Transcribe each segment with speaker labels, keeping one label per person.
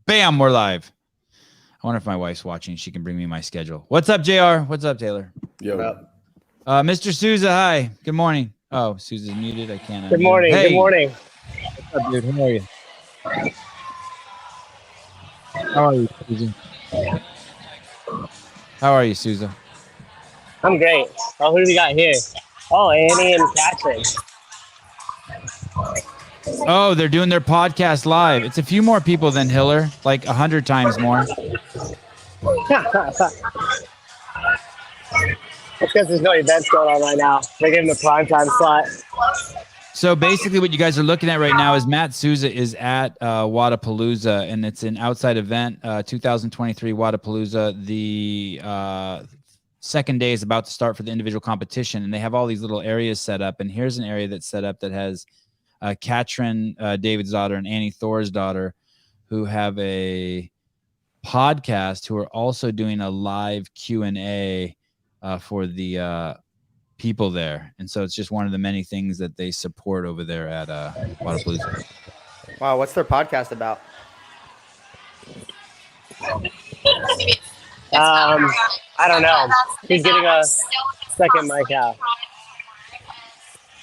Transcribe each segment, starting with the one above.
Speaker 1: Bam, we're live. I wonder if my wife's watching. She can bring me my schedule. What's up, JR? What's up, Taylor?
Speaker 2: Yo.
Speaker 1: Mr. Souza, hi. Good morning. Oh, Souza's muted. I can't.
Speaker 3: Good morning.
Speaker 1: Hey.
Speaker 3: Good morning.
Speaker 1: What's up, dude? How are you? How are you, Souza? How are you, Souza?
Speaker 3: I'm great. Oh, who do we got here? Oh, Annie and Catherine.
Speaker 1: Oh, they're doing their podcast live. It's a few more people than Hiller, like 100 times more.
Speaker 3: It's because there's no events going on right now. They're giving the primetime slot.
Speaker 1: So basically what you guys are looking at right now is Matt Souza is at Wodapalooza, and it's an outside event, 2023 Wodapalooza. The second day is about to start for the individual competition, and they have all these little areas set up. And here's an area that's set up that has Katrin, David's daughter, and Annie Thor's daughter, who have a podcast, who are also doing a live Q&A for the people there. And so it's just one of the many things that they support over there at Wodapalooza.
Speaker 4: Wow, what's their podcast about?
Speaker 3: I don't know. He's getting a second mic out.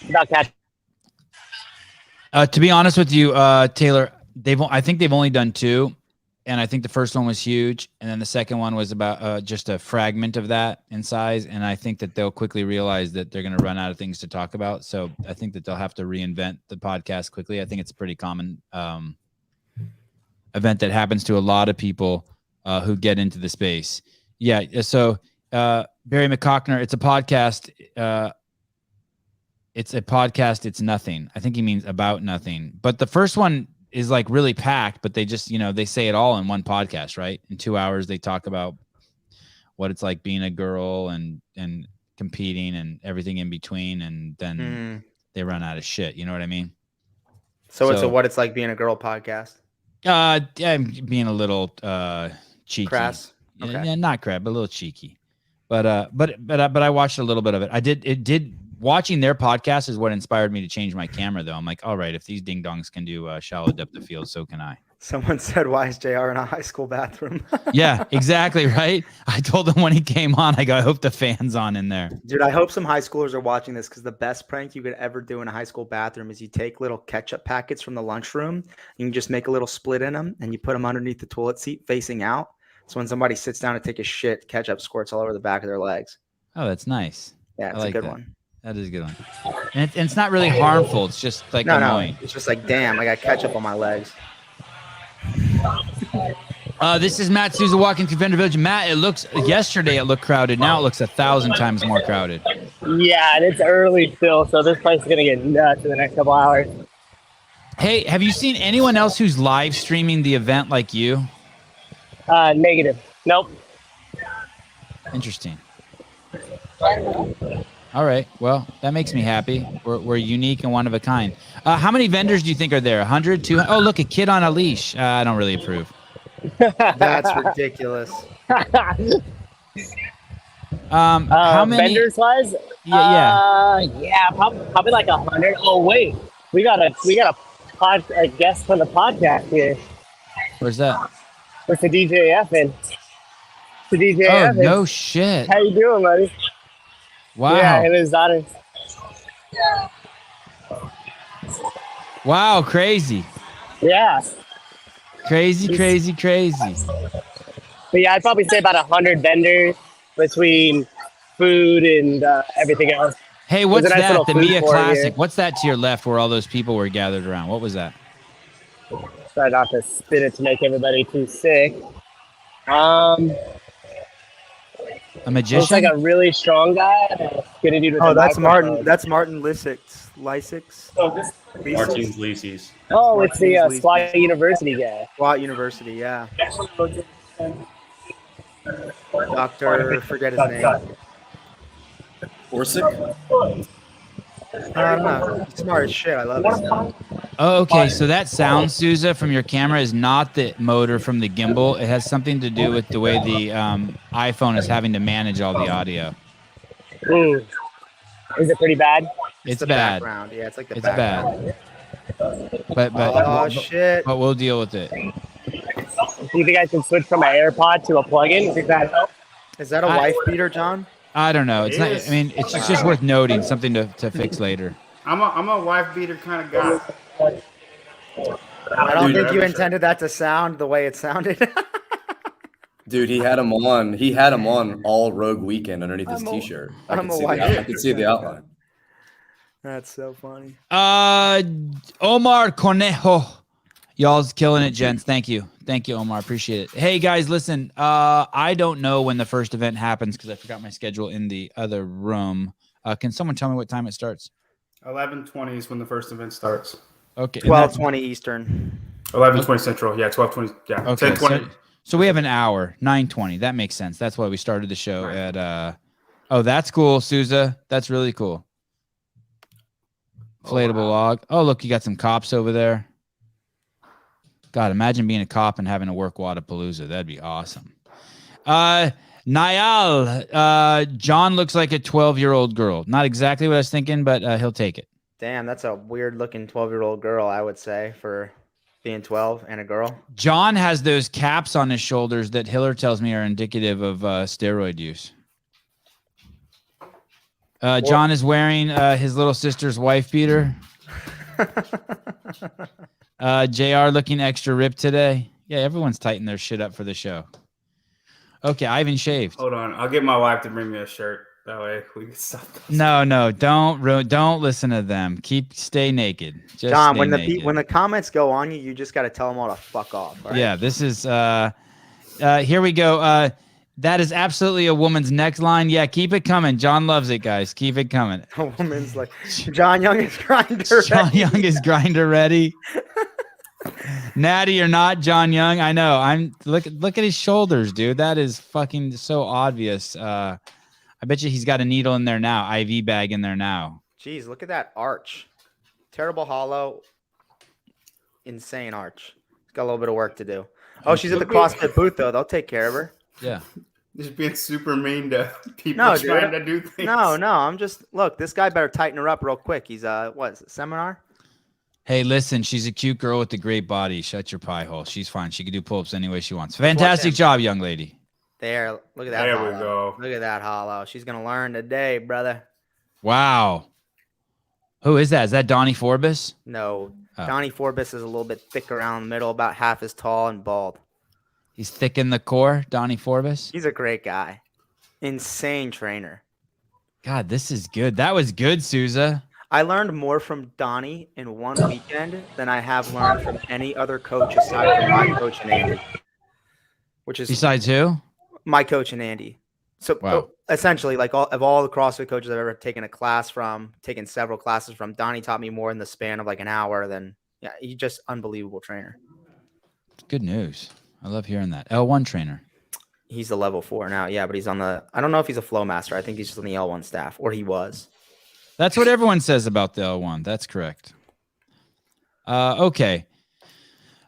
Speaker 3: About Catherine.
Speaker 1: To be honest with you, Taylor, I think they've only done 2, and I think the first one was huge, and then the second one was about just a fragment of that in size, and I think that they'll quickly realize that they're going to run out of things to talk about, so I think that they'll have to reinvent the podcast quickly. I think it's a pretty common event that happens to a lot of people who get into the space. Yeah, so Barry McCockner, it's a podcast. It's nothing. I think he means about nothing. But the first one is like really packed, but they just, they say it all in one podcast, right? In 2 hours, they talk about what it's like being a girl and competing and everything in between. And then they run out of shit. You know what I mean?
Speaker 4: So it's a what it's like being a girl podcast.
Speaker 1: Yeah, being a little cheeky.
Speaker 4: Crass. Okay.
Speaker 1: Yeah, not crap, but a little cheeky. But I watched a little bit of it. Watching their podcast is what inspired me to change my camera, though. I'm like, all right, if these ding dongs can do shallow depth of field, so can I.
Speaker 4: Someone said, why is JR in a high school bathroom?
Speaker 1: Yeah, exactly, right? I told him when he came on, I hope the fan's on in there.
Speaker 4: Dude, I hope some high schoolers are watching this, because the best prank you could ever do in a high school bathroom is you take little ketchup packets from the lunchroom. You can just make a little split in them, and you put them underneath the toilet seat facing out. So when somebody sits down to take a shit, ketchup squirts all over the back of their legs.
Speaker 1: Oh, that's nice.
Speaker 4: Yeah, it's a good one.
Speaker 1: That is a good one. And it's not really harmful. It's just like annoying.
Speaker 4: No. It's just like, damn, I got ketchup on my legs.
Speaker 1: This is Matt Souza walking through Vendor Village. Matt, yesterday it looked crowded. Now it looks 1,000 times more crowded.
Speaker 3: Yeah, and it's early still, so this place is going to get nuts in the next couple hours.
Speaker 1: Hey, have you seen anyone else who's live streaming the event like you?
Speaker 3: Negative. Nope.
Speaker 1: Interesting. All right. Well, that makes me happy. We're unique and one of a kind. How many vendors do you think are there? 100, 200? Oh, look, a kid on a leash. I don't really approve.
Speaker 4: That's ridiculous.
Speaker 1: How many
Speaker 3: vendors wise? Yeah, probably like 100. Oh wait, we got a guest from the podcast here.
Speaker 1: Where's that?
Speaker 3: It's the DJ Evan. The DJ
Speaker 1: Oh,
Speaker 3: Evan.
Speaker 1: no shit.
Speaker 3: How you doing, buddy?
Speaker 1: Wow.
Speaker 3: Yeah, him and his daughter.
Speaker 1: Wow, crazy.
Speaker 3: Yeah.
Speaker 1: Crazy.
Speaker 3: But yeah, I'd probably say about 100 vendors between food and everything else.
Speaker 1: Hey, what's
Speaker 3: nice
Speaker 1: that? The
Speaker 3: food
Speaker 1: Mia
Speaker 3: court
Speaker 1: Classic.
Speaker 3: here.
Speaker 1: What's that to your left where all those people were gathered around? What was that?
Speaker 3: Try not to spin it to make everybody too sick.
Speaker 1: A magician?
Speaker 3: Looks like a really strong guy. Gonna do
Speaker 4: That's Martin. That's Martin Lysix.
Speaker 2: Martin Leases.
Speaker 3: Oh, it's the SWAT University guy.
Speaker 4: SWAT University, yeah. Doctor, forget his name.
Speaker 2: Orsic?
Speaker 4: I don't know. He's smart as shit. I love it.
Speaker 1: Oh, okay. So that sound, Souza, from your camera is not the motor from the gimbal. It has something to do with the way the iPhone is having to manage all the audio.
Speaker 3: Is it pretty bad?
Speaker 1: It's
Speaker 4: the
Speaker 1: bad.
Speaker 4: Background. Yeah, it's like the
Speaker 1: It's
Speaker 4: background.
Speaker 1: bad. But
Speaker 4: shit.
Speaker 1: But we'll deal with it.
Speaker 3: you think I can switch from an AirPod to a plug-in? Does that help?
Speaker 4: Is that a wife beater, John?
Speaker 1: I don't know. It's not. I mean, it's just worth noting. Something to fix later.
Speaker 2: I'm a wife beater kind of guy.
Speaker 4: I don't think you intended that to sound the way it sounded.
Speaker 5: Dude, he had him on. He had him on all Rogue Weekend underneath his T-shirt. I could see the outline.
Speaker 4: That's so funny.
Speaker 1: Omar Conejo. Y'all's killing it, gents. Thank you, Omar. Appreciate it. Hey guys, listen. I don't know when the first event happens because I forgot my schedule in the other room. Can someone tell me what time it starts?
Speaker 2: 11:20 is when the first event starts.
Speaker 1: Okay.
Speaker 4: 12:20 Eastern.
Speaker 2: 11:20 Central. Yeah, 12:20. Yeah.
Speaker 1: Okay.
Speaker 2: 10:20.
Speaker 1: So we have an hour. 9:20. That makes sense. That's why we started the show at. Oh, that's cool, Souza. That's really cool. Inflatable log. Oh, look, you got some cops over there. God, imagine being a cop and having to work Wodapalooza. That'd be awesome. Niall, John looks like a 12-year-old girl. Not exactly what I was thinking, but he'll take it.
Speaker 4: Damn, that's a weird-looking 12-year-old girl, I would say, for being 12 and a girl.
Speaker 1: John has those caps on his shoulders that Hiller tells me are indicative of steroid use. John is wearing his little sister's wife beater. JR looking extra ripped today. Yeah, everyone's tightened their shit up for the show. Okay, I even shaved.
Speaker 2: Hold on, I'll get my wife to bring me a shirt. That way we can stop.
Speaker 1: No, don't listen to them. Stay naked. Just
Speaker 4: John,
Speaker 1: stay
Speaker 4: when the comments go on you, you just got to tell them all to fuck off. Right?
Speaker 1: Yeah, this is here we go. That is absolutely a woman's neckline. Yeah, keep it coming. John loves it, guys. Keep it coming.
Speaker 4: A woman's like, John Young is grinder ready.
Speaker 1: John Young is grinder ready. Natty or not, John Young. I know. Look at his shoulders, dude. That is fucking so obvious. I bet you he's got a needle in there now, IV bag in there now.
Speaker 4: Jeez, look at that arch. Terrible hollow. Insane arch. She's got a little bit of work to do. Oh, she's at the CrossFit booth, though. They'll take care of her.
Speaker 1: Yeah.
Speaker 2: Just being super mean to people trying to do things.
Speaker 4: No. I'm just, look, this guy better tighten her up real quick. He's, what is it, seminar?
Speaker 1: Hey, listen, she's a cute girl with a great body. Shut your pie hole. She's fine. She can do pull-ups any way she wants. Fantastic job, young lady.
Speaker 4: There, look at that.
Speaker 2: There
Speaker 4: hollow.
Speaker 2: we go.
Speaker 4: Look at that hollow. She's going to learn today, brother.
Speaker 1: Wow. Who is that? Is that Donnie Forbes?
Speaker 4: No. Oh. Donnie Forbes is a little bit thick around the middle, about half as tall and bald.
Speaker 1: He's thick in the core, Donnie Forbes.
Speaker 4: He's a great guy. Insane trainer.
Speaker 1: God, this is good. That was good, Souza.
Speaker 4: I learned more from Donnie in one weekend than I have learned from any other coach aside from my coach and Andy. Which is
Speaker 1: besides who?
Speaker 4: My coach and Andy. So
Speaker 1: wow.
Speaker 4: Essentially, like all the CrossFit coaches I've ever taken taken several classes from, Donnie taught me more in the span of like an hour than, yeah, he's just unbelievable trainer.
Speaker 1: Good news. I love hearing that. L1 trainer.
Speaker 4: He's a level 4 now. Yeah, but he's on I don't know if he's a flow master. I think he's just on the L1 staff, or he was.
Speaker 1: That's what everyone says about the L1. That's correct. Okay.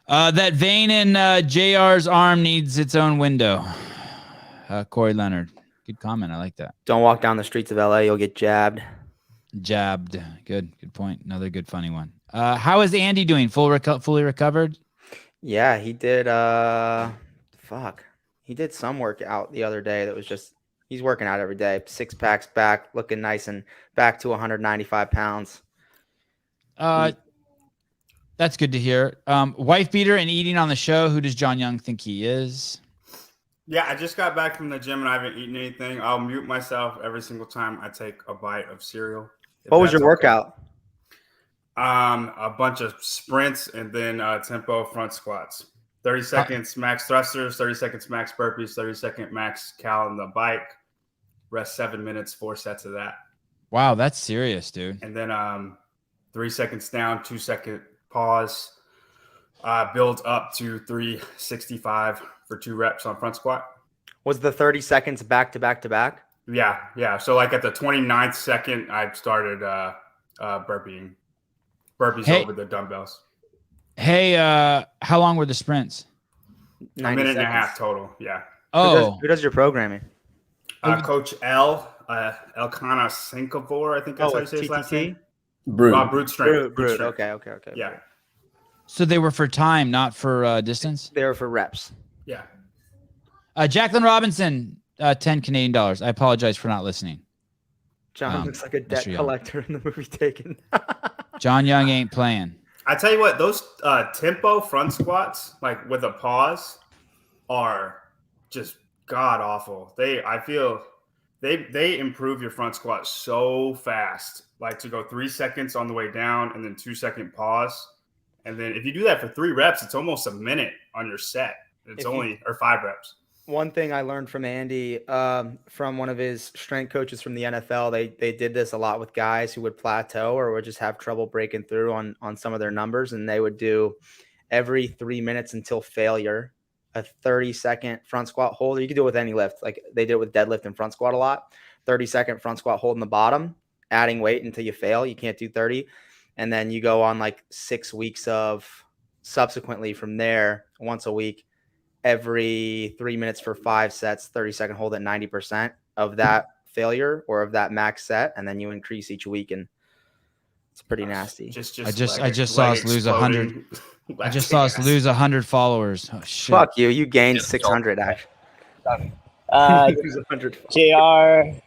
Speaker 1: That vein in JR's arm needs its own window. Corey Leonard. Good comment. I like that.
Speaker 4: Don't walk down the streets of LA. You'll get jabbed.
Speaker 1: Jabbed. Good point. Another good funny one. How is Andy doing? Fully recovered?
Speaker 4: Yeah, he did. He did some workout the other day that was just, he's working out every day. 6 packs back, looking nice and back to 195 pounds.
Speaker 1: That's good to hear. Wife beater and eating on the show. Who does John Young think he is?
Speaker 2: Yeah, I just got back from the gym and I haven't eaten anything. I'll mute myself every single time I take a bite of cereal.
Speaker 4: What was your workout?
Speaker 2: A bunch of sprints and then tempo front squats. 30 seconds max thrusters, 30 seconds max burpees, 30-second max cal on the bike. Rest 7 minutes, 4 sets of that.
Speaker 1: Wow, that's serious, dude.
Speaker 2: And then 3 seconds down, 2-second pause. Build up to 365 for 2 reps on front squat.
Speaker 4: Was the 30 seconds back to back to back?
Speaker 2: Yeah. So like at the 29th second, I started burpees over the dumbbells.
Speaker 1: Hey, how long were the sprints?
Speaker 4: 90
Speaker 2: a minute
Speaker 4: seconds.
Speaker 2: and a half total. Yeah.
Speaker 1: Oh,
Speaker 4: who does your programming?
Speaker 2: Coach Elkanah Sinkavor, I think that's how you say his last name.
Speaker 5: Brute
Speaker 2: strength.
Speaker 4: Okay.
Speaker 2: Yeah.
Speaker 1: So they were for time, not for distance?
Speaker 4: They were for reps.
Speaker 2: Yeah.
Speaker 1: Jacqueline Robinson, 10 Canadian dollars. I apologize for not listening.
Speaker 4: John looks like a debt
Speaker 1: Mr. Young.
Speaker 4: collector in the movie Taken.
Speaker 1: John Young ain't playing.
Speaker 2: I tell you what, those tempo front squats, like with a pause, are just god awful. I feel they improve your front squat so fast. Like to go 3 seconds on the way down and then 2-second pause. And then if you do that for 3 reps, it's almost a minute on your set. It's or 5 reps.
Speaker 4: One thing I learned from Andy, from one of his strength coaches from the NFL, they did this a lot with guys who would plateau or would just have trouble breaking through on some of their numbers. And they would do every 3 minutes until failure, a 30-second front squat hold. You could do it with any lift. Like they did it with deadlift and front squat a lot. 30-second front squat hold in the bottom, adding weight until you fail. You can't do 30. And then you go on like 6 weeks of subsequently from there, once a week, every 3 minutes for 5 sets, 30-second hold at 90% of that failure or of that max set. And then you increase each week. And it's pretty nasty.
Speaker 1: I just saw us lose 100. I just saw us lose 100 followers. Oh, shit.
Speaker 4: Fuck you. You gained 600 actually. 100.
Speaker 3: JR,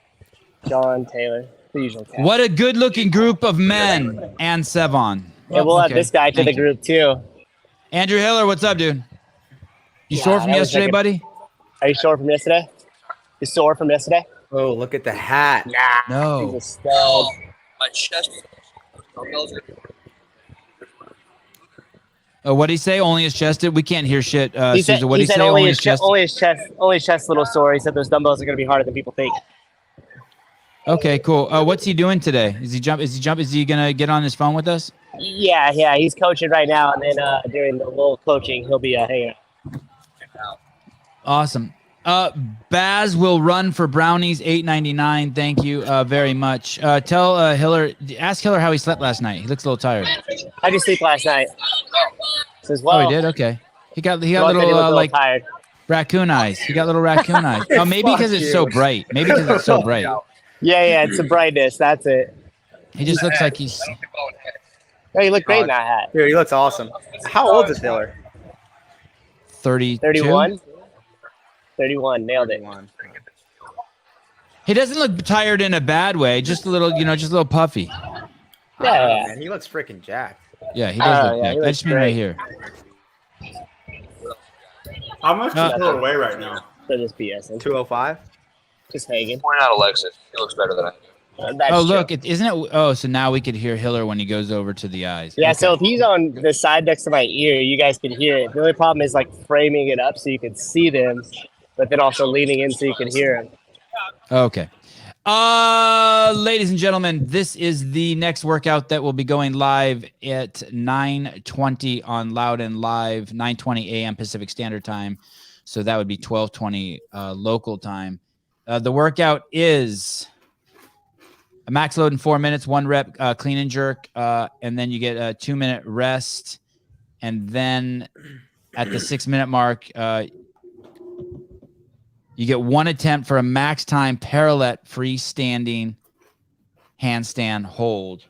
Speaker 3: John, Taylor, the usual cast.
Speaker 1: What a good-looking group of men and Sevan.
Speaker 3: And we'll add this guy to the group too.
Speaker 1: Andrew Hiller, what's up, dude? You sore from yesterday, buddy?
Speaker 3: Are you sore from yesterday? You sore from yesterday?
Speaker 4: Oh, look at the hat.
Speaker 1: No.
Speaker 3: He's a stud.
Speaker 6: My chest.
Speaker 1: Oh, what'd he say? Only his chested? We can't hear shit.
Speaker 3: He said,
Speaker 1: Susan, what'd he say?
Speaker 3: only his chest. Only his chest a little sore. He said those dumbbells are going to be harder than people think.
Speaker 1: Okay, cool. What's he doing today? Is he going to get on his phone with us?
Speaker 3: Yeah. He's coaching right now, and then during the little coaching, he'll be hanging out.
Speaker 1: Awesome. Baz will run for brownies, $8.99. Thank you very much. Tell Hiller, ask Hiller how he slept last night. He looks a little tired.
Speaker 3: I just sleep last night. Says, well,
Speaker 1: Oh, he did? Okay. He got
Speaker 3: well,
Speaker 1: little like
Speaker 3: tired.
Speaker 1: raccoon eyes. He got little raccoon eyes. Oh, maybe because it's so bright. Maybe because it's so bright.
Speaker 3: Yeah, it's the brightness. That's it.
Speaker 1: He just looks like he's
Speaker 3: Oh, you look great in that hat.
Speaker 4: Dude, he looks awesome. How old is Hiller?
Speaker 1: 32.
Speaker 3: 31? 31, nailed it.
Speaker 1: He doesn't look tired in a bad way. Just a little, just a little puffy.
Speaker 3: Yeah.
Speaker 4: Man, he looks freaking jacked.
Speaker 1: Yeah, he does look
Speaker 3: yeah,
Speaker 1: jacked.
Speaker 3: he
Speaker 1: I
Speaker 3: looks
Speaker 1: just mean right
Speaker 3: great.
Speaker 1: here.
Speaker 2: How much is Hiller away right now?
Speaker 3: So just BS.
Speaker 4: 205.
Speaker 3: Just hanging.
Speaker 6: Point out Alexis. He looks better than I do.
Speaker 3: That's
Speaker 1: Oh,
Speaker 3: true.
Speaker 1: look, isn't it? Oh, so now we could hear Hiller when he goes over to the eyes.
Speaker 3: Yeah,
Speaker 1: Okay.
Speaker 3: so if he's on the side next to my ear, you guys can hear it. The only problem is like framing it up so you can see them, but then also leaning in so you can hear them.
Speaker 1: Okay. Ladies and gentlemen, this is the next workout that will be going live at 9:20 on Loud and Live, 9:20 a.m. Pacific Standard Time. So that would be 12:20 local time. The workout is a max load in 4 minutes, 1 rep clean and jerk, and then you get a 2-minute rest. And then at the 6-minute mark, you get 1 attempt for a max time parallel freestanding handstand hold.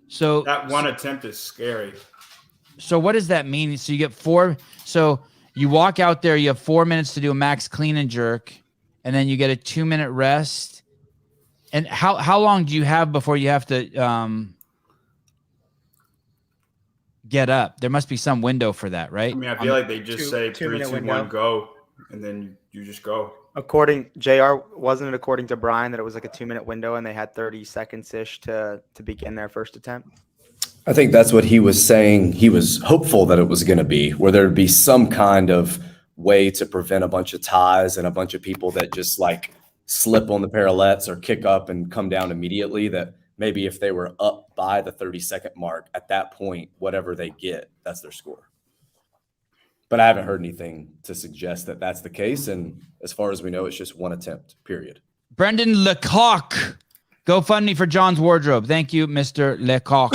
Speaker 1: So
Speaker 2: That one attempt is scary.
Speaker 1: So what does that mean? So you get 4. So you walk out there, you have 4 minutes to do a max clean and jerk, and then you get a 2-minute rest. And how long do you have before you have to get up? There must be some window for that, right?
Speaker 2: I mean, I feel like they just say 3,
Speaker 4: 2-minute
Speaker 2: 2,
Speaker 4: window.
Speaker 2: 1, go, and then you just go.
Speaker 4: According JR, wasn't it according to Brian that it was like a 2-minute window and they had 30 seconds ish to begin their first attempt?
Speaker 5: I think that's what he was saying. He was hopeful that it was going to be, where there'd be some kind of way to prevent a bunch of ties and a bunch of people that just like slip on the parallettes or kick up and come down immediately, that maybe if they were up by the 30-second mark, at that point, whatever they get, that's their score. But I haven't heard anything to suggest that that's the case. And as far as we know, it's just 1 attempt, period.
Speaker 1: Brendan Lecoq. GoFundMe for John's wardrobe. Thank you, Mr. Lecoq.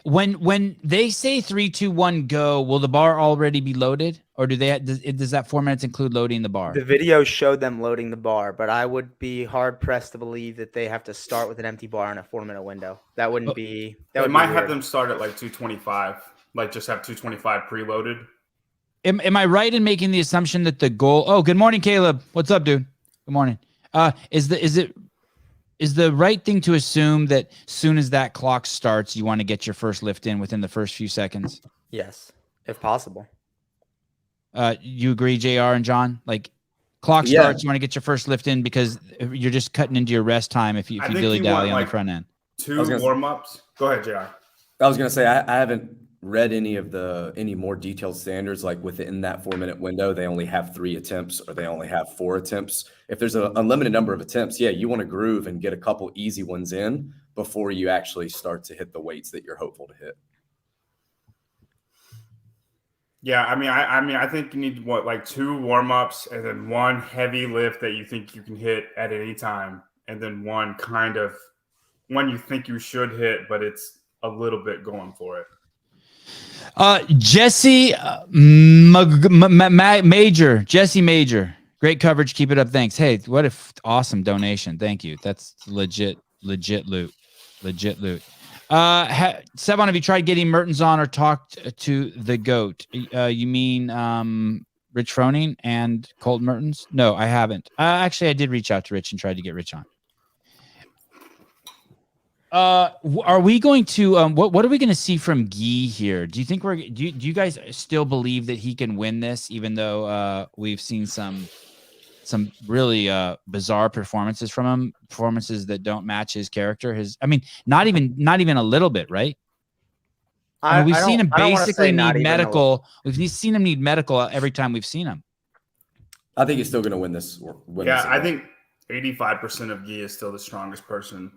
Speaker 1: When they say 3, 2, 1, go, will the bar already be loaded, or does that 4 minutes include loading the bar?
Speaker 4: The video showed them loading the bar, but I would be hard pressed to believe that they have to start with an empty bar in a 4-minute window. That wouldn't be. That
Speaker 2: They
Speaker 4: would
Speaker 2: might
Speaker 4: be
Speaker 2: have
Speaker 4: weird.
Speaker 2: them start at like 225, like just have 225 preloaded.
Speaker 1: Am I right in making the assumption that the goal? Oh, good morning, Caleb. What's up, dude? Good morning. Is the right thing to assume that soon as that clock starts, you want to get your first lift in within the first few seconds?
Speaker 4: Yes, if possible.
Speaker 1: You agree, JR and John? Like clock starts, you want to get your first lift in because you're just cutting into your rest time if you dilly dally on the front end.
Speaker 2: 2 warm-ups. Go ahead, JR.
Speaker 5: I was gonna say I haven't read any more detailed standards. Like within that 4-minute window, they only have 3 attempts or they only have 4 attempts. If there's an unlimited number of attempts, you want to groove and get a couple easy ones in before you actually start to hit the weights that you're hopeful to hit.
Speaker 2: Yeah, I think you need 2 warm-ups and then 1 heavy lift that you think you can hit at any time, and then one you think you should hit, but it's a little bit going for it.
Speaker 1: Jesse Major, great coverage. Keep it up. Thanks. Hey, what an awesome donation. Thank you. That's legit loot. Sevan, have you tried getting Mertens on or talked to the GOAT? You mean Rich Froning and Colton Mertens? No, I haven't. Actually, I did reach out to Rich and tried to get Rich on. Are we going to what are we going to see from Guy here? Do you think do you guys still believe that he can win this, even though we've seen some really bizarre performances from him, performances that don't match his character? Not even a little bit, right? We've seen him basically need medical. We've seen him need medical every time we've seen him.
Speaker 5: I think he's still going to win this.
Speaker 2: I think 85% of Guy is still the strongest person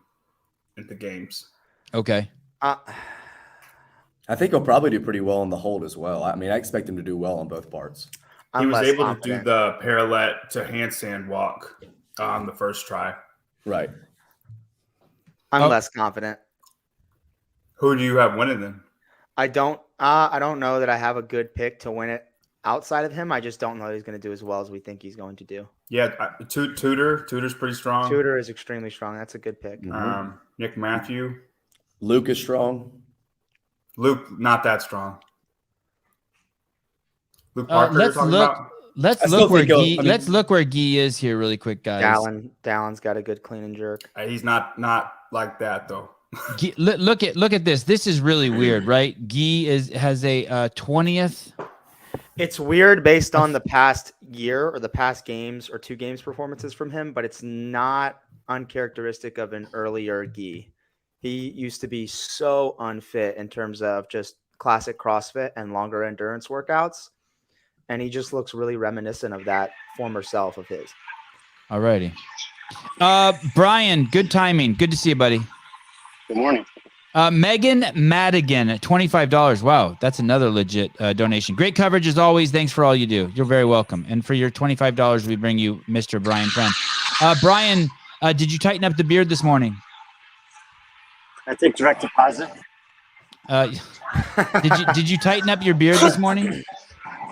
Speaker 2: in the games.
Speaker 1: Okay.
Speaker 5: I think he'll probably do pretty well on the hold as well. I expect him to do well on both parts.
Speaker 2: He was able to do the parallel to handstand walk on the first try.
Speaker 5: Right.
Speaker 4: I'm less confident.
Speaker 2: Who do you have winning then?
Speaker 4: I don't know that I have a good pick to win it outside of him. I just don't know that he's going to do as well as we think he's going to do.
Speaker 2: Yeah, Tudor's pretty strong.
Speaker 4: Tudor is extremely strong. That's a good pick.
Speaker 2: Nick Matthew.
Speaker 5: Luke is strong.
Speaker 2: Luke, not that strong. Luke Parker.
Speaker 1: Let's look where Guy is here really quick, guys.
Speaker 4: Dallon's got a good clean and jerk.
Speaker 2: He's not like that though.
Speaker 1: Look at this. This is really weird, right? Guy has a 20th.
Speaker 4: It's weird based on the past year or the past games or 2 games performances from him, but it's not uncharacteristic of an earlier Guy. He used to be so unfit in terms of just classic CrossFit and longer endurance workouts, and he just looks really reminiscent of that former self of his.
Speaker 1: All righty. Brian, good timing. Good to see you, buddy.
Speaker 7: Good morning.
Speaker 1: Megan Madigan, $25. Wow, that's another legit donation. Great coverage as always. Thanks for all you do. You're very welcome. And for your $25, we bring you Mr. Brian Friend. Brian, did you tighten up the beard this morning?
Speaker 7: I take direct deposit.
Speaker 1: Did you tighten up your beard this morning?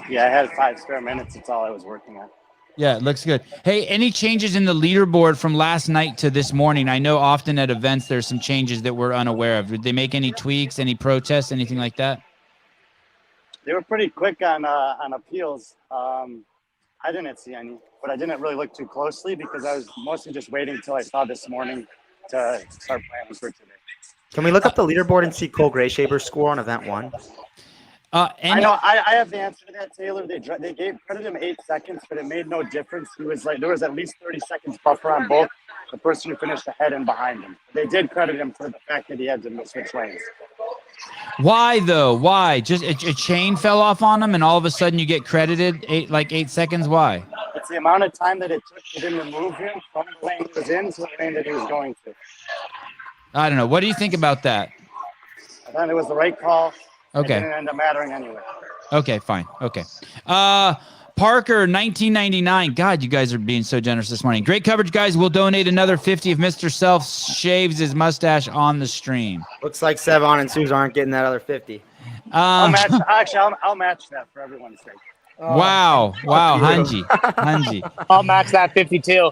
Speaker 7: Yeah, I had 5 spare minutes. That's all I was working on.
Speaker 1: Yeah, it looks good. Hey, any changes in the leaderboard from last night to this morning? I know often at events there's some changes that we're unaware of. Did they make any tweaks, any protests, anything like that?
Speaker 7: They were pretty quick on appeals. I didn't see any, but I didn't really look too closely because I was mostly just waiting until I saw this morning to start planning for today.
Speaker 4: Can we look up the leaderboard and see Cole Grayshaber's score on event 1?
Speaker 7: I know. I have the answer to that, Taylor. They credited him 8 seconds, but it made no difference. He was there was at least 30 seconds buffer on both the person who finished ahead and behind him. They did credit him for the fact that he had to switch lanes.
Speaker 1: Why though? Why? Just a chain fell off on him, and all of a sudden you get credited 8 seconds. Why?
Speaker 7: It's the amount of time that it took for him to move him from the lane he was in to the lane that he was going to.
Speaker 1: I don't know. What do you think about that?
Speaker 7: I thought it was the right call.
Speaker 1: Okay.
Speaker 7: It didn't end up mattering anyway.
Speaker 1: Okay, fine. Okay. Parker, 1999. God, you guys are being so generous this morning. Great coverage, guys. We'll donate another 50 if Mr. Self shaves his mustache on the stream.
Speaker 4: Looks like Sevan and Suze aren't getting that other 50.
Speaker 7: I'll match that for everyone's sake.
Speaker 1: Wow, Hanji.
Speaker 3: I'll match that 52.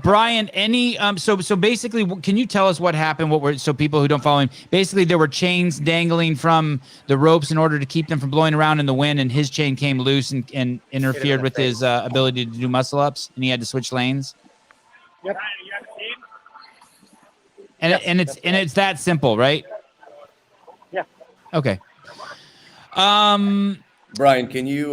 Speaker 1: Brian, any so basically, can you tell us what happened? So people who don't follow him, basically there were chains dangling from the ropes in order to keep them from blowing around in the wind, and his chain came loose and interfered with his ability to do muscle ups, and he had to switch lanes.
Speaker 7: Yep.
Speaker 1: And it's that simple, right?
Speaker 7: Yeah.
Speaker 1: Okay.
Speaker 5: Brian, can you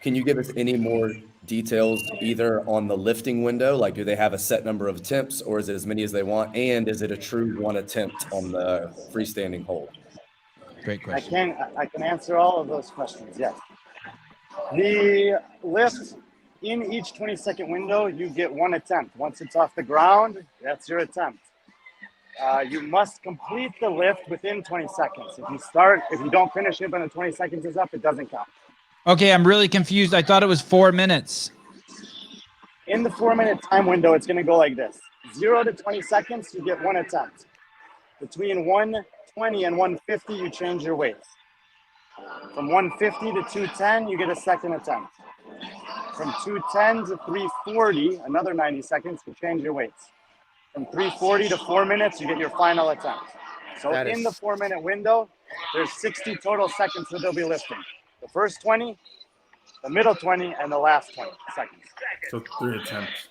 Speaker 5: give us any more details either on the lifting window? Like, do they have a set number of attempts, or is it as many as they want? And is it a true one attempt on the freestanding hold?
Speaker 1: Great question.
Speaker 7: I can answer all of those questions. Yes. The lift in each 20-second window, you get one attempt. Once it's off the ground, that's your attempt. You must complete the lift within 20 seconds. If you don't finish it when the 20 seconds is up, it doesn't count.
Speaker 1: Okay, I'm really confused. I thought it was 4 minutes.
Speaker 7: In the 4-minute time window, it's going to go like this. 0 to 20 seconds, you get one attempt. Between 120 and 150, you change your weights. From 150 to 210, you get a second attempt. From 210 to 340, another 90 seconds to change your weights. From 340 to 4 minutes, you get your final attempt. So in the 4-minute window, there's 60 total seconds that they'll be lifting. The first 20, the middle 20, and the last 20 seconds.
Speaker 2: So 3 attempts.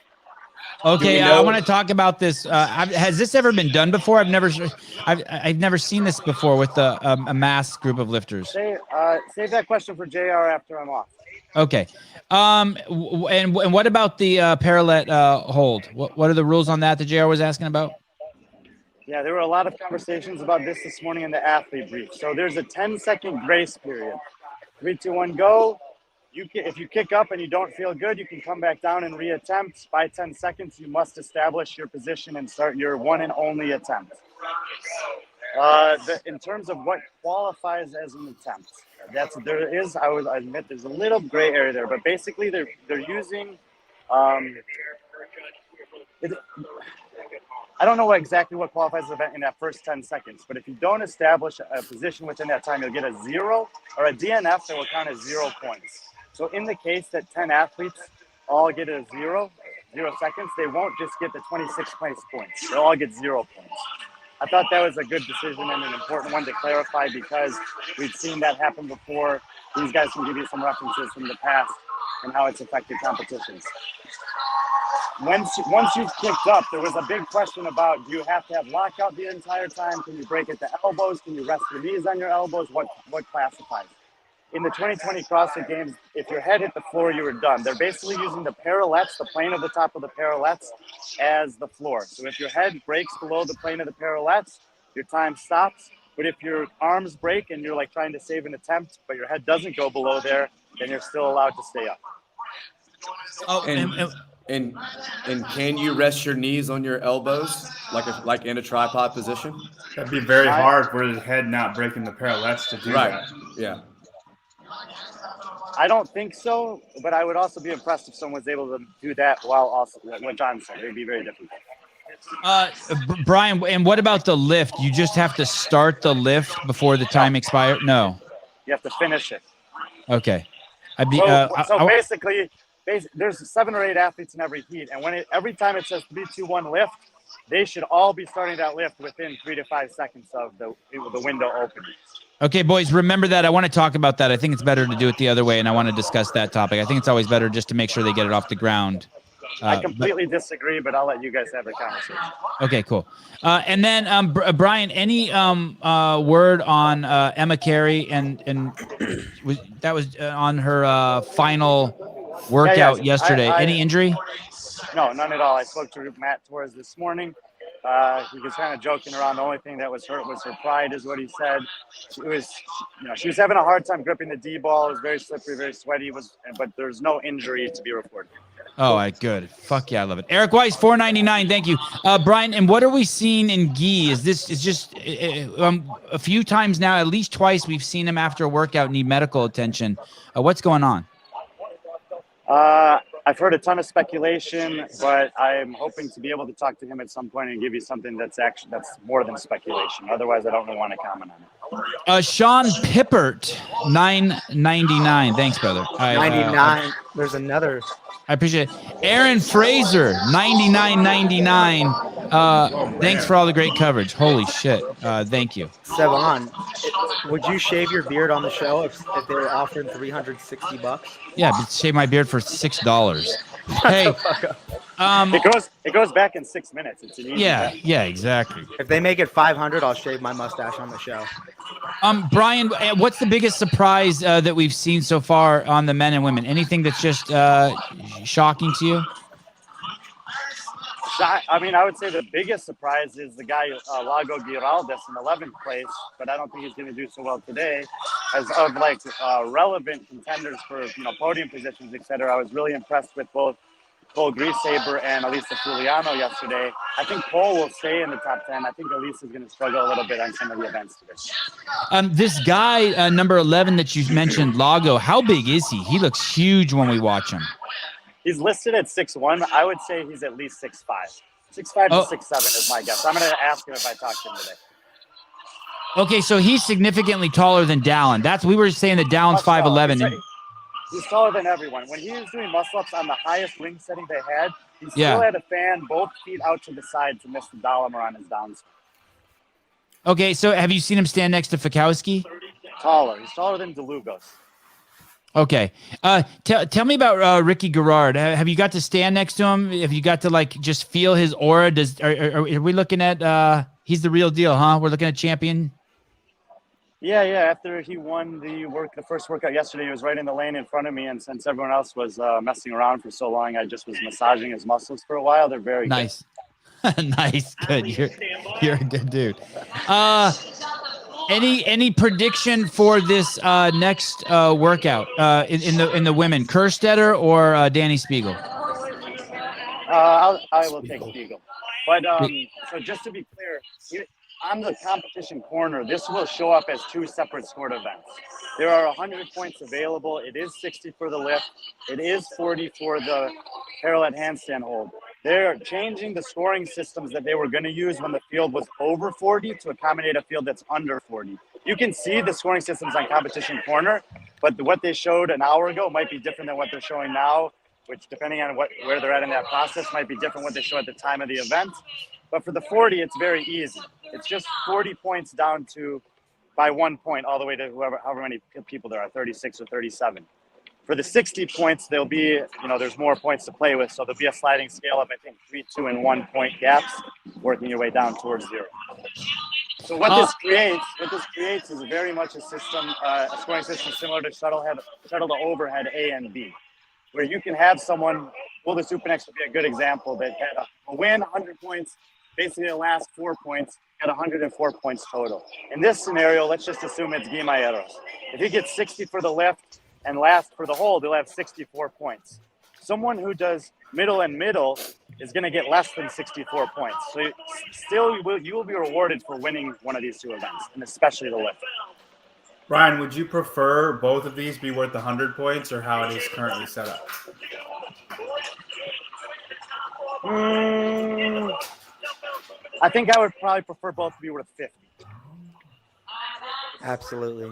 Speaker 1: Okay, I want to talk about this. Has this ever been done before? I've never seen this before with a mass group of lifters.
Speaker 7: Save that question for JR after I'm off.
Speaker 1: Okay. And what about the parallel hold? What are the rules on that JR was asking about?
Speaker 7: Yeah, there were a lot of conversations about this morning in the athlete brief. So there's a 10-second grace period. 3, 2, 1, go. If you kick up and you don't feel good, you can come back down and reattempt. By 10 seconds, you must establish your position and start your one and only attempt. In terms of what qualifies as an attempt, I would admit there's a little gray area there, but basically they're using. I don't know exactly what qualifies as an event in that first 10 seconds, but if you don't establish a position within that time, you'll get a 0 or a DNF that will count as 0 points. So in the case that 10 athletes all get a 0 seconds, they won't just get the 26 place points. They'll all get 0 points. I thought that was a good decision and an important one to clarify because we've seen that happen before. These guys can give you some references from the past and how it's affected competitions. Once you've kicked up, there was a big question about, do you have to have lockout the entire time? Can you break at the elbows? Can you rest your knees on your elbows? What classifies? In the 2020 CrossFit Games, if your head hit the floor, you were done. They're basically using the parallettes, the plane of the top of the parallettes, as the floor. So if your head breaks below the plane of the parallettes, your time stops. But if your arms break and you're like trying to save an attempt, but your head doesn't go below there, then you're still allowed to stay up.
Speaker 1: Oh,
Speaker 5: and can you rest your knees on your elbows like in a tripod position?
Speaker 2: That'd be very hard for his head not breaking the parallettes to do that.
Speaker 5: Yeah.
Speaker 7: I don't think so, but I would also be impressed if someone was able to do that while also what John said. It'd be very difficult.
Speaker 1: Brian, and what about the lift? You just have to start the lift before the time expires? No.
Speaker 7: You have to finish it.
Speaker 1: Okay.
Speaker 7: Basically, there's 7 or 8 athletes in every heat, and every time it says 3, 2, 1 lift, they should all be starting that lift within 3 to 5 seconds of the window opening.
Speaker 1: Okay, boys, remember that. I want to talk about that. I think it's better to do it the other way, and I want to discuss that topic. I think it's always better just to make sure they get it off the ground.
Speaker 7: I completely disagree, but I'll let you guys have the conversation.
Speaker 1: Okay, cool. And then, Brian, any word on Emma Carey and that was on her final workout yesterday? Any injury?
Speaker 7: No, none at all. I spoke to Matt Torres this morning. He was kind of joking around. The only thing that was hurt was her pride, is what he said. She was having a hard time gripping the D ball. It was very slippery, very sweaty. But there's no injury to be reported.
Speaker 1: Oh, good. Fuck yeah, I love it. Eric Weiss, $4.99. Thank you, Brian. And what are we seeing in Guy? Is just a few times now, at least twice, we've seen him after a workout need medical attention. What's going on?
Speaker 7: I've heard a ton of speculation, but I'm hoping to be able to talk to him at some point and give you something that's more than speculation. Otherwise, I don't really want to comment on it.
Speaker 1: Sean Pippert, $9.99. Thanks, brother.
Speaker 4: 99. There's another
Speaker 1: I appreciate it. Aaron Fraser, 99.99. Thanks for all the great coverage. Holy shit. Thank you.
Speaker 4: Sevan, would you shave your beard on the show if they were offering $360?
Speaker 1: Yeah, but shave my beard for $6. Hey,
Speaker 7: It goes back in 6 minutes. It's an easy bet.
Speaker 1: yeah, exactly.
Speaker 4: If they make it $500, I'll shave my mustache on the show.
Speaker 1: Brian, what's the biggest surprise that we've seen so far on the men and women? Anything that's just shocking to you?
Speaker 7: I mean, I would say the biggest surprise is the guy Lago Garard in 11th place, but I don't think he's going to do so well today. As of like relevant contenders for podium positions, etc. I was really impressed with both Cole Griesaber and Elisa Fuliano yesterday. I think Cole will stay in the top 10. I think Elisa is going to struggle a little bit on some of the events today.
Speaker 1: This guy, number 11 that you mentioned, Lago, how big is he? He looks huge when we watch him.
Speaker 7: He's listed at 6'1". I would say he's at least 6'5". 6'5" to 6'7" is my guess. I'm going to ask him if I talk to him today.
Speaker 1: Okay, so he's significantly taller than Dallin. We were saying that Dallin's 5'11".
Speaker 7: He's taller than everyone. When he was doing muscle-ups on the highest ring setting they had, he still had a fan both feet out to the side to miss the Dahlimer on his downswing.
Speaker 1: Okay, so have you seen him stand next to Fikowski?
Speaker 7: Taller. He's taller than DeLugos.
Speaker 1: Okay. Tell me about Ricky Garard. Have you got to stand next to him? Have you got to just feel his aura? Are we looking at he's the real deal, huh? We're looking at champion.
Speaker 7: Yeah. After he won the first workout yesterday, he was right in the lane in front of me, and since everyone else was messing around for so long, I just was massaging his muscles for a while. They're very
Speaker 1: nice. Nice, good. You're a good dude. Any prediction for this next workout in the women? Kerstetter or Danny Spiegel?
Speaker 7: I will take Spiegel. But so just to be clear, on the competition corner, this will show up as two separate sport events. There are 100 points available. It is 60 for the lift. It is 40 for the parallel handstand hold. They're changing the scoring systems that they were going to use when the field was over 40 to accommodate a field that's under 40. You can see the scoring systems on competition corner, but what they showed an hour ago might be different than what they're showing now, which depending on where they're at in that process might be different what they show at the time of the event. But for the 40, it's very easy. It's just 40 points down to by 1 point all the way to however many people there are, 36 or 37. For the 60 points, there'll be, there's more points to play with. So there'll be a sliding scale of, I think, 3, 2, and 1 point gaps, working your way down towards 0. So what this creates is very much a system, a scoring system similar to shuttle to overhead A and B, where you can have someone, the Supanex would be a good example, that had a win, 100 points, basically the last 4 points, at 104 points total. In this scenario, let's just assume it's Guimayeros. If he gets 60 for the lift and last for the hold, he'll have 64 points. Someone who does middle and middle is going to get less than 64 points. So still, you will be rewarded for winning one of these two events, and especially the lift.
Speaker 2: Brian, would you prefer both of these be worth 100 points or how it is currently set up?
Speaker 7: I think I would probably prefer both to be worth 50.
Speaker 4: Absolutely.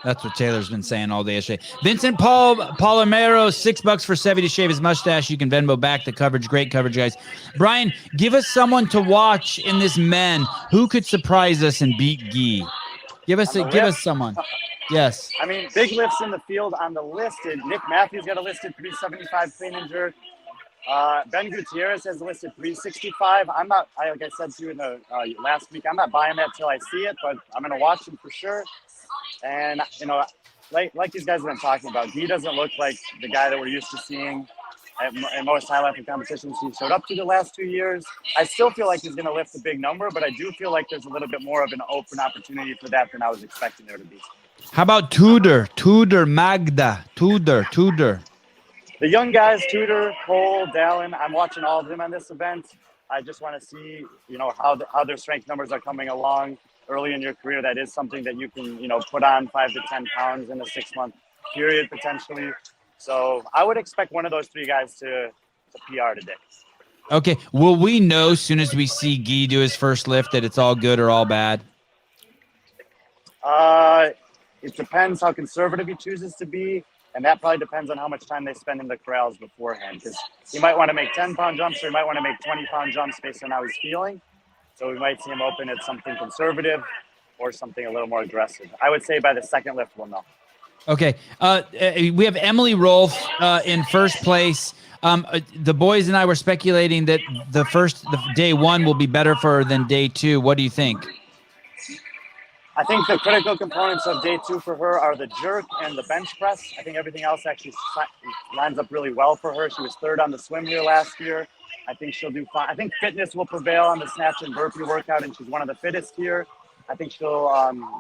Speaker 1: That's what Taylor's been saying all day yesterday. Vincent Palomero, $6 for Sevy to shave his mustache. You can Venmo back the coverage. Great coverage, guys. Brian, give us someone to watch in this men. Who could surprise us and beat Guy? Give us someone. Yes.
Speaker 7: I mean, big lifts in the field on the listed. Nick Matthews got a listed 375 clean and jerk. Ben Gutierrez has listed 365. I'm not, like I said to you in the last week, I'm not buying that till I see it, but I'm going to watch him for sure. And, like these guys have been talking about, he doesn't look like the guy that we're used to seeing at most high-level competitions he showed up to the last 2 years. I still feel like he's going to lift a big number, but I do feel like there's a little bit more of an open opportunity for that than I was expecting there to be.
Speaker 1: How about Tudor, Magda, Tudor?
Speaker 7: The young guys, Tudor, Cole, Dallin, I'm watching all of them on this event. I just want to see, how their strength numbers are coming along early in your career. That is something that you can, put on 5 to 10 pounds in a 6-month period potentially. So I would expect one of those three guys to PR today.
Speaker 1: Okay. Will we know as soon as we see Guy do his first lift that it's all good or all bad?
Speaker 7: It depends how conservative he chooses to be, and that probably depends on how much time they spend in the corrals beforehand, because he might want to make 10-pound jumps or he might want to make 20-pound jumps based on how he's feeling. So we might see him open at something conservative or something a little more aggressive. I would say by the second lift, we'll know.
Speaker 1: Okay. We have Emily Rolfe in first place. The boys and I were speculating that the day one will be better for her than day two. What do you think?
Speaker 7: I think the critical components of day two for her are the jerk and the bench press. I think everything else actually lines up really well for her. She was third on the swim here last year. I think she'll do fine. I think fitness will prevail on the snatch and burpee workout, and she's one of the fittest here. I think she'll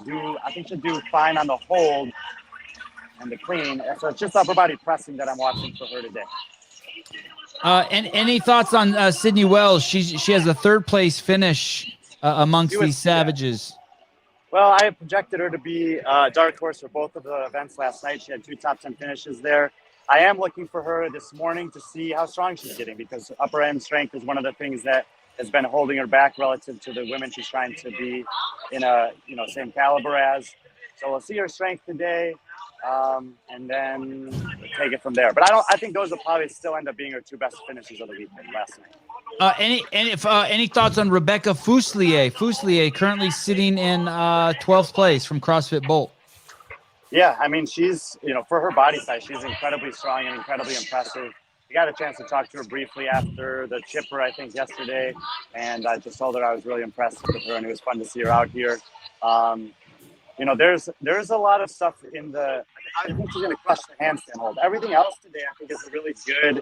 Speaker 7: do fine on the hold and the clean. So it's just upper body pressing that I'm watching for her today.
Speaker 1: And any thoughts on Sydney Wells? She has a third place finish amongst these savages.
Speaker 7: Yeah. Well, I projected her to be a dark horse for both of the events last night. She had 2 top 10 finishes there. I am looking for her this morning to see how strong she's getting, because upper end strength is one of the things that has been holding her back relative to the women she's trying to be in a same caliber as. So we'll see her strength today, and then take it from there. But I think those will probably still end up being her 2 best finishes of the weekend last night.
Speaker 1: Any thoughts on Rebecca Fuselier? Fuselier currently sitting in 12th place from CrossFit Bolt.
Speaker 7: Yeah, I mean, she's, for her body size, she's incredibly strong and incredibly impressive. I got a chance to talk to her briefly after the chipper, I think, yesterday, and I just told her I was really impressed with her, and it was fun to see her out here. There's a lot of stuff in the. I think she's going to crush the handstand hold. Everything else today, I think, is a really good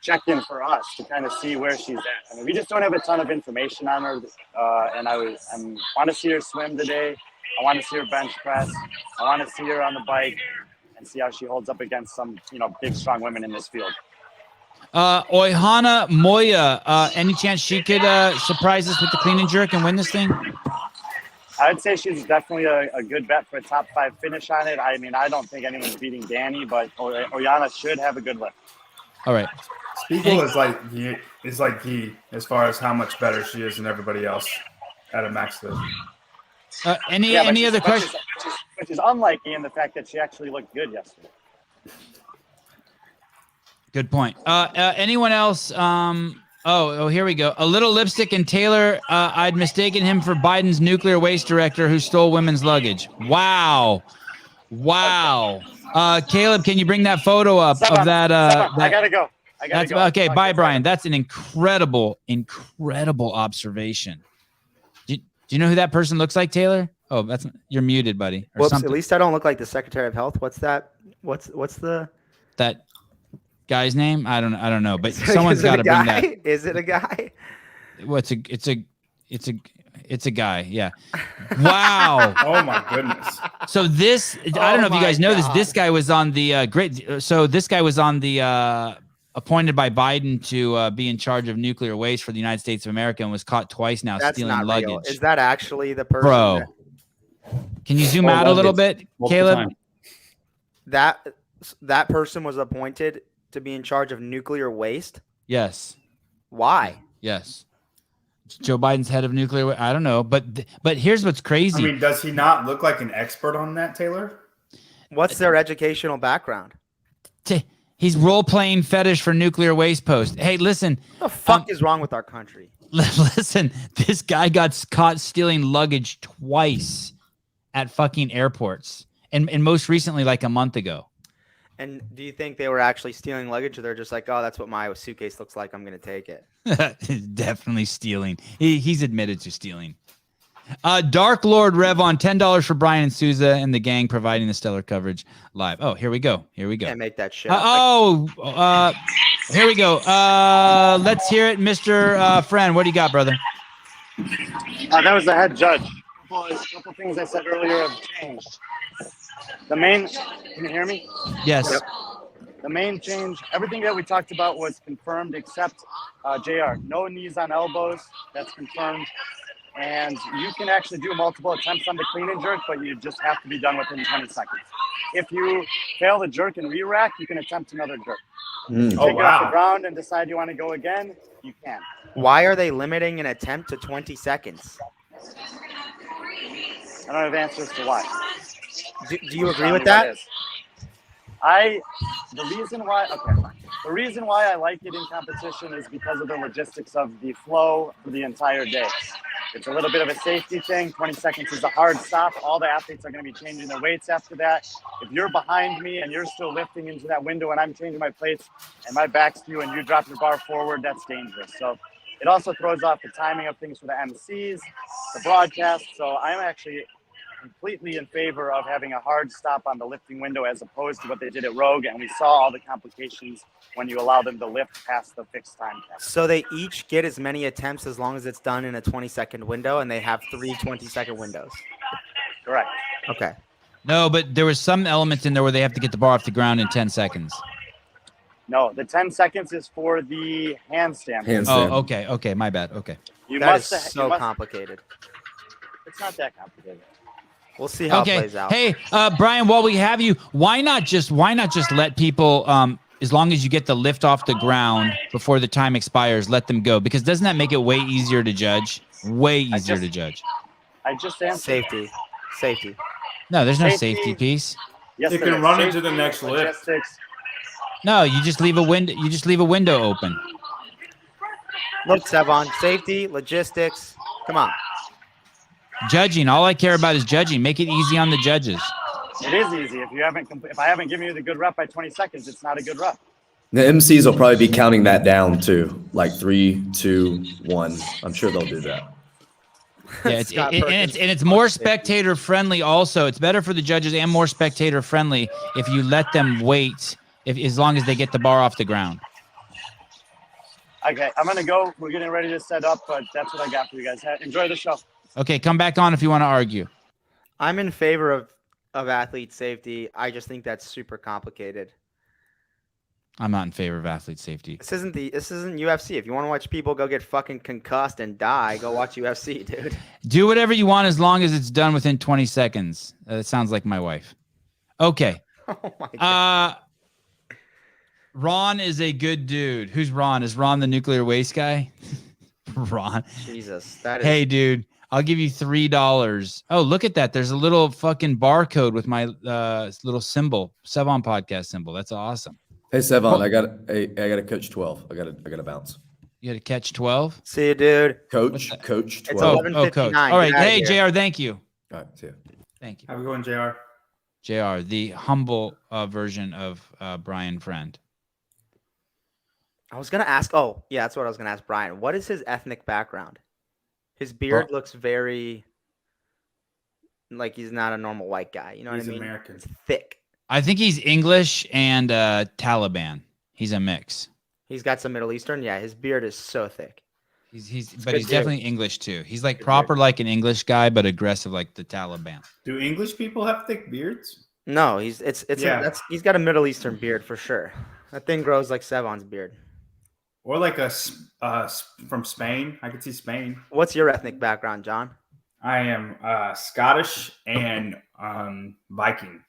Speaker 7: check-in for us to kind of see where she's at. I mean, we just don't have a ton of information on her, and I want to see her swim today. I want to see her bench press. I want to see her on the bike and see how she holds up against some, big, strong women in this field.
Speaker 1: Oyhana Moya, any chance she could surprise us with the clean and jerk and win this thing?
Speaker 7: I'd say she's definitely a good bet for a top 5 finish on it. I mean, I don't think anyone's beating Danny, but Oyhana should have a good lift.
Speaker 1: All right.
Speaker 2: Spiegel is like Guy as far as how much better she is than everybody else at a max lift.
Speaker 1: Any other questions?
Speaker 7: Which is unlike Guy in the fact that she actually looked good yesterday.
Speaker 1: Good point. Anyone else? Here we go. A little lipstick and Taylor. I'd mistaken him for Biden's nuclear waste director who stole women's luggage. Wow. Caleb, can you bring that photo up of that?
Speaker 7: I gotta go.
Speaker 1: Okay, bye, Brian. That's an incredible observation. Do you know who that person looks like, Taylor? Oh, you're muted, buddy. Or
Speaker 4: Whoops,
Speaker 1: something.
Speaker 4: at least I don't look like the Secretary of Health. What's that? What's
Speaker 1: that guy's name? I don't know, but someone's got to bring that.
Speaker 4: Is it a guy?
Speaker 1: It's a guy. Yeah. Wow.
Speaker 2: Oh my goodness.
Speaker 1: So this, I don't know if you guys know this. This guy was on the appointed by Biden to be in charge of nuclear waste for the United States of America and was caught twice now stealing luggage.
Speaker 4: Real. Is that actually the person?
Speaker 1: Bro, can you zoom out a little bit, Caleb?
Speaker 4: That person was appointed to be in charge of nuclear waste?
Speaker 1: Yes.
Speaker 4: Why?
Speaker 1: Yes. Joe Biden's head of nuclear waste. I don't know, but here's what's crazy.
Speaker 2: I mean, does he not look like an expert on that, Taylor?
Speaker 4: What's their educational background?
Speaker 1: He's role-playing fetish for nuclear waste post. Hey, listen.
Speaker 4: What the fuck is wrong with our country?
Speaker 1: Listen, this guy got caught stealing luggage twice at fucking airports. And most recently, like a month ago.
Speaker 4: And do you think they were actually stealing luggage, or they're just like, oh, that's what my suitcase looks like, I'm going to take it?
Speaker 1: Definitely stealing. He's admitted to stealing. Dark Lord Revon, $10 for Brian and Souza and the gang providing the stellar coverage live. Oh, here we go.
Speaker 4: Can't make that shit.
Speaker 1: Here we go. Let's hear it, Mr. Friend. What do you got, brother?
Speaker 7: That was the head judge. A couple things I said earlier have changed. Can you hear me?
Speaker 1: Yes.
Speaker 7: Yep. The main change, everything that we talked about was confirmed except JR. No knees on elbows. That's confirmed. And you can actually do multiple attempts on the clean and jerk, but you just have to be done within 20 seconds. If you fail the jerk and re-rack, you can attempt another jerk. Take it off the ground and decide you want to go again, you can.
Speaker 4: Why are they limiting an attempt to 20 seconds?
Speaker 7: I don't have answers to why.
Speaker 4: Do you agree
Speaker 7: Tell
Speaker 4: with
Speaker 7: me
Speaker 4: that?
Speaker 7: what is. The reason why I like it in competition is because of the logistics of the flow for the entire day. It's a little bit of a safety thing. 20 seconds is a hard stop. All the athletes are going to be changing their weights after that. If you're behind me and you're still lifting into that window and I'm changing my plates and my back's to you and you drop your bar forward, that's dangerous. So it also throws off the timing of things for the MCs, the broadcast. So I'm actually completely in favor of having a hard stop on the lifting window as opposed to what they did at Rogue. And we saw all the complications when you allow them to lift past the fixed time cap.
Speaker 4: So they each get as many attempts as long as it's done in a 20-second window, and they have 3 20-second windows.
Speaker 7: Correct.
Speaker 4: Okay.
Speaker 1: No, but there was some elements in there where they have to get the bar off the ground in 10 seconds.
Speaker 7: No, the 10 seconds is for the handstand.
Speaker 1: Oh, okay. Okay. My bad. Okay.
Speaker 4: That is so complicated.
Speaker 7: It's not that complicated.
Speaker 4: We'll see how it plays out.
Speaker 1: Hey, Brian, while we have you, why not just let people, as long as you get the lift off the ground before the time expires, let them go? Because doesn't that make it way easier to judge? Way easier to judge.
Speaker 7: I just answered.
Speaker 4: Safety.
Speaker 1: No, there's no safety piece.
Speaker 7: Yes,
Speaker 2: You
Speaker 7: there
Speaker 2: can
Speaker 7: is.
Speaker 2: run into
Speaker 7: Safety,
Speaker 2: the next lift.
Speaker 7: logistics.
Speaker 1: No, you just leave a window. You just leave a window open.
Speaker 4: Look, Sevan, safety, logistics. Come on.
Speaker 1: Judging. All I care about is judging. Make it easy on the judges.
Speaker 7: It is easy. If I haven't given you the good rep by 20 seconds, it's not a good rep.
Speaker 5: The MCs will probably be counting that down too, like 3, 2, 1. I'm sure they'll do that.
Speaker 1: Yeah, it's more spectator friendly. Also, it's better for the judges and more spectator friendly if you let them wait, as long as they get the bar off the ground.
Speaker 7: Okay, I'm gonna go. We're getting ready to set up, but that's what I got for you guys. Enjoy the show.
Speaker 1: Okay, come back on if you want to argue.
Speaker 4: I'm in favor of athlete safety. I just think that's super complicated.
Speaker 1: I'm not in favor of athlete safety.
Speaker 4: This isn't UFC. If you want to watch people go get fucking concussed and die, go watch UFC, dude.
Speaker 1: Do whatever you want as long as it's done within 20 seconds. That sounds like my wife. Okay.
Speaker 4: Oh my God.
Speaker 1: Ron is a good dude. Who's Ron? Is Ron the nuclear waste guy? Ron.
Speaker 4: Jesus. That is.
Speaker 1: Hey, dude, I'll give you $3. Oh, look at that. There's a little fucking barcode with my little symbol, Sevan Podcast symbol. That's awesome.
Speaker 5: Hey Sevan, I got to coach 12. I got to bounce.
Speaker 1: You got to catch 12?
Speaker 4: See you, dude.
Speaker 5: Coach
Speaker 4: It's
Speaker 5: 12.
Speaker 4: 11:59.
Speaker 1: Coach. All right.
Speaker 4: Get outta
Speaker 1: Hey,
Speaker 4: here.
Speaker 1: JR, thank you.
Speaker 5: All right, see ya.
Speaker 1: Thank you.
Speaker 2: How we going, JR?
Speaker 1: JR, the humble version of Brian Friend.
Speaker 4: I was going to ask. Oh, yeah, that's what I was going to ask Brian. What is his ethnic background? His beard looks very like he's not a normal white guy. You know what I mean?
Speaker 2: He's American.
Speaker 4: It's thick.
Speaker 1: I think he's English and Taliban. He's a mix.
Speaker 4: He's got some Middle Eastern. Yeah, his beard is so thick.
Speaker 1: He's
Speaker 4: good dude.
Speaker 1: definitely English too. He's like
Speaker 4: Good
Speaker 1: proper like an English guy, but aggressive like the Taliban.
Speaker 2: Do English people have thick beards?
Speaker 4: No, he's got a Middle Eastern beard for sure. That thing grows like Sevan's beard.
Speaker 2: Or like from Spain? I could see Spain.
Speaker 4: What's your ethnic background, John?
Speaker 2: I am Scottish and Viking.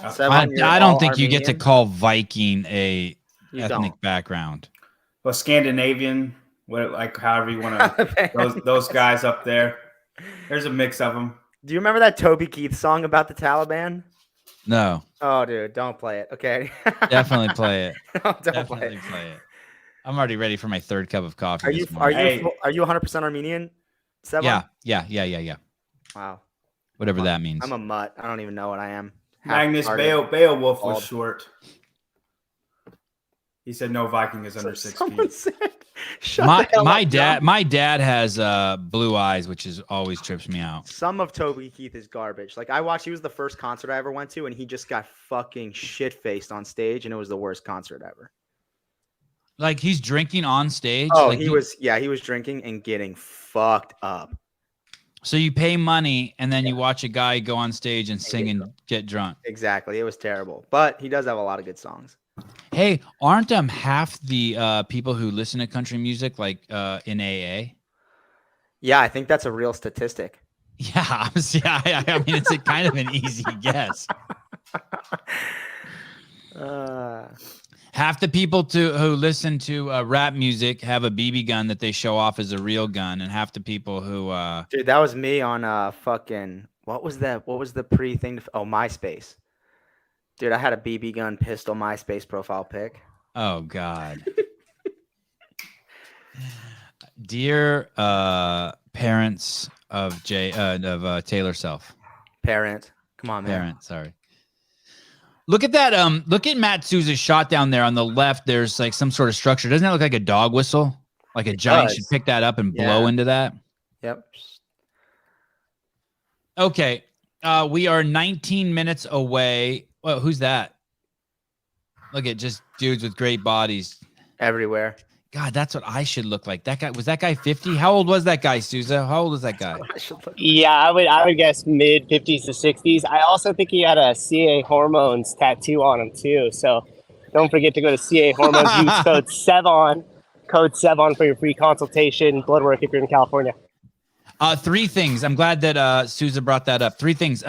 Speaker 4: Sevan, you're
Speaker 1: I don't
Speaker 4: all
Speaker 1: think you get to
Speaker 4: Armenian?
Speaker 1: call Viking a
Speaker 4: You
Speaker 1: ethnic
Speaker 4: don't.
Speaker 1: background.
Speaker 2: Well, Scandinavian, however you want to. those guys up there. There's a mix of them.
Speaker 4: Do you remember that Toby Keith song about the Taliban?
Speaker 1: No,
Speaker 4: Oh, dude, don't play it. Okay.
Speaker 1: definitely play it.
Speaker 4: Don't
Speaker 1: Definitely play it. I'm already ready for my third cup of coffee.
Speaker 4: Are you
Speaker 1: this morning.
Speaker 4: are you 100% Armenian? Sevan?
Speaker 1: Yeah.
Speaker 4: Wow.
Speaker 1: Whatever that means.
Speaker 4: I'm a mutt. I don't even know what I am.
Speaker 2: Magnus
Speaker 4: Half-hearted.
Speaker 2: Beowulf was
Speaker 4: Bald.
Speaker 2: short. He said no Viking is under 6
Speaker 4: Someone
Speaker 2: feet.
Speaker 4: said, Shut the hell
Speaker 1: My
Speaker 4: up,
Speaker 1: dad
Speaker 4: John.
Speaker 1: my dad has blue eyes, which is always trips me out.
Speaker 4: Some of Toby Keith is garbage. Like he was the first concert I ever went to, and he just got fucking shit faced on stage, and it was the worst concert ever.
Speaker 1: Like he's drinking on stage.
Speaker 4: Oh,
Speaker 1: like
Speaker 4: he was drinking and getting fucked up.
Speaker 1: So you pay money and then you watch a guy go on stage and sing and get drunk.
Speaker 4: Exactly. It was terrible. But he does have a lot of good songs.
Speaker 1: Hey, aren't half the people who listen to country music like in AA?
Speaker 4: Yeah, I think that's a real statistic.
Speaker 1: Yeah, I mean it's a kind of an easy guess. Half the people who listen to rap music have a BB gun that they show off as a real gun, and half the people who
Speaker 4: Dude, that was me on fucking What was the pre thing? Oh, MySpace. Dude, I had a BB gun pistol MySpace profile pic.
Speaker 1: Oh God. Dear parents of Taylor Self.
Speaker 4: Parent. Come on, man.
Speaker 1: Parent, sorry. Look at that. Look at Matt Souza's shot down there on the left. There's like some sort of structure. Doesn't that look like a dog whistle? Like a giant should pick that up and blow into that.
Speaker 4: Yep.
Speaker 1: Okay. We are 19 minutes away. Well, who's that? Look at just dudes with great bodies
Speaker 4: Everywhere.
Speaker 1: God, that's what I should look like. That guy 50? How old was that guy, Souza? How old was that guy?
Speaker 3: Yeah, I would guess mid 50s to 60s. I also think he had a CA Hormones tattoo on him too. So don't forget to go to CA Hormones. Use code SEVAN for your free consultation, blood work if you're in California.
Speaker 1: 3 things. I'm glad that Souza brought that up. 3 things.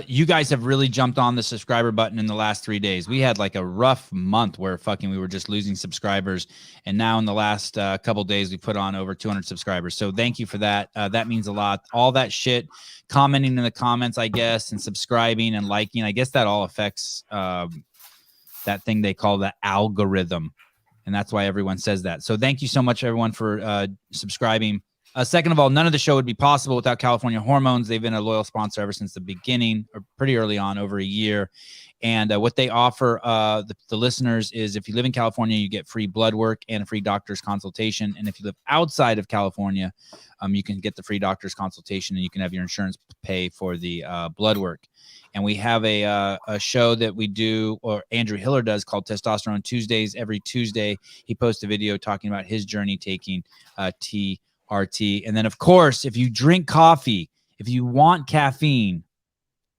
Speaker 1: You guys have really jumped on the subscriber button in the last 3 days. We had like a rough month where we were just losing subscribers. And now in the last couple days, we put on over 200 subscribers. So thank you for that. That means a lot. All that shit, commenting in the comments, I guess, and subscribing and liking. I guess that all affects that thing they call the algorithm. And that's why everyone says that. So thank you so much, everyone, for subscribing. Second of all, none of the show would be possible without California Hormones. They've been a loyal sponsor ever since the beginning, or pretty early on, over a year. And what they offer the listeners is if you live in California, you get free blood work and a free doctor's consultation. And if you live outside of California, you can get the free doctor's consultation and you can have your insurance pay for the blood work. And we have a show that we do, or Andrew Hiller does, called Testosterone Tuesdays. Every Tuesday, he posts a video talking about his journey taking TRT. And then, of course, if you drink coffee, if you want caffeine,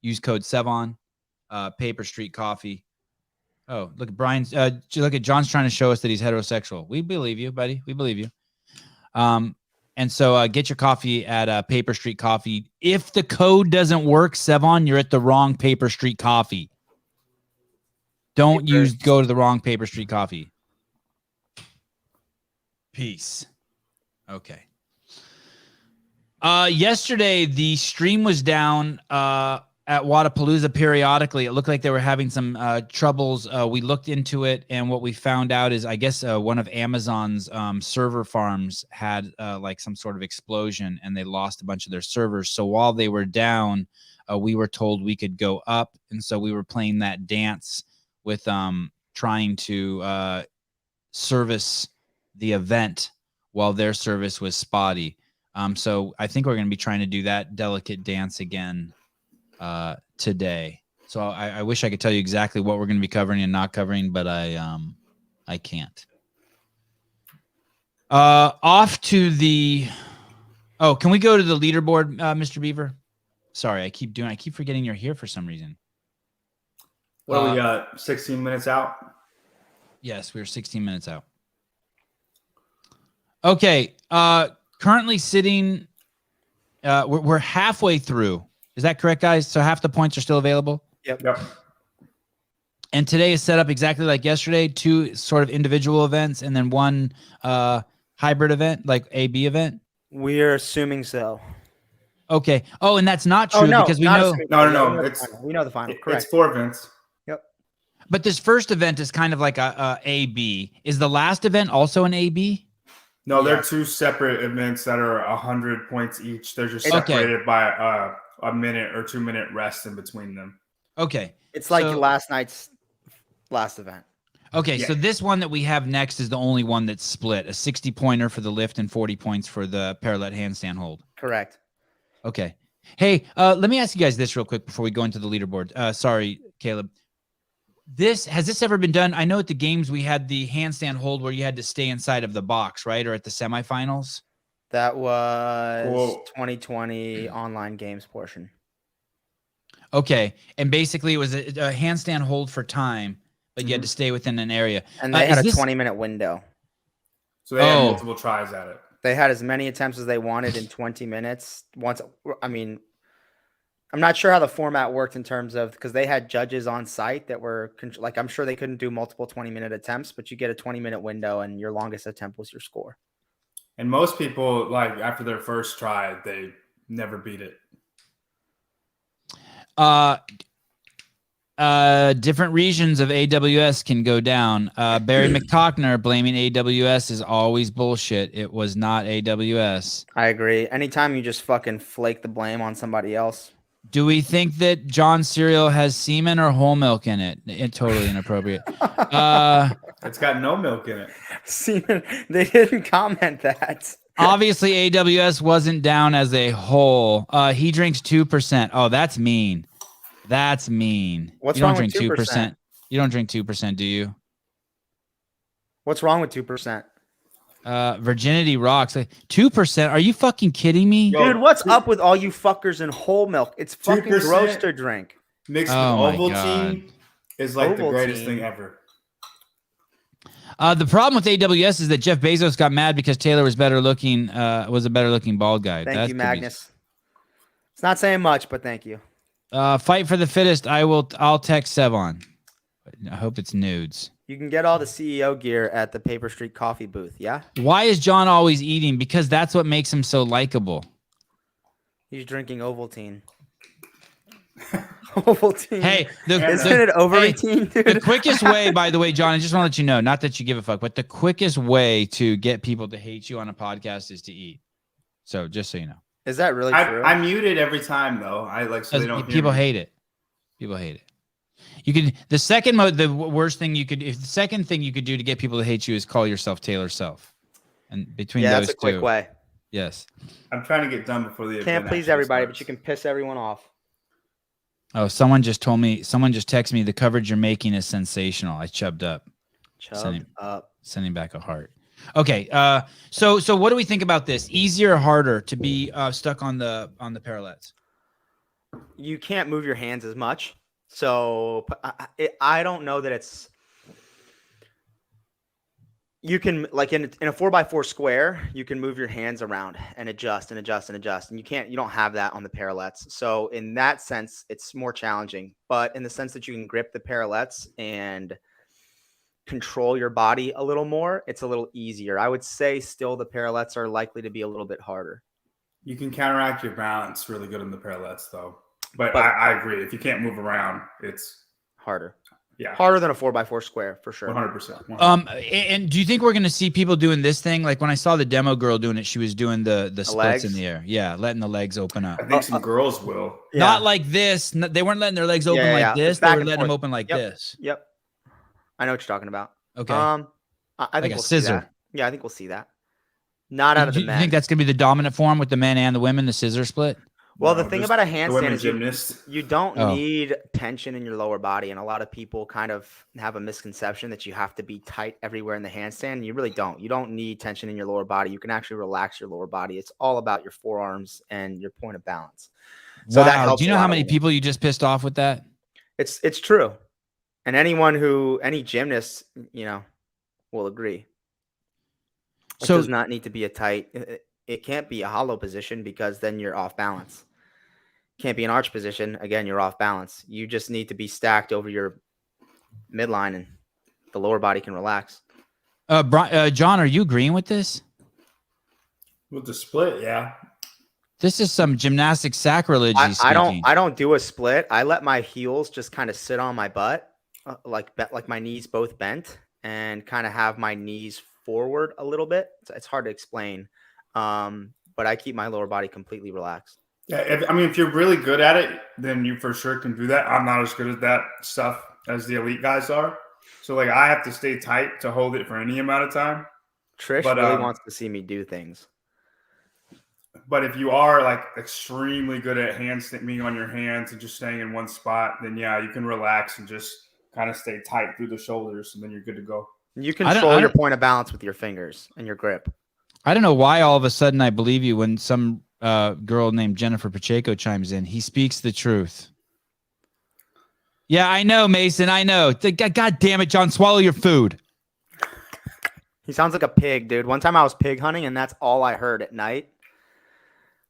Speaker 1: use code SEVAN, Paper Street Coffee. Oh, look at Brian's. Look at John's trying to show us that he's heterosexual. We believe you, buddy. We believe you. And so get your coffee at Paper Street Coffee. If the code doesn't work, Sevan, you're at the wrong Paper Street Coffee. Don't go to the wrong Paper Street Coffee. Peace. Okay. Yesterday, the stream was down at Wodapalooza periodically. It looked like they were having some troubles. We looked into it, and what we found out is, I guess, one of Amazon's server farms had like some sort of explosion, and they lost a bunch of their servers. So while they were down, we were told we could go up, and so we were playing that dance with trying to service the event while their service was spotty. So I think we're going to be trying to do that delicate dance again today. So I wish I could tell you exactly what we're going to be covering and not covering, but I can't. Off to the. Oh, can we go to the leaderboard, Mr. Beaver? Sorry, I keep forgetting you're here for some reason.
Speaker 2: What we got? 16 minutes out.
Speaker 1: Yes, we're 16 minutes out. Okay. Currently sitting, we're halfway through. Is that correct, guys? So half the points are still available?
Speaker 2: Yep.
Speaker 1: And today is set up exactly like yesterday, 2 sort of individual events and then 1 hybrid event, like A-B event?
Speaker 4: We're assuming so.
Speaker 1: Okay. Oh, and that's not true because we know.
Speaker 2: No.
Speaker 4: We know the final. Correct.
Speaker 2: It's 4 events.
Speaker 4: Yep.
Speaker 1: But this first event is kind of like a A-B. Is the last event also an A-B?
Speaker 2: No, they're 2 separate events that are 100 points each. They're just separated by a minute or 2 minute rest in between them.
Speaker 1: Okay.
Speaker 4: It's like last night's last event.
Speaker 1: Okay, so this one that we have next is the only one that's split. A 60-pointer for the lift and 40 points for the parallel handstand hold.
Speaker 4: Correct.
Speaker 1: Okay. Hey, let me ask you guys this real quick before we go into the leaderboard. Sorry, Caleb. Has this ever been done? I know at the games we had the handstand hold where you had to stay inside of the box, right? Or at the semifinals?
Speaker 4: That was 2020 online games portion.
Speaker 1: Okay. And basically it was a handstand hold for time, but you had to stay within an area.
Speaker 4: And they had a 20-minute window.
Speaker 2: So they had multiple tries at it.
Speaker 4: They had as many attempts as they wanted in 20 minutes. I'm not sure how the format worked in terms of, because they had judges on site that were like, I'm sure they couldn't do multiple 20-minute attempts, but you get a 20-minute window and your longest attempt was your score.
Speaker 2: And most people, like after their first try, they never beat it.
Speaker 1: Different regions of AWS can go down. Barry McCockner blaming AWS is always bullshit. It was not AWS.
Speaker 4: I agree. Anytime you just fucking flake the blame on somebody else.
Speaker 1: Do we think that John's cereal has semen or whole milk in it? It's totally inappropriate.
Speaker 2: It's got no milk in it.
Speaker 4: Semen, they didn't comment that.
Speaker 1: Obviously, AWS wasn't down as a whole. He drinks 2%. Oh, that's mean. That's mean.
Speaker 4: What's
Speaker 1: you don't
Speaker 4: wrong with
Speaker 1: drink
Speaker 4: 2%?
Speaker 1: You don't drink 2%, do you?
Speaker 4: What's wrong with 2%?
Speaker 1: Virginity rocks. 2%? Are you fucking kidding me?
Speaker 2: Yo,
Speaker 4: Dude, what's up with all you fuckers in whole milk? It's fucking
Speaker 2: 2%
Speaker 4: gross to drink.
Speaker 2: Mixed
Speaker 1: Oh
Speaker 2: with
Speaker 1: my
Speaker 2: Ovaltine is like the greatest thing ever.
Speaker 1: The problem with AWS is that Jeff Bezos got mad because Taylor was better looking. Was a better looking bald guy.
Speaker 4: Thank you, Magnus. It's not saying much, but thank you.
Speaker 1: Fight for the fittest. I'll text Sevan. I hope it's nudes.
Speaker 4: You can get all the CEO gear at the Paper Street Coffee booth. Yeah.
Speaker 1: Why is John always eating? Because that's what makes him so likable.
Speaker 4: He's drinking Ovaltine. Ovaltine.
Speaker 1: Hey,
Speaker 4: isn't it Ovaltine, dude?
Speaker 1: The quickest way, by the way, John, I just want to let you know, not that you give a fuck, but the quickest way to get people to hate you on a podcast is to eat. So just so you know.
Speaker 4: Is that really true?
Speaker 2: I mute it every time though. I like so they don't.
Speaker 1: People
Speaker 2: hear me.
Speaker 1: hate it. People hate it. You could the worst thing you could the second thing you could do to get people to hate you is call yourself Taylor Self. And between those
Speaker 4: that's a
Speaker 1: two,
Speaker 4: quick way.
Speaker 1: Yes.
Speaker 2: I'm trying to get done before the
Speaker 4: Can't
Speaker 2: event
Speaker 4: please
Speaker 2: actually
Speaker 4: everybody,
Speaker 2: starts.
Speaker 4: but you can piss everyone off.
Speaker 1: Oh, someone just texted me the coverage you're making is sensational. I chubbed up. Sending back a heart. Okay. So what do we think about this? Easier or harder to be stuck on the parallettes?
Speaker 4: You can't move your hands as much. So I don't know that it's. You can, like in a 4x4 square, you can move your hands around and adjust and adjust and adjust. And you don't have that on the parallettes. So in that sense, it's more challenging. But in the sense that you can grip the parallettes and control your body a little more, it's a little easier. I would say still the parallettes are likely to be a little bit harder.
Speaker 2: You can counteract your balance really good in the parallettes though. But I agree. If you can't move around, it's
Speaker 4: harder.
Speaker 2: Yeah.
Speaker 4: Harder than a 4x4 square for sure.
Speaker 2: 100%.
Speaker 1: And do you think we're going to see people doing this thing? Like when I saw the demo girl doing it, she was doing the splits
Speaker 4: legs?
Speaker 1: in the air. Yeah. Letting the legs open up.
Speaker 2: I think some girls will.
Speaker 4: Yeah.
Speaker 1: Not like this. They weren't letting their legs open like this. They were letting them open like this.
Speaker 4: Yep. I know what you're talking about.
Speaker 1: Okay.
Speaker 4: I think
Speaker 1: like a
Speaker 4: we'll see
Speaker 1: scissor.
Speaker 4: that. Yeah, I think we'll see that. Not out of the
Speaker 1: Do you
Speaker 4: men.
Speaker 1: think that's going to be the dominant form with the men and the women, the scissor split?
Speaker 4: Well,
Speaker 2: No,
Speaker 4: the thing
Speaker 2: just
Speaker 4: about a
Speaker 2: the
Speaker 4: handstand
Speaker 2: women
Speaker 4: is
Speaker 2: gymnast.
Speaker 4: you don't
Speaker 1: Oh.
Speaker 4: need tension in your lower body. And a lot of people kind of have a misconception that you have to be tight everywhere in the handstand. You really don't. You don't need tension in your lower body. You can actually relax your lower body. It's all about your forearms and your point of balance. So
Speaker 1: wow.
Speaker 4: that helps
Speaker 1: Do you
Speaker 4: a
Speaker 1: know how
Speaker 4: lot
Speaker 1: many
Speaker 4: with it.
Speaker 1: people you just pissed off with that?
Speaker 4: It's true. And any gymnast, will agree. It
Speaker 1: So-
Speaker 4: does not need to be a tight. It can't be a hollow position because then you're off balance. Can't be an arch position. Again, you're off balance. You just need to be stacked over your midline and the lower body can relax.
Speaker 1: John, are you agreeing with this?
Speaker 2: With the split, yeah.
Speaker 1: This is some gymnastic sacrilege.
Speaker 4: I don't do a split. I let my heels just kind of sit on my butt, like my knees both bent, and kind of have my knees forward a little bit. It's hard to explain, but I keep my lower body completely relaxed.
Speaker 2: Yeah, if you're really good at it, then you for sure can do that. I'm not as good at that stuff as the elite guys are. So like I have to stay tight to hold it for any amount of time.
Speaker 4: Trish really wants to see me do things.
Speaker 2: But if you are like extremely good at being on your hands and just staying in one spot, then yeah, you can relax and just kind of stay tight through the shoulders and then you're good to go.
Speaker 4: You control your point of balance with your fingers and your grip.
Speaker 1: I don't know why all of a sudden I believe you when some girl named Jennifer Pacheco chimes in. He speaks the truth. Yeah, I know, Mason. I know. God damn it, John. Swallow your food.
Speaker 4: He sounds like a pig, dude. One time I was pig hunting, and that's all I heard at night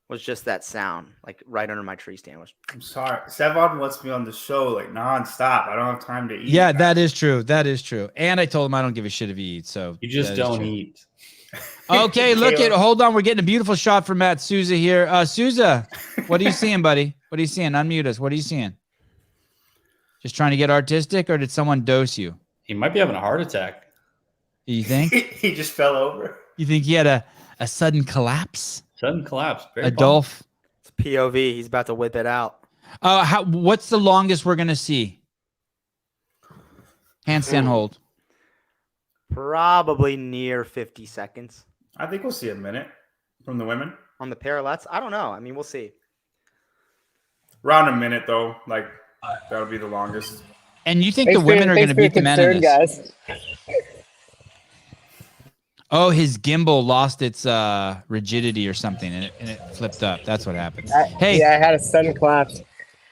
Speaker 4: was just that sound, like right under my tree stand.
Speaker 2: I'm sorry. Sevan wants me on the show like nonstop. I don't have time to eat.
Speaker 1: Yeah, that is true. That is true. And I told him I don't give a shit if he eats. So
Speaker 8: You just don't eat.
Speaker 1: Okay, look at. Hold on. We're getting a beautiful shot from Matt Souza here. Souza, what are you seeing, buddy? What are you seeing? Unmute us. What are you seeing? Just trying to get artistic, or did someone dose you?
Speaker 8: He might be having a heart attack.
Speaker 1: You think?
Speaker 2: He just fell over.
Speaker 1: You think he had a sudden collapse?
Speaker 8: Sudden collapse. Very
Speaker 1: Adolph?
Speaker 4: It's POV. He's about to whip it out.
Speaker 1: What's the longest we're gonna see? Handstand hold.
Speaker 4: Probably near 50 seconds.
Speaker 2: I think we'll see a minute from the women.
Speaker 4: On the parallettes? I don't know. I mean, we'll see.
Speaker 2: Around a minute, though. Like, that'll be the longest.
Speaker 1: And you think the women are going to beat the men in this?
Speaker 3: guys.
Speaker 1: Oh, his gimbal lost its rigidity or something, and it flipped up. That's what happened. Hey.
Speaker 3: Yeah, I had a sudden collapse.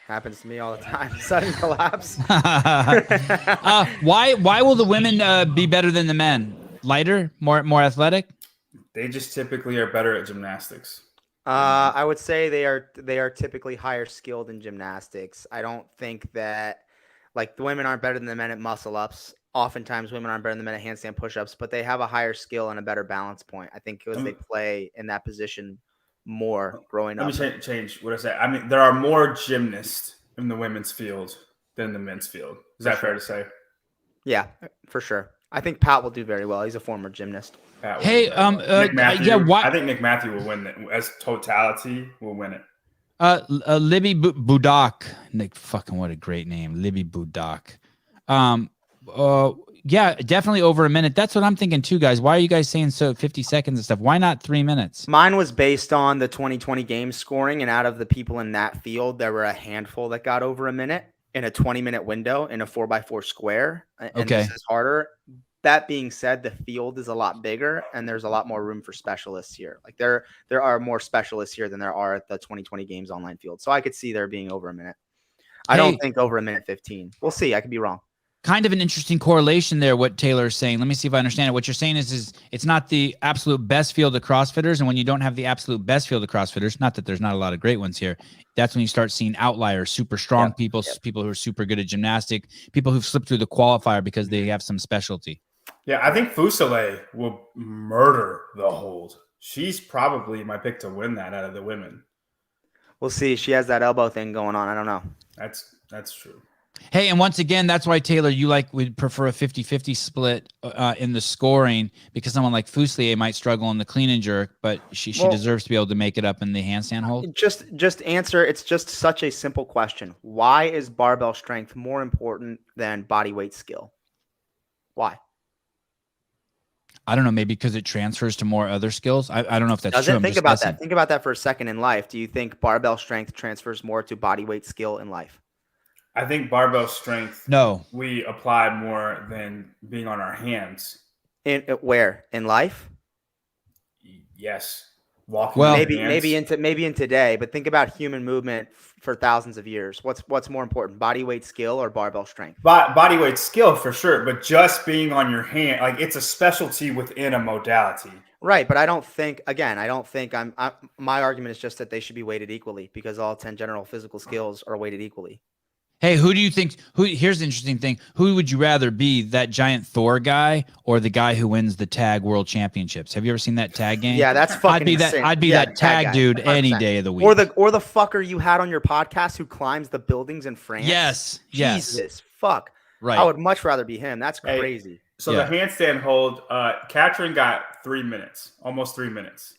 Speaker 4: Happens to me all the time. Sudden collapse.
Speaker 1: Why will the women be better than the men? Lighter, more athletic?
Speaker 2: They just typically are better at gymnastics.
Speaker 4: I would say they are typically higher skilled in gymnastics. I don't think that like the women aren't better than the men at muscle ups. Oftentimes women aren't better than the men at handstand push-ups, but they have a higher skill and a better balance point. I think because they play in that position more growing up.
Speaker 2: Let me change what I said. I mean, there are more gymnasts in the women's field than the men's field. Is that fair to say?
Speaker 4: Yeah, for sure. I think Pat will do very well. He's a former gymnast.
Speaker 1: Hey,
Speaker 2: Nick Matthew,
Speaker 1: yeah, why?
Speaker 2: I think Nick Matthew will win it. As totality, will win it.
Speaker 1: Libby Budak. Nick, fucking what a great name, Libby Budak. Yeah, definitely over a minute. That's what I'm thinking too, guys. Why are you guys saying 50 seconds and stuff? Why not 3 minutes?
Speaker 4: Mine was based on the 2020 game scoring, and out of the people in that field, there were a handful that got over a minute in a 20-minute window in a 4x4 square. And
Speaker 1: okay.
Speaker 4: This is harder. That being said, the field is a lot bigger, and there's a lot more room for specialists here. Like there are more specialists here than there are at the 2020 games online field. So I could see there being over a minute. I don't think over a minute 15. We'll see. I could be wrong.
Speaker 1: Kind of an interesting correlation there, what Taylor is saying. Let me see if I understand it. What you're saying is it's not the absolute best field of CrossFitters, and when you don't have the absolute best field of CrossFitters, not that there's not a lot of great ones here, that's when you start seeing outliers, super strong people, people who are super good at gymnastic, people who've slipped through the qualifier because they have some specialty.
Speaker 2: Yeah, I think Fusile will murder the hold. She's probably my pick to win that out of the women.
Speaker 4: We'll see. She has that elbow thing going on. I don't know.
Speaker 2: That's true.
Speaker 1: Hey, and once again, that's why, Taylor, you would prefer a 50-50 split in the scoring, because someone like Fuselier might struggle in the clean and jerk, but she deserves to be able to make it up in the handstand hold.
Speaker 4: Just answer. It's just such a simple question. Why is barbell strength more important than body weight skill? Why?
Speaker 1: I don't know. Maybe because it transfers to more other skills. I don't know if that's true.
Speaker 4: Think about that. Think about that for a second in life. Do you think barbell strength transfers more to body weight skill in life?
Speaker 2: I think barbell strength.
Speaker 1: No,
Speaker 2: we apply more than being on our hands.
Speaker 4: Where in life?
Speaker 2: Yes, walking.
Speaker 1: Well,
Speaker 4: maybe in today. But think about human movement for thousands of years. What's more important, body weight skill or barbell strength?
Speaker 2: Body weight skill for sure, but just being on your hand, like it's a specialty within a modality.
Speaker 4: Right, but I don't think my argument is just that they should be weighted equally because all 10 general physical skills are weighted equally.
Speaker 1: Hey, who do you think? Here's the interesting thing. Who would you rather be, that giant Thor guy or the guy who wins the tag world championships? Have you ever seen that tag game?
Speaker 4: Yeah, that's fucking insane.
Speaker 1: I'd be that tag dude 100%. Any day of the week.
Speaker 4: Or the fucker you had on your podcast who climbs the buildings in France.
Speaker 1: Yes.
Speaker 4: Jesus, fuck.
Speaker 1: Right.
Speaker 4: I would much rather be him. That's crazy.
Speaker 2: So the handstand hold, Katrin got 3 minutes, almost 3 minutes.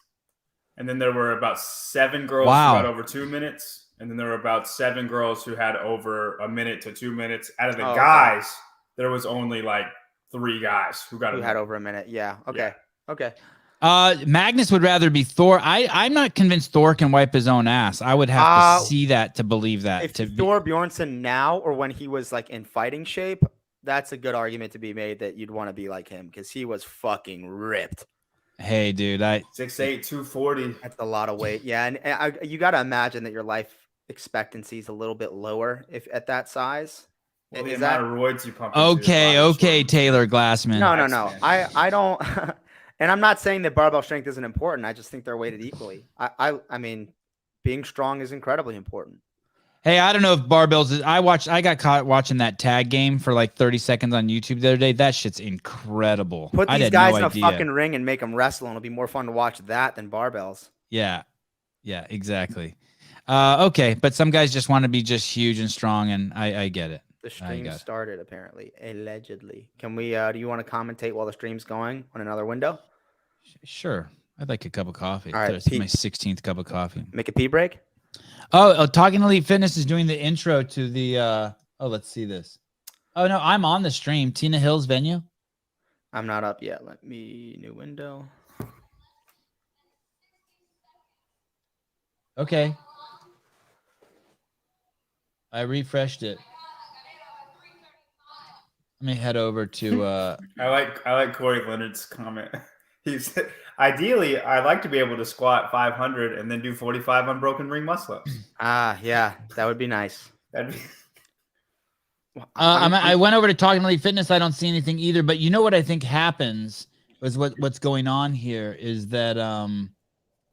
Speaker 2: And then there were about 7 girls who got over 2 minutes. And then there were about 7 girls who had over a minute to 2 minutes. Out of the guys, there was only like 3 guys who had
Speaker 4: over a minute. Yeah. Okay. Yeah. Okay.
Speaker 1: Magnus would rather be Thor. I'm not convinced Thor can wipe his own ass. I would have to see that to believe that.
Speaker 4: If Thor Bjornsson now or when he was like in fighting shape, that's a good argument to be made that you'd want to be like him because he was fucking ripped.
Speaker 1: Hey, dude,
Speaker 2: 6'8", 240.
Speaker 4: That's a lot of weight. Yeah, and you got to imagine that your life expectancy is a little bit lower if at that size.
Speaker 2: Well, the amount of roids you pump.
Speaker 1: Okay, Taylor Glassman.
Speaker 4: No. I don't. And I'm not saying that barbell strength isn't important. I just think they're weighted equally. I mean, being strong is incredibly important.
Speaker 1: Hey, I don't know if barbells. I got caught watching that tag game for like 30 seconds on YouTube the other day. That shit's incredible.
Speaker 4: Put these guys in a fucking ring and make them wrestle, and it'll be more fun to watch that than barbells.
Speaker 1: Yeah, exactly. Okay, but some guys just want to be just huge and strong, and I get it.
Speaker 4: The stream started apparently, allegedly. Can we? Do you want to commentate while the stream's going on another window?
Speaker 1: Sure. I'd like a cup of coffee.
Speaker 4: All right,
Speaker 1: It's my 16th cup of coffee.
Speaker 4: Make a pee break.
Speaker 1: Oh, Talking Elite Fitness is doing the intro to the. Let's see this. Oh no, I'm on the stream. Tina Hill's venue.
Speaker 4: I'm not up yet. Let me new window.
Speaker 1: Okay. I refreshed it. Let me head over to.
Speaker 2: I like Corey Leonard's comment. He said, ideally, I like to be able to squat 500 and then do 45 unbroken ring muscle ups.
Speaker 4: Yeah, that would be nice.
Speaker 2: That'd be.
Speaker 1: I went over to Talking Elite Fitness. I don't see anything either. But you know what I think happens is what's going on here is that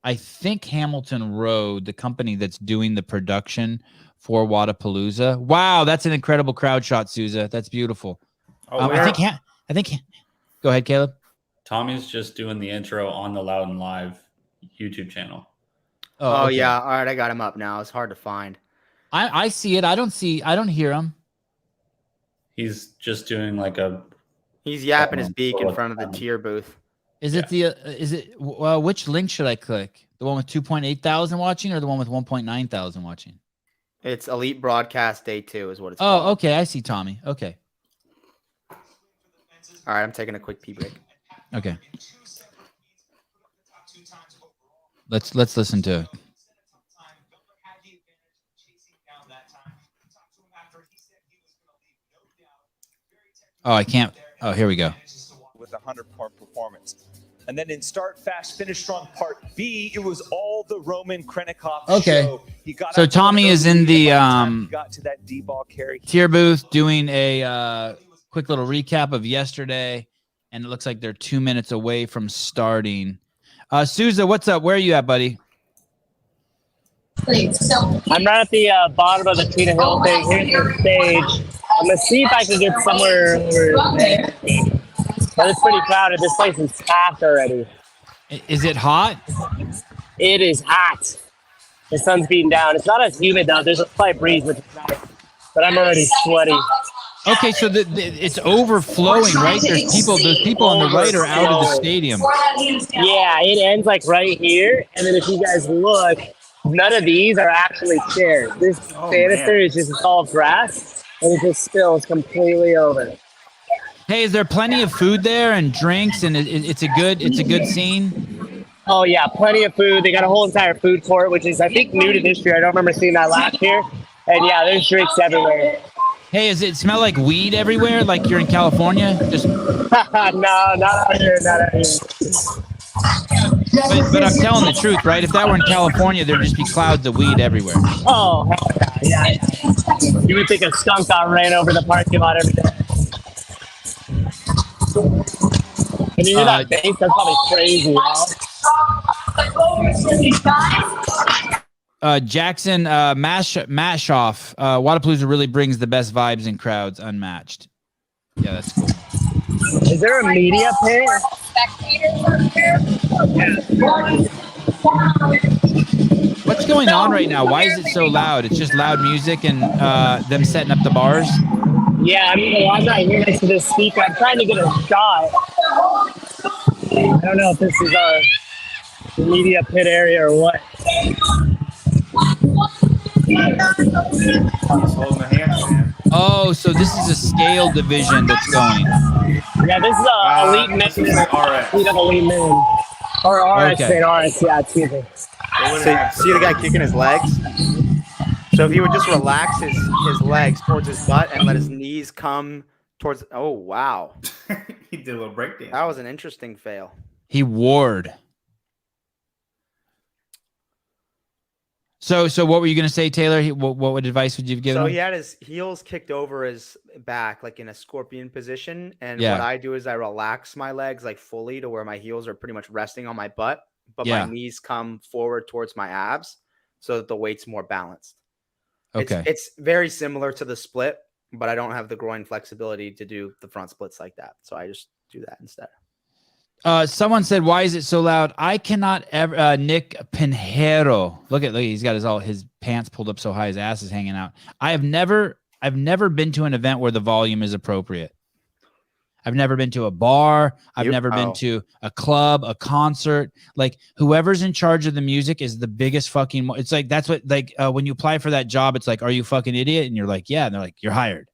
Speaker 1: I think Hamilton Road, the company that's doing the production for Wodapalooza. Wow, that's an incredible crowd shot, Souza. That's beautiful. I think. Go ahead, Caleb.
Speaker 8: Tommy's just doing the intro on the Loud and Live YouTube channel.
Speaker 4: Oh,
Speaker 1: okay.
Speaker 4: yeah. All right, I got him up now. It's hard to find.
Speaker 1: I see it. I don't hear him.
Speaker 8: He's just doing like
Speaker 4: He's yapping his beak in front of the tier booth.
Speaker 1: Is it which link should I click? The one with 2.8 thousand watching or the one with 1.9 thousand watching?
Speaker 4: It's Elite Broadcast Day 2 is what it's called.
Speaker 1: Oh, okay. I see Tommy. Okay.
Speaker 4: All right, I'm taking a quick pee break.
Speaker 1: Okay. Let's listen to it. Oh, I can't. Oh, here we go.
Speaker 9: With a 100-point performance. And then in Start Fast, Finish Strong Part B, it was all the Roman Krennikov show. He got
Speaker 1: so Tommy is in the
Speaker 9: got to that D-ball carry.
Speaker 1: tier booth doing a quick little recap of yesterday, and it looks like they're 2 minutes away from starting. Souza, what's up? Where are you at, buddy?
Speaker 3: I'm right at the bottom of the Tina Hill thing. Here's the stage. I'm going to see if I can get somewhere over there. But it's pretty crowded. This place is packed already.
Speaker 1: Is it hot?
Speaker 3: It is hot. The sun's beating down. It's not as humid, though. There's a slight breeze, which is nice. But I'm already sweaty.
Speaker 1: Okay, so it's overflowing, right? Those people on the right are out of the stadium.
Speaker 3: Yeah, it ends like right here. And then if you guys look, none of these are actually chairs. This banister is just all grass, and it just spills completely over.
Speaker 1: Hey, is there plenty of food there and drinks, and it's a good scene?
Speaker 3: Oh yeah, plenty of food. They got a whole entire food court, which is I think new to this year. I don't remember seeing that last year. And yeah, there's drinks everywhere.
Speaker 1: Hey, does it smell like weed everywhere, like you're in California? Just
Speaker 3: no, not out here, not out here.
Speaker 1: But I'm telling the truth, right? If that were in California, there'd just be clouds of weed everywhere.
Speaker 3: Oh, hell yeah. You would think a skunk got ran over the parking lot every day. Can you hear that bass? That's probably crazy,
Speaker 1: Jackson Mashoff. Wodapalooza really brings the best vibes in crowds unmatched. Yeah, that's cool.
Speaker 3: Is there a media pit?
Speaker 1: What's going on right now? Why is it so loud? It's just loud music and them setting up the bars?
Speaker 3: Yeah, I'm not here next to this speaker. I'm trying to get a shot. I don't know if this is our media pit area or what.
Speaker 1: Oh, so this is a scale division that's going.
Speaker 3: Yeah, this is elite men.
Speaker 2: This is RX.
Speaker 3: Elite men. Or RX,
Speaker 1: Okay.
Speaker 3: RX, yeah, excuse me.
Speaker 4: See the guy kicking his legs? So if he would just relax his legs towards his butt and let his knees come towards. Oh, wow.
Speaker 2: He did a little breakdance.
Speaker 4: That was an interesting fail.
Speaker 1: He warred. So what were you going to say, Taylor? What advice would you have given
Speaker 4: So
Speaker 1: him?
Speaker 4: he had his heels kicked over his back, like in a scorpion position. And
Speaker 1: Yeah.
Speaker 4: what I do is I relax my legs like fully to where my heels are pretty much resting on my butt, but
Speaker 1: Yeah.
Speaker 4: my knees come forward towards my abs so that the weight's more balanced.
Speaker 1: Okay.
Speaker 4: It's very similar to the split, but I don't have the groin flexibility to do the front splits like that. So I just do that instead.
Speaker 1: Someone said, "Why is it so loud?" I cannot ever. Nick Pinheiro, look, he's got his pants pulled up so high, his ass is hanging out. I've never been to an event where the volume is appropriate. I've never been to a bar. I've never been to a club, a concert. Like whoever's in charge of the music is the biggest fucking. It's like that's what when you apply for that job, it's like, "Are you a fucking idiot?" And you're like, "Yeah." And they're like, "You're hired."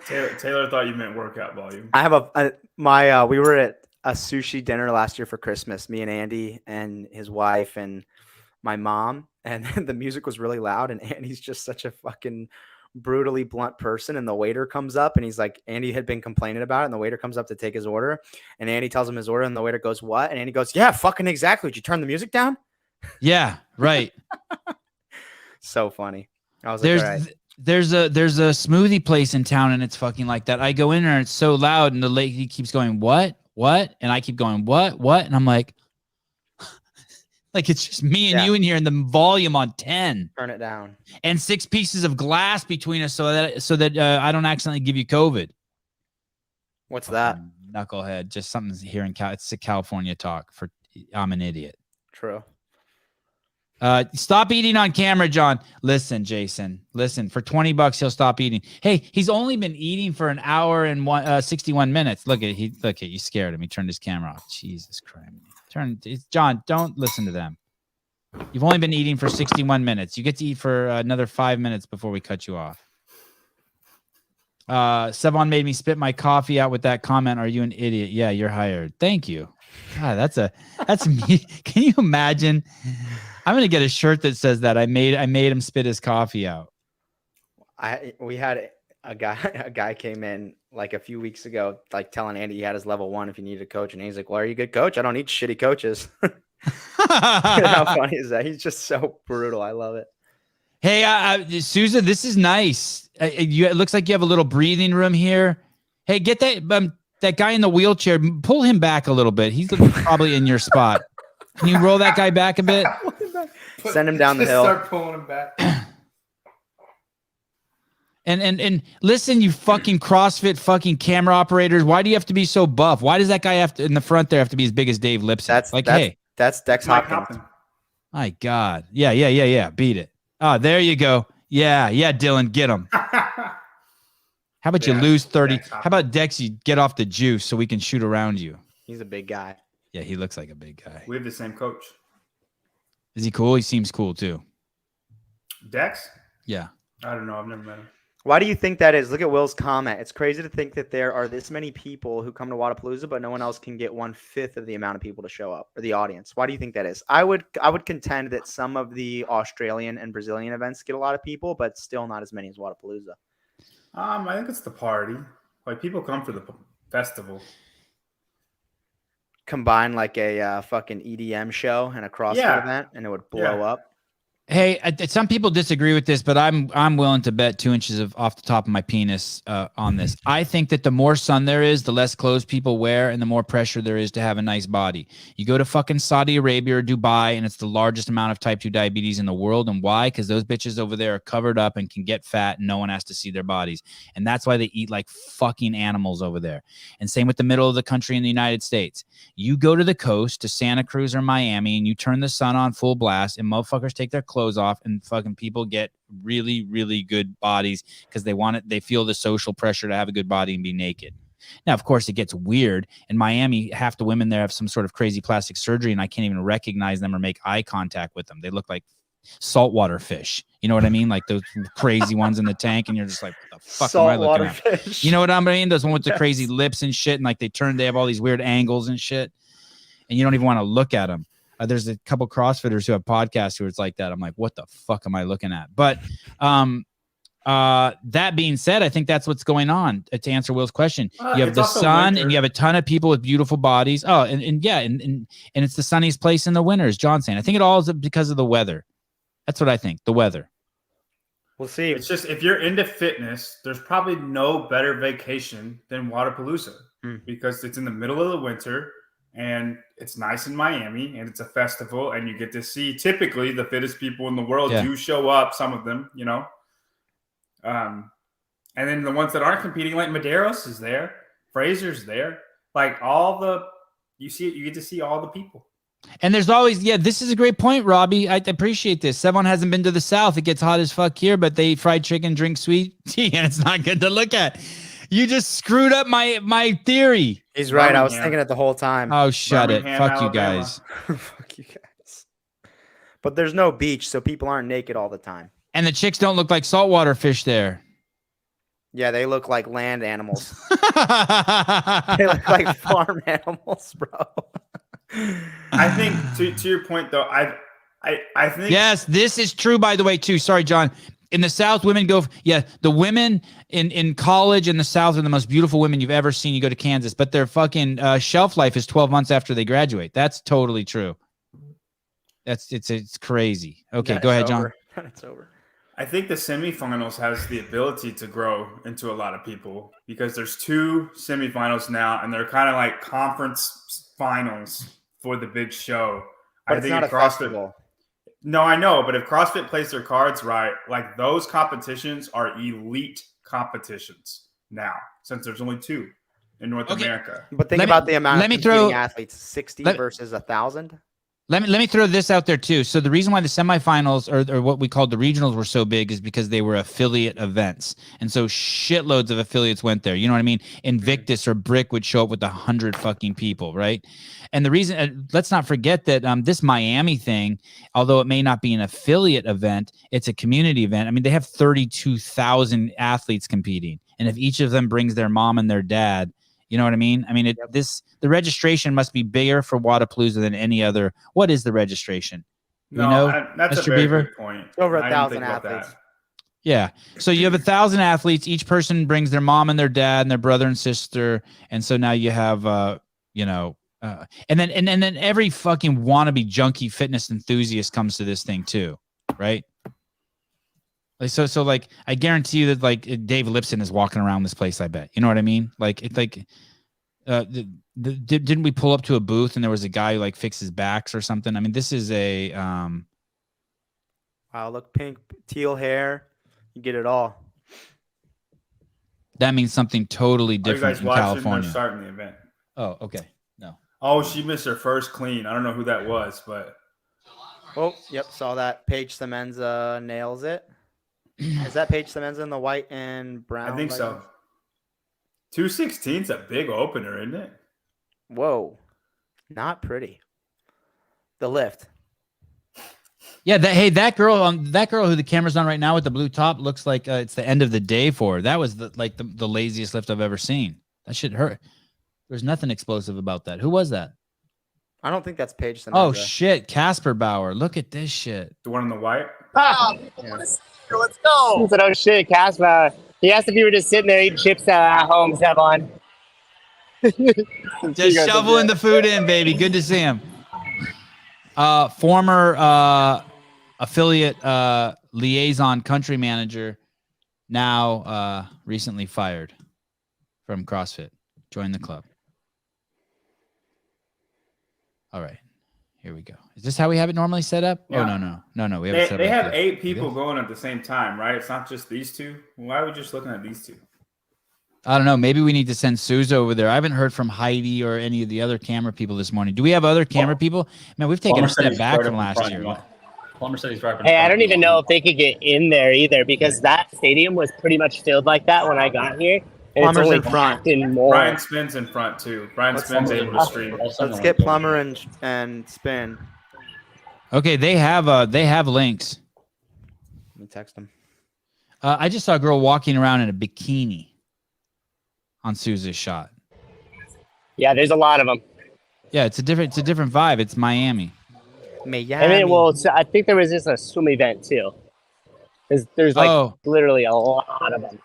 Speaker 2: Taylor thought you meant workout volume.
Speaker 4: I have we were at a sushi dinner last year for Christmas, me and Andy and his wife and my mom, and the music was really loud, and Andy's just such a fucking brutally blunt person, and the waiter comes up and he's like, Andy had been complaining about it, and the waiter comes up to take his order, and Andy tells him his order, and the waiter goes, "What?" And Andy goes, "Yeah, fucking exactly. Did you turn the music down?"
Speaker 1: Yeah, right.
Speaker 4: So funny. I was like, all right.
Speaker 1: There's a smoothie place in town, and it's fucking like that. I go in there and it's so loud, and the lady keeps going, "What? What?" And I keep going, "What? What?" And I'm like, it's just me and you in here, and the volume on 10.
Speaker 4: Turn it down.
Speaker 1: And 6 pieces of glass between us, so that I don't accidentally give you COVID.
Speaker 4: What's that?
Speaker 1: Knucklehead. Just something here in it's a California talk. I'm an idiot.
Speaker 4: True.
Speaker 1: Stop eating on camera, John. Listen, Jason. Listen, for $20, he'll stop eating. Hey, he's only been eating for an hour and 61 minutes. Look at you scared him. He turned his camera off. Jesus Christ. John, don't listen to them. You've only been eating for 61 minutes. You get to eat for another 5 minutes before we cut you off. Sevan made me spit my coffee out with that comment. "Are you an idiot?" Yeah, you're hired. Thank you. God, that's me. Can you imagine? I'm gonna get a shirt that says that I made him spit his coffee out.
Speaker 4: We had a guy came in like a few weeks ago, like telling Andy he had his level 1 if he needed a coach, and he's like, "Well, are you a good coach? I don't need shitty coaches." How funny is that? He's just so brutal. I love it.
Speaker 1: Hey, Souza, this is nice. It looks like you have a little breathing room here. Hey, get that guy in the wheelchair. Pull him back a little bit. He's probably in your spot. Can you roll that guy back a bit?
Speaker 4: Send him down the hill.
Speaker 2: Start pulling him back.
Speaker 1: And listen, you fucking CrossFit fucking camera operators. Why do you have to be so buff? Why does that guy in the front there have to be as big as Dave Lipson?
Speaker 4: That's Dex Hopkins.
Speaker 1: My God. Yeah. Beat it. Oh, there you go. Yeah, Dylan, get him. How about you lose 30? How about Dex, you get off the juice so we can shoot around you?
Speaker 4: He's a big guy.
Speaker 1: Yeah, he looks like a big guy.
Speaker 2: We have the same coach.
Speaker 1: Is he cool? He seems cool too.
Speaker 2: Dex?
Speaker 1: Yeah.
Speaker 2: I don't know. I've never met him.
Speaker 4: Why do you think that is? Look at Will's comment. It's crazy to think that there are this many people who come to Wodapalooza, but no one else can get 1/5 of the amount of people to show up, or the audience. Why do you think that is? I would contend that some of the Australian and Brazilian events get a lot of people, but still not as many as Wodapalooza.
Speaker 2: I think it's the party. Like, people come for the festival.
Speaker 4: Combine like a fucking EDM show and a CrossFit event, and it would blow up.
Speaker 1: Hey, some people disagree with this, but I'm willing to bet 2 inches off the top of my penis on this. I think that the more sun there is, the less clothes people wear, and the more pressure there is to have a nice body. You go to fucking Saudi Arabia or Dubai, and it's the largest amount of type 2 diabetes in the world. And why? Because those bitches over there are covered up and can get fat, and no one has to see their bodies. And that's why they eat like fucking animals over there. And same with the middle of the country in the United States. You go to the coast, to Santa Cruz or Miami, and you turn the sun on full blast, and motherfuckers take their clothes off, and fucking people get really, really good bodies because they want it. They feel the social pressure to have a good body and be naked. Now, of course, it gets weird. In Miami, half the women there have some sort of crazy plastic surgery, and I can't even recognize them or make eye contact with them. They look like saltwater fish. You know what I mean? Like those crazy ones in the tank, and you're just like, what the fuck am I looking at? Fish. You know what I mean? Those ones with the crazy lips and shit, and like they have all these weird angles and shit, and you don't even want to look at them. There's a couple CrossFitters who have podcasts who it's like that. I'm like, what the fuck am I looking at? But that being said, I think that's what's going on. To answer Will's question, you have the sun, and you have a ton of people with beautiful bodies. Oh, and it's the sunniest place in the winter, as John's saying. I think it all is because of the weather. That's what I think. The weather.
Speaker 4: We'll see.
Speaker 2: It's just, if you're into fitness, there's probably no better vacation than Wodapalooza because it's in the middle of the winter. And it's nice in Miami, and it's a festival, and you get to see typically the fittest people in the world do show up. Some of them, you know. And then the ones that aren't competing, like Medeiros is there, Fraser's there. like you get to see all the people.
Speaker 1: And there's always, this is a great point, Robbie. I appreciate this. Sevan hasn't been to the South. It gets hot as fuck here, but they eat fried chicken, drink sweet tea, and it's not good to look at. You just screwed up my theory.
Speaker 4: He's right. I was thinking it the whole time.
Speaker 1: Oh, shut
Speaker 2: Birmingham,
Speaker 1: it. Fuck
Speaker 2: Alabama.
Speaker 1: you guys.
Speaker 4: Fuck you guys. But there's no beach, so people aren't naked all the time.
Speaker 1: And the chicks don't look like saltwater fish there.
Speaker 4: Yeah, they look like land animals. They look like farm animals, bro.
Speaker 2: I think to your point though, I think
Speaker 1: Yes, this is true, by the way, too. Sorry, John. In the South, women go, the women in college in the South are the most beautiful women you've ever seen. You go to Kansas, but their fucking shelf life is 12 months after they graduate. That's totally true. It's crazy. Okay, go ahead, John.
Speaker 4: It's over.
Speaker 2: I think the semifinals has the ability to grow into a lot of people because there's 2 semifinals now, and they're kind of like conference finals for the big show.
Speaker 4: But
Speaker 2: I
Speaker 4: it's
Speaker 2: think
Speaker 4: not a
Speaker 2: CrossFit.
Speaker 4: festival.
Speaker 2: No, I know, but if CrossFit plays their cards right, like those competitions are elite competitions now, since there's only 2 in North America.
Speaker 4: But think about the amount of competing athletes: 60 versus 1,000.
Speaker 1: Let me throw this out there too. So the reason why the semifinals or what we called the regionals were so big is because they were affiliate events, and so shitloads of affiliates went there. You know what I mean? Invictus or Brick would show up with 100 fucking people, right? And the reason, let's not forget that this Miami thing, although it may not be an affiliate event, it's a community event. I mean, they have 32,000 athletes competing, and if each of them brings their mom and their dad, you know what I mean? I mean, the registration must be bigger for Wodapalooza than any other. What is the registration?
Speaker 2: No,
Speaker 1: you know,
Speaker 2: that's
Speaker 1: Mr.
Speaker 2: a very
Speaker 1: Beaver?
Speaker 2: good point.
Speaker 4: Over
Speaker 2: I didn't
Speaker 4: 1,000
Speaker 2: think about
Speaker 4: athletes.
Speaker 2: that.
Speaker 1: Yeah. So you have 1,000 athletes. Each person brings their mom and their dad and their brother and sister. And so now you have, and then every fucking wannabe junkie fitness enthusiast comes to this thing too, right? Like, so like, I guarantee you that like Dave Lipson is walking around this place. I bet. You know what I mean? Like it's like, didn't we pull up to a booth and there was a guy who like fixes backs or something? I mean, this is a
Speaker 4: Wow, look, pink, teal hair, you get it all.
Speaker 1: that means something totally
Speaker 2: Are you
Speaker 1: different
Speaker 2: guys
Speaker 1: in
Speaker 2: watching?
Speaker 1: California.
Speaker 2: They're starting the event.
Speaker 1: Oh, okay. No.
Speaker 2: Oh, she missed her first clean. I don't know who that was, but
Speaker 4: Oh, yep, saw that. Paige Semenza nails it. Is that Paige Semenza in the white and brown?
Speaker 2: I think so. 216's a big opener, isn't it?
Speaker 4: Whoa, not pretty. The lift.
Speaker 1: Yeah, that girl who the camera's on right now with the blue top looks like it's the end of the day for her. That was the laziest lift I've ever seen. That shit hurt. There's nothing explosive about that. Who was that?
Speaker 4: I don't think that's Paige Semenza.
Speaker 1: Oh shit, Casper Bauer. Look at this shit.
Speaker 2: The one in the white.
Speaker 3: Ah, let's go. Said, oh shit, Casper. He asked if you were just sitting there eating chips at home, Sevan.
Speaker 1: Just shoveling the food in, baby. Good to see him. Former affiliate liaison country manager, now recently fired from CrossFit. Joined the club. All right. Here we go. Is this how we have it normally set up?
Speaker 2: Yeah.
Speaker 1: Oh, no. We have it set
Speaker 2: They
Speaker 1: up
Speaker 2: have
Speaker 1: like
Speaker 2: 8 people
Speaker 1: this.
Speaker 2: going at the same time, right? It's not just these 2. Why are we just looking at these 2?
Speaker 1: I don't know. Maybe we need to send Souza over there. I haven't heard from Heidi or any of the other camera people this morning. Do we have other camera people? Man, we've taken a step back from last year.
Speaker 8: Plumber said he's right.
Speaker 3: Hey, I don't even know if they could get in there either because that stadium was pretty much filled like that when I got here. And
Speaker 4: Plumber's
Speaker 3: it's only
Speaker 4: in front.
Speaker 3: packed in more.
Speaker 2: Brian Spin's in front too. Brian Spin's able to stream.
Speaker 4: Let's get Plumber and Spin.
Speaker 1: Okay, they have links.
Speaker 4: Let me text them.
Speaker 1: I just saw a girl walking around in a bikini on Souza's shot.
Speaker 3: Yeah, there's a lot of them.
Speaker 1: Yeah, it's a different vibe. It's Miami.
Speaker 4: Miami.
Speaker 3: I mean, well, so I think there was just a swim event too. There's like literally a lot of them.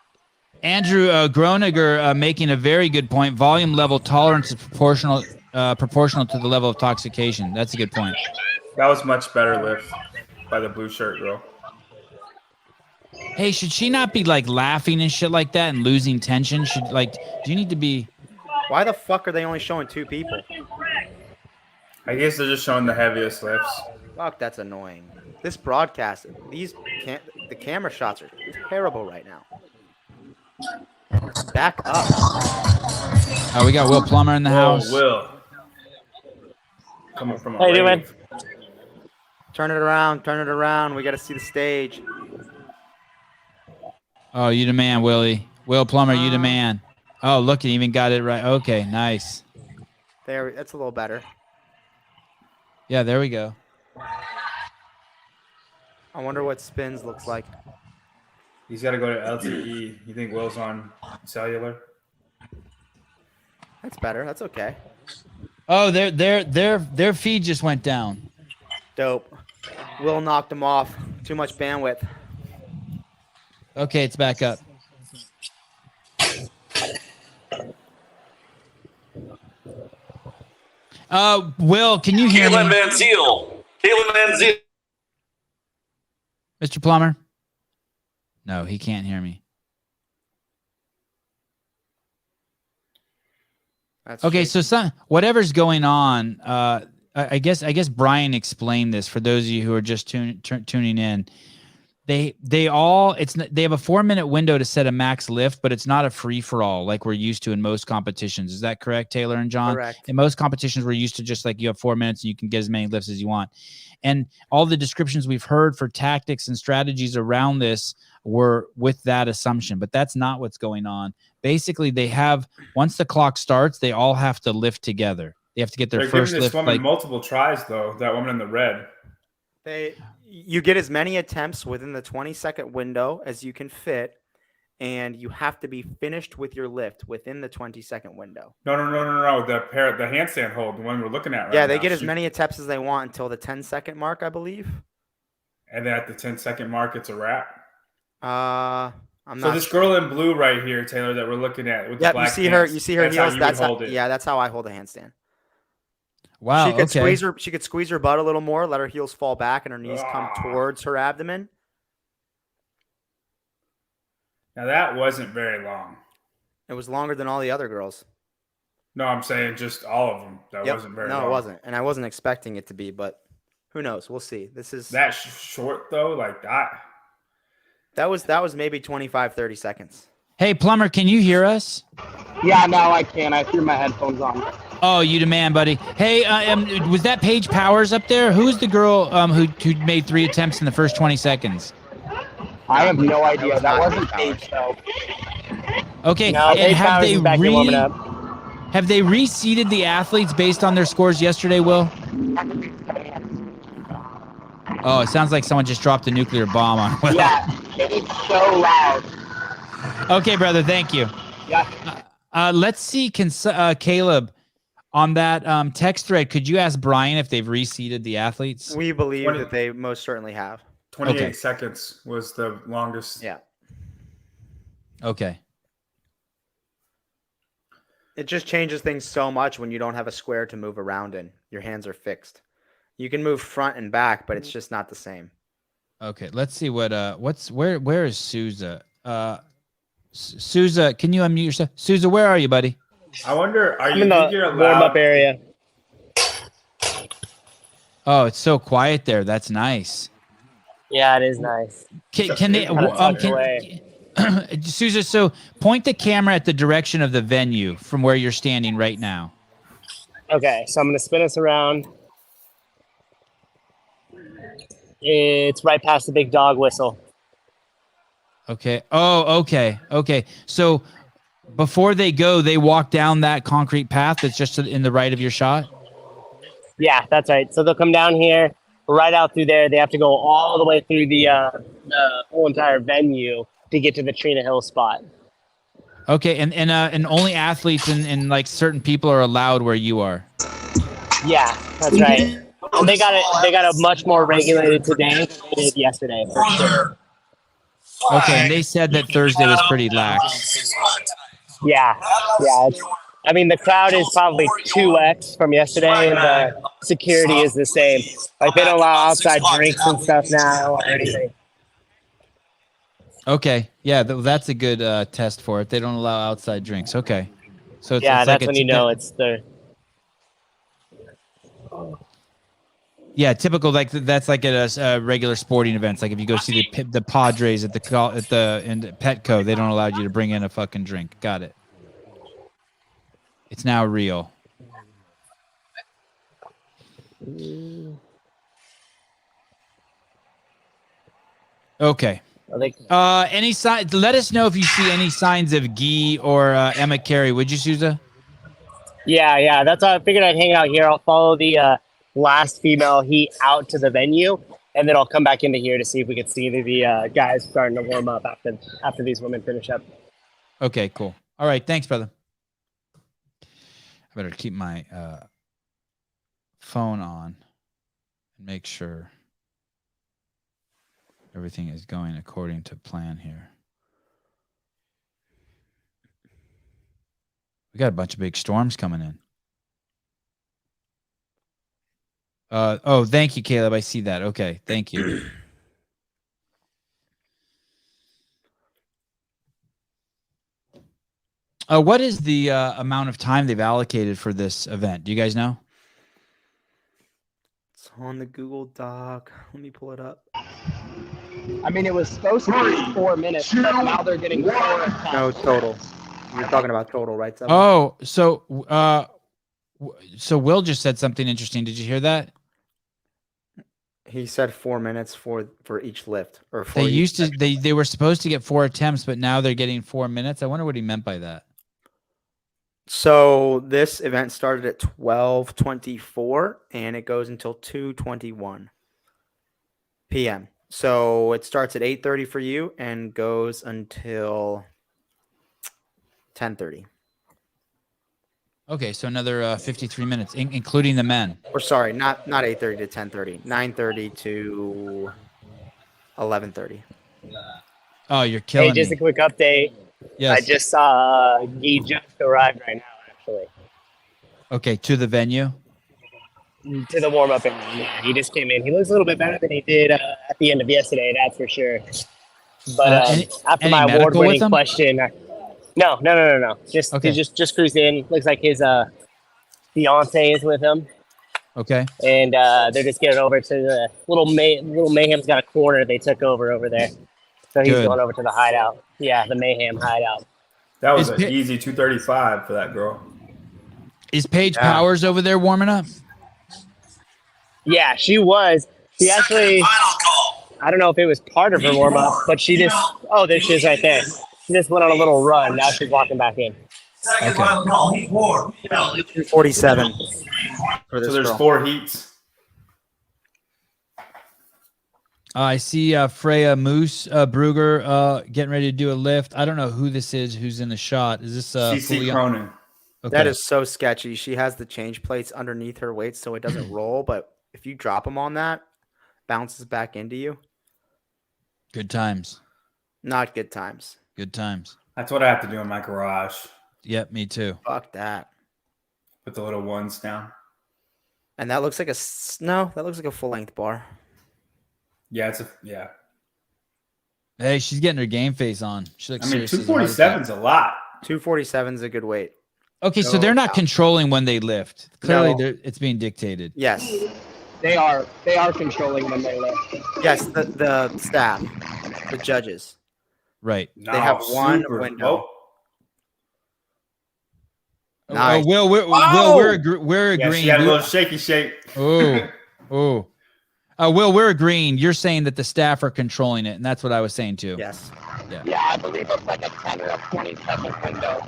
Speaker 1: Andrew Groniger making a very good point. Volume level tolerance is proportional to the level of toxication. That's a good point.
Speaker 2: That was much better lift by the blue shirt girl.
Speaker 1: Hey, should she not be like laughing and shit like that and losing tension? Do you need to be?
Speaker 4: Why the fuck are they only showing 2 people?
Speaker 2: I guess they're just showing the heaviest lifts.
Speaker 4: Fuck, that's annoying. This broadcast, the camera shots are terrible right now. Back up.
Speaker 1: We got Will Plummer in the house.
Speaker 2: Will. Coming from a
Speaker 3: How you doing?
Speaker 2: rave.
Speaker 4: Turn it around. Turn it around. We got to see the stage.
Speaker 1: Oh, you the man, Willie. Will Plummer, you the man. Oh, look, he even got it right. Okay, nice.
Speaker 4: There, that's a little better.
Speaker 1: Yeah, there we go.
Speaker 4: I wonder what spins looks like.
Speaker 2: He's got to go to LTE. You think Will's on cellular?
Speaker 4: That's better. That's okay.
Speaker 1: Oh, their feed just went down.
Speaker 4: Dope. Will knocked him off. Too much bandwidth.
Speaker 1: Okay, it's back up. Will, can you hear me?
Speaker 10: Caitlin Van Zyl.
Speaker 1: Mr. Plummer? No, he can't hear me.
Speaker 4: That's
Speaker 1: Okay,
Speaker 4: shit.
Speaker 1: so whatever's going on, I guess Brian explained this for those of you who are just tuning in. They have a 4-minute window to set a max lift, but it's not a free for all like we're used to in most competitions. Is that correct, Taylor and John?
Speaker 4: Correct.
Speaker 1: In most competitions, we're used to just like you have 4 minutes and you can get as many lifts as you want. And all the descriptions we've heard for tactics and strategies around this were with that assumption, but that's not what's going on. Basically, once the clock starts, they all have to lift together. They have to get their
Speaker 2: They're
Speaker 1: first
Speaker 2: giving this
Speaker 1: lift.
Speaker 2: woman multiple tries, though. That woman in the red.
Speaker 4: You get as many attempts within the 20-second window as you can fit, and you have to be finished with your lift within the 20-second window.
Speaker 2: No. The handstand hold, the one we're looking at right
Speaker 4: Yeah, they
Speaker 2: now.
Speaker 4: get as many attempts as they want until the 10-second mark, I believe.
Speaker 2: And then at the 10-second mark, it's a wrap.
Speaker 4: I'm
Speaker 2: so
Speaker 4: not
Speaker 2: this
Speaker 4: sure.
Speaker 2: girl in blue right here, Taylor, that we're looking at with the
Speaker 4: Yep,
Speaker 2: black
Speaker 4: you see her.
Speaker 2: pants,
Speaker 4: You see her
Speaker 2: that's how
Speaker 4: heels.
Speaker 2: you
Speaker 4: That's
Speaker 2: would
Speaker 4: how.
Speaker 2: hold it.
Speaker 4: Yeah, that's how I hold a handstand.
Speaker 1: Wow.
Speaker 4: She could
Speaker 1: Okay.
Speaker 4: squeeze her. She could squeeze her butt a little more. Let her heels fall back and her knees come towards her abdomen.
Speaker 2: Now that wasn't very long.
Speaker 4: It was longer than all the other girls.
Speaker 2: No, I'm saying just all of them. That wasn't very long.
Speaker 4: No, it wasn't, and I wasn't expecting it to be. But who knows? We'll see. This is
Speaker 2: that short though. Like that.
Speaker 4: That was maybe 25, 30 seconds.
Speaker 1: Hey, Plummer, can you hear us?
Speaker 7: Yeah, no, I can't. I threw my headphones on.
Speaker 1: Oh, you the man, buddy. Hey, was that Paige Powers up there? Who's the girl who made 3 attempts in the first 20 seconds?
Speaker 7: I have no idea. That wasn't Paige, though.
Speaker 1: Okay,
Speaker 3: No,
Speaker 1: and
Speaker 3: Paige Powers is back here warming up.
Speaker 1: have they reseeded the athletes based on their scores yesterday, Will? Oh, it sounds like someone just dropped a nuclear bomb on Will.
Speaker 7: Yeah, it's so loud.
Speaker 1: Okay, brother, thank you.
Speaker 7: Yeah.
Speaker 1: Let's see, Caleb, on that text thread, could you ask Brian if they've reseeded the athletes?
Speaker 4: We believe that they most certainly have.
Speaker 2: 28 seconds was the longest.
Speaker 4: Yeah.
Speaker 1: Okay.
Speaker 4: It just changes things so much when you don't have a square to move around in. Your hands are fixed. You can move front and back, but it's just not the same.
Speaker 1: Okay, let's see where is Souza? Souza, can you unmute yourself? Souza, where are you, buddy?
Speaker 2: I wonder,
Speaker 3: I'm in the warm-up area.
Speaker 1: Oh, it's so quiet there. That's nice.
Speaker 3: Yeah, it is nice.
Speaker 1: Can they? Souza, so point the camera at the direction of the venue from where you're standing right now.
Speaker 3: Okay, so I'm going to spin us around. It's right past the big dog whistle.
Speaker 1: Okay. Oh, okay. Okay. So before they go, they walk down that concrete path that's just in the right of your shot?
Speaker 3: Yeah, that's right. So they'll come down here, right out through there. They have to go all the way through the whole entire venue to get to the Trina Hill spot.
Speaker 1: Okay. And only athletes and like certain people are allowed where you are.
Speaker 3: Yeah, that's right. And they got it much more regulated today than they did yesterday, for sure.
Speaker 1: Okay, and they said that Thursday was pretty lax.
Speaker 3: Yeah. I mean, the crowd is probably 2x from yesterday, and the security is the same. Like, they don't allow outside drinks and stuff now or anything.
Speaker 1: Okay, yeah, that's a good test for it. They don't allow outside drinks. Okay, so it's
Speaker 3: that's
Speaker 1: like
Speaker 3: when you know it's the.
Speaker 1: Yeah, typical. Like that's like at a regular sporting events. Like if you go see the Padres at the Petco, they don't allow you to bring in a fucking drink. Got it. It's now real. Okay. Any sign? Let us know if you see any signs of Guy or Emma Carey. Would you, Souza?
Speaker 3: Yeah. That's why I figured I'd hang out here. I'll follow the last female heat out to the venue, and then I'll come back into here to see if we can see the guys starting to warm up after these women finish up.
Speaker 1: Okay, cool. All right, thanks, brother. I better keep my phone on and make sure everything is going according to plan here. We got a bunch of big storms coming in. Oh, thank you, Caleb. I see that. Okay, thank you. What is the amount of time they've allocated for this event? Do you guys know?
Speaker 4: It's on the Google Doc. Let me pull it up.
Speaker 3: I mean, it was supposed to be 4 minutes, but now they're getting 4 attempts.
Speaker 4: No, total. You're talking about total, right? Sevan?
Speaker 1: Oh, so Will just said something interesting. Did you hear that?
Speaker 4: He said 4 minutes for each lift. Or for
Speaker 1: They
Speaker 4: each
Speaker 1: used to they were supposed to get 4 attempts, but now they're getting 4 minutes. I wonder what he meant by that.
Speaker 4: So this event started at 12:24 and it goes until 2:21 p.m. So it starts at 8:30 for you and goes until 10:30.
Speaker 1: Okay, so another 53 minutes, including the men.
Speaker 4: Or sorry, not 8:30 to 10:30, 9:30 to 11:30.
Speaker 1: Oh, you're killing
Speaker 3: Hey, just
Speaker 1: me.
Speaker 3: a quick update.
Speaker 1: Yes.
Speaker 3: I just saw Guy just arrived right now, actually,
Speaker 1: Okay, to the venue.
Speaker 3: to the warm-up area. Yeah, he just came in. He looks a little bit better than he did at the end of yesterday, that's for sure. But after
Speaker 1: any
Speaker 3: my
Speaker 1: medical with
Speaker 3: award-winning
Speaker 1: him?
Speaker 3: question, no. Just
Speaker 1: Okay.
Speaker 3: he just cruised in. Looks like his fiance is with him,
Speaker 1: Okay.
Speaker 3: and they're just getting over to the little Mayhem's got a corner they took over there, so he's
Speaker 1: Good.
Speaker 3: going over to the hideout. Yeah, the Mayhem hideout.
Speaker 2: That was
Speaker 1: Is
Speaker 2: an
Speaker 1: Pi-
Speaker 2: easy 235 for that girl.
Speaker 1: Is Paige
Speaker 4: Yeah.
Speaker 1: Powers over there warming up?
Speaker 3: Yeah, she was. She actually, I don't know if it was part of her warm up, but she just, there she is right there. She just went on a little run. Now she's walking back in.
Speaker 4: 2:47 for this
Speaker 2: So there's
Speaker 4: girl.
Speaker 2: 4 heats.
Speaker 1: I see Freya Moose Brugger getting ready to do a lift. I don't know who this is, who's in the shot. Is this
Speaker 2: CC
Speaker 1: Julian?
Speaker 2: Cronin.
Speaker 1: Okay.
Speaker 4: That is so sketchy. She has the change plates underneath her weight so it doesn't roll, but if you drop them on that, bounces back into you.
Speaker 1: Good times.
Speaker 4: Not good times.
Speaker 1: Good times.
Speaker 2: That's what I have to do in my garage.
Speaker 1: Yep, me too.
Speaker 4: Fuck that.
Speaker 2: Put the little ones down.
Speaker 4: And that looks like that looks like a full-length bar.
Speaker 2: Yeah,
Speaker 1: Hey, she's getting her game face on. She looks
Speaker 2: I mean,
Speaker 1: serious as a
Speaker 2: 247 is a lot.
Speaker 4: 247 is a good weight.
Speaker 1: Okay, so
Speaker 4: No
Speaker 1: they're not
Speaker 4: doubt.
Speaker 1: controlling when they lift. Clearly,
Speaker 4: No.
Speaker 1: it's being dictated.
Speaker 4: Yes.
Speaker 3: They are controlling when they lift.
Speaker 4: Yes, the staff, the judges.
Speaker 1: Right.
Speaker 2: No,
Speaker 4: They have one
Speaker 2: super.
Speaker 4: window.
Speaker 1: Oh,
Speaker 4: Nice.
Speaker 1: Will, we're
Speaker 2: Yeah,
Speaker 1: agreeing.
Speaker 2: she had a little shaky shake.
Speaker 1: Oh. Will, we're agreeing. You're saying that the staff are controlling it, and that's what I was saying too.
Speaker 4: Yes.
Speaker 3: Yeah, I believe it's like a 10 or a 20-second window.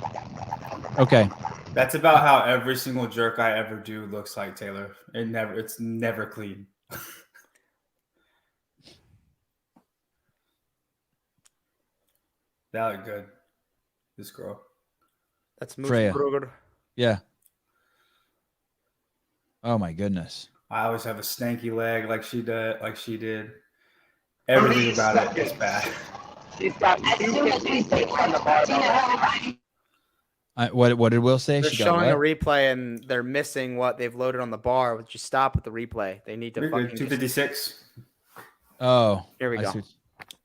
Speaker 1: Okay.
Speaker 2: That's about how every single jerk I ever do looks like, Taylor. It's never clean. That looked good. This girl.
Speaker 4: That's
Speaker 1: Freya.
Speaker 4: Moose.
Speaker 1: Yeah. Oh my goodness.
Speaker 2: I always have a stanky leg like she did. Everything about it is bad.
Speaker 3: She's got 256 on the barbell.
Speaker 1: What did Will say?
Speaker 4: They're
Speaker 1: She got
Speaker 4: showing a
Speaker 1: what?
Speaker 4: replay and they're missing what they've loaded on the bar. Would you stop with the replay? They need to
Speaker 2: You're
Speaker 4: fucking
Speaker 2: good. 256.
Speaker 1: Oh.
Speaker 4: Here we
Speaker 1: I
Speaker 4: go.
Speaker 1: see.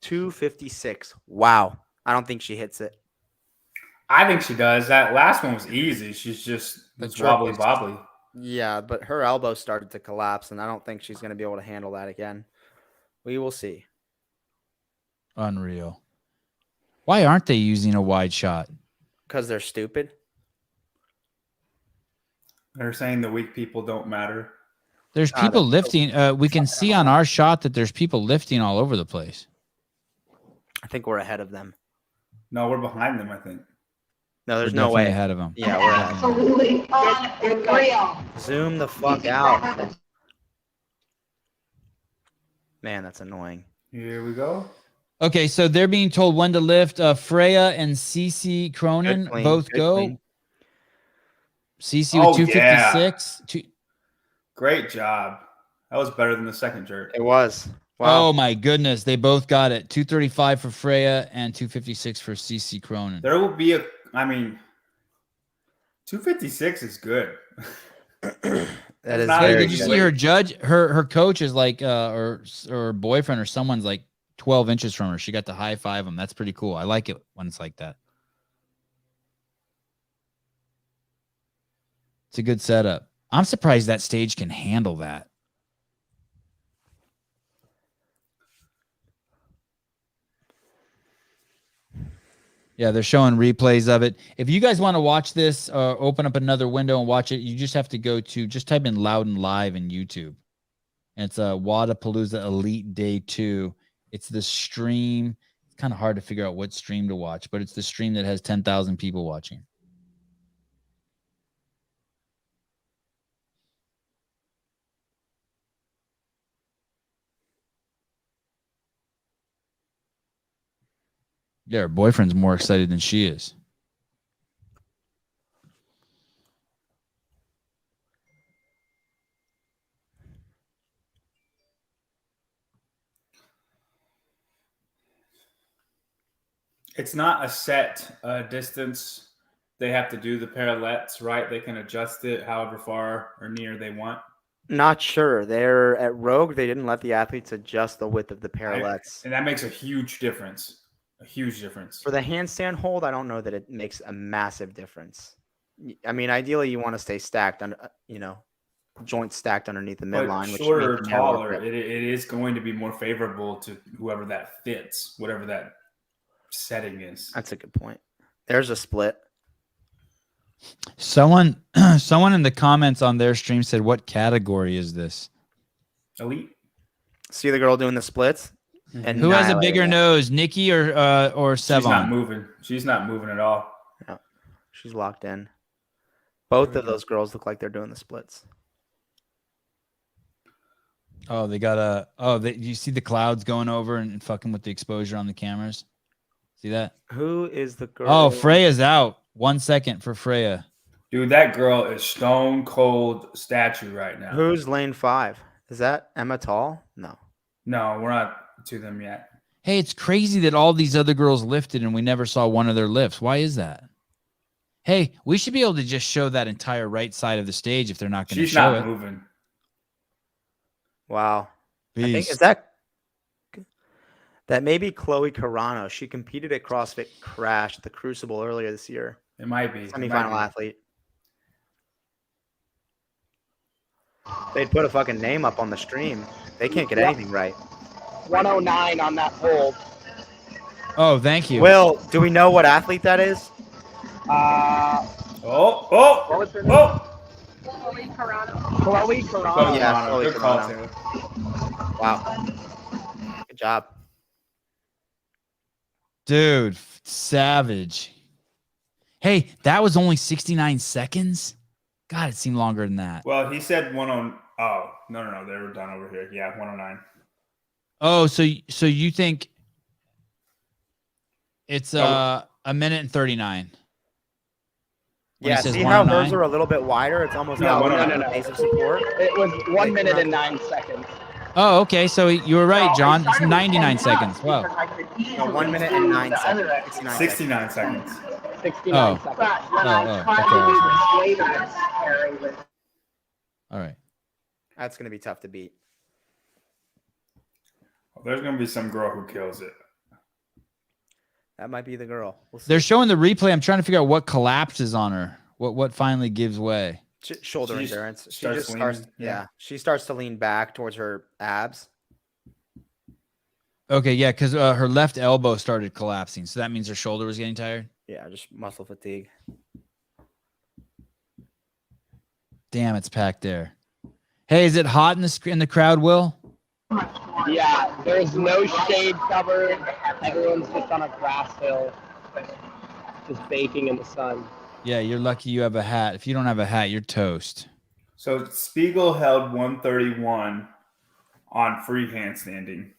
Speaker 4: 256. Wow. I don't think she hits it.
Speaker 2: I think she does. That last one was easy. She's just
Speaker 1: That's
Speaker 2: wobbly
Speaker 1: right.
Speaker 2: bobbly.
Speaker 4: Yeah, but her elbow started to collapse, and I don't think she's going to be able to handle that again. We will see.
Speaker 1: Unreal. Why aren't they using a wide shot?
Speaker 4: Because they're stupid.
Speaker 2: They're saying the weak people don't matter.
Speaker 1: There's people lifting. We can see on our shot that there's people lifting all over the place.
Speaker 4: I think we're ahead of them.
Speaker 2: No, we're behind them, I think.
Speaker 4: No, there's
Speaker 1: We're
Speaker 4: no way.
Speaker 1: definitely ahead of them.
Speaker 4: Yeah, we're ahead.
Speaker 11: Absolutely.
Speaker 4: Zoom the fuck out. Man, that's annoying.
Speaker 2: Here we go.
Speaker 1: Okay, so they're being told when to lift. Freya and Cece Cronin
Speaker 4: Good clean,
Speaker 1: both
Speaker 4: good
Speaker 1: go.
Speaker 4: clean.
Speaker 1: Cece with 256.
Speaker 2: Great job. That was better than the second jerk.
Speaker 4: It was. Wow.
Speaker 1: Oh my goodness, they both got it. 235 for Freya and 256 for Cece Cronin.
Speaker 2: There will be 256 is good.
Speaker 4: That is
Speaker 2: Not
Speaker 4: very
Speaker 1: Did you
Speaker 4: good.
Speaker 1: see her judge? Her coach is like, or boyfriend or someone's like 12 inches from her. She got to high five him. That's pretty cool. I like it when it's like that. It's a good setup. I'm surprised that stage can handle that. Yeah, they're showing replays of it. If you guys want to watch this, open up another window and watch it, you just have to go to, just type in Loudon Live in YouTube. And it's a Wodapalooza Elite Day 2. It's the stream. It's kind of hard to figure out what stream to watch, but it's the stream that has 10,000 people watching. Yeah, her boyfriend's more excited than she is.
Speaker 2: It's not a set distance. They have to do the parallettes, right? They can adjust it however far or near they want.
Speaker 4: Not sure. They're at Rogue. They didn't let the athletes adjust the width of the parallettes.
Speaker 2: And that makes a huge difference. A huge difference.
Speaker 4: For the handstand hold, I don't know that it makes a massive difference. I mean, ideally, you want to stay stacked, joints stacked underneath the midline.
Speaker 2: But shorter or taller, it is going to be more favorable to whoever that fits, whatever that setting is.
Speaker 4: That's a good point. There's a split.
Speaker 1: Someone in the comments on their stream said, "What category is this?"
Speaker 2: Elite.
Speaker 4: See the girl doing the splits? And
Speaker 1: Who has a bigger nose, Nikki or Sevan?
Speaker 2: She's not moving. She's not moving at all.
Speaker 4: No, she's locked in. Both of those girls look like they're doing the splits.
Speaker 1: Oh, they got you see the clouds going over and fucking with the exposure on the cameras? See that?
Speaker 4: Who is the girl?
Speaker 1: Oh, Freya's out. 1 second for Freya.
Speaker 2: Dude, that girl is stone cold statue right now.
Speaker 4: Who's lane 5? Is that Emma Tall? No.
Speaker 2: No, we're not to them yet.
Speaker 1: Hey, it's crazy that all these other girls lifted and we never saw one of their lifts. Why is that? Hey, we should be able to just show that entire right side of the stage if they're not going to show it.
Speaker 2: She's not moving.
Speaker 4: Wow.
Speaker 1: Beast.
Speaker 4: I think that may be Chloe Carano. She competed at CrossFit Crash at the Crucible earlier this year.
Speaker 2: It might be.
Speaker 4: Semifinal athlete. They'd put a fucking name up on the stream. They can't get anything right.
Speaker 3: 109 on that hold.
Speaker 1: Oh, thank you.
Speaker 4: Will, do we know what athlete that is?
Speaker 3: What was her name? Chloe Carano. Chloe Carano.
Speaker 4: Yeah, Chloe
Speaker 2: Good call,
Speaker 4: Carano.
Speaker 2: Taylor.
Speaker 4: Wow. Good job.
Speaker 1: Dude, savage. Hey, that was only 69 seconds? God, it seemed longer than that.
Speaker 2: Well, he said 109. Oh, no. They were done over here. Yeah, 109.
Speaker 1: Oh, so you think it's a minute and 39? When
Speaker 4: Yeah,
Speaker 1: he says
Speaker 4: see how
Speaker 1: 109?
Speaker 4: hers are a little bit wider? It's almost
Speaker 2: No,
Speaker 4: out
Speaker 2: no.
Speaker 4: of base of support.
Speaker 3: It was 1 minute and 9 seconds.
Speaker 1: Oh, okay. So you were right, John. It's 99 seconds. Wow.
Speaker 4: No, 1 minute and 9 seconds.
Speaker 2: 69 seconds.
Speaker 3: 69
Speaker 1: Oh.
Speaker 3: seconds.
Speaker 1: All right.
Speaker 4: That's going to be tough to beat.
Speaker 2: Well, there's going to be some girl who kills it.
Speaker 4: That might be the girl. We'll see.
Speaker 1: They're showing the replay. I'm trying to figure out what collapses on her. What finally gives way.
Speaker 4: Shoulder
Speaker 2: She
Speaker 4: endurance. She
Speaker 2: starts
Speaker 4: just starts.
Speaker 2: leaning,
Speaker 4: Yeah, she starts to lean back towards her abs.
Speaker 1: Okay, yeah, because her left elbow started collapsing. So that means her shoulder was getting tired.
Speaker 4: Yeah, just muscle fatigue.
Speaker 1: Damn, it's packed there. Hey, is it hot in the crowd, Will?
Speaker 3: Yeah, there's no shade cover. Everyone's just on a grass hill, just baking in the sun.
Speaker 1: Yeah, you're lucky you have a hat. If you don't have a hat, you're toast.
Speaker 2: So Spiegel held 131 on free handstanding.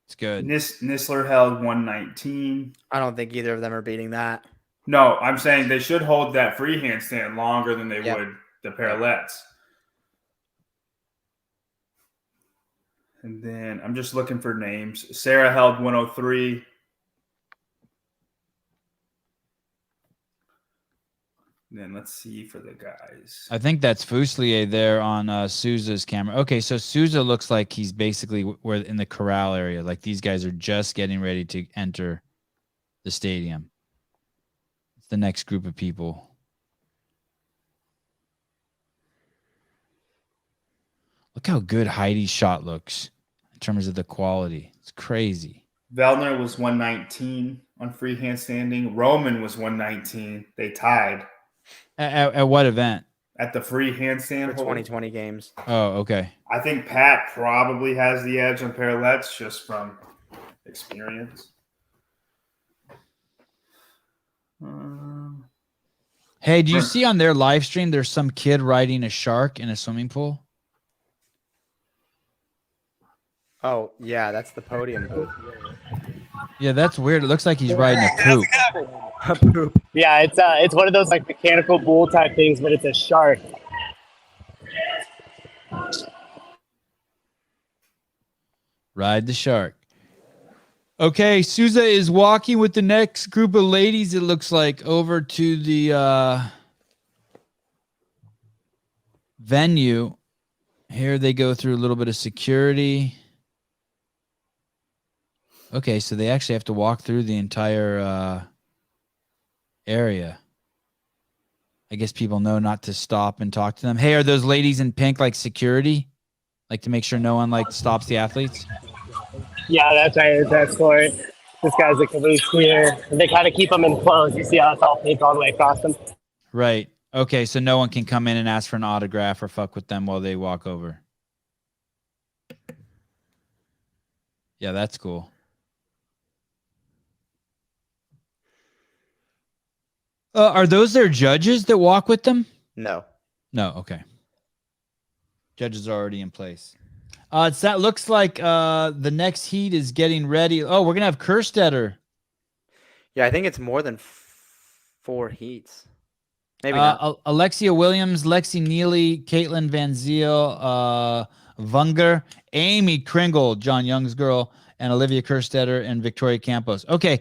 Speaker 1: It's good.
Speaker 2: Nisler held 119.
Speaker 4: I don't think either of them are beating that.
Speaker 2: No, I'm saying they should hold that free handstand longer than they would the parallettes. And then I'm just looking for names. Sarah held 103. Then let's see for the guys.
Speaker 1: I think that's Fuselier there on Souza's camera. Okay, so Souza looks like he's basically where in the corral area. Like these guys are just getting ready to enter the stadium. It's the next group of people. Look how good Heidi's shot looks in terms of the quality. It's crazy.
Speaker 2: Vellner was 119 on free handstanding. Roman was 119. They tied.
Speaker 1: At what event?
Speaker 2: At the free handstand
Speaker 4: For 2020 games.
Speaker 1: Oh, okay.
Speaker 2: I think Pat probably has the edge on parallettes just from experience.
Speaker 1: Hey, do you see on their live stream there's some kid riding a shark in a swimming pool?
Speaker 4: Oh, yeah, that's the podium booth.
Speaker 1: Yeah, that's weird. It looks like he's riding a poop.
Speaker 4: A poop.
Speaker 3: Yeah, it's one of those like mechanical bull type things, but it's a shark.
Speaker 1: Ride the shark. Okay, Souza is walking with the next group of ladies, it looks like, over to the venue. Here they go through a little bit of security. Okay, so they actually have to walk through the entire area. I guess people know not to stop and talk to them. Hey, are those ladies in pink like security? Like to make sure no one like stops the athletes?
Speaker 3: Yeah, that's right. That's for it. This guy's like completely clear. And they kind of keep them enclosed. You see how it's all pink all the way across them?
Speaker 1: Right. Okay, so no one can come in and ask for an autograph or fuck with them while they walk over. Yeah, that's cool. Are those their judges that walk with them?
Speaker 4: No.
Speaker 1: No, okay. Judges are already in place. That looks like the next heat is getting ready. Oh, we're going to have Kerstetter.
Speaker 4: Yeah, I think it's more than 4 heats. Maybe not.
Speaker 1: Alexia Williams, Lexi Neely, Caitlin Van Ziel, Vunger, Amy Kringle, John Young's girl, and Olivia Kerstetter and Victoria Campos. Okay.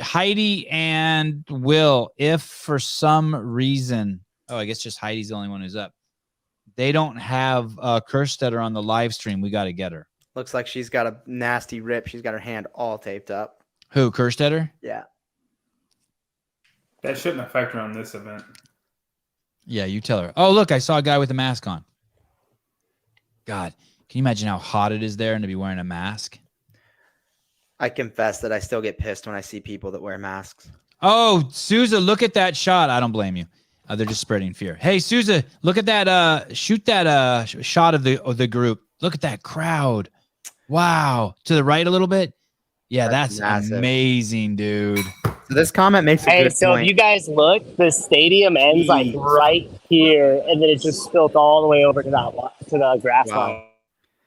Speaker 1: Heidi and Will, if for some reason, I guess just Heidi's the only one who's up. They don't have Kerstetter on the live stream. We got to get her.
Speaker 4: Looks like she's got a nasty rip. She's got her hand all taped up.
Speaker 1: Who, Kerstetter?
Speaker 4: Yeah.
Speaker 2: That shouldn't affect her on this event.
Speaker 1: Yeah, you tell her. Oh, look, I saw a guy with a mask on. God, can you imagine how hot it is there and to be wearing a mask?
Speaker 4: I confess that I still get pissed when I see people that wear masks.
Speaker 1: Oh, Souza, look at that shot. I don't blame you. They're just spreading fear. Hey, Souza, look at that. Shoot that shot of the group. Look at that crowd. Wow. To the right a little bit. Yeah, that's amazing, dude.
Speaker 4: So this comment makes a good point.
Speaker 3: If you guys look, the stadium ends like right here, and then it just spilled all the way over to the grass line.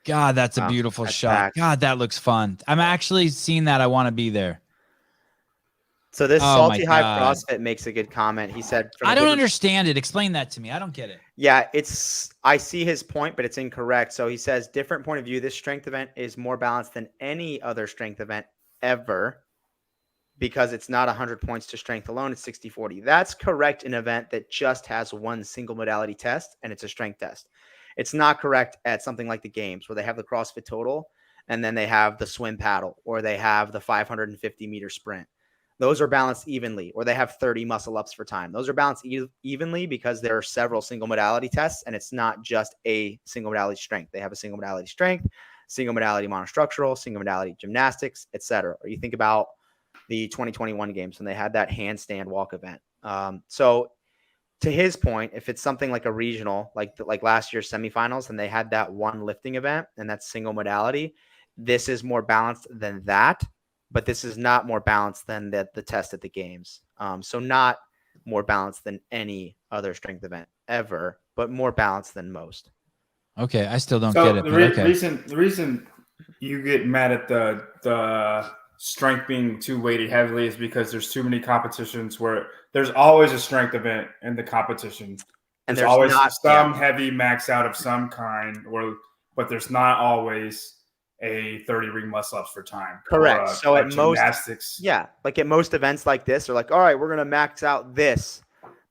Speaker 1: God, that's a beautiful shot. God, that looks fun. I'm actually seeing that. I want to be there.
Speaker 4: So this Salty High CrossFit makes a good comment. He said,
Speaker 1: I don't understand it. Explain that to me. I don't get it.
Speaker 4: Yeah, I see his point, but it's incorrect. So he says, different point of view. This strength event is more balanced than any other strength event ever because it's not 100 points to strength alone. It's 60-40. That's correct. An event that just has one single modality test and it's a strength test. It's not correct at something like the games where they have the CrossFit total and then they have the swim paddle or they have the 550 meter sprint. Those are balanced evenly, or they have 30 muscle ups for time. Those are balanced evenly because there are several single modality tests, and it's not just a single modality strength. They have a single modality strength, single modality monostructural, single modality gymnastics, etc. Or you think about the 2021 games when they had that handstand walk event. So to his point, if it's something like a regional, like last year's semifinals, and they had that one lifting event and that's single modality, this is more balanced than that, but this is not more balanced than the test at the games. So not more balanced than any other strength event ever, but more balanced than most.
Speaker 1: Okay, I still don't get it.
Speaker 2: The reason you get mad at the strength being too weighted heavily is because there's too many competitions where there's always a strength event in the competition. And there's always some heavy max out of some kind, but there's not always a 30 ring muscle ups for time.
Speaker 4: Correct. So at
Speaker 2: gymnastics.
Speaker 4: Like at most events like this, they're like, all right, we're going to max out this,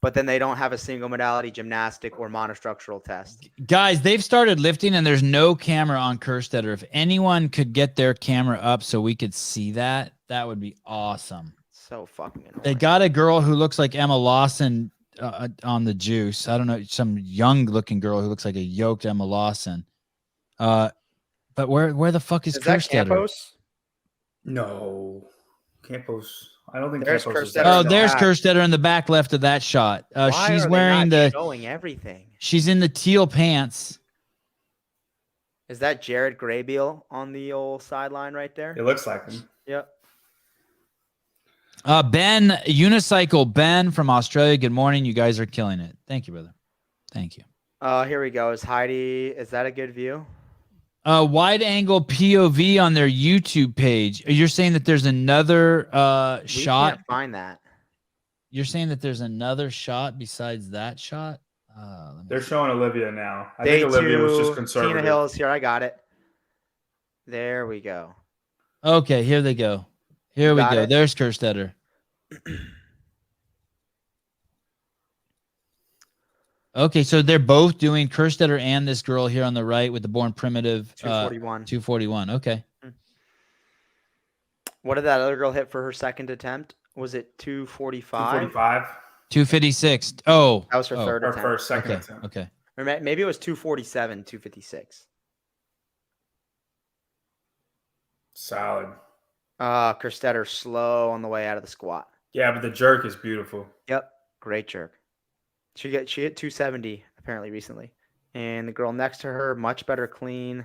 Speaker 4: but then they don't have a single modality gymnastic or monostructural test.
Speaker 1: Guys, they've started lifting and there's no camera on Kerstetter. If anyone could get their camera up so we could see that, that would be awesome.
Speaker 4: So fucking annoying.
Speaker 1: They got a girl who looks like Emma Lawson on the juice. I don't know, some young looking girl who looks like a yoked Emma Lawson. But where the fuck is Kerstetter?
Speaker 4: Campos?
Speaker 2: No. Campos. I don't think
Speaker 4: there's
Speaker 2: Campos is
Speaker 4: Kerstetter.
Speaker 1: Oh, there's Kerstetter in the back left of that shot. She's wearing
Speaker 4: showing everything.
Speaker 1: She's in the teal pants.
Speaker 4: Is that Jared Graybeal on the old sideline right there?
Speaker 2: It looks like him.
Speaker 4: Yep.
Speaker 1: Ben, Unicycle Ben from Australia. Good morning. You guys are killing it. Thank you, brother. Thank you.
Speaker 4: Here we go. Is that a good view?
Speaker 1: Wide angle POV on their YouTube page. You're saying that there's another shot?
Speaker 4: We can't find that.
Speaker 1: You're saying that there's another shot besides that shot?
Speaker 2: They're showing Olivia now. I
Speaker 4: Day
Speaker 2: think Olivia was
Speaker 4: 2,
Speaker 2: just conservative.
Speaker 4: Tina Hills here. I got it. There we go.
Speaker 1: Okay, here they go. Here we go.
Speaker 4: It.
Speaker 1: There's Kerstetter. Okay, so they're both doing Kerstetter and this girl here on the right with the Born Primitive
Speaker 4: 241.
Speaker 1: 241. Okay.
Speaker 4: What did that other girl hit for her second attempt? Was it 245?
Speaker 2: 245.
Speaker 1: 256. Oh.
Speaker 4: That was her third attempt.
Speaker 2: Her second attempt.
Speaker 1: Okay.
Speaker 4: Or maybe it was 247, 256.
Speaker 2: Solid.
Speaker 4: Kerstetter slow on the way out of the squat.
Speaker 2: Yeah, but the jerk is beautiful.
Speaker 4: Yep. Great jerk. She hit 270 apparently recently. And the girl next to her, much better clean.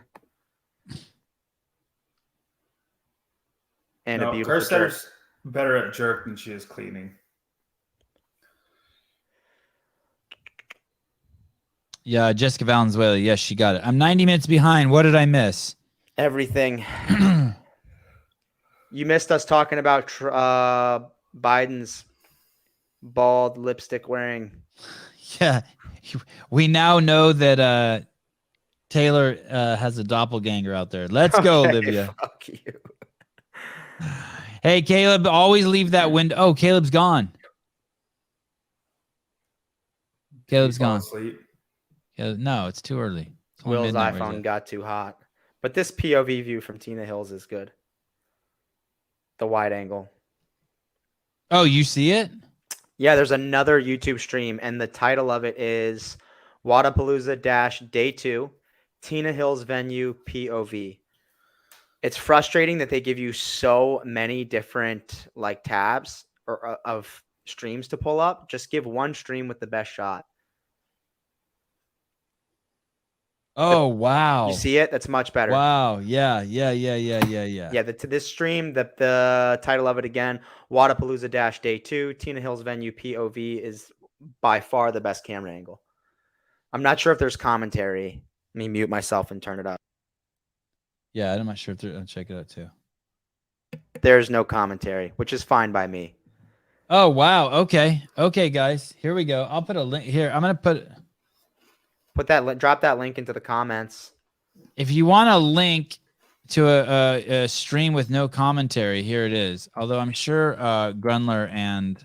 Speaker 4: And a beautiful jerk.
Speaker 2: Kerstetter's better at jerk than she is cleaning.
Speaker 1: Yeah, Jessica Valenzuela. Yes, she got it. I'm 90 minutes behind. What did I miss?
Speaker 4: Everything. You missed us talking about Biden's bald lipstick wearing.
Speaker 1: Yeah. We now know that Taylor has a doppelganger out there. Let's go, Olivia.
Speaker 4: Fuck you.
Speaker 1: Hey, Caleb, always leave that window. Oh, Caleb's gone. Caleb's gone. No, it's too early. It's
Speaker 4: Will's iPhone got too hot. But this POV view from Tina Hills is good. The wide angle.
Speaker 1: Oh, you see it?
Speaker 4: Yeah, there's another YouTube stream, and the title of it is Wodapalooza Day 2, Tina Hills Venue POV. It's frustrating that they give you so many different like tabs or of streams to pull up. Just give one stream with the best shot.
Speaker 1: Oh, wow.
Speaker 4: You see it? That's much better.
Speaker 1: Wow. Yeah. Yeah,
Speaker 4: this stream, the title of it again, Wodapalooza Day 2, Tina Hills Venue POV is by far the best camera angle. I'm not sure if there's commentary. Let me mute myself and turn it up.
Speaker 1: Yeah, I'm not sure if I'll check it out too.
Speaker 4: There's no commentary, which is fine by me.
Speaker 1: Oh, wow. Okay. Okay, guys. Here we go. I'll put a link here. I'm going to
Speaker 4: drop that link into the comments.
Speaker 1: If you want a link to a stream with no commentary, here it is. Although I'm sure Grunler and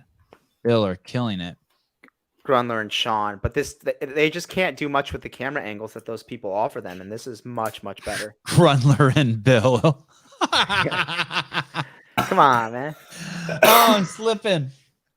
Speaker 1: Bill are killing it.
Speaker 4: Grunler and Sean, but they just can't do much with the camera angles that those people offer them, and this is much, much better.
Speaker 1: Grunler and Bill.
Speaker 4: Come on, man.
Speaker 1: Oh, I'm slipping.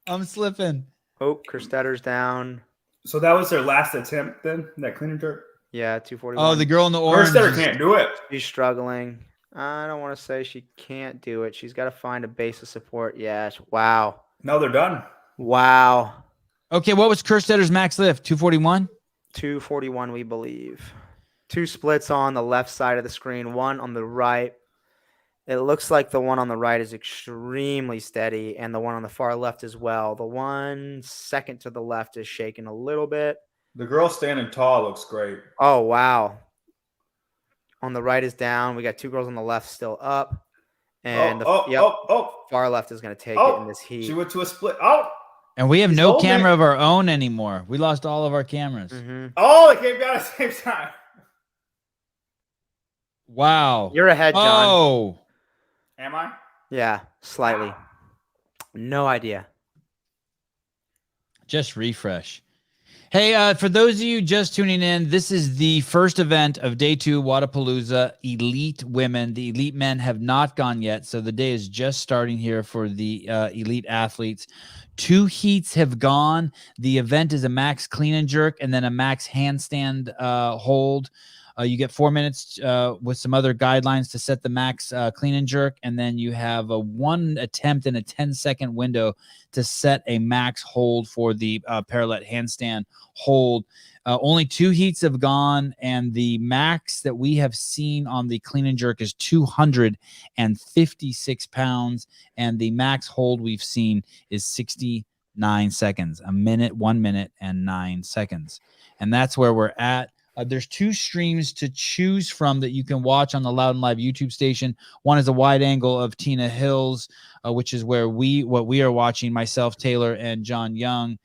Speaker 4: Oh, Kerstetter's down.
Speaker 2: So that was their last attempt then, that clean and jerk?
Speaker 4: Yeah, 241.
Speaker 1: Oh, the girl in the orange.
Speaker 2: Kerstetter can't do it.
Speaker 4: She's struggling. I don't want to say she can't do it. She's got to find a base of support. Yes. Wow.
Speaker 2: No, they're done.
Speaker 4: Wow.
Speaker 1: Okay, what was Kerstetter's max lift? 241?
Speaker 4: 241, we believe. 2 splits on the left side of the screen, 1 on the right. It looks like the one on the right is extremely steady, and the one on the far left as well. The one second to the left is shaking a little bit.
Speaker 2: The girl standing tall looks great.
Speaker 4: Oh, wow. On the right is down. We got 2 girls on the left still up. And far left is going to take it in this heat.
Speaker 2: She went to a split. Oh.
Speaker 1: And we have no camera of our own anymore. We lost all of our cameras.
Speaker 4: Mm-hmm.
Speaker 2: Oh, they came down at the same time.
Speaker 1: Wow.
Speaker 4: You're ahead, John.
Speaker 1: Oh.
Speaker 2: Am I?
Speaker 4: Yeah, slightly. No idea.
Speaker 1: Just refresh. Hey, for those of you just tuning in, this is the first event of day 2, Wodapalooza Elite Women. The Elite Men have not gone yet, so the day is just starting here for the elite athletes. 2 heats have gone. The event is a max clean and jerk and then a max handstand hold. You get 4 minutes with some other guidelines to set the max clean and jerk, and then you have a 1 attempt in a 10-second window to set a max hold for the parallel handstand hold. Only 2 heats have gone, and the max that we have seen on the clean and jerk is 256 pounds, and the max hold we've seen is 69 seconds, 1 minute and 9 seconds. And that's where we're at. There's 2 streams to choose from that you can watch on the Loud and Live YouTube station. One is a wide angle of Tina Hills, which is where what we are watching, myself, Taylor, and John Young.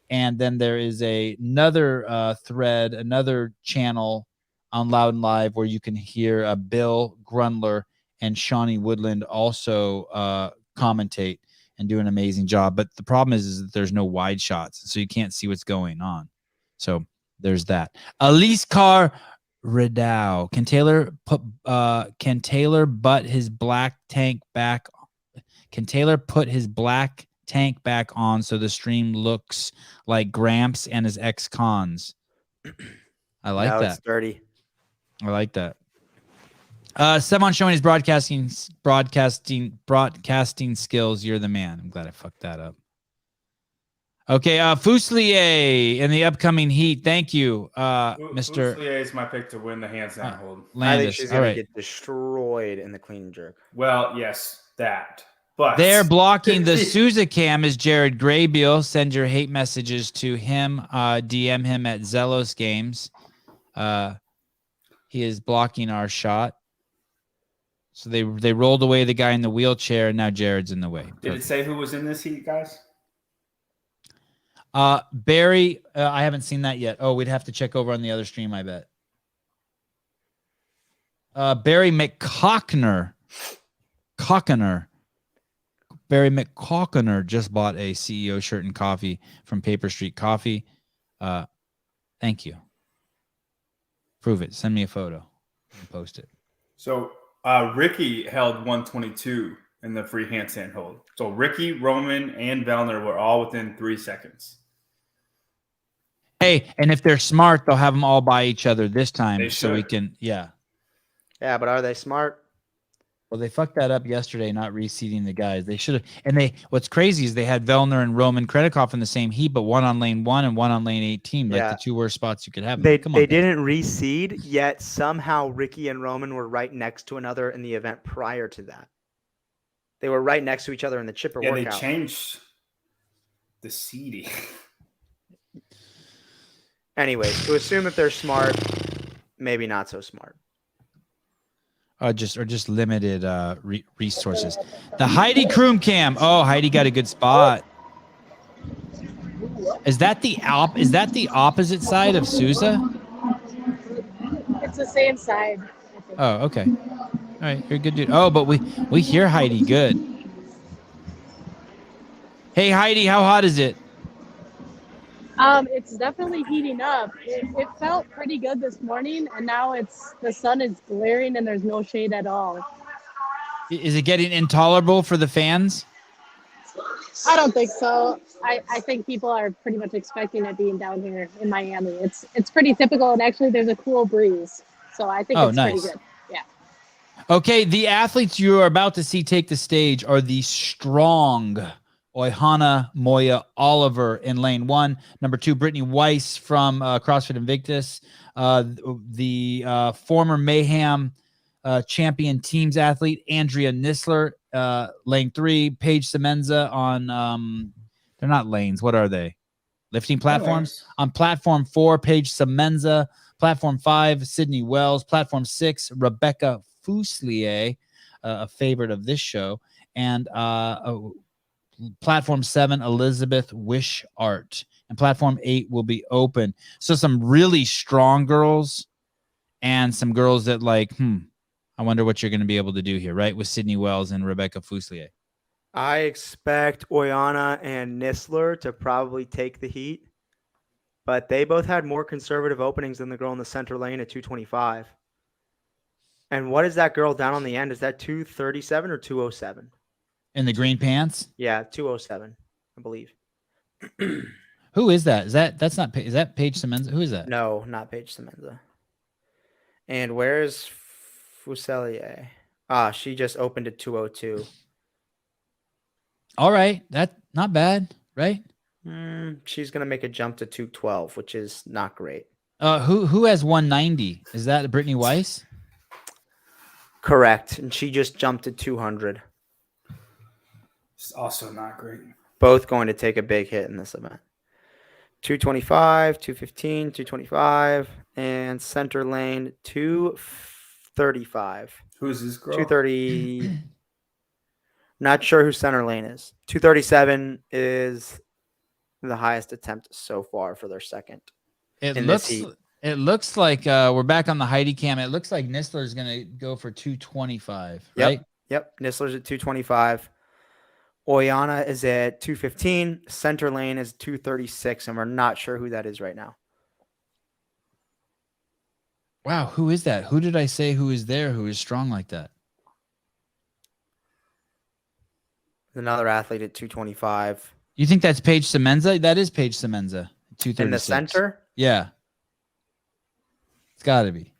Speaker 1: And then there is another thread, another channel on Loud and Live where you can hear Bill Grundler and Shawnee Woodland also commentate and do an amazing job. But the problem is that there's no wide shots, so you can't see what's going on. So there's that. Elise Carr Rideau. Can Taylor put his black tank back? Can Taylor put his black tank back on so the stream looks like Gramps and his ex-cons? I like that.
Speaker 4: It's dirty.
Speaker 1: I like that. Sevan showing his broadcasting skills. You're the man. I'm glad I fucked that up. Okay, Fuselier in the upcoming heat. Thank you, Mr.
Speaker 2: Fuselier is my pick to win the handstand hold.
Speaker 4: I think she's going to get destroyed in the clean and jerk.
Speaker 2: Well, yes, that. But
Speaker 1: they're blocking the Souza cam is Jared Graybeal. Send your hate messages to him. DM him at Zelos Games. He is blocking our shot. So they rolled away the guy in the wheelchair, and now Jared's in the way.
Speaker 2: Did it say who was in this heat, guys?
Speaker 1: Barry, I haven't seen that yet. Oh, we'd have to check over on the other stream, I bet. Barry McCockner. Barry McCockner just bought a CEO shirt and coffee from Paper Street Coffee. Thank you. Prove it. Send me a photo and post it.
Speaker 2: So Ricky held 122 in the free handstand hold. So Ricky, Roman, and Vellner were all within 3 seconds.
Speaker 1: Hey, and if they're smart, they'll have them all by each other this time,
Speaker 2: They
Speaker 1: so we
Speaker 2: should.
Speaker 1: can, yeah.
Speaker 4: Yeah, but are they smart?
Speaker 1: Well, they fucked that up yesterday, not reseeding the guys. They should have. And what's crazy is they had Vellner and Roman Krennikov in the same heat, but one on lane 1 and one on lane 18, like the 2 worst spots you could have.
Speaker 4: They
Speaker 1: Come on,
Speaker 4: didn't reseed, yet somehow Ricky and Roman were right next to another in the event prior to that. They were right next to each other in the chipper workout.
Speaker 2: They changed the seeding.
Speaker 4: Anyways, to assume that they're smart, maybe not so smart.
Speaker 1: Just limited resources. The Heidi Kroom cam. Oh, Heidi got a good spot. Is that the opposite side of Souza?
Speaker 11: It's the same side.
Speaker 1: Oh, okay. All right, you're a good dude. Oh, but we hear Heidi good. Hey Heidi, how hot is it?
Speaker 11: It's definitely heating up. It felt pretty good this morning, and now the sun is glaring and there's no shade at all.
Speaker 1: Is it getting intolerable for the fans?
Speaker 11: I don't think so. I think people are pretty much expecting it being down here in Miami. It's pretty typical, and actually there's a cool breeze, so I think it's
Speaker 1: nice.
Speaker 11: pretty good. Yeah.
Speaker 1: Okay, the athletes you are about to see take the stage are the strong Oyhana Moya Oliver in lane 1. Number 2, Brittany Weiss from CrossFit Invictus. The former Mayhem champion teams athlete, Andrea Nisler, lane 3. Paige Semenza on, they're not lanes. What are they? Lifting platforms. On platform 4, Paige Semenza. Platform 5, Sydney Wells. Platform 6, Rebecca Fuselier, a favorite of this show. And platform 7, Elizabeth Wishart. And platform 8 will be open. So some really strong girls and some girls that like, I wonder what you're going to be able to do here, right? With Sydney Wells and Rebecca Fuselier.
Speaker 4: I expect Oyana and Nisler to probably take the heat, but they both had more conservative openings than the girl in the center lane at 225. And what is that girl down on the end? Is that 237 or 207?
Speaker 1: In the green pants?
Speaker 4: Yeah, 207, I believe.
Speaker 1: Who is that? Is that Paige Semenza? Who is that?
Speaker 4: No, not Paige Semenza. And where's Fuselier? She just opened at 202.
Speaker 1: All right. That's not bad, right?
Speaker 4: She's going to make a jump to 212, which is not great.
Speaker 1: Who has 190? Is that Brittany Weiss?
Speaker 4: Correct. And she just jumped to 200.
Speaker 2: It's also not great.
Speaker 4: Both going to take a big hit in this event. 225, 215, 225, and center lane 235.
Speaker 2: Who's this girl?
Speaker 4: 230. Not sure who center lane is. 237 is the highest attempt so far for their second.
Speaker 1: It looks like we're back on the Heidi cam. It looks like Nisler is going to go for 225, right?
Speaker 4: Yep. Nisler's at 225. Oyana is at 215. Center lane is 236, and we're not sure who that is right now.
Speaker 1: Wow, who is that? Who did I say who is there who is strong like that?
Speaker 4: Another athlete at 225.
Speaker 1: You think that's Paige Semenza? That is Paige Semenza. 236.
Speaker 4: In the center?
Speaker 1: Yeah. It's got to be.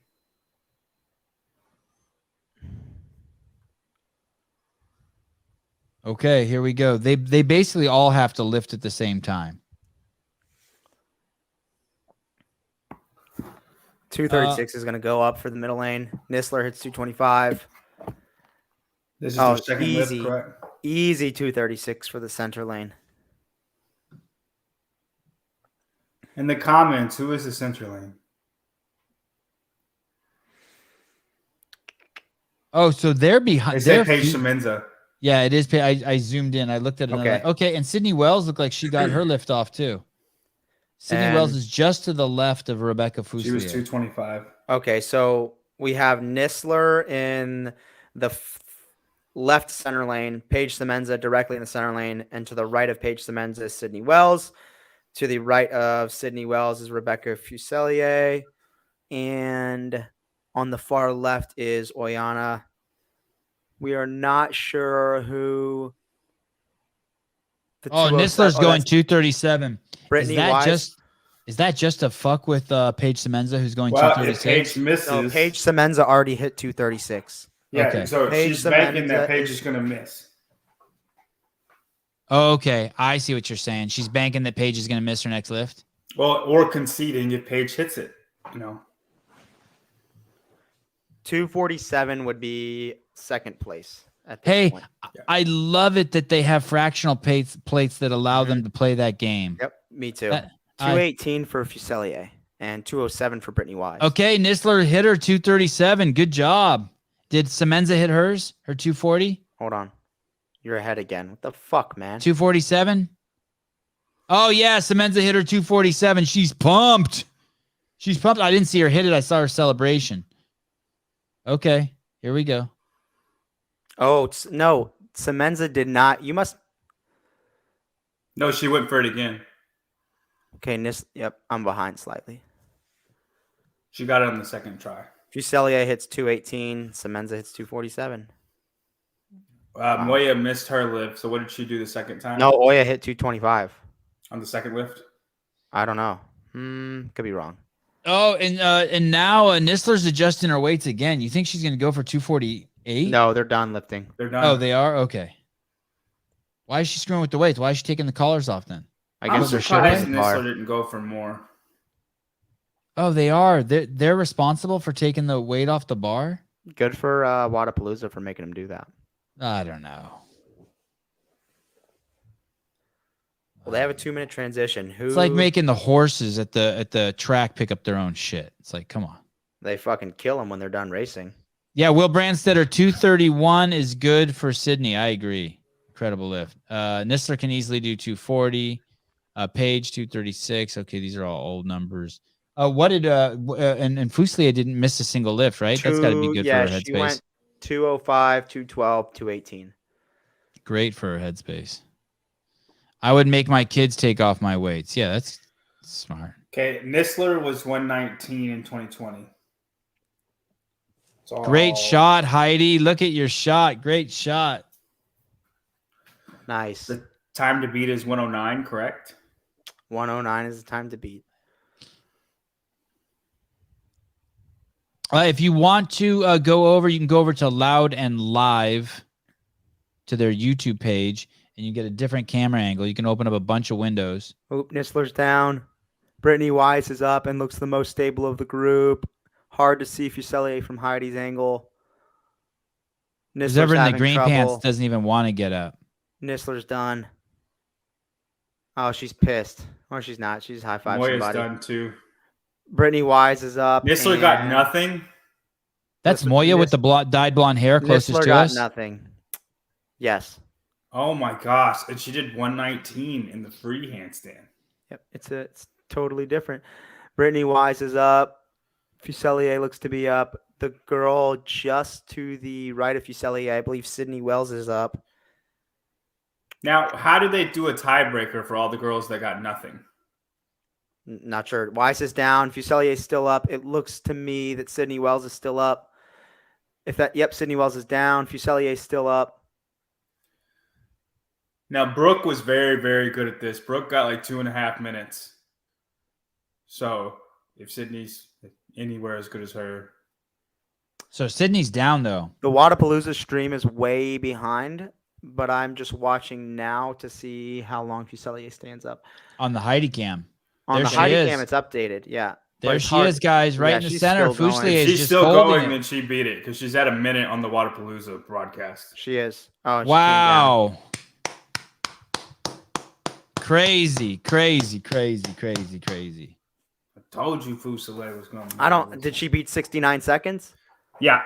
Speaker 1: Okay, here we go. They basically all have to lift at the same time.
Speaker 4: 236 is going to go up for the middle lane. Nisler hits 225.
Speaker 2: This is their second lift, correct?
Speaker 4: Easy 236 for the center lane.
Speaker 2: In the comments, who is the center lane?
Speaker 1: Oh, so they're behind.
Speaker 2: Is that Paige Semenza?
Speaker 1: Yeah, it is. I zoomed in. I looked at it.
Speaker 4: Okay.
Speaker 1: Okay, and Sydney Wells looked like she got her lift off too. Sydney Wells is just to the left of Rebecca Fuselier.
Speaker 2: She was 225.
Speaker 4: Okay, so we have Nisler in the left center lane, Paige Semenza directly in the center lane, and to the right of Paige Semenza is Sydney Wells. To the right of Sydney Wells is Rebecca Fuselier, and on the far left is Oyana. We are not sure who.
Speaker 1: Nisler's going 237.
Speaker 4: Brittany Weiss.
Speaker 1: Is that just to fuck with Paige Semenza, who's going
Speaker 2: Well,
Speaker 1: 236?
Speaker 2: if Paige misses,
Speaker 4: No, Paige Semenza already hit 236.
Speaker 2: Yeah,
Speaker 1: Okay.
Speaker 2: so
Speaker 4: Paige
Speaker 2: she's banking
Speaker 4: Semenza
Speaker 2: that Paige is going to miss.
Speaker 1: Okay, I see what you're saying. She's banking that Paige is going to miss her next lift.
Speaker 2: Well, or conceding if Paige hits it,
Speaker 4: 247 would be second place. At this
Speaker 1: Hey,
Speaker 4: point.
Speaker 1: I love it that they have fractional plates that allow them to play that game.
Speaker 4: Yep, me too.
Speaker 1: That-
Speaker 4: 218 for Fuselier and 207 for Brittany Weiss.
Speaker 1: Okay, Nisler hit her 237. Good job. Did Semenza hit hers? Her 240?
Speaker 4: Hold on. You're ahead again. What the fuck, man?
Speaker 1: 247? Oh, yeah, Semenza hit her 247. She's pumped. She's pumped. I didn't see her hit it. I saw her celebration. Okay, here we go.
Speaker 4: Oh, no. Semenza did not. You must.
Speaker 2: No, she went for it again.
Speaker 4: Okay, yep, I'm behind slightly.
Speaker 2: She got it on the second try.
Speaker 4: Fuselier hits 218. Semenza hits 247.
Speaker 2: Moya missed her lift. So what did she do the second time?
Speaker 4: No, Oya hit 225.
Speaker 2: On the second lift?
Speaker 4: I don't know. Could be wrong.
Speaker 1: Oh, and now Nisler's adjusting her weights again. You think she's going to go for 248?
Speaker 4: No, they're done lifting.
Speaker 2: They're done.
Speaker 1: Oh, they are? Okay. Why is she screwing with the weights? Why is she taking the collars off then?
Speaker 2: I'm surprised Nistler didn't go for more.
Speaker 1: Oh, they are. They're responsible for taking the weight off the bar?
Speaker 4: Good for Wodapalooza for making him do that.
Speaker 1: I don't know.
Speaker 4: Well, they have a 2-minute transition.
Speaker 1: It's like making the horses at the track pick up their own shit. It's like, come on.
Speaker 4: They fucking kill them when they're done racing.
Speaker 1: Yeah, Will Brandstetter 231 is good for Sydney. I agree. Incredible lift. Nistler can easily do 240. Page 236. Okay, these are all old numbers. What did and Fuselier didn't miss a single lift, right? That's got to be good for her headspace.
Speaker 4: She went 205, 212, 218.
Speaker 1: Great for her headspace. I would make my kids take off my weights. Yeah, that's smart.
Speaker 2: Okay, Nistler was 119 in 2020.
Speaker 1: Great shot, Heidi. Look at your shot. Great shot.
Speaker 4: Nice.
Speaker 2: The time to beat is 109, correct?
Speaker 4: 109 is the time to beat.
Speaker 1: If you want to go over, you can go over to Loud and Live to their YouTube page, and you get a different camera angle. You can open up a bunch of windows.
Speaker 4: Oop, Nistler's down. Brittany Weiss is up and looks the most stable of the group. Hard to see Fuselier from Heidi's angle.
Speaker 1: Whoever in the green pants doesn't even want to get up.
Speaker 4: Nistler's done. Oh, she's pissed. Or she's not. She's high-fived somebody.
Speaker 2: Moya's done too.
Speaker 4: Brittany Wise is up.
Speaker 2: Nistler got nothing.
Speaker 1: That's Moya with the dyed blonde hair closest
Speaker 4: Nistler
Speaker 1: to
Speaker 4: got
Speaker 1: us.
Speaker 4: nothing. Yes.
Speaker 2: Oh my gosh! And she did 119 in the free handstand.
Speaker 4: Yep, it's totally different. Brittany Wise is up. Fuselier looks to be up. The girl just to the right of Fuselier, I believe Sydney Wells is up.
Speaker 2: Now, how do they do a tiebreaker for all the girls that got nothing?
Speaker 4: Not sure. Weiss is down. Fuselier is still up. It looks to me that Sydney Wells is still up. Sydney Wells is down. Fuselier is still up.
Speaker 2: Now, Brooke was very, very good at this. Brooke got like 2.5 minutes. So, if Sydney's anywhere as good as her.
Speaker 1: So, Sydney's down, though.
Speaker 4: The Wodapalooza stream is way behind, but I'm just watching now to see how long Fuselier stands up.
Speaker 1: On the Heidi cam.
Speaker 4: On the Heidi cam, it's updated. Yeah.
Speaker 1: There she is, guys, right in the center. Fuselier is
Speaker 2: she's
Speaker 1: just
Speaker 2: still
Speaker 1: holding
Speaker 2: going,
Speaker 1: it.
Speaker 2: and she beat it because she's at a minute on the Wodapalooza broadcast.
Speaker 4: She is. Oh, she
Speaker 1: wow. Crazy.
Speaker 2: I told you Fuselier was going.
Speaker 4: Did she beat 69 seconds?
Speaker 2: Yeah.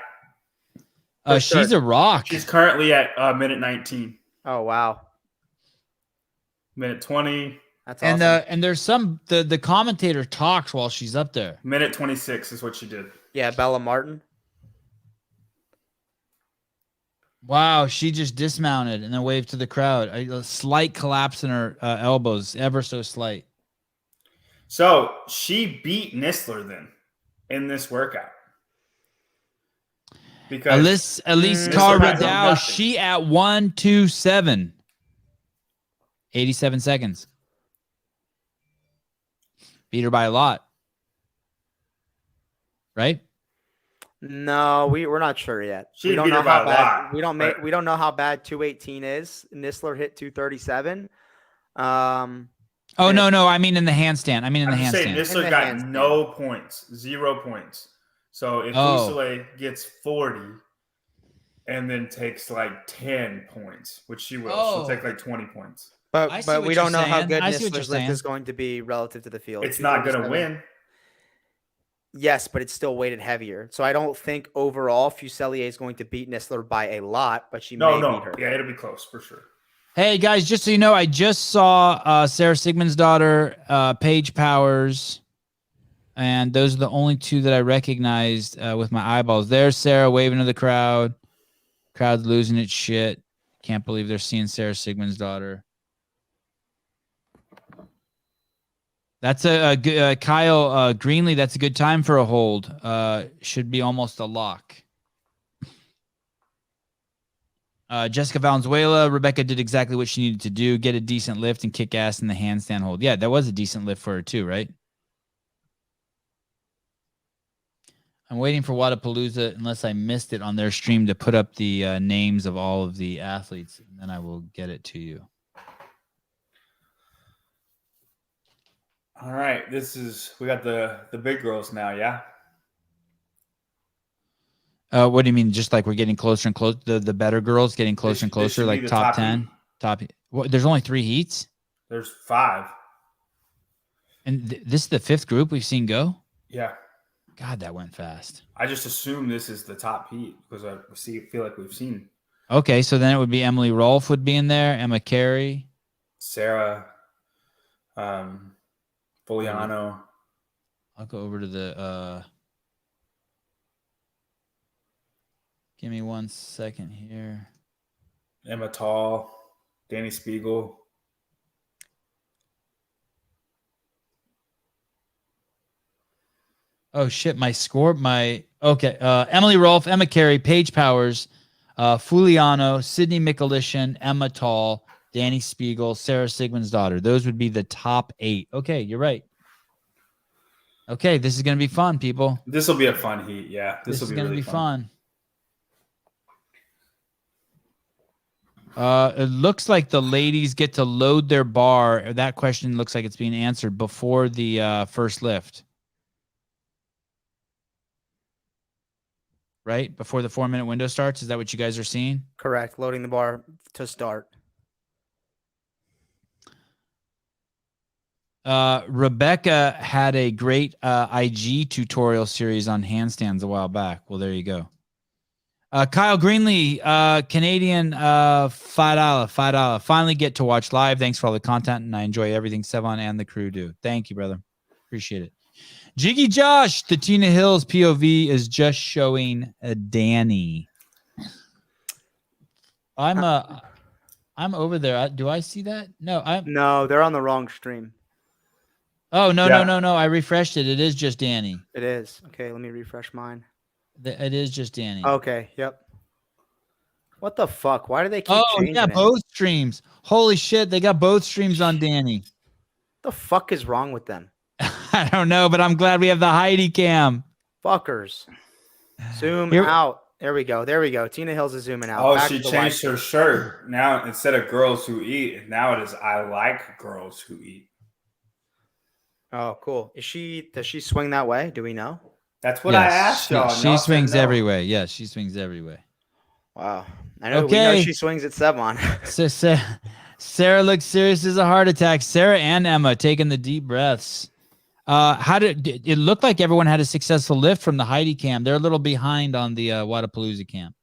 Speaker 1: She's a rock.
Speaker 2: She's currently at minute 19.
Speaker 4: Oh, wow.
Speaker 2: Minute 20.
Speaker 4: That's awesome.
Speaker 1: And there's some the commentator talks while she's up there.
Speaker 2: Minute 26 is what she did.
Speaker 4: Yeah, Bella Martin.
Speaker 1: Wow, she just dismounted and then waved to the crowd. A slight collapse in her elbows, ever so slight.
Speaker 2: So she beat Nistler then in this workout. Because
Speaker 1: Elise Carr-Riddell, she at 1:27. 87 seconds. Beat her by a lot. Right?
Speaker 4: No, we're not sure yet.
Speaker 2: We don't know how bad.
Speaker 4: We don't know how bad 218 is. Nistler hit 237.
Speaker 1: No. I mean in the handstand. I'm
Speaker 2: saying Nistler got no points, 0 points. So if Fuselier gets 40 and then takes like 10 points, which she will, she'll take like 20 points.
Speaker 4: But we don't know how good Nistler's lift is going to be relative to the field.
Speaker 2: It's not going to win.
Speaker 4: Yes, but it's still weighted heavier. So I don't think overall Fuselier is going to beat Nistler by a lot, but she may beat her.
Speaker 2: Yeah, it'll be close for sure.
Speaker 1: Hey, guys, just so you know, I just saw Sarah Sigmund's daughter, Paige Powers, and those are the only two that I recognized with my eyeballs. There's Sarah waving to the crowd. Crowd's losing its shit. Can't believe they're seeing Sarah Sigmund's daughter. That's a good Kyle Greenlee. That's a good time for a hold. Should be almost a lock. Jessica Valenzuela, Rebecca did exactly what she needed to do: get a decent lift and kick ass in the handstand hold. Yeah, that was a decent lift for her too, right? I'm waiting for Wodapalooza, unless I missed it on their stream, to put up the names of all of the athletes, and then I will get it to you.
Speaker 2: All right, we got the big girls now, yeah.
Speaker 1: What do you mean? Just like we're getting closer and closer, the better girls getting closer and closer, like top 10, Well, there's only 3 heats.
Speaker 2: There's 5.
Speaker 1: And this is the 5th group we've seen go?
Speaker 2: Yeah.
Speaker 1: God, that went fast.
Speaker 2: I just assume this is the top heat because I feel like we've seen.
Speaker 1: Okay, so then it would be Emily Rolfe would be in there, Emma Carey.
Speaker 2: Sarah, Foliano.
Speaker 1: I'll go over to the give me 1 second here.
Speaker 2: Emma Tall, Danny Spiegel.
Speaker 1: Oh shit, Emily Rolfe, Emma Carey, Paige Powers, Fuliano, Sydney Mikulishin, Emma Tall, Danny Spiegel, Sarah Sigmundsdottir. Those would be the top 8. Okay, you're right. Okay, this is going to be fun, people.
Speaker 2: This will be a fun heat, yeah.
Speaker 1: This is going to
Speaker 2: really
Speaker 1: be fun. It looks like the ladies get to load their bar. That question looks like it's being answered before the first lift. Right? Before the 4-minute window starts? Is that what you guys are seeing?
Speaker 4: Correct. Loading the bar to start.
Speaker 1: Rebecca had a great IG tutorial series on handstands a while back. Well, there you go. Kyle Greenlee, Canadian, $5. Finally get to watch live. Thanks for all the content, and I enjoy everything Sevan and the crew do. Thank you, brother. Appreciate it. Jiggy Josh, the Tina Hills POV is just showing Danny. I'm over there. Do I see that? No,
Speaker 4: they're on the wrong stream.
Speaker 1: Oh, no. I refreshed it. It is just Danny.
Speaker 4: It is. Okay, let me refresh mine.
Speaker 1: It is just Danny.
Speaker 4: Okay, yep. What the fuck? Why do they keep changing it?
Speaker 1: Both streams. Holy shit, they got both streams on Danny.
Speaker 4: The fuck is wrong with them?
Speaker 1: I don't know, but I'm glad we have the Heidi cam.
Speaker 4: Fuckers. Zoom out. There we go. Tina Hills is zooming out.
Speaker 2: Oh, she changed her shirt. Now, instead of girls who eat, now it is I like girls who eat.
Speaker 4: Oh, cool. Does she swing that way? Do we know?
Speaker 2: That's what I asked y'all.
Speaker 1: She swings every way. Yes, she swings every way.
Speaker 4: Wow. We know she swings at Sevan.
Speaker 1: So Sarah looks serious as a heart attack. Sarah and Emma taking the deep breaths. How did it look like everyone had a successful lift from the Heidi cam? They're a little behind on the Wodapalooza cam.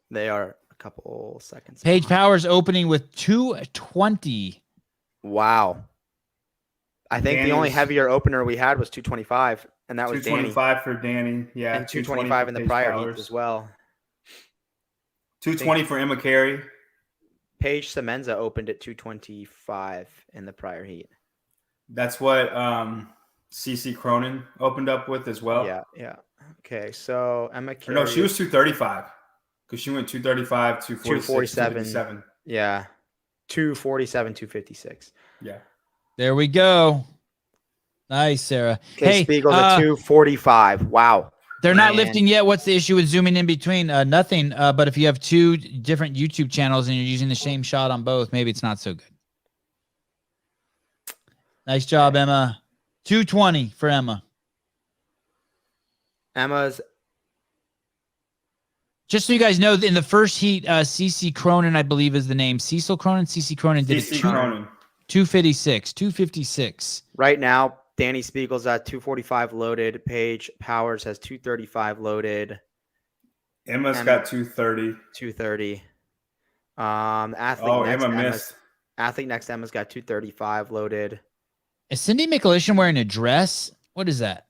Speaker 4: They are a couple seconds.
Speaker 1: Paige Powers opening with 220.
Speaker 4: Wow. I think the only heavier opener we had was 225, and that was
Speaker 2: 225 for Danny. Yeah,
Speaker 4: and 225 in the prior heat as well.
Speaker 2: 220 for Emma Carey.
Speaker 4: Paige Semenza opened at 225 in the prior heat.
Speaker 2: That's what CC Cronin opened up with as well.
Speaker 4: Yeah. Okay, so Emma Carey.
Speaker 2: No, she was 235 because she went 235, 247, 257.
Speaker 4: Yeah, 247, 256.
Speaker 2: Yeah.
Speaker 1: There we go. Nice, Sarah.
Speaker 4: Hey, Spiegel's at 245. Wow.
Speaker 1: They're not lifting yet. What's the issue with zooming in between? Nothing. But if you have 2 different YouTube channels and you're using the same shot on both, maybe it's not so good. Nice job, Emma. 220 for Emma.
Speaker 4: Emma's.
Speaker 1: Just so you guys know, in the first heat, CC Cronin, I believe, is the name. Cecil Cronin. CC Cronin did
Speaker 2: CC Cronin.
Speaker 1: 256.
Speaker 4: Right now, Danny Spiegel's at 245 loaded. Paige Powers has 235 loaded.
Speaker 2: Emma's got 230.
Speaker 4: 230. Athlete next Emma's got 235 loaded.
Speaker 1: Is Sydney Mikulishin wearing a dress? What is that?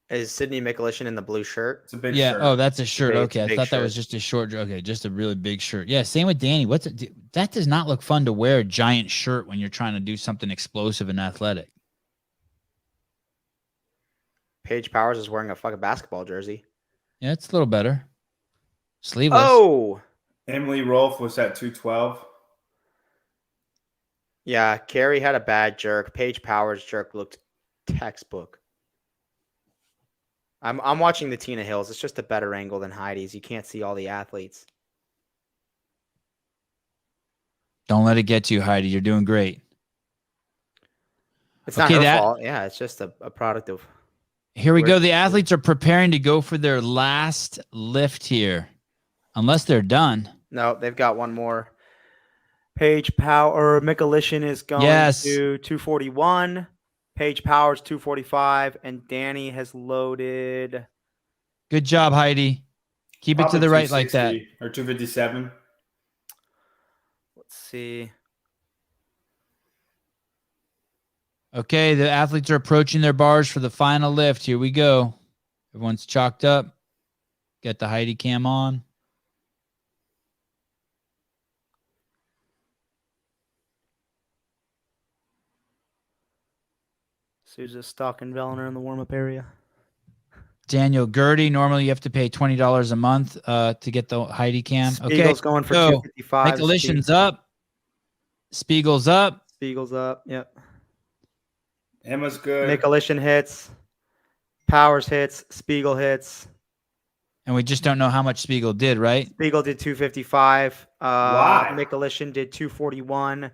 Speaker 4: Is Sydney Mikulishin in the blue shirt?
Speaker 2: It's a big shirt.
Speaker 1: Oh, that's a shirt. Okay, I thought that was just a short. Okay, just a really big shirt. Yeah, same with Danny. That does not look fun to wear a giant shirt when you're trying to do something explosive and athletic.
Speaker 4: Paige Powers is wearing a fucking basketball jersey.
Speaker 1: Yeah, it's a little better. Sleeveless.
Speaker 4: Oh,
Speaker 2: Emily Rolfe was at 212.
Speaker 4: Yeah, Carrie had a bad jerk. Paige Powers' jerk looked textbook. I'm watching the Tina Hills. It's just a better angle than Heidi's. You can't see all the athletes.
Speaker 1: Don't let it get to you, Heidi. You're doing great.
Speaker 4: It's not her fault. Yeah, it's just a product of.
Speaker 1: Here we go. The athletes are preparing to go for their last lift here, unless they're done.
Speaker 4: No, they've got one more. Paige Power Mikulishin is going to 241. Paige Powers 245, and Danny has loaded.
Speaker 1: Good job, Heidi. Keep it to the right like that.
Speaker 2: Or 257.
Speaker 4: Let's see.
Speaker 1: Okay, the athletes are approaching their bars for the final lift. Here we go. Everyone's chalked up. Get the Heidi cam on.
Speaker 4: Sousa stalking Vellner in the warm-up area.
Speaker 1: Daniel Gertie. Normally, you have to pay $20 a month to get the Heidi cam.
Speaker 4: Spiegel's going for 255.
Speaker 1: Mikulishin's up. Spiegel's up.
Speaker 4: Spiegel's up. Yep.
Speaker 2: Emma's good.
Speaker 4: Mikulishin hits. Powers hits. Spiegel hits.
Speaker 1: And we just don't know how much Spiegel did, right?
Speaker 4: Spiegel did 255.
Speaker 2: Why?
Speaker 4: Mikulishin did 241.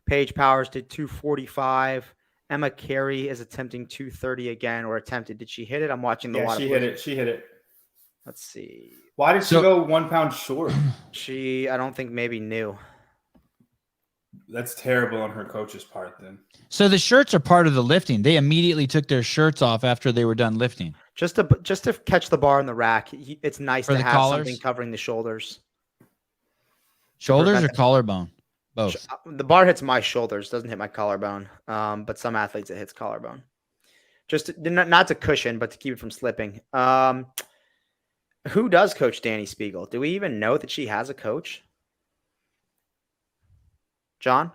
Speaker 4: Paige Powers did 245. Emma Carey is attempting 230 again, or attempted. Did she hit it? I'm watching the.
Speaker 2: Yeah, she hit it. She hit it.
Speaker 4: Let's see.
Speaker 2: Why did she go 1 pound short?
Speaker 4: I don't think maybe knew.
Speaker 2: That's terrible on her coach's part then.
Speaker 1: So the shirts are part of the lifting. They immediately took their shirts off after they were done lifting.
Speaker 4: Just to catch the bar in the rack. It's nice to have
Speaker 1: collars?
Speaker 4: something covering the shoulders.
Speaker 1: Shoulders or collarbone? Both.
Speaker 4: The bar hits my shoulders, doesn't hit my collarbone. But some athletes it hits collarbone. Just not to cushion, but to keep it from slipping. Who does coach Danny Spiegel? Do we even know that she has a coach? John?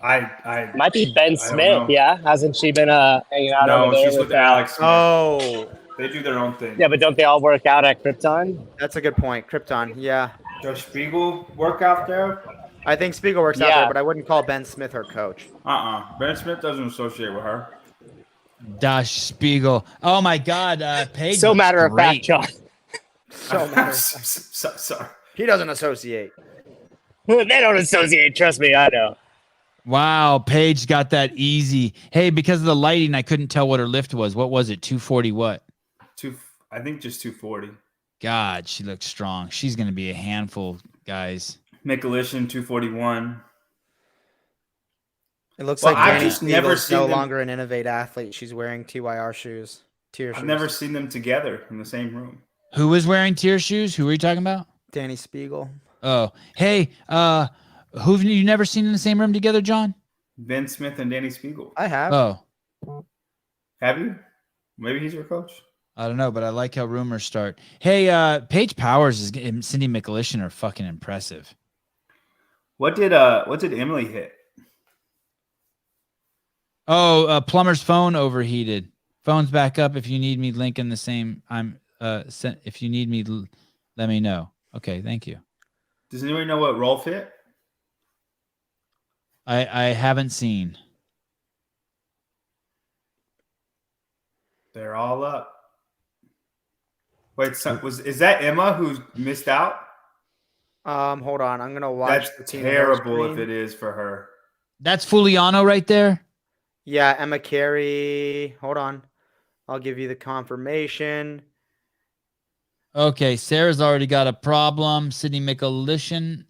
Speaker 3: I might be Ben Smith. Yeah, hasn't she been hanging out over there?
Speaker 2: No, she's with Alex Smith.
Speaker 4: Oh,
Speaker 2: they do their own thing.
Speaker 3: Yeah, but don't they all work out at Krypton?
Speaker 4: That's a good point. Krypton, yeah.
Speaker 2: Does Spiegel work out there?
Speaker 4: I think Spiegel works out there, but I wouldn't call Ben Smith her coach.
Speaker 2: Ben Smith doesn't associate with her.
Speaker 1: Dash Spiegel. Oh my God, Paige.
Speaker 3: So matter of fact, John.
Speaker 2: Sorry.
Speaker 4: He doesn't associate.
Speaker 3: They don't associate. Trust me, I know.
Speaker 1: Wow, Paige got that easy. Hey, because of the lighting, I couldn't tell what her lift was. What was it? 240 what?
Speaker 2: I think just 240.
Speaker 1: God, she looks strong. She's going to be a handful, guys.
Speaker 2: Mikulishin 241.
Speaker 4: It looks like
Speaker 2: I've just never seen
Speaker 4: no
Speaker 2: them.
Speaker 4: longer an Innovate athlete. She's wearing TYR shoes.
Speaker 2: I've never seen them together in the same room.
Speaker 1: Who was wearing tier shoes? Who were you talking about?
Speaker 4: Danny Spiegel.
Speaker 1: Oh, hey, who've you never seen in the same room together, John?
Speaker 2: Ben Smith and Danny Spiegel.
Speaker 4: I have.
Speaker 1: Oh.
Speaker 2: Have you? Maybe he's your coach.
Speaker 1: I don't know, but I like how rumors start. Hey, Paige Powers and Cindy Mikulishin are fucking impressive.
Speaker 2: What did Emily hit?
Speaker 1: Oh, Plumber's phone overheated. Phone's back up. If you need me, link in the same. If you need me, let me know. Okay, thank you.
Speaker 2: Does anybody know what Rolf hit?
Speaker 1: I haven't seen.
Speaker 2: They're all up. Wait, is that Emma who missed out?
Speaker 4: Hold on. I'm gonna watch.
Speaker 2: That's terrible if it is for her.
Speaker 1: That's Fuliano right there.
Speaker 4: Yeah, Emma Carey. Hold on. I'll give you the confirmation.
Speaker 1: Okay, Sarah's already got a problem. Cindy Mikulishin.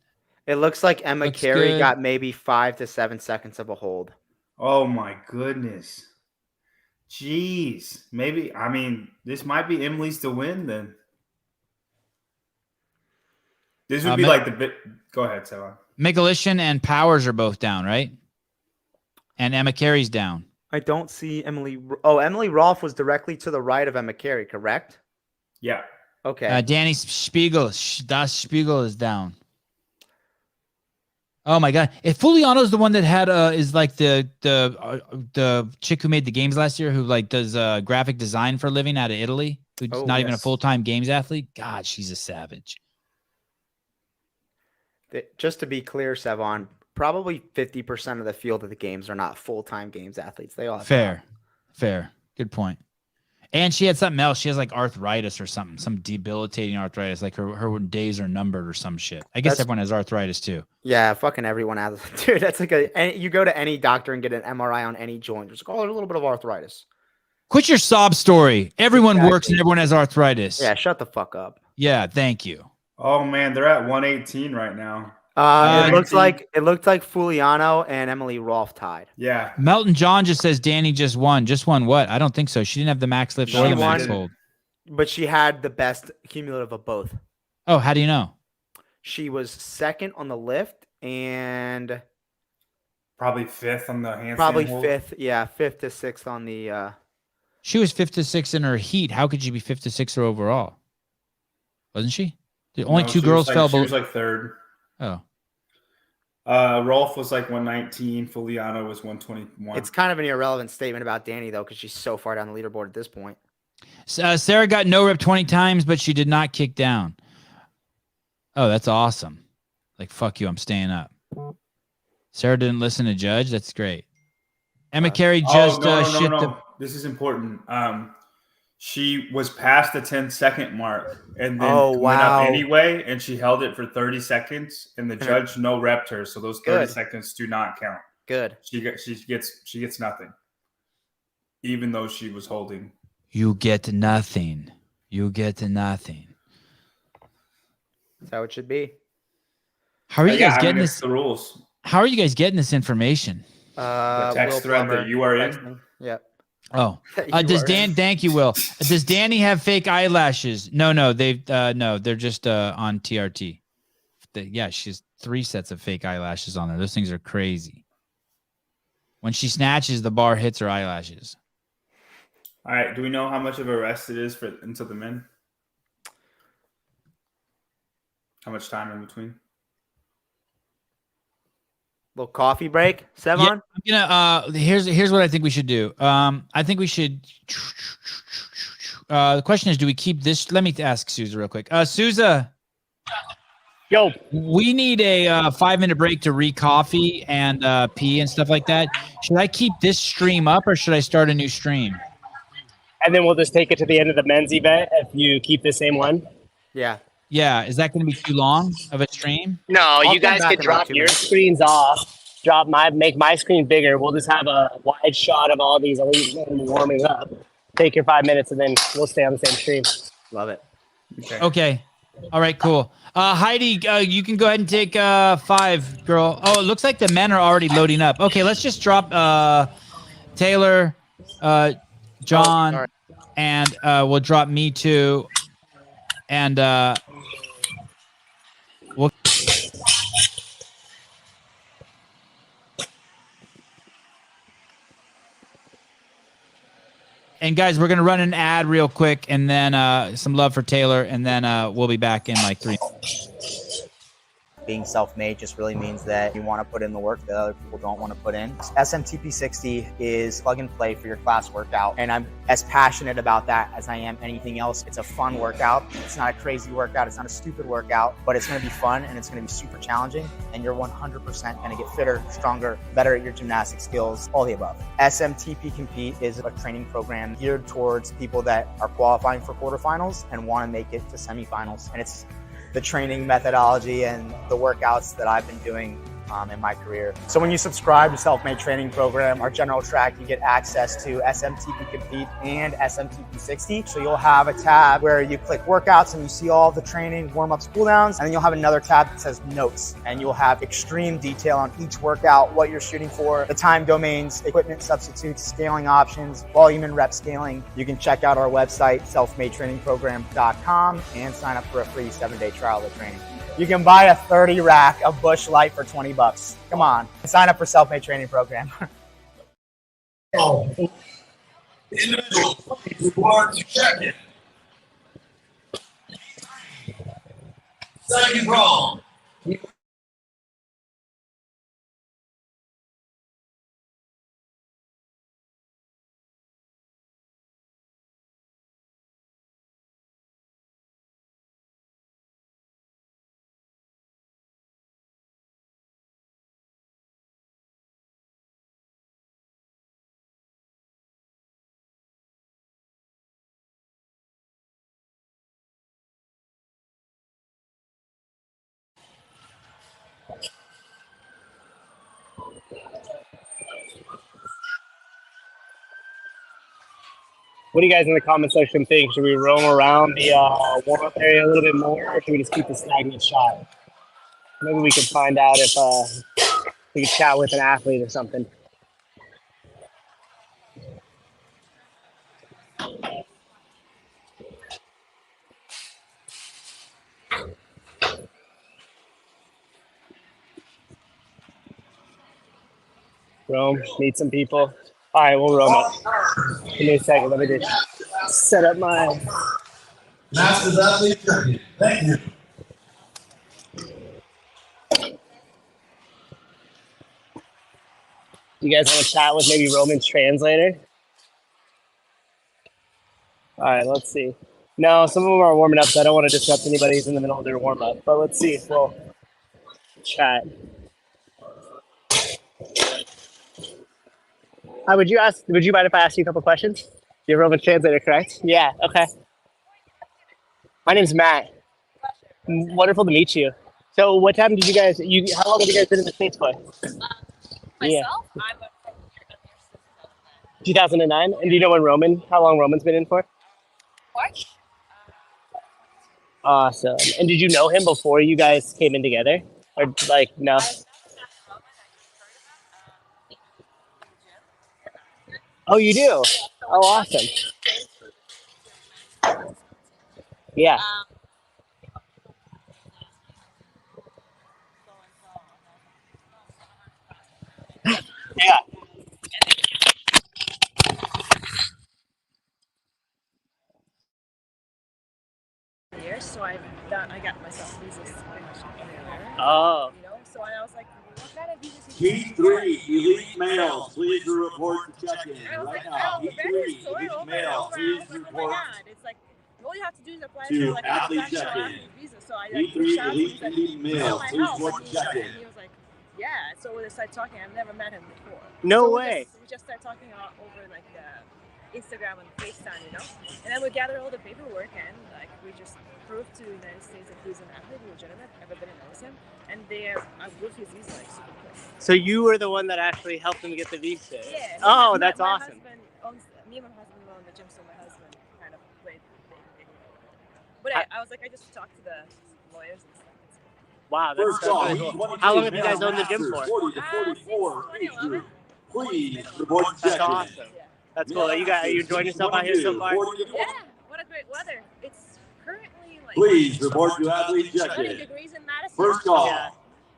Speaker 4: It looks like Emma
Speaker 1: Looks
Speaker 4: Carey
Speaker 1: good.
Speaker 4: got maybe 5 to 7 seconds of a hold.
Speaker 2: Oh my goodness. Jeez. Maybe, this might be Emily's to win then. This would be like the bit. Go ahead, Sevan.
Speaker 1: Mikulishin and Powers are both down, right? And Emma Carey's down.
Speaker 4: I don't see Emily. Oh, Emily Rolfe was directly to the right of Emma Carey, correct?
Speaker 2: Yeah.
Speaker 4: Okay.
Speaker 1: Danny Spiegel. Das Spiegel is down. Oh my God! If Fuliano's the one that had is like the chick who made the games last year, who like does graphic design for a living out of Italy, who's not even a full-time games athlete. God, she's a savage.
Speaker 4: Just to be clear, Sevan, probably 50% of the field of the games are not full-time games athletes. They all have
Speaker 1: Fair. Good point. And she had something else. She has like arthritis or something, some debilitating arthritis. Like her days are numbered or some shit. I guess everyone has arthritis too.
Speaker 4: Yeah, fucking everyone has. Dude, that's like you go to any doctor and get an MRI on any joint. It's like, oh, there's a little bit of arthritis.
Speaker 1: Quit your sob story. Everyone works and everyone has arthritis.
Speaker 4: Yeah, shut the fuck up.
Speaker 1: Yeah, thank you.
Speaker 2: Oh man, they're at 118 right now.
Speaker 4: It looked like Fuliano and Emily Rolfe tied.
Speaker 2: Yeah.
Speaker 1: Melton John just says Danny just won. Just won what? I don't think so. She didn't have the max lift or the max hold.
Speaker 4: But she had the best cumulative of both.
Speaker 1: Oh, how do you know?
Speaker 4: She was second on the lift and
Speaker 2: probably fifth on the handstand.
Speaker 4: Probably
Speaker 2: hold.
Speaker 4: fifth. Yeah, fifth to sixth on the.
Speaker 1: She was 5th to 6th in her heat. How could she be 5th to 6th overall? Wasn't she? Only two girls fell below.
Speaker 2: She was like third.
Speaker 1: Oh.
Speaker 2: Rolfe was like 119. Fuliano was 121.
Speaker 4: It's kind of an irrelevant statement about Danny, though, because she's so far down the leaderboard at this point.
Speaker 1: Sarah got no rep 20 times, but she did not kick down. Oh, that's awesome. Like, fuck you, I'm staying up. Sarah didn't listen to Judge. That's great. Emma Carey just shit the...
Speaker 2: This is important. She was past the 10-second mark and then went up anyway, and she held it for 30 seconds, and the judge no repped her, so those 30 seconds do not count.
Speaker 4: Good.
Speaker 2: She gets nothing, even though she was holding.
Speaker 1: You get nothing. You get nothing.
Speaker 4: That's how it should be.
Speaker 1: How are you guys getting this?
Speaker 2: The rules.
Speaker 1: How are you guys getting this information?
Speaker 2: The text thread that you are in.
Speaker 4: Yep.
Speaker 1: Oh, does Dan? Thank you, Will. Does Danny have fake eyelashes? No, they're just on TRT. Yeah, she has 3 sets of fake eyelashes on there. Those things are crazy. When she snatches, the bar hits her eyelashes.
Speaker 2: All right. Do we know how much of a rest it is until the men? How much time in between?
Speaker 4: Little coffee break, Sevan?
Speaker 1: Yeah, I'm gonna here's what I think we should do. I think we should the question is, do we keep this? Let me ask Souza real quick. Souza.
Speaker 3: Yo.
Speaker 1: We need a 5-minute break to re-coffee and pee and stuff like that. Should I keep this stream up or should I start a new stream?
Speaker 3: And then we'll just take it to the end of the men's event if you keep the same one.
Speaker 4: Yeah.
Speaker 1: Yeah, is that going to be too long of a stream?
Speaker 3: No, you guys could drop your screens off, make my screen bigger. We'll just have a wide shot of all these elite men warming up. Take your 5 minutes, and then we'll stay on the same stream.
Speaker 4: Love it.
Speaker 1: Okay. All right, cool. Heidi, you can go ahead and take 5, girl. Oh, it looks like the men are already loading up. Okay, let's just drop Taylor, John, and we'll drop me too. And we'll. And guys, we're gonna run an ad real quick, and then some love for Taylor, and then we'll be back in like 3 minutes.
Speaker 12: Being self-made just really means that you want to put in the work that other people don't want to put in. SMTP 60 is plug and play for your class workout, and I'm as passionate about that as I am anything else. It's a fun workout. It's not a crazy workout. It's not a stupid workout, but it's going to be fun and it's going to be super challenging, and you're 100% going to get fitter, stronger, better at your gymnastic skills, all the above. SMTP Compete is a training program geared towards people that are qualifying for quarterfinals and want to make it to semifinals, and it's the training methodology and the workouts that I've been doing in my career. So when you subscribe to Self-Made Training Program, our general track, you get access to SMTP Compete and SMTP 60. So you'll have a tab where you click workouts and you see all the training, warm-ups, cool-downs, and then you'll have another tab that says notes, and you'll have extreme detail on each workout, what you're shooting for, the time domains, equipment substitutes, scaling options, volume and rep scaling. You can check out our website, selfmadetrainingprogram.com, and sign up for a free 7-day trial of the training. You can buy a 30 rack of Bush Light for $20. Come on, sign up for Self-Made Training Program.
Speaker 10: Individual required to check it. Second wrong.
Speaker 3: What do you guys in the comment section think? Should we roam around the warm-up area a little bit more, or should we just keep the stagnant shot? Maybe we could find out if we could chat with an athlete or something. Roam, meet some people. All right, we'll roam up. Give me a second. Let me just set up my.
Speaker 10: Masters athlete champion. Thank you.
Speaker 3: You guys want to chat with maybe Roman's translator? All right, let's see. No, some of them are warming up, so I don't want to disrupt anybody who's in the middle of their warm up. But let's see if we'll chat. Hi, would you mind if I ask you a couple questions? You're Roman's translator, correct? Yeah. Okay. My name's Matt. Wonderful to meet you. So, what time did you guys? How long have you guys been in the States for?
Speaker 13: Myself, I'm a
Speaker 3: 2009. And do you know how long Roman's been in for?
Speaker 13: March.
Speaker 3: Awesome. And did you know him before you guys came in together? Or like, no? Oh, you do? Oh, awesome. Yeah. Yeah.
Speaker 13: Years, so I got myself visas pretty much everywhere.
Speaker 3: Oh.
Speaker 13: You know, so I was like, what kind of visas?
Speaker 10: G3 elite males, please report to check-in
Speaker 13: I was
Speaker 10: right
Speaker 13: like,
Speaker 10: now.
Speaker 13: oh,
Speaker 10: G3
Speaker 13: so
Speaker 10: elite
Speaker 13: over
Speaker 10: males,
Speaker 13: and
Speaker 10: please
Speaker 13: over. I was like, oh
Speaker 10: report
Speaker 13: my God, it's like all you have to do is apply
Speaker 10: to
Speaker 13: for like
Speaker 10: athlete
Speaker 13: a professional
Speaker 10: check-in.
Speaker 13: athlete visa. So I
Speaker 10: G3
Speaker 13: reached out to him,
Speaker 10: elite
Speaker 13: he's like,
Speaker 10: elite males,
Speaker 13: my
Speaker 10: please
Speaker 13: house.
Speaker 10: report to check-in.
Speaker 13: He was like, yeah. So we started talking. I've never met him before.
Speaker 3: No
Speaker 13: so
Speaker 3: way.
Speaker 13: We just started talking over like Instagram and FaceTime, you know. And then we gathered all the paperwork and like we just proved to the United States that he's an athlete, legitimate. Everybody knows him, and they approved his visa like super quick.
Speaker 3: So you were the one that actually helped him get the visa?
Speaker 13: Yeah.
Speaker 3: Oh, that's awesome.
Speaker 13: Me and my husband own the gym, so my husband kind of played the But I was like, I just talked to the lawyers and stuff.
Speaker 3: Wow, that's so cool. How long have you guys owned the gym for?
Speaker 10: 40 to 44 age group. Please report to
Speaker 3: That's
Speaker 10: check-in.
Speaker 3: awesome. That's cool. Are you enjoying yourself out here so far?
Speaker 13: Yeah, what a great weather. It's currently like
Speaker 10: Please report to athlete
Speaker 13: 20
Speaker 10: check-in.
Speaker 13: degrees in Madison.
Speaker 10: First call.
Speaker 3: Yeah.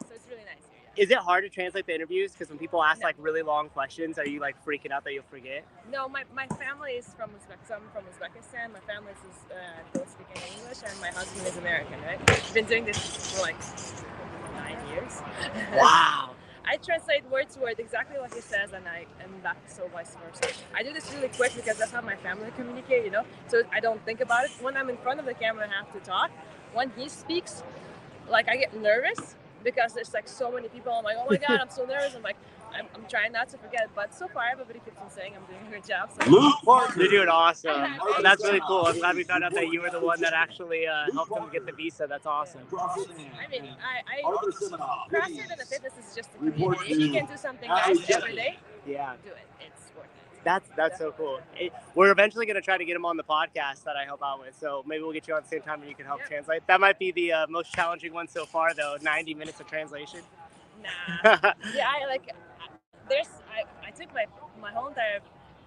Speaker 13: So it's really nice here.
Speaker 3: Is it hard to translate the interviews? Because when people ask like really long questions, are you like freaking out that you'll forget?
Speaker 13: No, my family is from Uzbekistan. I'm from Uzbekistan. My family is don't speak any English, and my husband is American, right? I've been doing this for like 9 years.
Speaker 3: Wow.
Speaker 13: I translate word to word exactly what he says, and back so vice versa. I do this really quick because that's how my family communicate, you know. So I don't think about it. When I'm in front of the camera and have to talk, when he speaks, like I get nervous because there's like so many people. I'm like, oh my God, I'm so nervous. I'm like, I'm trying not to forget it, but so far everybody keeps on saying I'm doing a good job. So.
Speaker 3: You're doing awesome. That's really cool. I'm glad we found out that you were the one that actually helped him get the visa. That's awesome.
Speaker 13: I mean, I CrossFit and the fitness is just a community. If you can do something nice every day,
Speaker 3: yeah,
Speaker 13: do it. It's worth it.
Speaker 3: That's so cool. We're eventually going to try to get him on the podcast that I help out with. So maybe we'll get you on at the same time and you can help translate. That might be the most challenging one so far, though. 90 minutes of translation.
Speaker 13: Nah. Yeah, I took my whole entire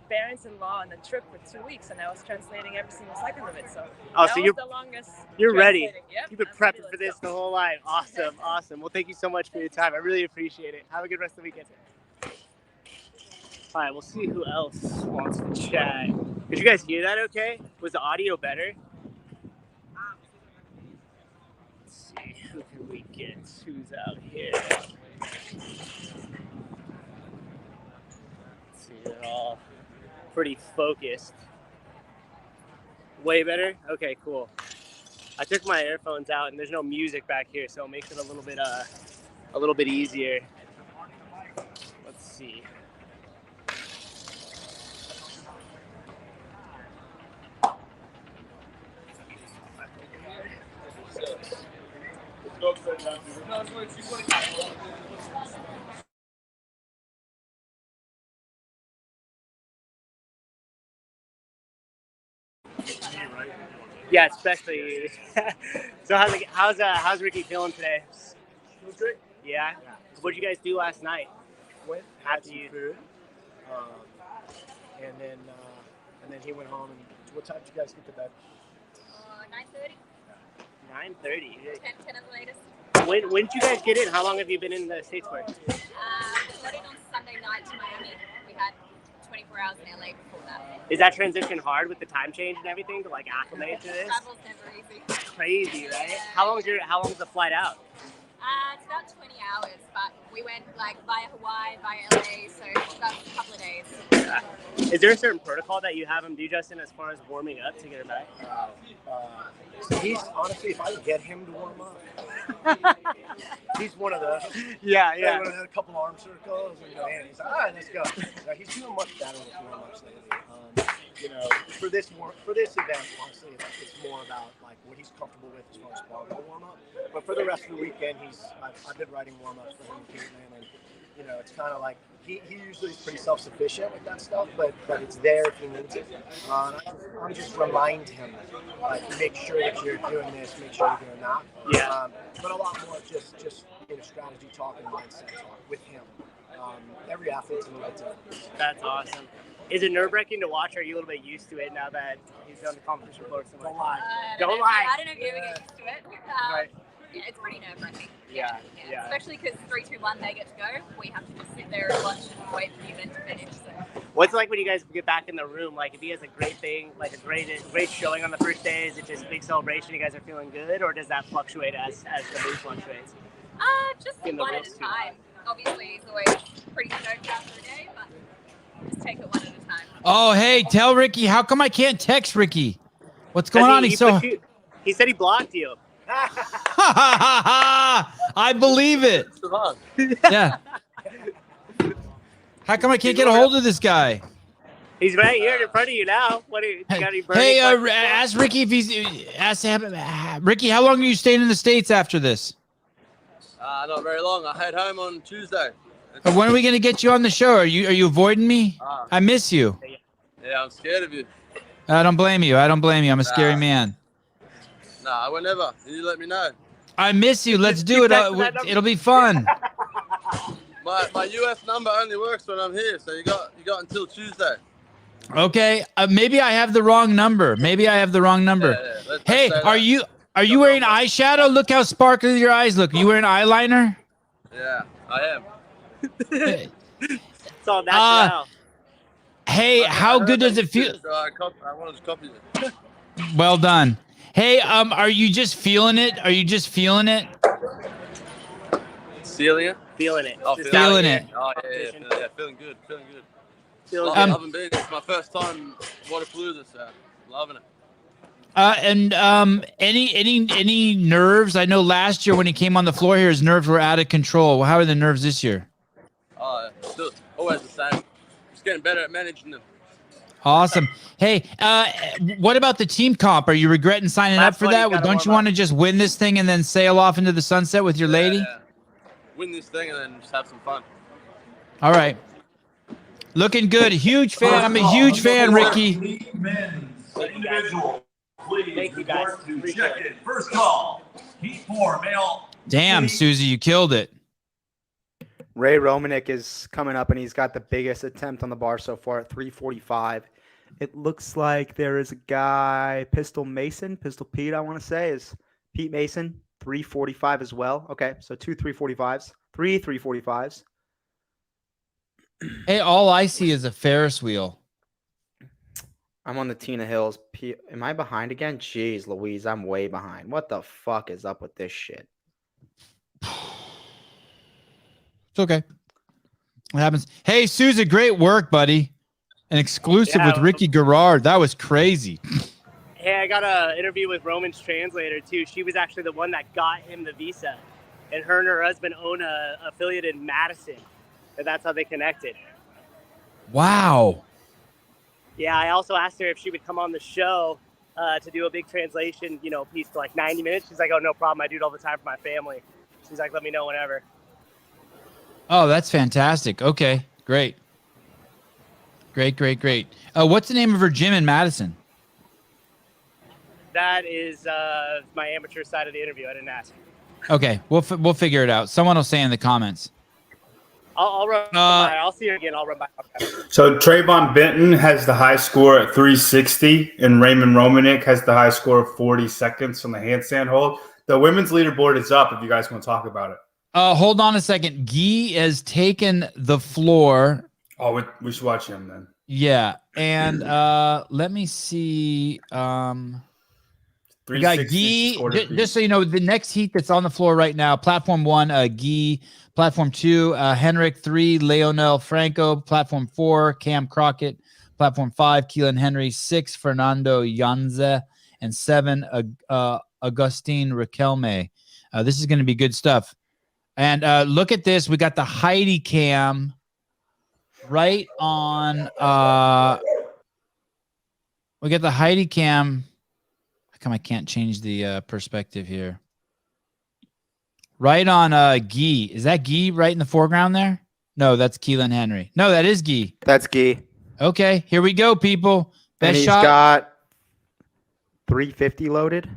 Speaker 13: parents-in-law on a trip for 2 weeks, and I was translating every single second of it. So that was the longest.
Speaker 3: You're ready.
Speaker 13: Yep,
Speaker 3: You've been prepping for this the whole life. Awesome, awesome. Well, thank you so much for your time. I really appreciate it. Have a good rest of the weekend. All right, we'll see who else wants to chat. Did you guys hear that okay? Was the audio better? Let's see, who can we get? Who's out here? They're all pretty focused. Way better? Okay, cool. I took my earphones out and there's no music back here, so it makes it a little bit easier. Let's see. Yeah, especially. So how's Ricky feeling today?
Speaker 14: Feels great.
Speaker 3: Yeah. What did you guys do last night?
Speaker 14: Went, had some food, and then he went home. And what time did you guys get to bed?
Speaker 13: 9:30.
Speaker 3: 9:30.
Speaker 13: 10 at the latest.
Speaker 3: When did you guys get in? How long have you been in the States for?
Speaker 13: We got in on Sunday night to Miami. We had 24 hours in LA before that.
Speaker 3: Is that transition hard with the time change and everything to like acclimate to this?
Speaker 13: Travel's never easy.
Speaker 3: Crazy, right?
Speaker 13: Yeah.
Speaker 3: How long's the flight out?
Speaker 13: It's about 20 hours, but we went like via Hawaii, via LA, so it's about a couple of days.
Speaker 3: Is there a certain protocol that you have him do, Justin, as far as warming up to get him back?
Speaker 14: So he's honestly, if I can get him to warm up, he's one of those.
Speaker 3: Yeah.
Speaker 14: He had a couple arm circles, and he's like, all right, let's go. He's doing much better with warm-ups lately. For this event, honestly, it's more about like what he's comfortable with as far as barbell warm-up. But for the rest of the weekend, I've been writing warm-ups for him and Caitlin, and it's kind of like he usually is pretty self-sufficient with that stuff, but it's there if he needs it. I'm just remind him, like, make sure that you're doing this, make sure you're doing that.
Speaker 3: Yeah.
Speaker 14: But a lot more just strategy talk and mindset talk with him. Every athlete's a little bit different.
Speaker 3: That's awesome. Is it nerve-wracking to watch, or are you a little bit used to it now that he's done the competition floor so much?
Speaker 14: Don't lie.
Speaker 3: Don't lie.
Speaker 13: I don't know if you ever get used to it.
Speaker 3: Right.
Speaker 13: Yeah, it's pretty nerve-wracking.
Speaker 3: Yeah.
Speaker 13: Especially because 3, 2, 1, they get to go. We have to just sit there and watch and wait for the event to finish. So.
Speaker 3: What's it like when you guys get back in the room? Like, if he has a great thing, like a great showing on the first day, is it just a big celebration? You guys are feeling good, or does that fluctuate as the mood fluctuates?
Speaker 13: Just one at a time. Obviously, he's always pretty stoked after the day, but just take it one at a time.
Speaker 1: Oh, hey, tell Ricky. How come I can't text Ricky? What's going on?
Speaker 3: He said he blocked you.
Speaker 1: I believe it. Yeah. How come I can't get a hold of this guy?
Speaker 3: He's right here in front of you now. What do you got? Any burning
Speaker 1: Hey,
Speaker 3: questions?
Speaker 1: ask Ricky if Ricky, how long are you staying in the States after this?
Speaker 6: Not very long. I head home on Tuesday.
Speaker 1: When are we going to get you on the show? Are you avoiding me? I miss you.
Speaker 6: Yeah, I'm scared of you.
Speaker 1: I don't blame you. I'm a scary man.
Speaker 6: Nah, whenever. You let me know.
Speaker 1: I miss you. Let's do it. It'll be fun.
Speaker 6: My US number only works when I'm here, so you got until Tuesday.
Speaker 1: Okay. Maybe I have the wrong number.
Speaker 6: Yeah,
Speaker 1: Hey, are you wearing eyeshadow? Look how sparkly your eyes look. You wearing eyeliner?
Speaker 6: Yeah, I am.
Speaker 3: It's all natural.
Speaker 1: Hey, how good does it feel?
Speaker 6: So I wanted to copy it.
Speaker 1: Well done. Hey, are you just feeling it?
Speaker 6: Sealing it?
Speaker 3: Feeling it.
Speaker 6: Oh,
Speaker 1: Feeling it.
Speaker 6: Oh, yeah, feeling good.
Speaker 3: Feeling
Speaker 6: I haven't been. It's my first time Wodapalooza, so loving it.
Speaker 1: Any nerves? I know last year when he came on the floor here, his nerves were out of control. How are the nerves this year?
Speaker 6: Still always the same. Just getting better at managing them.
Speaker 1: Awesome. Hey, what about the team comp? Are you regretting signing up for that? Don't you want to just win this thing and then sail off into the sunset with your lady?
Speaker 6: Yeah. Win this thing and then just have some fun.
Speaker 1: All right. Looking good. Huge fan. I'm a huge fan, Ricky.
Speaker 10: Individual. Please
Speaker 3: Thank you, guys.
Speaker 10: report to check-in. First call. Heat 4, male.
Speaker 1: Damn, Susie, you killed it.
Speaker 4: Ray Romanek is coming up, and he's got the biggest attempt on the bar so far at 345. It looks like there is a guy, Pistol Pete, I want to say, is Pete Mason, 345 as well. Okay, so 2 345s, 3 345s.
Speaker 1: Hey, all I see is a Ferris wheel.
Speaker 4: I'm on the Tina Hills. Am I behind again? Jeez, Louise, I'm way behind. What the fuck is up with this shit?
Speaker 1: It's okay. What happens? Hey, Susan, great work, buddy. An exclusive with Ricky Garard. That was crazy.
Speaker 3: Hey, I got an interview with Roman's translator, too. She was actually the one that got him the visa. And her and her husband own a affiliate in Madison. And that's how they connected.
Speaker 1: Wow.
Speaker 3: Yeah, I also asked her if she would come on the show to do a big translation, piece for like 90 minutes. She's like, oh, no problem. I do it all the time for my family. She's like, let me know whenever.
Speaker 1: Oh, that's fantastic. Okay, great. Great. What's the name of her gym in Madison?
Speaker 3: That is my amateur side of the interview. I didn't ask.
Speaker 1: Okay, we'll figure it out. Someone will say in the comments.
Speaker 3: I'll run by. I'll see you again. I'll run by.
Speaker 2: So Trayvon Benton has the high score at 360, and Raymond Romanek has the high score of 40 seconds on the handstand hold. The women's leaderboard is up if you guys want to talk about it.
Speaker 1: Hold on a second. Guy has taken the floor.
Speaker 2: Oh, we should watch him then.
Speaker 1: Yeah, and let me see. We got Guy. Just so you know, the next heat that's on the floor right now: Platform 1, Guy. Platform 2, Henrik. 3, Leonel Franco. Platform 4, Cam Crockett. Platform 5, Keelan Henry. 6, Fernando Yanza, and 7, Augustine Raquelme. This is going to be good stuff. And look at this. We got the Heidi cam right on. We got the Heidi cam. How come I can't change the perspective here? Right on Guy. Is that Guy right in the foreground there? No, that's Keelan Henry. No, that is Guy.
Speaker 4: That's Guy.
Speaker 1: Okay, here we go, people. Best
Speaker 4: and he's
Speaker 1: shot.
Speaker 4: Got 350 loaded.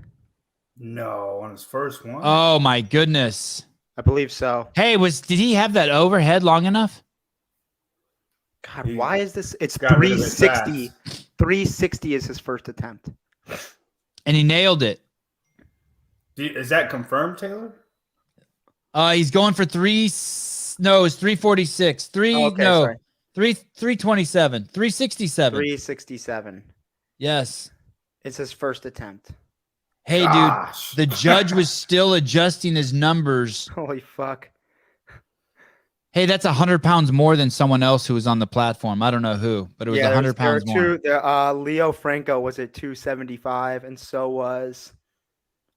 Speaker 2: No, on his first one.
Speaker 1: Oh my goodness.
Speaker 4: I believe so.
Speaker 1: Hey, did he have that overhead long enough?
Speaker 4: God, why is this? It's 360. 360 is his first attempt.
Speaker 1: And he nailed it.
Speaker 2: Is that confirmed, Taylor?
Speaker 1: He's going for it's 346. 327. 367.
Speaker 4: 367.
Speaker 1: Yes.
Speaker 4: It's his first attempt.
Speaker 1: Hey,
Speaker 2: Gosh.
Speaker 1: dude, the judge was still adjusting his numbers.
Speaker 4: Holy fuck.
Speaker 1: Hey, that's 100 pounds more than someone else who was on the platform. I don't know who, but it was 100 pounds more.
Speaker 4: Leo Franco was at 275, and so was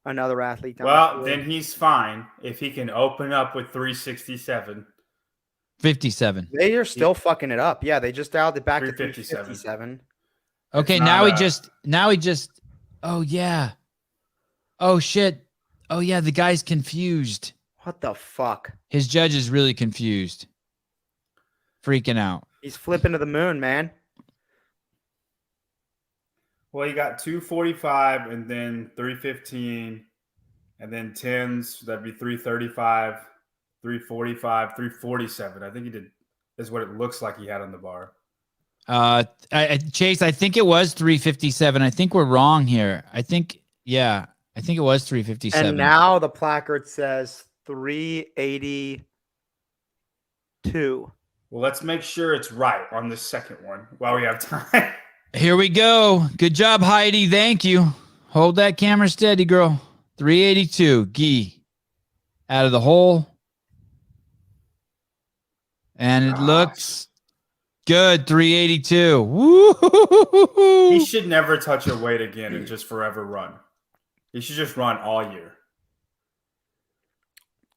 Speaker 4: another athlete.
Speaker 2: Well, then he's fine if he can open up with 367.
Speaker 1: 57.
Speaker 4: They are still fucking it up. Yeah, they just dialed it back to 357.
Speaker 1: Okay, now he just. Oh yeah. Oh shit. Oh yeah, the guy's confused.
Speaker 4: What the fuck?
Speaker 1: His judge is really confused. Freaking out.
Speaker 4: He's flipping to the moon, man.
Speaker 2: Well, you got 245 and then 315 and then 10s. That'd be 335, 345, 347. I think he did is what it looks like he had on the bar.
Speaker 1: Chase, I think it was 357. I think we're wrong here. I think it was 357.
Speaker 4: And now the placard says 382.
Speaker 2: Well, let's make sure it's right on the second one while we have time.
Speaker 1: Here we go. Good job, Heidi. Thank you. Hold that camera steady, girl. 382. Guy. Out of the hole. And it looks good. 382. Woo!
Speaker 2: He should never touch a weight again and just forever run. He should just run all year.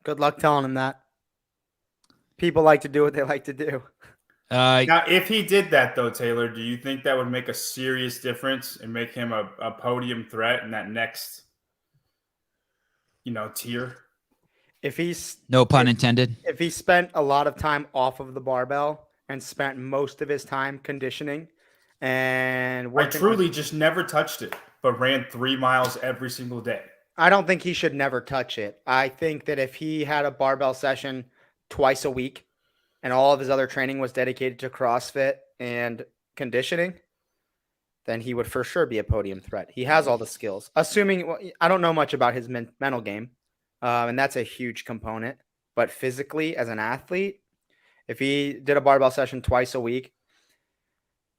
Speaker 4: Good luck telling him that. People like to do what they like to do.
Speaker 2: Now, if he did that, though, Taylor, do you think that would make a serious difference and make him a podium threat in that next, tier?
Speaker 4: If he's
Speaker 1: no pun intended.
Speaker 4: If he spent a lot of time off of the barbell and spent most of his time conditioning and
Speaker 2: I truly just never touched it, but ran 3 miles every single day.
Speaker 4: I don't think he should never touch it. I think that if he had a barbell session twice a week and all of his other training was dedicated to CrossFit and conditioning, then he would for sure be a podium threat. He has all the skills. Assuming, I don't know much about his mental game, and that's a huge component. But physically, as an athlete, if he did a barbell session twice a week,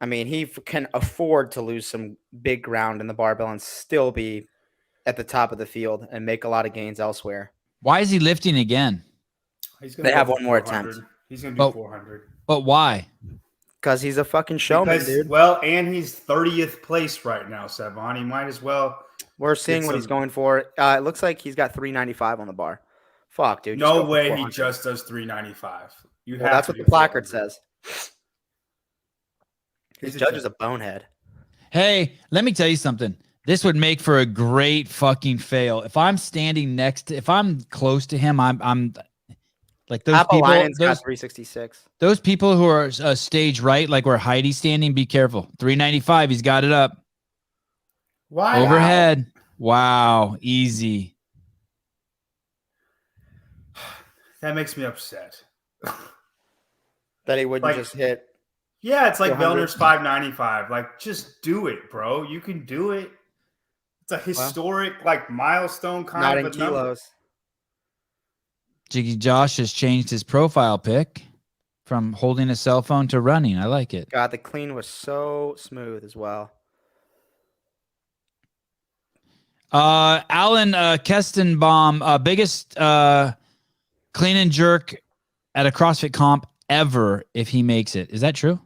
Speaker 4: I mean, he can afford to lose some big ground in the barbell and still be at the top of the field and make a lot of gains elsewhere.
Speaker 1: Why is he lifting again?
Speaker 4: They have one more attempt.
Speaker 2: He's going to do 400.
Speaker 1: But why?
Speaker 4: Because he's a fucking showman, dude.
Speaker 2: Well, and he's 30th place right now, Sevan. He might as well.
Speaker 4: We're seeing what he's going for. It looks like he's got 395 on the bar. Fuck, dude.
Speaker 2: No way he just does 395.
Speaker 4: That's what the placard says. His judge is a bonehead.
Speaker 1: Hey, let me tell you something. This would make for a great fucking fail. If I'm standing if I'm close to him, I'm like those people.
Speaker 4: Got 366.
Speaker 1: Those people who are stage right, like where Heidi's standing, be careful. 395, he's got it up.
Speaker 2: Why
Speaker 1: Overhead. Wow. Easy.
Speaker 2: That makes me upset.
Speaker 4: That he wouldn't just hit.
Speaker 2: Yeah, it's like
Speaker 4: 400.
Speaker 2: Vellner's 595. Like, just do it, bro. You can do it. It's a historic, milestone kind
Speaker 4: Not
Speaker 2: of
Speaker 4: in
Speaker 2: a number.
Speaker 4: kilos.
Speaker 1: Jiggy Josh has changed his profile pic from holding a cell phone to running. I like it.
Speaker 4: God, the clean was so smooth as well.
Speaker 1: Alan Kestenbaum, biggest clean and jerk at a CrossFit comp ever if he makes it. Is that true?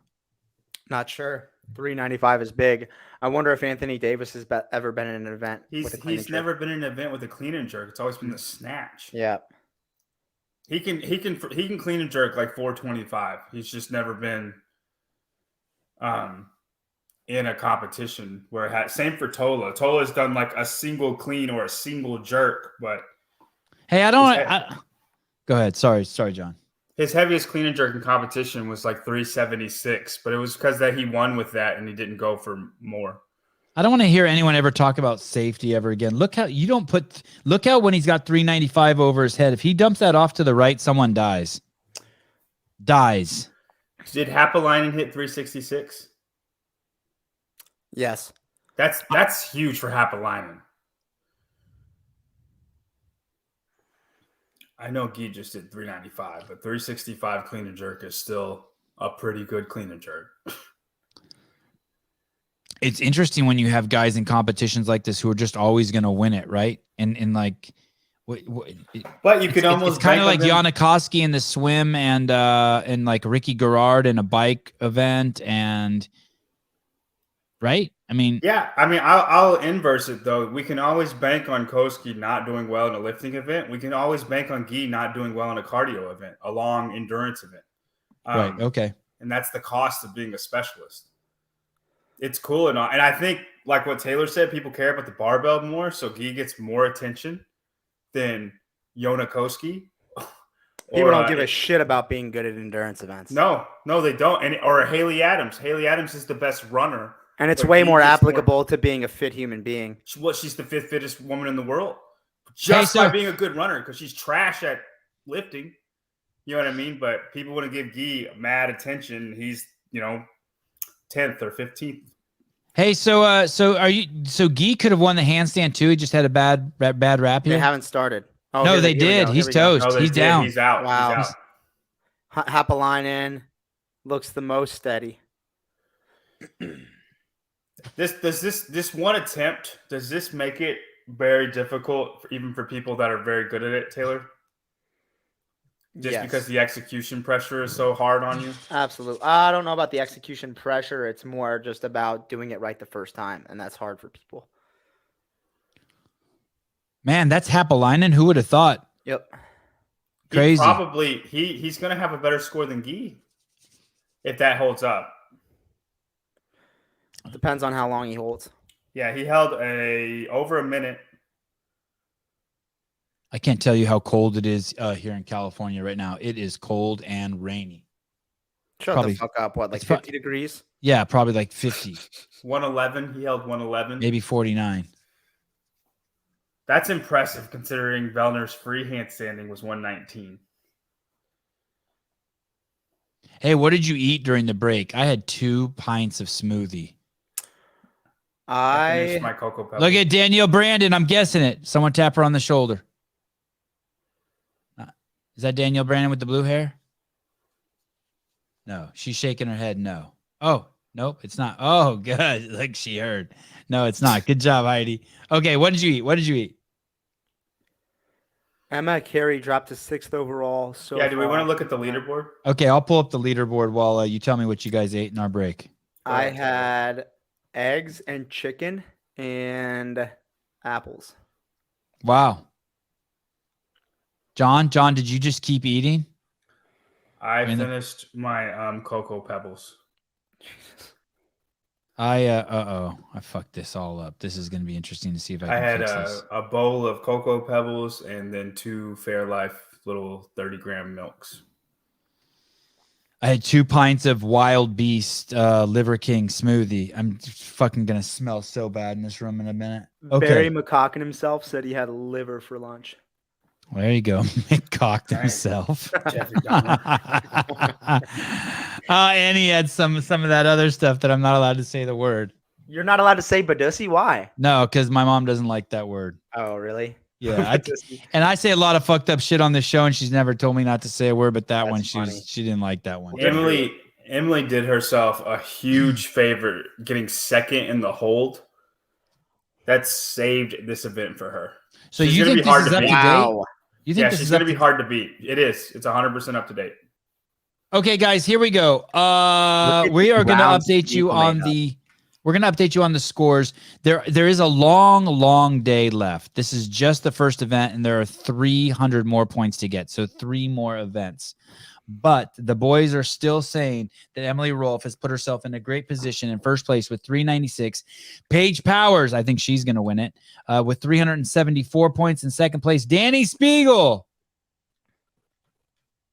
Speaker 4: Not sure. 395 is big. I wonder if Anthony Davis has ever been in an event.
Speaker 2: He's never been in an event with a clean and jerk. It's always been the snatch.
Speaker 4: Yeah.
Speaker 2: He can clean and jerk like 425. He's just never been in a competition where it had. Same for Tola. Tola's done like a single clean or a single jerk, but
Speaker 1: hey, go ahead. Sorry, John.
Speaker 2: His heaviest clean and jerk in competition was like 376, but it was because that he won with that and he didn't go for more.
Speaker 1: I don't want to hear anyone ever talk about safety ever again. Look how when he's got 395 over his head. If he dumps that off to the right, someone dies.
Speaker 2: Did Happalainen hit 366?
Speaker 4: Yes.
Speaker 2: That's huge for Happalainen. I know Guy just did 395, but 365 clean and jerk is still a pretty good clean and jerk.
Speaker 1: It's interesting when you have guys in competitions like this who are just always going to win it, right? And like,
Speaker 2: but you could almost
Speaker 1: it's kind of like Yanikoski in the swim and like Ricky Garard in a bike event and right. I mean,
Speaker 2: yeah. I mean, I'll inverse it though. We can always bank on Koski not doing well in a lifting event. We can always bank on Guy not doing well in a cardio event, a long endurance event.
Speaker 1: Right. Okay.
Speaker 2: And that's the cost of being a specialist. It's cool and all. And I think, like what Taylor said, people care about the barbell more. So Guy gets more attention than Yanikoski.
Speaker 4: People don't give a shit about being good at endurance events.
Speaker 2: No, they don't. Or Haley Adams. Haley Adams is the best runner.
Speaker 4: And it's way more applicable to being a fit human being.
Speaker 2: She's the fifth fittest woman in the world. Just by being a good runner, because she's trash at lifting. You know what I mean? But people want to give Guy mad attention. He's, 10th or 15th.
Speaker 1: Hey, so Guy could have won the handstand too. He just had a bad rap here.
Speaker 4: They haven't started.
Speaker 1: Oh, no, they did. He's toast.
Speaker 2: No,
Speaker 1: he's down.
Speaker 2: He's out.
Speaker 4: Wow.
Speaker 2: He's out.
Speaker 4: Happalainen looks the most steady.
Speaker 2: This one attempt, does this make it very difficult even for people that are very good at it, Taylor? Just because the execution pressure is so hard on you?
Speaker 4: Absolutely. I don't know about the execution pressure. It's more just about doing it right the first time, and that's hard for people.
Speaker 1: Man, that's Happalainen. Who would have thought?
Speaker 4: Yep.
Speaker 1: Crazy.
Speaker 2: He's going to have a better score than Guy if that holds up.
Speaker 4: Depends on how long he holds.
Speaker 2: Yeah, he held over a minute.
Speaker 1: I can't tell you how cold it is here in California right now. It is cold and rainy.
Speaker 4: Shut the fuck up. What, like 50 degrees?
Speaker 1: Yeah, probably like 50.
Speaker 2: 111. He held 111.
Speaker 1: Maybe 49.
Speaker 2: That's impressive considering Vellner's free handstanding was 119.
Speaker 1: Hey, what did you eat during the break? I had 2 pints of smoothie.
Speaker 2: I finished my Cocoa Pebbles.
Speaker 1: Look at Danielle Brandon. I'm guessing it. Someone tap her on the shoulder. Is that Danielle Brandon with the blue hair? No, she's shaking her head. No. Oh, nope, it's not. Oh, good. Like she heard. No, it's not. Good job, Heidi. Okay, what did you eat?
Speaker 4: Emma Carey dropped to 6th overall. So
Speaker 2: yeah, do we want to look at the leaderboard?
Speaker 1: Okay, I'll pull up the leaderboard while you tell me what you guys ate in our break.
Speaker 4: I had eggs and chicken and apples.
Speaker 1: Wow. John, did you just keep eating?
Speaker 2: I finished my Cocoa Pebbles.
Speaker 1: I fucked this all up. This is going to be interesting to see if I can fix this.
Speaker 2: I had a bowl of Cocoa Pebbles and then 2 Fairlife little 30-gram milks.
Speaker 1: I had 2 pints of Wild Beast Liver King smoothie. I'm fucking gonna smell so bad in this room in a minute. Okay.
Speaker 4: Barry McCocken himself said he had liver for lunch.
Speaker 1: Well, there you go. Mick cocked himself. And he had some of that other stuff that I'm not allowed to say the word.
Speaker 4: You're not allowed to say Badussy? Why?
Speaker 1: No, because my mom doesn't like that word.
Speaker 4: Oh, really?
Speaker 1: Yeah. And I say a lot of fucked up shit on this show, and she's never told me not to say a word, but that one, she didn't like that one.
Speaker 2: Emily did herself a huge favor getting second in the hold. That saved this event for her.
Speaker 1: So you think this is up to date? You think
Speaker 2: she's going to be hard to beat. It is. It's 100% up to date.
Speaker 1: Okay, guys, here we go. We are going to update you on the. We're going to update you on the scores. There is a long day left. This is just the first event, and there are 300 more points to get. So 3 more events. But the boys are still saying that Emily Rolfe has put herself in a great position in first place with 396. Paige Powers, I think she's going to win it, with 374 points in second place. Danny Spiegel,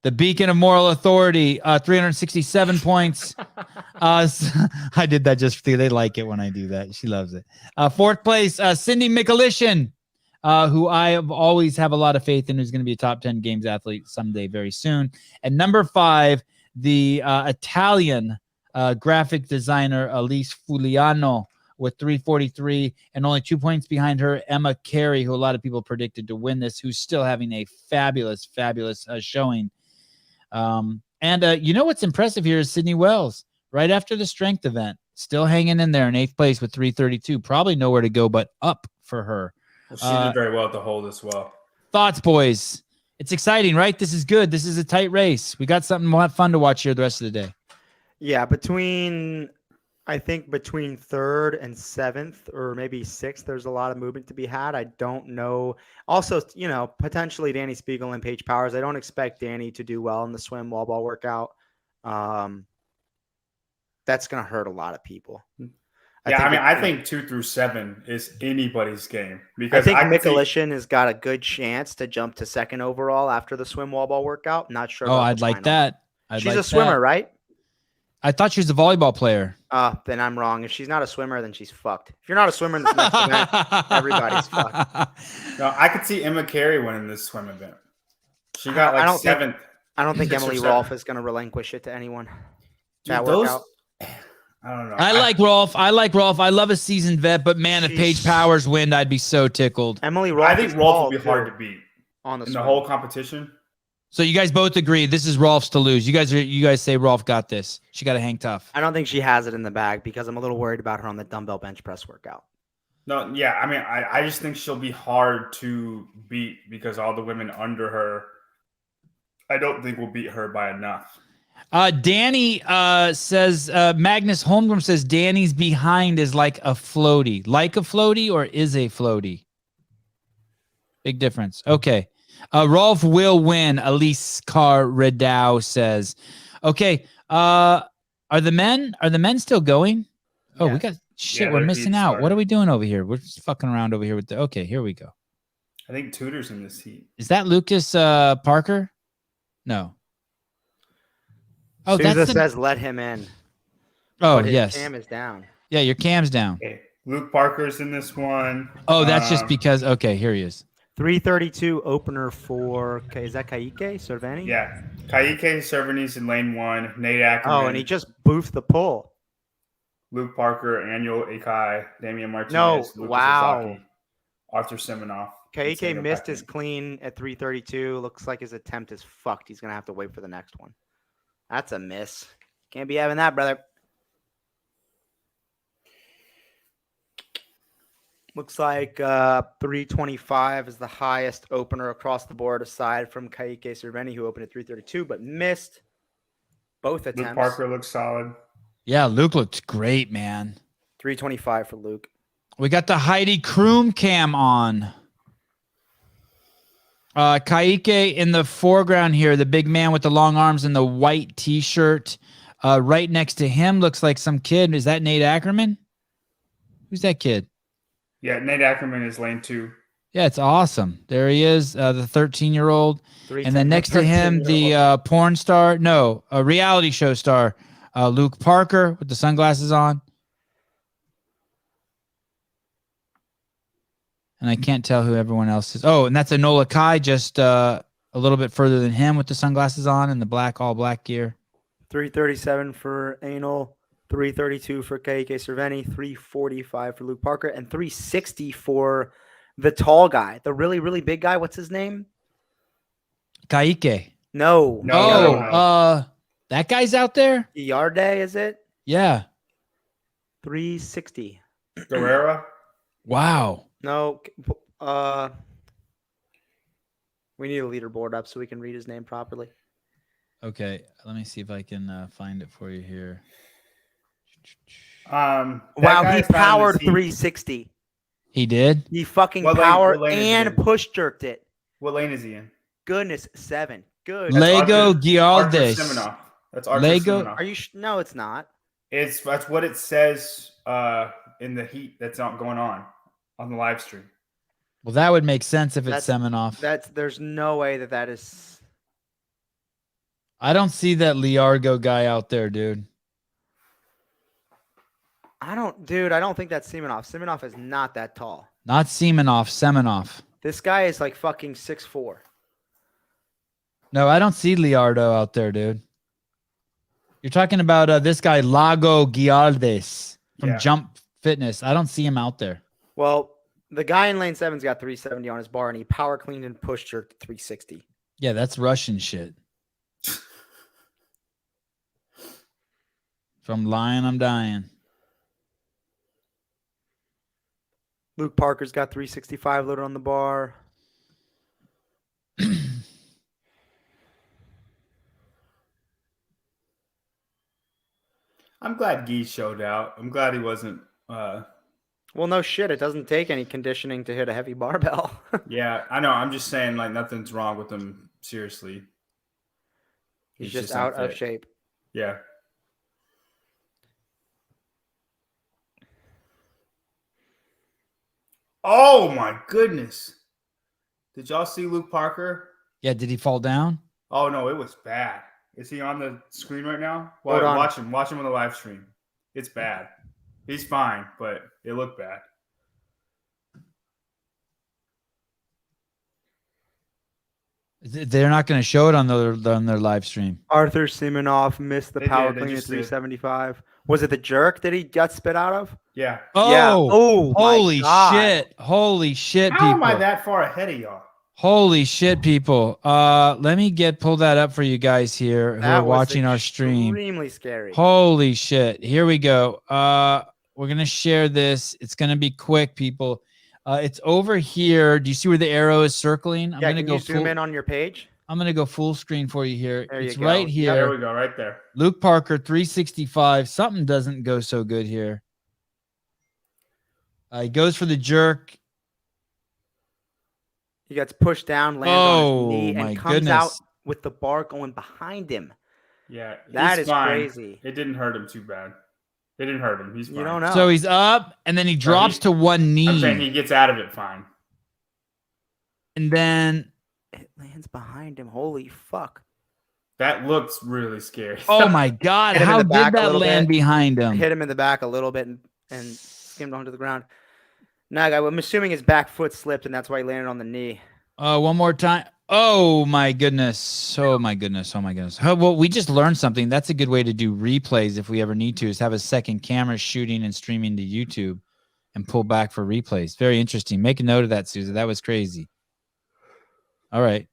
Speaker 1: the beacon of moral authority, 367 points. I did that just for they like it when I do that. She loves it. Fourth place, Cindy Mikulishin, who I always have a lot of faith in, who's going to be a top 10 games athlete someday very soon. And number 5, the Italian graphic designer Elise Fuliano with 343, and only 2 points behind her, Emma Carey, who a lot of people predicted to win this, who's still having a fabulous showing. You know what's impressive here is Sydney Wells, right after the strength event, still hanging in there in 8th place with 332. Probably nowhere to go but up for her.
Speaker 2: She did very well at the hold as well.
Speaker 1: Thoughts, boys? It's exciting, right? This is good. This is a tight race. We got something fun to watch here the rest of the day.
Speaker 4: Yeah, between 3rd and 7th or maybe 6th, there's a lot of movement to be had. I don't know. Also, potentially Danny Spiegel and Paige Powers. I don't expect Danny to do well in the swim wall ball workout. That's going to hurt a lot of people.
Speaker 2: I think 2 through 7 is anybody's game, because
Speaker 4: I think Mikulishin has got a good chance to jump to 2nd overall after the swim wall ball workout. Not sure.
Speaker 1: Oh, I'd like that.
Speaker 4: She's a swimmer, right?
Speaker 1: I thought she was a volleyball player.
Speaker 4: Then I'm wrong. If she's not a swimmer, then she's fucked. If you're not a swimmer in this next event, everybody's fucked.
Speaker 2: No, I could see Emma Carey winning this swim event. She got 7th.
Speaker 4: I don't think Emily Rolfe is going to relinquish it to anyone. That workout.
Speaker 2: I don't know.
Speaker 1: I like Rolfe. I love a seasoned vet, but man, if Paige Powers win, I'd be so tickled.
Speaker 4: Emily Rolfe.
Speaker 2: I think Rolfe will be hard to beat
Speaker 4: in
Speaker 2: the whole competition.
Speaker 1: So you guys both agree this is Rolfe's to lose. You guys say Rolfe got this. She got to hang tough.
Speaker 4: I don't think she has it in the bag because I'm a little worried about her on the dumbbell bench press workout.
Speaker 2: No, yeah, I mean, I just think she'll be hard to beat because all the women under her, I don't think will beat her by enough.
Speaker 1: Danny says, Magnus Holmgren says Danny's behind is like a floaty. Like a floaty or is a floaty? Big difference. Okay. Rolfe will win, Elise Carr-Redow says. Okay. Are the men still going? Oh, we got shit. We're missing out. What are we doing over here? We're just fucking around over here with okay, here we go.
Speaker 2: I think Tudor's in this heat.
Speaker 1: Is that Lucas Parker? No. Oh,
Speaker 4: Sousa says let him in.
Speaker 1: Oh,
Speaker 4: but his
Speaker 1: yes.
Speaker 4: cam is down.
Speaker 1: Yeah, your cam's down.
Speaker 2: Okay. Luke Parker's in this one.
Speaker 1: Oh, that's just because. Okay, here he is.
Speaker 4: 332 opener for. Okay, is that Kayike Cerveni?
Speaker 2: Yeah, Kayike Cerveni's in lane 1. Nate Ackerman.
Speaker 4: Oh, and he just boofed the pull.
Speaker 2: Luke Parker, Annual Akai, Damian Martinez.
Speaker 4: No,
Speaker 2: Lucas
Speaker 4: wow.
Speaker 2: Ozaki, Arthur Semenoff.
Speaker 4: Kayike missed his clean at 332. Looks like his attempt is fucked. He's gonna have to wait for the next one. That's a miss. Can't be having that, brother. Looks like 325 is the highest opener across the board, aside from Kayike Cerveni, who opened at 332, but missed both attempts.
Speaker 2: Luke Parker looks solid.
Speaker 1: Yeah, Luke looked great, man.
Speaker 4: 325 for Luke.
Speaker 1: We got the Heidi Kroom cam on. Kayike in the foreground here, the big man with the long arms and the white T-shirt. Right next to him looks like some kid. Is that Nate Ackerman? Who's that kid?
Speaker 2: Yeah, Nate Ackerman is lane 2.
Speaker 1: Yeah, it's awesome. There he is, the 13-year-old. And then next to him, the porn star, no, a reality show star, Luke Parker with the sunglasses on. And I can't tell who everyone else is. Oh, and that's Enola Kai, just a little bit further than him with the sunglasses on and the all black gear.
Speaker 4: 337 for Anal, 332 for Kaike Cerveni, 345 for Luke Parker, and 360 for the tall guy, the really, really big guy. What's his name?
Speaker 1: Kaike.
Speaker 4: No.
Speaker 1: That guy's out there?
Speaker 4: Yarde, is it?
Speaker 1: Yeah.
Speaker 4: 360.
Speaker 2: Guerrera?
Speaker 1: Wow.
Speaker 4: No. We need a leaderboard up so we can read his name properly.
Speaker 1: Okay, let me see if I can find it for you here.
Speaker 4: Wow, he powered 360.
Speaker 1: He did?
Speaker 4: He fucking powered and push jerked it.
Speaker 2: What lane is he in?
Speaker 4: Goodness, 7. Good.
Speaker 1: Lego Gialdes.
Speaker 2: That's Arthur
Speaker 1: Lego.
Speaker 2: Siminoff.
Speaker 4: Are you? No, it's not.
Speaker 2: That's what it says in the heat that's not going on the live stream.
Speaker 1: Well, that would make sense if it's Semenoff.
Speaker 4: There's no way that is.
Speaker 1: I don't see that Liargo guy out there, dude.
Speaker 4: I don't think that's Semenov. Semenov is not that tall.
Speaker 1: Not Semenov, Semenoff.
Speaker 4: This guy is like fucking 6'4".
Speaker 1: No, I don't see Liardo out there, dude. You're talking about this guy, Lago Gialdes from Jump Fitness. I don't see him out there.
Speaker 4: Well, the guy in lane 7's got 370 on his bar, and he power cleaned and push jerked 360.
Speaker 1: Yeah, that's Russian shit. If I'm lying, I'm dying.
Speaker 4: Luke Parker's got 365 loaded on the bar.
Speaker 2: I'm glad Gee showed out. I'm glad he wasn't.
Speaker 4: Well, no shit. It doesn't take any conditioning to hit a heavy barbell.
Speaker 2: Yeah, I know. I'm just saying, like, nothing's wrong with him. Seriously.
Speaker 4: He's just out of shape.
Speaker 2: Yeah. Oh my goodness! Did y'all see Luke Parker?
Speaker 1: Yeah. Did he fall down?
Speaker 2: Oh no, it was bad. Is he on the screen right now?
Speaker 4: Hold on.
Speaker 2: Watch him on the live stream. It's bad. He's fine, but it looked bad.
Speaker 1: They're not going to show it on their live stream.
Speaker 4: Arthur Semenov missed the
Speaker 2: They
Speaker 4: power
Speaker 2: did. They
Speaker 4: clean at
Speaker 2: just did.
Speaker 4: 375. Was it the jerk that he got spit out of?
Speaker 2: Yeah.
Speaker 1: Oh,
Speaker 4: Yeah. Oh, my
Speaker 1: holy
Speaker 4: God.
Speaker 1: shit. Holy shit,
Speaker 2: How am I
Speaker 1: people.
Speaker 2: that far ahead of y'all?
Speaker 1: Holy shit, people. Let me pull that up for you guys here who
Speaker 4: That
Speaker 1: are
Speaker 4: was
Speaker 1: watching our stream.
Speaker 4: Extremely scary.
Speaker 1: Holy shit. Here we go. We're going to share this. It's going to be quick, people. It's over here. Do you see where the arrow is circling? I'm
Speaker 4: Yeah,
Speaker 1: going to
Speaker 4: can
Speaker 1: go
Speaker 4: you zoom in on your page?
Speaker 1: I'm going to go full screen for you here.
Speaker 4: There you
Speaker 1: It's
Speaker 4: go.
Speaker 1: right here.
Speaker 2: There we go, right there.
Speaker 1: Luke Parker, 365. Something doesn't go so good here. He goes for the jerk.
Speaker 4: He gets pushed down, lands on his knee,
Speaker 1: my
Speaker 4: and comes
Speaker 1: goodness.
Speaker 4: out with the bar going behind him.
Speaker 2: Yeah,
Speaker 4: That
Speaker 2: he's
Speaker 4: is
Speaker 2: fine.
Speaker 4: crazy.
Speaker 2: It didn't hurt him too bad. It didn't hurt him. He's fine.
Speaker 4: You don't know.
Speaker 1: So he's up, and then he drops to one knee.
Speaker 2: I'm saying he gets out of it fine.
Speaker 1: And then
Speaker 4: It lands behind him. Holy fuck.
Speaker 2: That looks really scary.
Speaker 1: oh my God,
Speaker 4: Hit him in
Speaker 1: how
Speaker 4: the
Speaker 1: did
Speaker 4: back a
Speaker 1: that
Speaker 4: little
Speaker 1: land
Speaker 4: bit.
Speaker 1: behind him?
Speaker 4: Hit him in the back a little bit and skimmed onto the ground. Nah, I'm assuming his back foot slipped, and that's why he landed on the knee.
Speaker 1: One more time. Oh my goodness. Oh my goodness. Oh my goodness. Oh, well, we just learned something. That's a good way to do replays if we ever need to, is have a second camera shooting and streaming to YouTube and pull back for replays. Very interesting. Make a note of that, Susan. That was crazy. All right.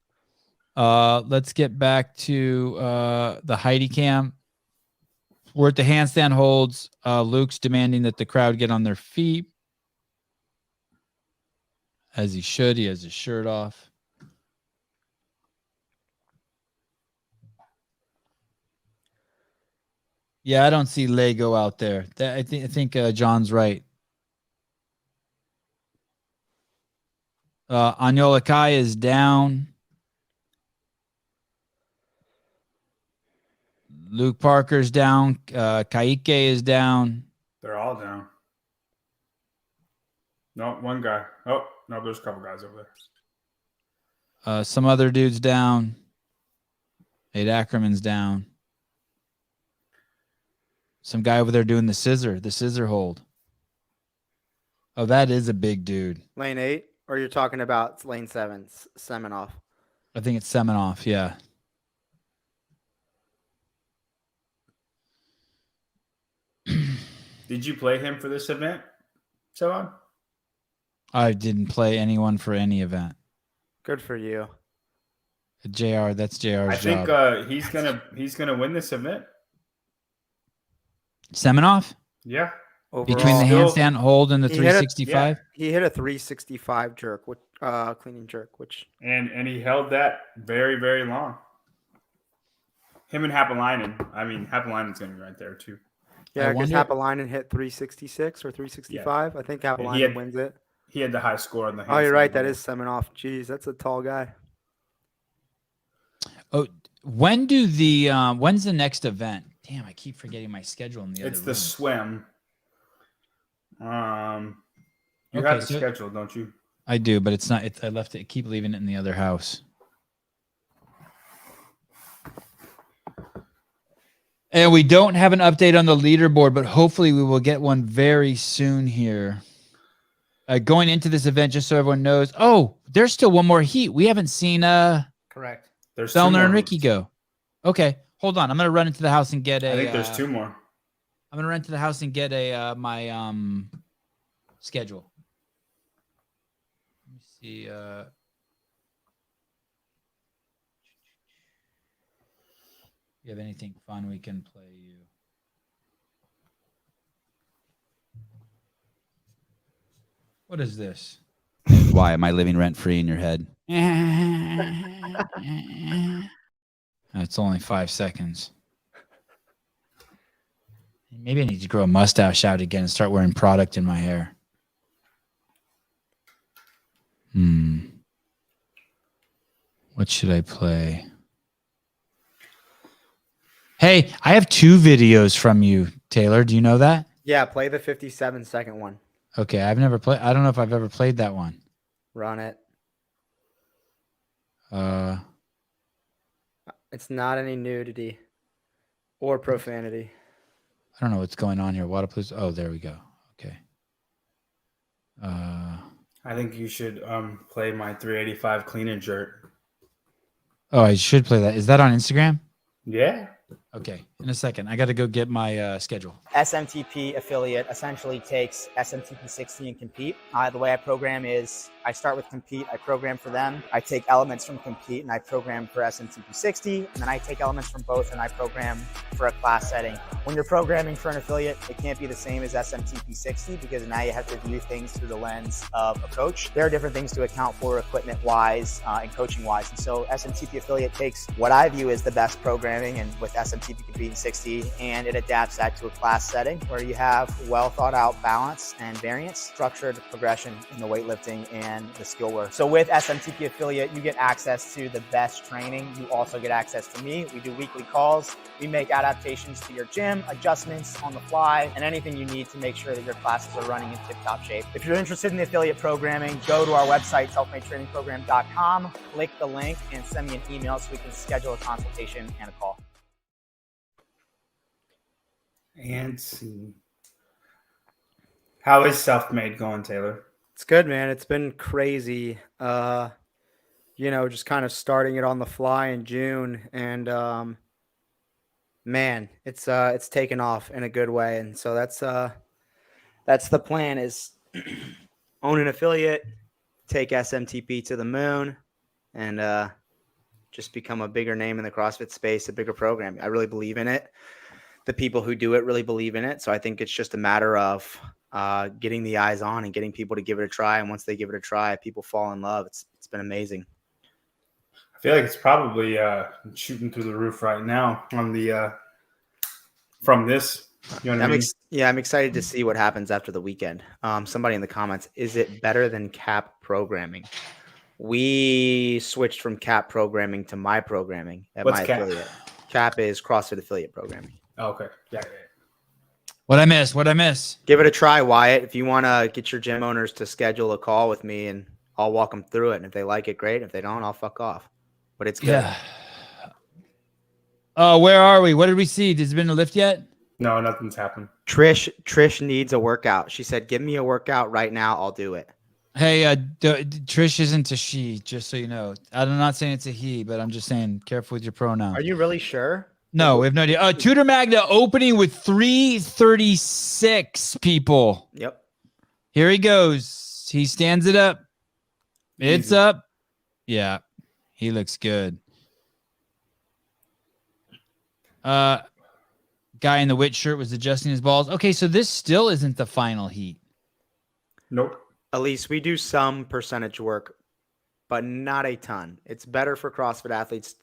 Speaker 1: Let's get back to the Heidi cam. We're at the handstand holds. Luke's demanding that the crowd get on their feet. As he should. He has his shirt off. Yeah, I don't see Lego out there. I think John's right. Anyola Kai is down. Luke Parker's down. Kaike is down.
Speaker 2: They're all down. No, one guy. Oh, no, there's a couple guys over there.
Speaker 1: Some other dude's down. Nate Ackerman's down. Some guy over there doing the scissor hold. Oh, that is a big dude.
Speaker 4: Lane 8, or you're talking about lane 7, Semenoff?
Speaker 1: I think it's Semenoff, yeah.
Speaker 2: Did you play him for this event, Sevan?
Speaker 1: I didn't play anyone for any event.
Speaker 4: Good for you.
Speaker 1: JR, that's JR's
Speaker 2: I think
Speaker 1: job.
Speaker 2: he's gonna win this event.
Speaker 1: Semenoff?
Speaker 2: Yeah.
Speaker 1: Between the handstand hold and the 365?
Speaker 4: He hit a 365 jerk, cleaning jerk, which
Speaker 2: and he held that very, very long. Him and Happalainen. I mean, Happalainen's gonna be right there too.
Speaker 4: Yeah, because Happalainen hit 366 or 365. Yeah. I think Happalainen wins it.
Speaker 2: He had the high score on the handstand.
Speaker 4: Oh, you're right. That is Semenoff. Jeez, that's a tall guy.
Speaker 1: Oh, when's the next event? Damn, I keep forgetting my schedule in the other
Speaker 2: It's the
Speaker 1: room.
Speaker 2: swim. You have the schedule, don't you?
Speaker 1: I do, but it's not. I left it. Keep leaving it in the other house. And we don't have an update on the leaderboard, but hopefully we will get one very soon here. Going into this event, just so everyone knows. Oh, there's still one more heat. We haven't seen
Speaker 4: correct.
Speaker 2: There's
Speaker 1: Fellner and Ricky go. Okay, hold on. I'm gonna run into the house and get a.
Speaker 2: I think there's two more.
Speaker 1: I'm gonna run to the house and get a my schedule. Let me see. If you have anything fun, we can play you. What is this? Why am I living rent free in your head? It's only 5 seconds. Maybe I need to grow a mustache out again and start wearing product in my hair. What should I play? Hey, I have 2 videos from you, Taylor. Do you know that?
Speaker 4: Yeah, play the 57-second one.
Speaker 1: Okay, I've never played. I don't know if I've ever played that one.
Speaker 4: Run it. It's not any nudity or profanity.
Speaker 1: I don't know what's going on here. Wodapalooza. Oh, there we go. Okay.
Speaker 2: I think you should play my 385 clean and jerk.
Speaker 1: Oh, I should play that. Is that on Instagram?
Speaker 2: Yeah.
Speaker 1: Okay. In a second. I got to go get my schedule.
Speaker 12: SMTP affiliate essentially takes SMTP 60 and compete. The way I program is I start with compete, I program for them. I take elements from compete and I program for SMTP 60. And then I take elements from both and I program for a class setting. When you're programming for an affiliate, it can't be the same as SMTP 60 because now you have to view things through the lens of a coach. There are different things to account for equipment-wise and coaching-wise. And so SMTP affiliate takes what I view as the best programming and with SMTP compete in 60, and it adapts that to a class setting where you have well thought out balance and variance, structured progression in the weightlifting and the skill work. So with SMTP affiliate, you get access to the best training. You also get access to me. We do weekly calls. We make adaptations to your gym, adjustments on the fly, and anything you need to make sure that your classes are running in tip-top shape. If you're interested in the affiliate programming, go to our website, selfmadetrainingprogram.com, click the link and send me an email so we can schedule a consultation and a call.
Speaker 2: And see. How is Self-Made going, Taylor?
Speaker 4: It's good, man. It's been crazy. Just kind of starting it on the fly in June, and man, it's taken off in a good way. And so that's the plan: is own an affiliate, take SMTP to the moon, and just become a bigger name in the CrossFit space, a bigger program. I really believe in it. The people who do it really believe in it. So I think it's just a matter of getting the eyes on and getting people to give it a try. And once they give it a try, people fall in love. It's been amazing.
Speaker 2: I feel like it's probably shooting through the roof right now on the from this. You know what I mean?
Speaker 4: I'm excited to see what happens after the weekend. Somebody in the comments, is it better than CAP programming? We switched from CAP programming to my programming at
Speaker 2: What's
Speaker 4: my
Speaker 2: CAP?
Speaker 4: affiliate. CAP is CrossFit affiliate programming.
Speaker 2: Oh, okay. Yeah.
Speaker 1: What I miss?
Speaker 4: Give it a try, Wyatt. If you want to get your gym owners to schedule a call with me, and I'll walk them through it. And if they like it, great. If they don't, I'll fuck off. But it's good.
Speaker 1: Yeah. Oh, where are we? What did we see? Has it been a lift yet?
Speaker 2: No, nothing's happened.
Speaker 4: Trish needs a workout. She said, "Give me a workout right now. I'll do it."
Speaker 1: Hey, Trish isn't a she, just so you know. I'm not saying it's a he, but I'm just saying careful with your pronouns.
Speaker 4: Are you really sure?
Speaker 1: No, we have no idea. Tudor Magna opening with 336 people.
Speaker 4: Yep.
Speaker 1: Here he goes. He stands it up. It's
Speaker 2: Easy.
Speaker 1: up. Yeah, he looks good. Guy in the wit shirt was adjusting his balls. Okay, so this still isn't the final heat.
Speaker 2: Nope.
Speaker 4: At least we do some percentage work, but not a ton. It's better for CrossFit athletes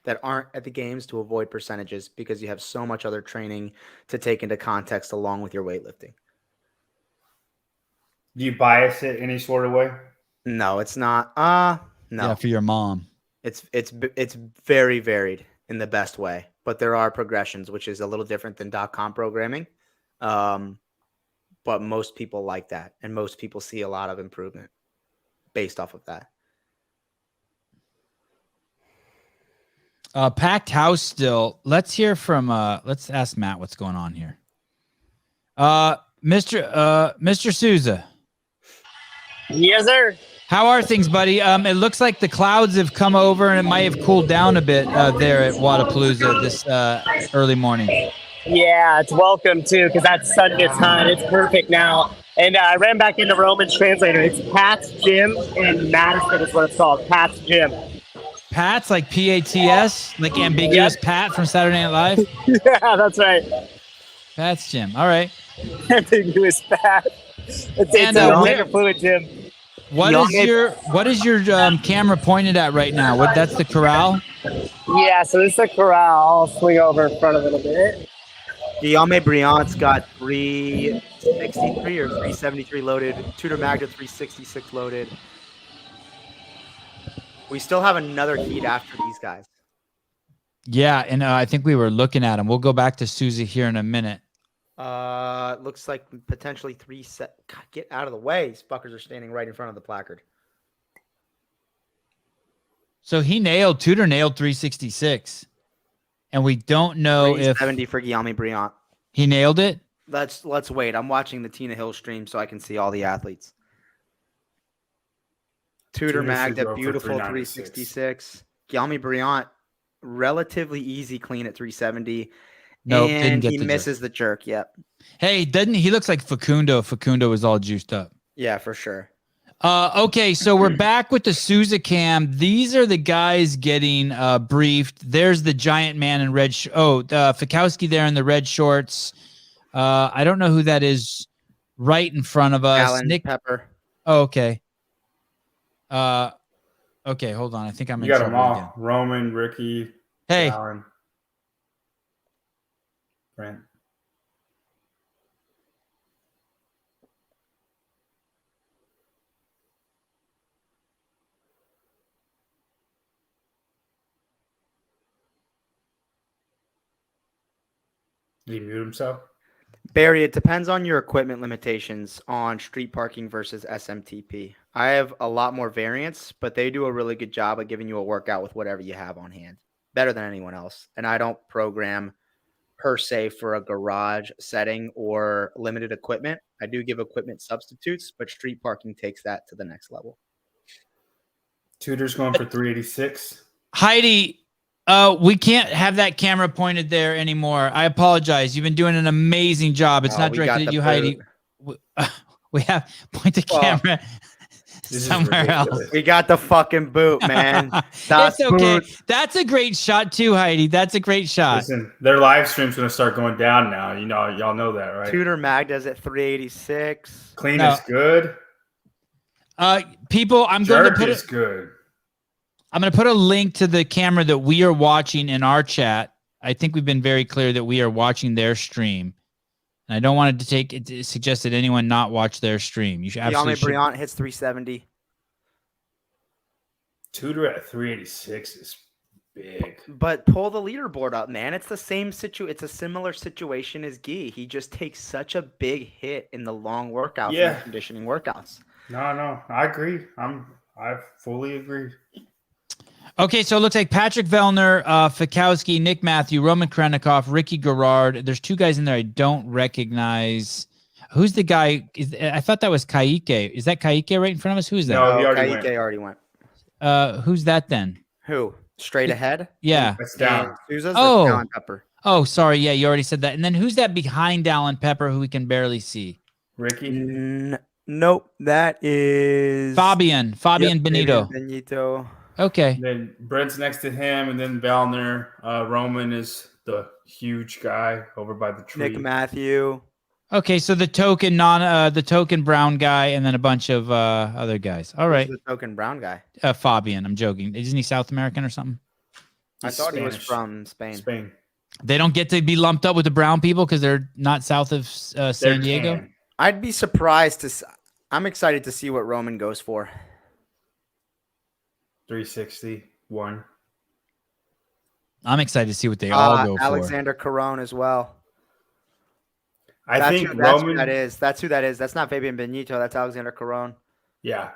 Speaker 4: that aren't at the games to avoid percentages because you have so much other training to take into context along with your weightlifting.
Speaker 2: Do you bias it any sort of way?
Speaker 4: No, it's not. No.
Speaker 1: Yeah, for your mom.
Speaker 4: It's very varied in the best way, but there are progressions, which is a little different than .com programming. But most people like that, and most people see a lot of improvement based off of that.
Speaker 1: Packed house still. Let's hear from let's ask Matt what's going on here. Mr. Souza.
Speaker 3: Yes, sir.
Speaker 1: How are things, buddy? It looks like the clouds have come over and it might have cooled down a bit there at Wodapalooza this early morning.
Speaker 3: Yeah, it's welcome too, because that sun gets hot. It's perfect now. And I ran back into Roman's translator. It's Pat's Gym in Madison is what it's called. Pat's Gym.
Speaker 1: Pat's like P-A-T-S, like ambiguous Pat from Saturday Night Live?
Speaker 3: Yeah, that's right.
Speaker 1: Pat's Gym. All right.
Speaker 3: Ambiguous Pat. It's a liquor fluid gym.
Speaker 1: What is your camera pointed at right now? That's the corral?
Speaker 3: Yeah, so this is the corral. I'll swing over in front of it a bit.
Speaker 4: Guillaume Briant's got 363 or 373 loaded. Tudor Magda 366 loaded. We still have another heat after these guys.
Speaker 1: Yeah, and I think we were looking at him. We'll go back to Susie here in a minute.
Speaker 4: Looks like potentially God, get out of the way. These fuckers are standing right in front of the placard.
Speaker 1: So Tudor nailed 366. And we don't know if
Speaker 4: 370 for Guillaume Briant.
Speaker 1: He nailed it.
Speaker 4: Let's wait. I'm watching the Tina Hill stream so I can see all the athletes. Tudor Magda, beautiful 366. Guillaume Briant, relatively easy clean at 370.
Speaker 1: Nope,
Speaker 4: and
Speaker 1: didn't get
Speaker 4: he
Speaker 1: the
Speaker 4: misses
Speaker 1: jerk.
Speaker 4: the jerk. Yep.
Speaker 1: Hey, he looks like Facundo. Facundo was all juiced up.
Speaker 4: Yeah, for sure.
Speaker 1: Okay, so we're back with the Souza cam. These are the guys getting briefed. There's the giant man in red. Fikowski there in the red shorts. I don't know who that is right in front of us.
Speaker 4: Alan
Speaker 1: Nick
Speaker 4: Pepper.
Speaker 1: Oh, okay. Okay, hold on. I think I'm
Speaker 2: You got them all.
Speaker 1: again.
Speaker 2: Roman, Ricky,
Speaker 1: Hey.
Speaker 2: Alan, Brent. Did he mute himself?
Speaker 4: Barry, it depends on your equipment limitations on street parking versus SMTP. I have a lot more variance, but they do a really good job of giving you a workout with whatever you have on hand. Better than anyone else. And I don't program per se for a garage setting or limited equipment. I do give equipment substitutes, but street parking takes that to the next level.
Speaker 2: Tudor's going for 386.
Speaker 1: Heidi, we can't have that camera pointed there anymore. I apologize. You've been doing an amazing job. It's not directed at you, Heidi. We have point the camera somewhere else.
Speaker 4: We got the fucking boot, man.
Speaker 1: It's okay. That's a great shot too, Heidi. That's a great shot.
Speaker 2: Listen, their live stream's going to start going down now. You know, y'all know that, right?
Speaker 4: Tudor Magda's at 386.
Speaker 2: Clean is good.
Speaker 1: People, I'm going to put
Speaker 2: is good.
Speaker 1: I'm going to put a link to the camera that we are watching in our chat. I think we've been very clear that we are watching their stream. And I don't want to suggest that anyone not watch their stream. You should absolutely.
Speaker 4: Briant hits 370.
Speaker 2: Tudor at 386 is big.
Speaker 4: But pull the leaderboard up, man. It's the same It's a similar situation as Guy. He just takes such a big hit in the long workouts, and the conditioning workouts.
Speaker 2: No, I agree. I fully agree.
Speaker 1: Okay, so it looks like Patrick Vellner, Fikowski, Nick Matthew, Roman Krennikov, Ricky Garard. There's 2 guys in there I don't recognize. Who's the guy? I thought that was Kaike. Is that Kaike right in front of us? Who is that?
Speaker 2: No, he
Speaker 4: already went.
Speaker 1: Who's that then?
Speaker 4: Who? Straight ahead?
Speaker 1: Yeah.
Speaker 2: That's down.
Speaker 4: Sousa's
Speaker 1: Oh.
Speaker 4: Pepper.
Speaker 1: Oh, sorry. Yeah, you already said that. And then who's that behind Alan Pepper who we can barely see?
Speaker 2: Ricky?
Speaker 4: Nope. That is
Speaker 1: Fabian Benito.
Speaker 4: Benito.
Speaker 1: Okay.
Speaker 2: And then Brent's next to him, and then Vellner. Roman is the huge guy over by the tree.
Speaker 4: Nick Matthew.
Speaker 1: Okay, so the token brown guy, and then a bunch of other guys. All right.
Speaker 4: Who's the token brown guy?
Speaker 1: Fabian. I'm joking. Isn't he South American or something?
Speaker 4: I thought he was
Speaker 2: Spanish.
Speaker 4: from Spain.
Speaker 2: Spain.
Speaker 1: They don't get to be lumped up with the brown people because they're not south of San Diego.
Speaker 2: Tan.
Speaker 4: I'd be surprised to. I'm excited to see what Roman goes for.
Speaker 2: 361.
Speaker 1: I'm excited to see what they all go for.
Speaker 4: Alexander Caron as well.
Speaker 2: I think
Speaker 4: that's
Speaker 2: Roman.
Speaker 4: who that is. That's who that is. That's not Fabian Benito. That's Alexander Caron.
Speaker 2: Yeah.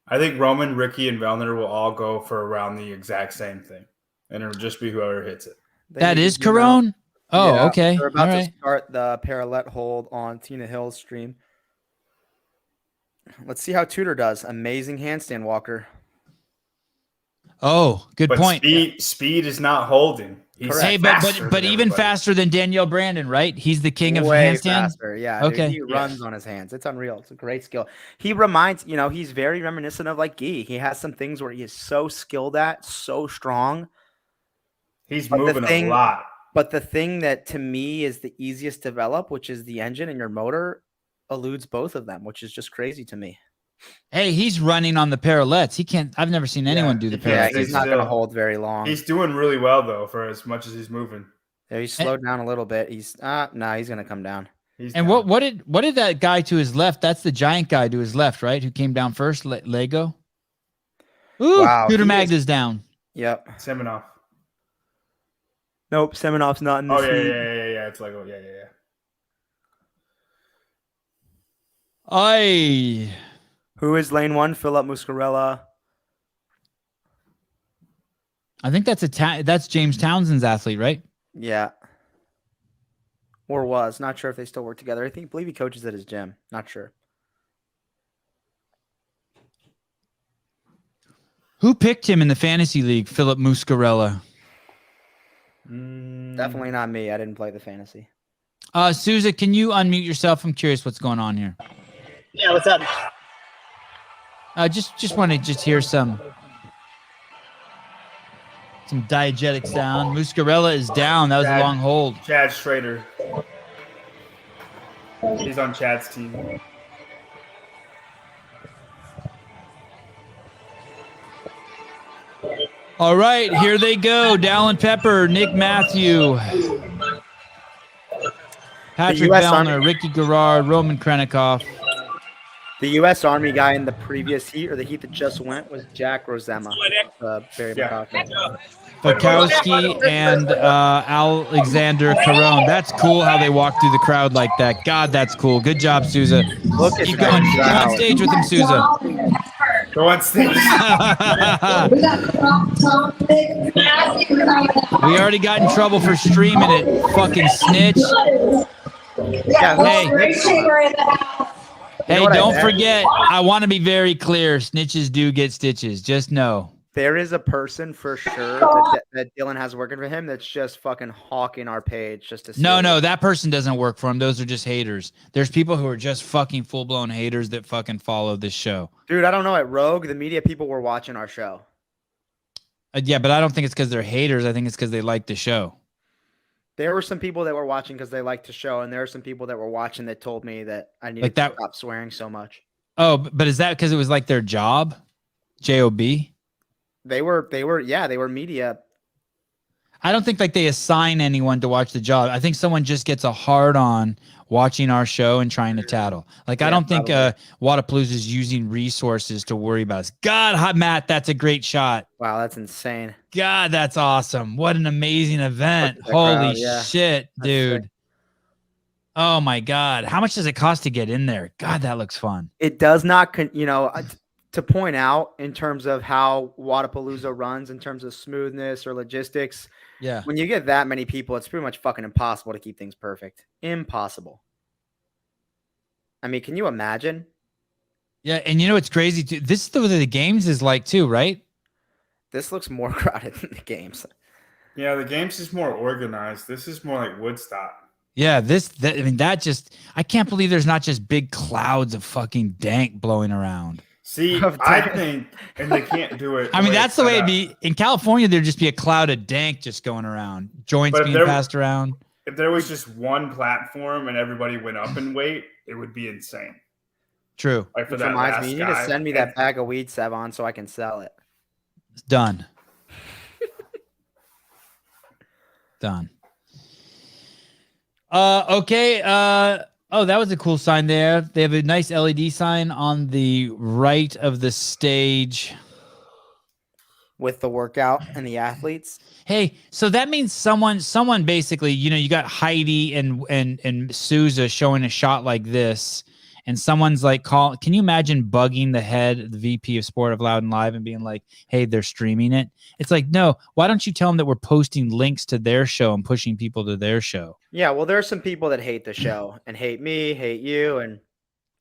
Speaker 2: I think Roman, Ricky, and Vellner will all go for around the exact same thing. And it'll just be whoever hits it.
Speaker 1: That is Caron? Oh,
Speaker 4: Yeah,
Speaker 1: okay.
Speaker 4: We're about
Speaker 1: All
Speaker 4: to
Speaker 1: right.
Speaker 4: start the parallel hold on Tina Hill's stream. Let's see how Tudor does. Amazing handstand walker.
Speaker 1: Oh, good
Speaker 2: But
Speaker 1: point.
Speaker 2: Speed is not holding. He's
Speaker 1: Hey,
Speaker 2: faster
Speaker 1: but
Speaker 2: than
Speaker 1: even
Speaker 2: everybody.
Speaker 1: faster than Danielle Brandon, right? He's the king of
Speaker 4: Way
Speaker 1: handstand.
Speaker 4: faster. Yeah. dude,
Speaker 1: Okay.
Speaker 4: he runs on his hands. It's unreal. It's a great skill. He reminds, he's very reminiscent of like Guy. He has some things where he is so skilled at, so strong.
Speaker 2: He's
Speaker 4: But the
Speaker 2: moving
Speaker 4: thing-
Speaker 2: a lot.
Speaker 4: But the thing that to me is the easiest to develop, which is the engine and your motor, eludes both of them, which is just crazy to me.
Speaker 1: Hey, he's running on the parallettes. He can't. I've never seen anyone do the
Speaker 4: Yeah,
Speaker 1: parallettes.
Speaker 4: he's not going to hold very long.
Speaker 2: He's doing really well though for as much as he's moving.
Speaker 4: Yeah, he's slowed down a little bit. He's he's going to come down.
Speaker 1: And what did that guy to his left? That's the giant guy to his left, right? Who came down first? Lego. Ooh,
Speaker 4: Wow,
Speaker 1: Peter
Speaker 4: he
Speaker 1: Magda's down.
Speaker 4: Yep.
Speaker 2: Semenov.
Speaker 4: Nope, Semenov's not in this.
Speaker 2: Oh yeah,
Speaker 4: heat.
Speaker 2: yeah. It's like yeah.
Speaker 4: Who is lane 1? Philip Muscarella.
Speaker 1: I think that's James Townsend's athlete, right?
Speaker 4: Yeah. Or was. Not sure if they still work together. Believe he coaches at his gym. Not sure.
Speaker 1: Who picked him in the fantasy league? Philip Muscarella.
Speaker 4: Definitely not me. I didn't play the fantasy.
Speaker 1: Souza, can you unmute yourself? I'm curious what's going on here.
Speaker 3: Yeah, what's up?
Speaker 1: Just want to hear some diegetic sound. Muscarella is down. That was a long hold.
Speaker 2: Chad Schrader. He's on Chad's team.
Speaker 1: All right, here they go. Dallin Pepper, Nick Matthew, Patrick
Speaker 4: US
Speaker 1: Vellner,
Speaker 4: Army-
Speaker 1: Ricky Garard, Roman Krennikov.
Speaker 4: The U.S. Army guy in the previous heat, or the heat that just went, was Jack Rosema. Barry McCosker.
Speaker 1: Fikowski and Alexander Caron. That's cool how they walk through the crowd like that. God, that's cool. Good job, Souza.
Speaker 4: Look at
Speaker 1: Keep
Speaker 4: that
Speaker 1: going. Go on
Speaker 4: crowd.
Speaker 1: stage with him, Souza.
Speaker 2: Go on stage.
Speaker 1: We already got in trouble for streaming it. Fucking snitch. Hey,
Speaker 4: what I
Speaker 1: don't
Speaker 4: bet?
Speaker 1: forget, I want to be very clear. Snitches do get stitches. Just know.
Speaker 4: There is a person for sure that Dylan has working for him that's just fucking hawking our page just to see.
Speaker 1: No, that person doesn't work for him. Those are just haters. There's people who are just fucking full-blown haters that fucking follow this show.
Speaker 4: Dude, I don't know. At Rogue, the media people were watching our show.
Speaker 1: Yeah, but I don't think it's because they're haters. I think it's because they like the show.
Speaker 4: There were some people that were watching because they liked the show, and there are some people that were watching that told me that I needed to stop swearing so much.
Speaker 1: Oh, but is that because it was like their job? Job?
Speaker 4: They were media.
Speaker 1: I don't think like they assign anyone to watch the job. I think someone just gets a hard on watching our show and trying to tattle. Like, I don't think Wodapalooza is using resources to worry about us. God, Matt, that's a great shot.
Speaker 4: Wow, that's insane.
Speaker 1: God, that's awesome. What an amazing event. Holy shit, dude. Sick. Oh my God. How much does it cost to get in there? God, that looks fun.
Speaker 4: It does not, to point out in terms of how Wodapalooza runs in terms of smoothness or logistics.
Speaker 1: Yeah.
Speaker 4: When you get that many people, it's pretty much fucking impossible to keep things perfect. Impossible. I mean, can you imagine?
Speaker 1: Yeah. And you know, it's crazy too. This is what the games is like too, right?
Speaker 4: This looks more crowded than the games.
Speaker 2: Yeah. The games is more organized. This is more like Woodstock.
Speaker 1: Yeah. I can't believe there's not just big clouds of fucking dank blowing around.
Speaker 2: See, I think, and they can't do it.
Speaker 1: I mean, that's the way it'd be in California. There'd just be a cloud of dank just going around, joints being passed around.
Speaker 2: If there was just one platform and everybody went up in weight, it would be insane.
Speaker 1: True.
Speaker 2: Like for
Speaker 4: Which reminds me, you need to send me that bag of weed, Sevan, so I can sell it.
Speaker 1: It's done. Done. Okay. Oh, that was a cool sign there. They have a nice LED sign on the right of the stage.
Speaker 4: With the workout and the athletes.
Speaker 1: Hey, so that means someone basically, you got Heidi and Souza showing a shot like this, and someone's like, can you imagine bugging the VP of Sport of Loud and Live and being like, hey, they're streaming it? It's like, no, why don't you tell them that we're posting links to their show and pushing people to their show?
Speaker 4: Yeah, well, there are some people that hate the show and hate me, hate you, and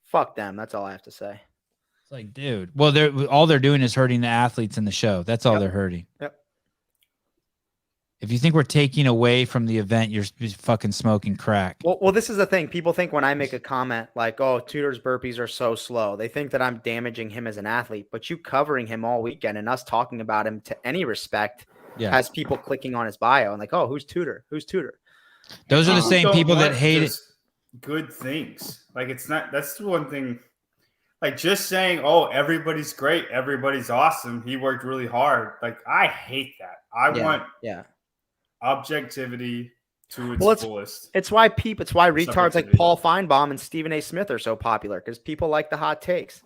Speaker 4: fuck them. That's all I have to say.
Speaker 1: It's like, dude, well, all they're doing is hurting the athletes in the show. That's all they're hurting.
Speaker 4: Yep.
Speaker 1: If you think we're taking away from the event, you're fucking smoking crack.
Speaker 4: Well, this is the thing. People think when I make a comment like, oh, Tudor's burpees are so slow, they think that I'm damaging him as an athlete. But you covering him all weekend and us talking about him to any respect has people clicking on his bio and like, oh, who's Tudor? Who's Tudor?
Speaker 1: Those are the same people that hate it.
Speaker 2: Good things. Like, it's not, that's the one thing. Like, just saying, oh, everybody's great, everybody's awesome, he worked really hard. Like, I hate that. I want objectivity to its fullest.
Speaker 4: It's why retards like Paul Feinbaum and Stephen A. Smith are so popular, because people like the hot takes.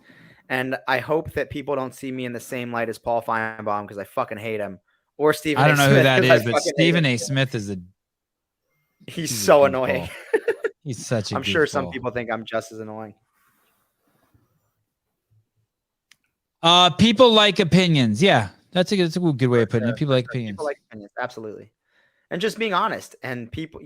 Speaker 4: And I hope that people don't see me in the same light as Paul Feinbaum because I fucking hate him. Or Stephen A. Smith.
Speaker 1: I don't know who that is, but Stephen A. Smith is
Speaker 4: he's so annoying.
Speaker 1: He's such a
Speaker 4: I'm sure some people think I'm just as annoying.
Speaker 1: People like opinions. Yeah, that's a good way of putting it. People like opinions.
Speaker 4: People like opinions, absolutely. And just being honest. And people,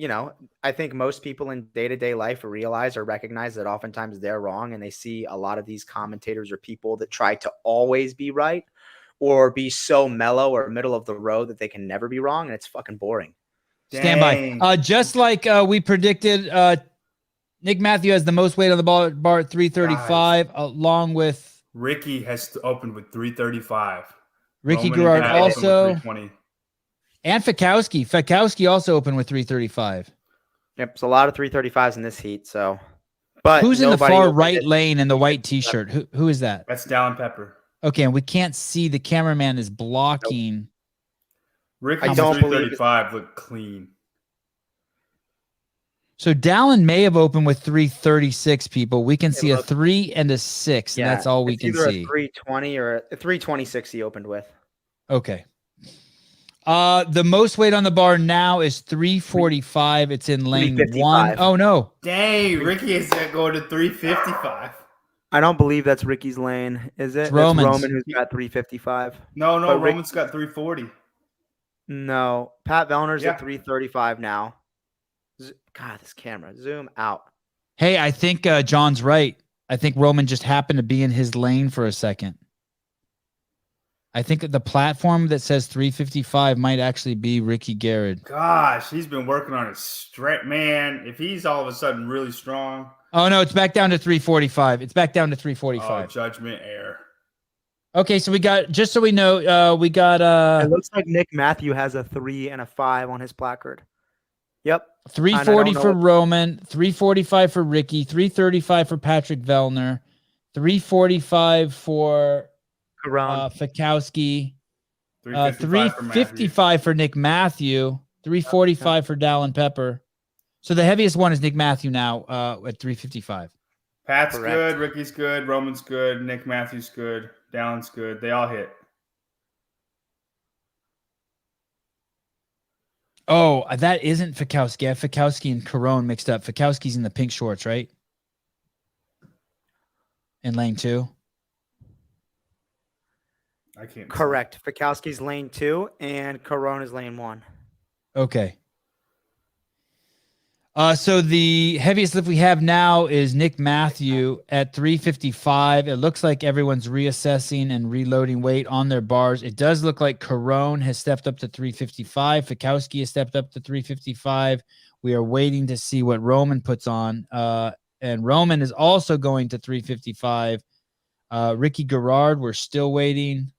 Speaker 4: I think most people in day-to-day life realize or recognize that oftentimes they're wrong, and they see a lot of these commentators or people that try to always be right or be so mellow or middle of the road that they can never be wrong, and it's fucking boring.
Speaker 1: Stand by. Just like we predicted, Nick Matthew has the most weight on the bar at 335, along with
Speaker 2: Ricky has opened with 335.
Speaker 1: Ricky Garard also. And Fikowski. Fikowski also opened with 335.
Speaker 4: Yep, so a lot of 335s in this heat. So, but
Speaker 1: who's in the far right lane in the white T-shirt? Who is that?
Speaker 2: That's Dallin Pepper.
Speaker 1: Okay, and we can't see. The cameraman is blocking.
Speaker 2: Ricky's 335 look clean.
Speaker 1: So Dallin may have opened with 336 people. We can see a 3 and a 6. And that's all we can
Speaker 4: either
Speaker 1: see.
Speaker 4: A 320 or a 326 he opened with.
Speaker 1: Okay. The most weight on the bar now is 345. It's in lane 1. Oh no.
Speaker 2: Dang, Ricky is going to 355.
Speaker 4: I don't believe that's Ricky's lane, is it? It's
Speaker 1: Roman
Speaker 4: who's got 355.
Speaker 2: No, Roman's got 340.
Speaker 4: No, Pat Vellner's at 335 now. God, this camera. Zoom out.
Speaker 1: Hey, I think John's right. I think Roman just happened to be in his lane for a second. I think the platform that says 355 might actually be Ricky Garard.
Speaker 2: Gosh, he's been working on his strength, man. If he's all of a sudden really strong.
Speaker 1: Oh, no, it's back down to 345. It's back down to 345.
Speaker 2: Oh, judgment error.
Speaker 1: Okay, so we got, just so we know, we got...
Speaker 4: it looks like Nick Matthew has a 3 and a 5 on his placard. Yep.
Speaker 1: 340 for Roman, 345 for Ricky, 335 for Patrick Vellner, 345 for Fikowski, 355 for Nick Matthew, 345 for Dallin Pepper. So the heaviest one is Nick Matthew now at 355.
Speaker 2: Pat's good, Ricky's good, Roman's good, Nick Matthews good, Dallin's good. They all hit.
Speaker 1: Oh, that isn't Fikowski. I have Fikowski and Carone mixed up. Fikowski's in the pink shorts, right? In lane 2.
Speaker 2: I can't.
Speaker 4: Correct. Fikowski's lane 2 and Corona's lane 1.
Speaker 1: Okay. So the heaviest lift we have now is Nick Matthew at 355. It looks like everyone's reassessing and reloading weight on their bars. It does look like Carone has stepped up to 355. Fikowski has stepped up to 355. We are waiting to see what Roman puts on. And Roman is also going to 355. Ricky Garard, we're still waiting.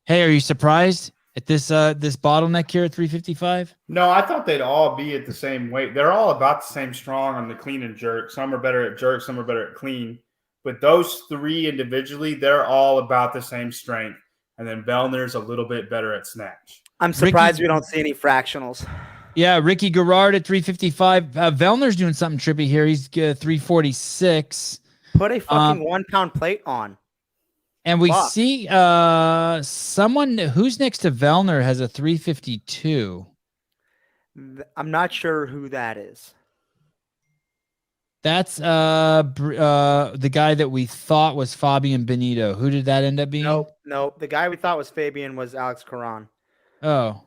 Speaker 1: Hey, are you surprised at this bottleneck here at 355?
Speaker 2: No, I thought they'd all be at the same weight. They're all about the same strong on the clean and jerk. Some are better at jerk, some are better at clean. But those 3 individually, they're all about the same strength. And then Vellner's a little bit better at snatch.
Speaker 4: I'm surprised we don't see any fractionals.
Speaker 1: Yeah, Ricky Garard at 355. Vellner's doing something trippy here. He's 346.
Speaker 4: Put a fucking 1 pound plate on.
Speaker 1: And we see someone who's next to Vellner has a 352.
Speaker 4: I'm not sure who that is.
Speaker 1: That's the guy that we thought was Fabian Benito. Who did that end up being?
Speaker 4: Nope. The guy we thought was Fabian was Alex Caron.
Speaker 1: Oh.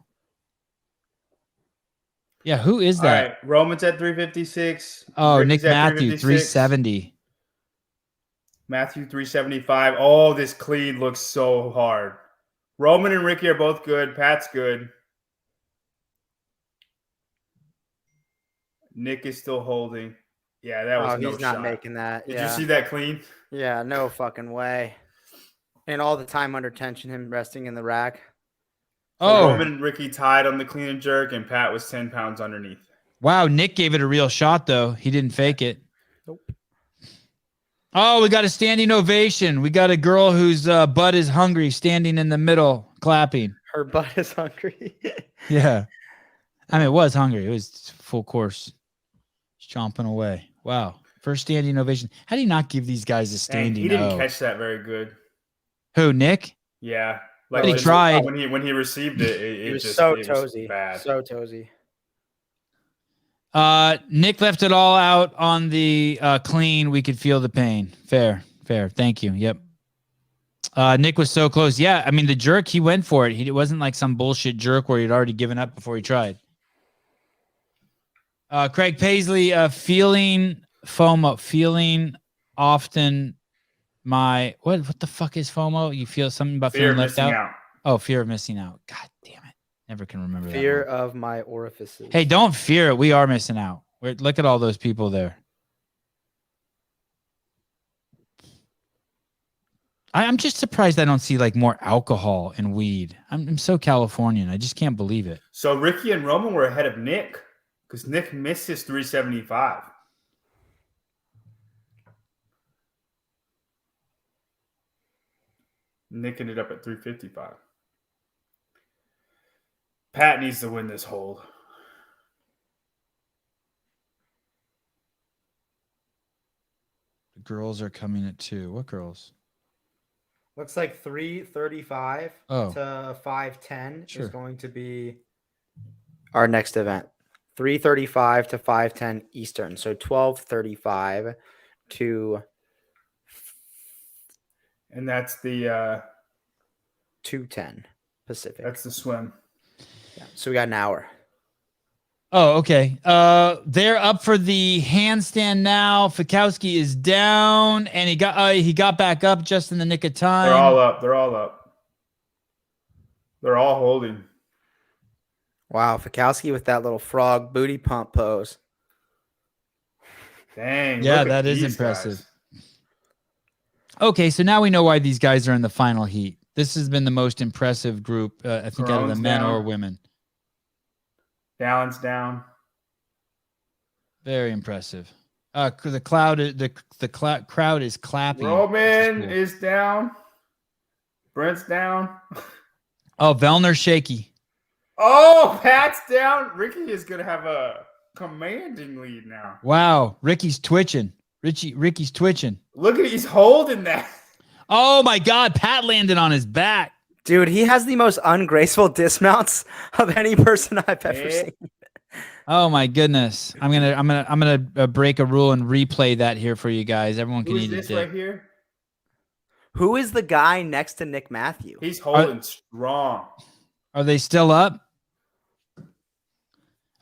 Speaker 1: Yeah, who is that?
Speaker 2: All right, Roman's at 356.
Speaker 1: Oh,
Speaker 2: Ricky's
Speaker 1: Nick
Speaker 2: at
Speaker 1: Matthew, 370.
Speaker 2: Matthew 375. Oh, this clean looks so hard. Roman and Ricky are both good. Pat's good. Nick is still holding. Yeah, that was no
Speaker 4: he's
Speaker 2: shot.
Speaker 4: not making that.
Speaker 2: Did you see that clean?
Speaker 4: Yeah, no fucking way. And all the time under tension, him resting in the rack.
Speaker 1: Oh,
Speaker 2: Roman and Ricky tied on the clean and jerk, and Pat was 10 pounds underneath.
Speaker 1: Wow, Nick gave it a real shot, though. He didn't fake it.
Speaker 4: Nope.
Speaker 1: Oh, we got a standing ovation. We got a girl whose butt is hungry standing in the middle, clapping.
Speaker 4: Her butt is hungry.
Speaker 1: Yeah. I mean, it was hungry. It was full course. Chomping away. Wow. First standing ovation. How do you not give these guys a standing
Speaker 2: He didn't
Speaker 1: O?
Speaker 2: catch that very good.
Speaker 1: Who, Nick?
Speaker 2: Yeah.
Speaker 1: But he tried.
Speaker 2: When he received it, it
Speaker 4: was
Speaker 2: just
Speaker 4: so
Speaker 2: it was
Speaker 4: toesy.
Speaker 2: bad.
Speaker 4: So toesy.
Speaker 1: Nick left it all out on the clean. We could feel the pain. Fair. Thank you. Yep. Nick was so close. Yeah, I mean, the jerk, he went for it. It wasn't like some bullshit jerk where he'd already given up before he tried. Craig Paisley, feeling FOMO, feeling often my, what the fuck is FOMO? You feel something about
Speaker 2: Fear
Speaker 1: feeling
Speaker 2: of
Speaker 1: left
Speaker 2: missing
Speaker 1: out?
Speaker 2: out.
Speaker 1: Oh, fear of missing out. God damn it. Never can remember that.
Speaker 4: Fear
Speaker 1: one.
Speaker 4: of my orifices.
Speaker 1: Hey, don't fear it. We are missing out. Look at all those people there. I'm just surprised I don't see like more alcohol and weed. I'm so Californian. I just can't believe it.
Speaker 2: So Ricky and Roman were ahead of Nick because Nick missed his 375. Nick ended up at 355. Pat needs to win this hold.
Speaker 1: The girls are coming at 2. What girls?
Speaker 4: Looks like 335 to 510 is going to be our next event. 335 to 510 Eastern. So 1235 to.
Speaker 2: And that's the
Speaker 4: 210 Pacific.
Speaker 2: That's the swim.
Speaker 4: Yeah. So we got an hour.
Speaker 1: Oh, okay. They're up for the handstand now. Fikowski is down, and he got back up just in the nick of time.
Speaker 2: They're all up. They're all holding.
Speaker 4: Wow, Fikowski with that little frog booty pump pose.
Speaker 2: Dang.
Speaker 1: Yeah,
Speaker 2: look at
Speaker 1: that is
Speaker 2: these
Speaker 1: impressive.
Speaker 2: guys.
Speaker 1: Okay, so now we know why these guys are in the final heat. This has been the most impressive group, I think, out of the
Speaker 2: Caron's
Speaker 1: men
Speaker 2: down.
Speaker 1: or women.
Speaker 2: Dallin's down.
Speaker 1: Very impressive. The crowd is clapping.
Speaker 2: Roman is down. Brent's down.
Speaker 1: Oh, Vellner's shaky.
Speaker 2: Oh, Pat's down. Ricky is going to have a commanding lead now.
Speaker 1: Wow. Ricky's twitching. Ricky's twitching.
Speaker 2: Look at it. He's holding that.
Speaker 1: Oh, my God. Pat landed on his back.
Speaker 4: Dude, he has the most ungraceful dismounts of any person I've ever seen.
Speaker 1: Oh my goodness. I'm gonna break a rule and replay that here for you guys. Everyone can
Speaker 2: Who's
Speaker 1: eat
Speaker 2: this
Speaker 1: it.
Speaker 2: right here?
Speaker 4: Who is the guy next to Nick Matthew?
Speaker 2: He's holding strong.
Speaker 1: Are they still up?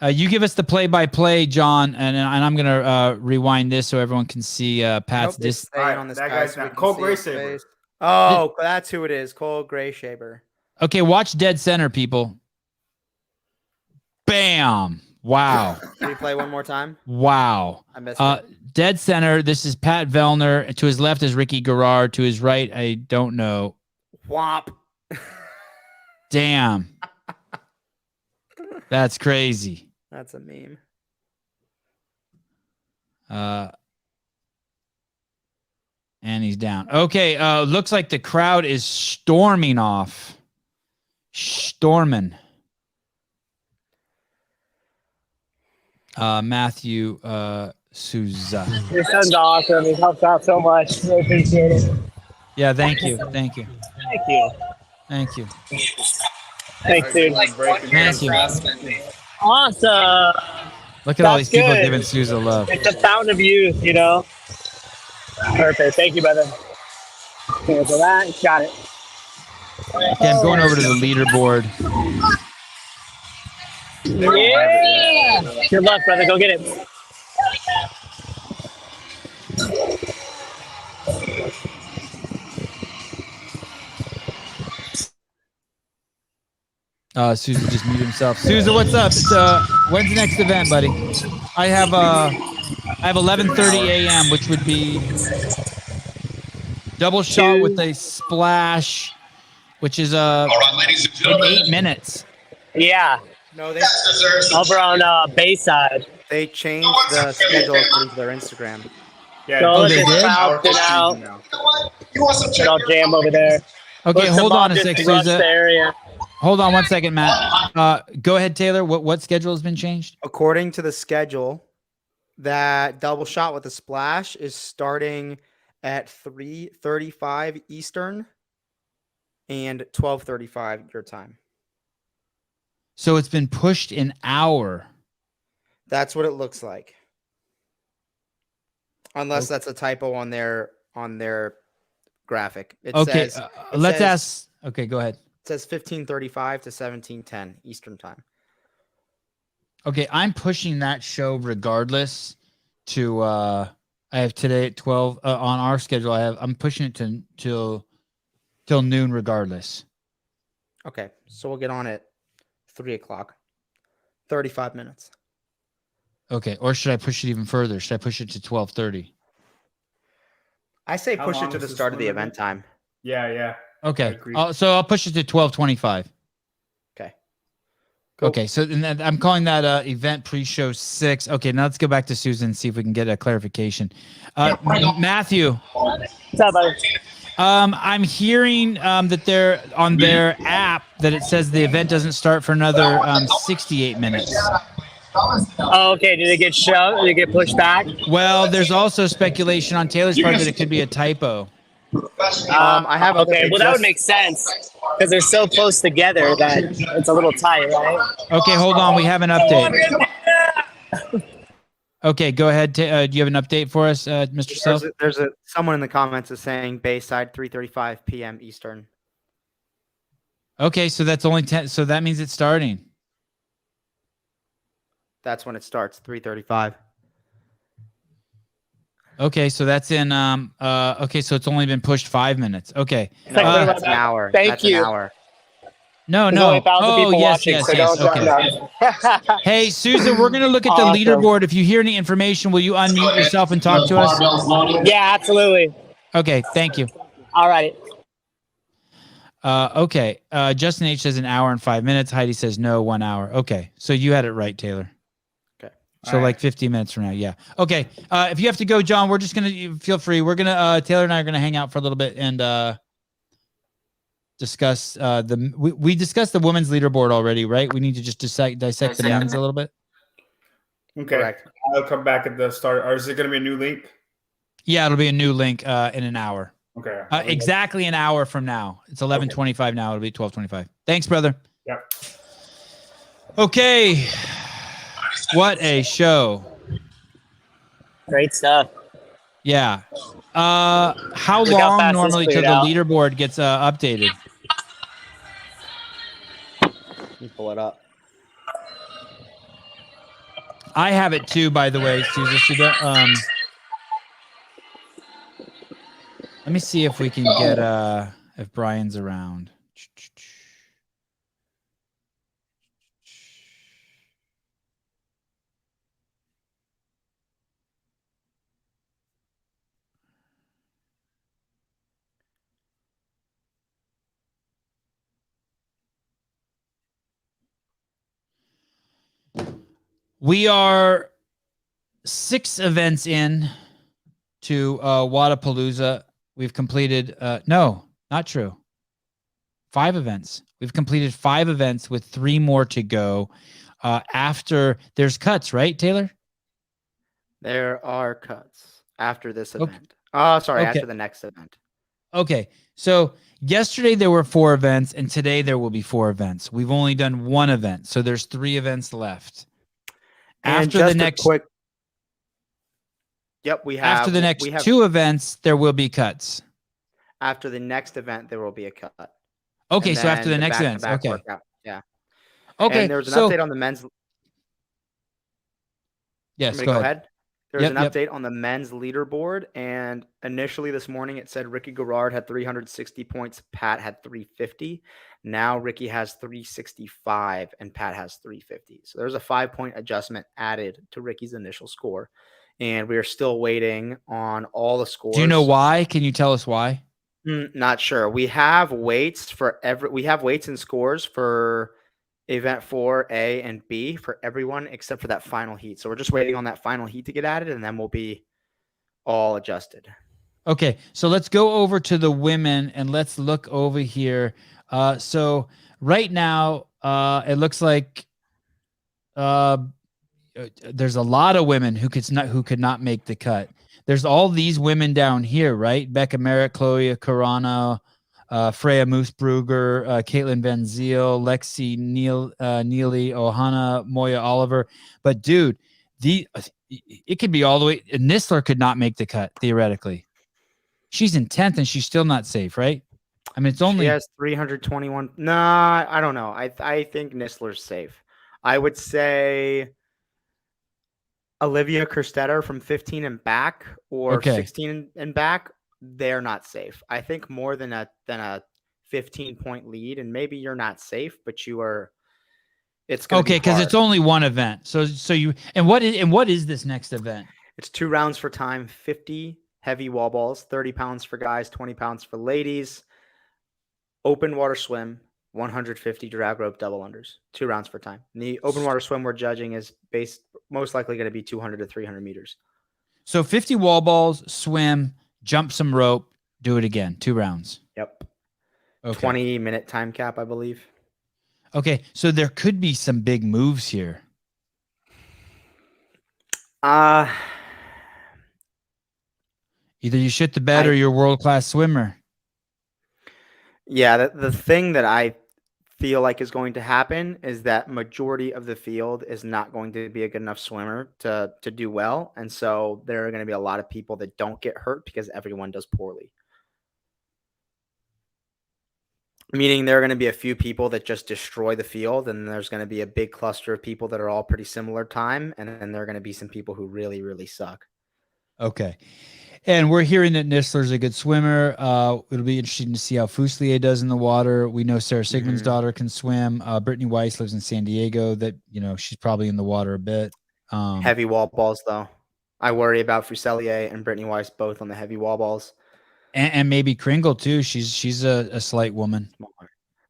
Speaker 1: You give us the play-by-play, John, and I'm gonna rewind this so everyone can see Pat's
Speaker 4: on this
Speaker 2: that
Speaker 4: guy
Speaker 2: guy's
Speaker 4: so we
Speaker 2: not
Speaker 4: can
Speaker 2: Cole
Speaker 4: see his
Speaker 2: Grayshaber.
Speaker 4: face. Oh, that's who it is. Cole Grayshaber.
Speaker 1: Okay, watch dead center, people. Bam! Wow.
Speaker 4: Replay one more time.
Speaker 1: Wow.
Speaker 4: I missed it.
Speaker 1: Dead center. This is Pat Vellner. To his left is Ricky Garard. To his right, I don't know.
Speaker 4: Whomp.
Speaker 1: Damn. That's crazy.
Speaker 4: That's a meme.
Speaker 1: And he's down. Okay, looks like the crowd is storming off. Storming. Matthew Souza.
Speaker 3: Your son's awesome. He helps out so much. Really appreciate it.
Speaker 1: Yeah, thank you. Thank you.
Speaker 3: Thank you.
Speaker 1: Thank you.
Speaker 3: Thanks, dude.
Speaker 1: Thank you.
Speaker 3: Awesome.
Speaker 1: Look at all
Speaker 3: That's
Speaker 1: these people
Speaker 3: good.
Speaker 1: giving Souza love.
Speaker 3: It's a fountain of youth, you know? Perfect. Thank you, brother. Okay, so that, got it.
Speaker 1: Okay, I'm going over to the leaderboard.
Speaker 3: Yeah. Good luck, brother. Go get it.
Speaker 1: Souza just muted himself. Souza, what's up? It's, when's the next event, buddy? I have 11:30 a.m., which would be double shot with a splash, which is in 8 minutes.
Speaker 3: Yeah.
Speaker 4: No, they
Speaker 3: over on Bayside.
Speaker 4: They changed the schedule according to their Instagram.
Speaker 2: Yeah,
Speaker 3: So
Speaker 1: they
Speaker 3: it's
Speaker 1: did?
Speaker 3: out and out. And I'll jam over there.
Speaker 1: Okay,
Speaker 3: Push the
Speaker 1: hold
Speaker 3: ball
Speaker 1: on a
Speaker 3: just
Speaker 1: sec,
Speaker 3: to rush
Speaker 1: Souza.
Speaker 3: the area.
Speaker 1: Hold on 1 second, Matt. Go ahead, Taylor. What schedule has been changed?
Speaker 4: According to the schedule, that double shot with a splash is starting at 3:35 Eastern and 12:35 your time.
Speaker 1: So it's been pushed an hour.
Speaker 4: That's what it looks like. Unless that's a typo on their graphic. It
Speaker 1: Okay,
Speaker 4: says,
Speaker 1: let's ask. Okay, go ahead.
Speaker 4: It says 15:35 to 17:10 Eastern time.
Speaker 1: Okay, I'm pushing that show regardless to I have today at 12 on our schedule. I'm pushing it till noon regardless.
Speaker 4: Okay, so we'll get on at 3 o'clock. 35 minutes.
Speaker 1: Okay, or should I push it even further? Should I push it to 12:30?
Speaker 4: I say
Speaker 2: How
Speaker 4: push it
Speaker 2: long
Speaker 4: to
Speaker 2: is
Speaker 4: the
Speaker 2: this
Speaker 4: start of the
Speaker 2: one
Speaker 4: event time.
Speaker 2: Yeah, yeah.
Speaker 1: Okay,
Speaker 2: Agreed.
Speaker 1: so I'll push it to 12:25.
Speaker 4: Okay. Cool.
Speaker 1: Okay, so I'm calling that event pre-show 6. Okay, now let's go back to Susan and see if we can get a clarification. Matthew.
Speaker 3: What's up, buddy?
Speaker 1: I'm hearing that they're on their app that it says the event doesn't start for another 68 minutes.
Speaker 3: Oh, okay. Did it get shoved? Did it get pushed back?
Speaker 1: Well, there's also speculation on Taylor's part that it could be a typo.
Speaker 4: I have
Speaker 3: okay. Well, that would make sense because they're so close together that it's a little tight, right?
Speaker 1: Okay, hold on. We have an update. Okay, go ahead. Do you have an update for us, Mr. Self?
Speaker 4: There's someone in the comments is saying Bayside 3:35 p.m. Eastern.
Speaker 1: Okay, so that's only 10. So that means it's starting.
Speaker 4: That's when it starts. 3:35.
Speaker 1: Okay, so that's in. Okay, so it's only been pushed 5 minutes. Okay.
Speaker 4: That's an hour.
Speaker 3: Thank
Speaker 4: That's
Speaker 3: you.
Speaker 4: An hour.
Speaker 1: No.
Speaker 3: There's only 1,000
Speaker 1: Oh,
Speaker 3: people
Speaker 1: yes,
Speaker 3: watching,
Speaker 1: yes,
Speaker 3: so
Speaker 1: yes.
Speaker 3: don't
Speaker 1: Okay. Hey, Susan, we're gonna look at the
Speaker 3: Awesome.
Speaker 1: leaderboard. If you hear any information, will you unmute yourself and talk to us?
Speaker 3: Yeah, absolutely.
Speaker 1: Okay, thank you.
Speaker 3: All right.
Speaker 1: Okay. Justin H says an hour and 5 minutes. Heidi says no, 1 hour. Okay, so you had it right, Taylor.
Speaker 4: Okay.
Speaker 1: So like 15 minutes from now, yeah. Okay. If you have to go, John, we're just gonna feel free. We're gonna Taylor and I are gonna hang out for a little bit and discuss we discussed the women's leaderboard already, right? We need to just dissect the men's a little bit.
Speaker 2: Okay.
Speaker 4: Correct.
Speaker 2: I'll come back at the start. Or is it going to be a new link?
Speaker 1: Yeah, it'll be a new link in an hour.
Speaker 2: Okay.
Speaker 1: Exactly an hour from now. It's 11:25 now. It'll be 12:25. Thanks, brother.
Speaker 2: Yep.
Speaker 1: Okay. What a show.
Speaker 3: Great stuff.
Speaker 1: Yeah. How
Speaker 3: Look how
Speaker 1: long
Speaker 3: fast this
Speaker 1: normally till
Speaker 3: cleared
Speaker 1: the
Speaker 3: out.
Speaker 1: leaderboard gets updated?
Speaker 4: You pull it up.
Speaker 1: I have it too, by the way, Susan. Let me see if we can get if Brian's around. We are 6 events in to Wodapalooza. We've completed no, not true. 5 events. We've completed 5 events with 3 more to go. After there's cuts, right, Taylor?
Speaker 4: There are cuts after this
Speaker 1: Okay.
Speaker 4: event. Oh, sorry,
Speaker 1: Okay.
Speaker 4: after the next event.
Speaker 1: Okay. So yesterday there were 4 events, and today there will be 4 events. We've only done 1 event, so there's 3 events left.
Speaker 4: And
Speaker 1: After
Speaker 4: just
Speaker 1: the
Speaker 4: a
Speaker 1: next
Speaker 4: quick. Yep, we have.
Speaker 1: after the next
Speaker 4: we have,
Speaker 1: 2 events, there will be cuts.
Speaker 4: After the next event, there will be a cut.
Speaker 1: Okay,
Speaker 4: And
Speaker 1: so after the
Speaker 4: then
Speaker 1: next events,
Speaker 4: back-to-back
Speaker 1: okay.
Speaker 4: workout. Yeah.
Speaker 1: Okay,
Speaker 4: And there was an
Speaker 1: so
Speaker 4: update on the men's.
Speaker 1: yes,
Speaker 4: Go
Speaker 1: go ahead.
Speaker 4: ahead. There's
Speaker 1: Yep,
Speaker 4: an
Speaker 1: yep.
Speaker 4: update on the men's leaderboard, and initially this morning it said Ricky Garard had 360 points, Pat had 350. Now Ricky has 365 and Pat has 350. So there's a 5-point adjustment added to Ricky's initial score, and we are still waiting on all the scores.
Speaker 1: Do you know why? Can you tell us why?
Speaker 4: Not sure. We have weights for we have weights and scores for event 4A and B for everyone except for that final heat. So we're just waiting on that final heat to get added, and then we'll be all adjusted.
Speaker 1: Okay, so let's go over to the women and let's look over here. So right now, it looks like there's a lot of women who could not make the cut. There's all these women down here, right? Becca Merritt, Chloe Carano, Freya Moosbrugger, Caitlin Van Ziel, Lexi Neely, Ohana, Moya Oliver. But dude, it could be all the way. Nistler could not make the cut theoretically. She's in 10th and she's still not safe, right? I mean, it's only
Speaker 4: She has 321. Nah, I don't know. I think Nistler's safe. I would say Olivia Kerstetter from 15 and back or 16 and back, they're not safe. I think more than a 15-point lead, and maybe you're not safe, but you are. It's gonna
Speaker 1: okay because it's only one event. So you and what is this next event?
Speaker 4: It's 2 rounds for time, 50 heavy wall balls, 30 pounds for guys, 20 pounds for ladies, open water swim, 150 drag rope double unders, 2 rounds for time. And the open water swim we're judging is most likely going to be 200 to 300 meters.
Speaker 1: So 50 wall balls, swim, jump some rope, do it again, 2 rounds.
Speaker 4: Yep.
Speaker 1: Okay.
Speaker 4: 20-minute time cap, I believe.
Speaker 1: Okay, so there could be some big moves here.
Speaker 4: Either
Speaker 1: you shit the bed or you're a world-class swimmer.
Speaker 4: Yeah, the thing that I feel like is going to happen is that majority of the field is not going to be a good enough swimmer to do well. And so there are going to be a lot of people that don't get hurt because everyone does poorly. Meaning there are going to be a few people that just destroy the field, and there's going to be a big cluster of people that are all pretty similar time, and then there are going to be some people who really, really suck.
Speaker 1: Okay. And we're hearing that Nistler's a good swimmer. It'll be interesting to see how Fuselier does in the water. We know Sarah Sigmund's daughter can swim. Brittany Weiss lives in San Diego. That, she's probably in the water a bit.
Speaker 4: Heavy wall balls, though. I worry about Fuselier and Brittany Weiss both on the heavy wall balls.
Speaker 1: And maybe Kringle, too. She's a slight woman.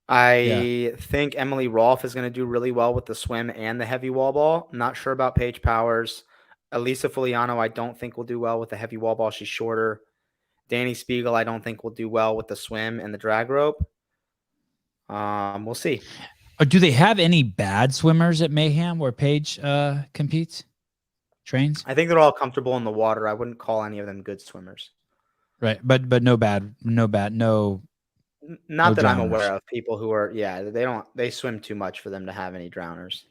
Speaker 4: I think Emily Rolfe is going to do really well with the swim and the heavy wall ball. Not sure about Paige Powers. Elisa Fuliano, I don't think will do well with the heavy wall ball. She's shorter. Danny Spiegel, I don't think will do well with the swim and the drag rope. We'll see.
Speaker 1: Do they have any bad swimmers at Mayhem where Paige competes, trains?
Speaker 4: I think they're all comfortable in the water. I wouldn't call any of them good swimmers.
Speaker 1: Right, but no bad, no.
Speaker 4: Not
Speaker 1: No
Speaker 4: that I'm
Speaker 1: drowners.
Speaker 4: aware of people who are. Yeah, they swim too much for them to have any drowners.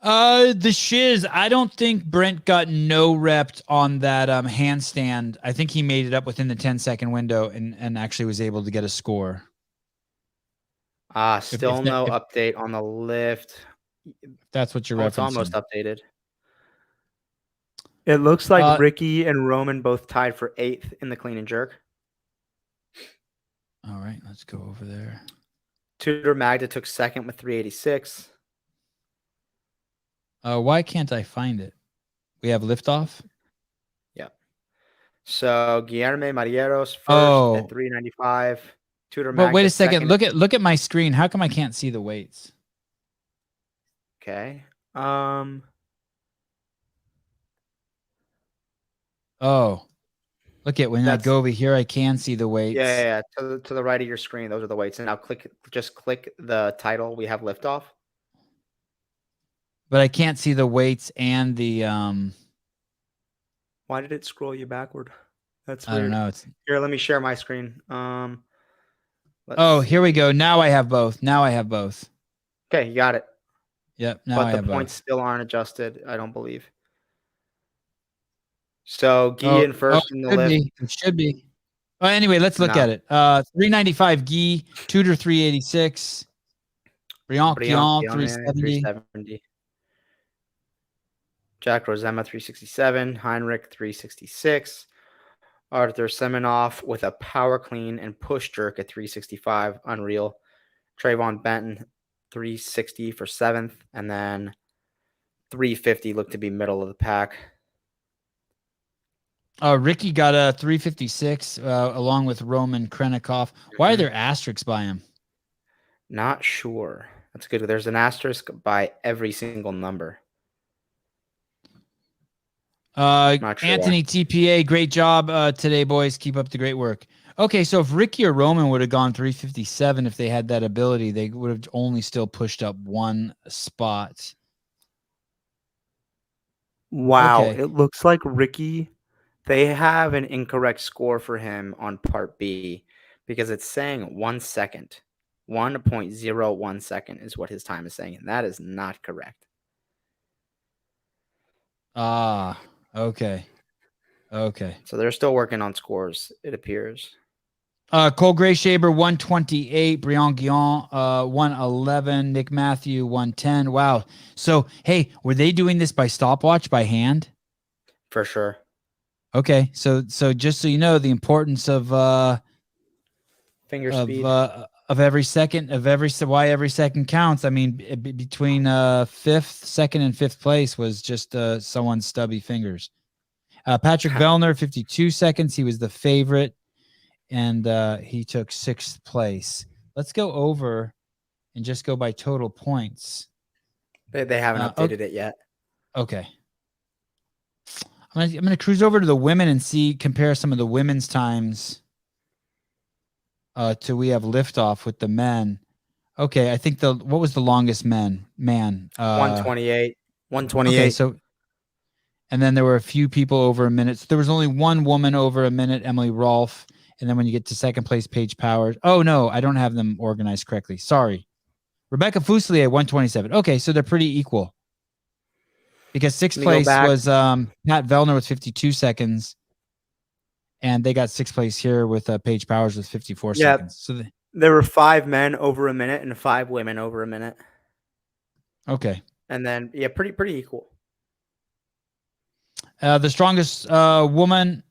Speaker 1: The shiz. I don't think Brent got no repped on that handstand. I think he made it up within the 10-second window and actually was able to get a score.
Speaker 4: Still no update on the lift.
Speaker 1: That's what you're
Speaker 4: It's
Speaker 1: referencing.
Speaker 4: almost updated. It looks like Ricky and Roman both tied for 8th in the clean and jerk.
Speaker 1: All right, let's go over there.
Speaker 4: Tudor Magda took 2nd with 386.
Speaker 1: Why can't I find it? We have liftoff.
Speaker 4: Yeah. So Guillermo Marieros first at 395. Tudor Magda.
Speaker 1: But wait a second.
Speaker 4: second.
Speaker 1: Look at my screen. How come I can't see the weights?
Speaker 4: Okay.
Speaker 1: Oh, look at when I go over here, I can see the weights.
Speaker 4: Yeah. To the right of your screen, those are the weights. And now just click the title. We have liftoff.
Speaker 1: But I can't see the weights and the
Speaker 4: Why did it scroll you backward? That's
Speaker 1: I don't
Speaker 4: weird.
Speaker 1: know.
Speaker 4: Here, let me share my screen.
Speaker 1: Oh, here we go. Now I have both.
Speaker 4: Okay, you got it.
Speaker 1: Yep. Now
Speaker 4: But
Speaker 1: I
Speaker 4: the
Speaker 1: have
Speaker 4: points
Speaker 1: both.
Speaker 4: still aren't adjusted, I don't believe. So Guy in first in the lift.
Speaker 1: It should be. Well, anyway, let's look
Speaker 4: No.
Speaker 1: at it. 395 Guy, Tudor 386, Briand
Speaker 4: Briand
Speaker 1: 370.
Speaker 4: 370. Jack Rosema 367, Heinrich 366, Arthur Semenoff with a power clean and push jerk at 365, unreal. Trayvon Benton 360 for 7th, and then 350 looked to be middle of the pack.
Speaker 1: Ricky got a 356 along with Roman Krennikov. Why are there asterisks by him?
Speaker 4: Not sure. That's good. There's an asterisk by every single number. Not sure.
Speaker 1: Anthony TPA, great job today, boys. Keep up the great work. Okay, so if Ricky or Roman would have gone 357, if they had that ability, they would have only still pushed up one spot.
Speaker 4: Wow.
Speaker 1: Okay.
Speaker 4: It looks like Ricky, they have an incorrect score for him on part B because it's saying 1 second. 1.01 second is what his time is saying, and that is not correct.
Speaker 1: Okay.
Speaker 4: So they're still working on scores, it appears.
Speaker 1: Cole Grayshaber 128, Briand Guillon 111, Nick Matthew 110. Wow. So hey, were they doing this by stopwatch, by hand?
Speaker 4: For sure.
Speaker 1: Okay, so just so you know, the importance of
Speaker 4: finger speed
Speaker 1: of every second why every second counts. I mean, between 5th, 2nd, and 5th place was just someone's stubby fingers. Patrick Vellner 52 seconds. He was the favorite, and he took 6th place. Let's go over and just go by total points.
Speaker 4: They haven't updated it yet.
Speaker 1: Okay. I'm gonna cruise over to the women and compare some of the women's times till we have liftoff with the men. Okay, I think what was the longest man?
Speaker 4: 128. 128.
Speaker 1: Okay, so and then there were a few people over a minute. So there was only one woman over a minute, Emily Rolfe. And then when you get to 2nd place, Paige Powers. Oh no, I don't have them organized correctly. Sorry. Rebecca Fuselier 127. Okay, so they're pretty equal. Because 6th place was Pat Vellner with 52 seconds. And they got 6th place here with Paige Powers with 54 seconds. So
Speaker 4: there were 5 men over a minute and 5 women over a minute.
Speaker 1: Okay.
Speaker 4: And then pretty equal.
Speaker 1: The strongest woman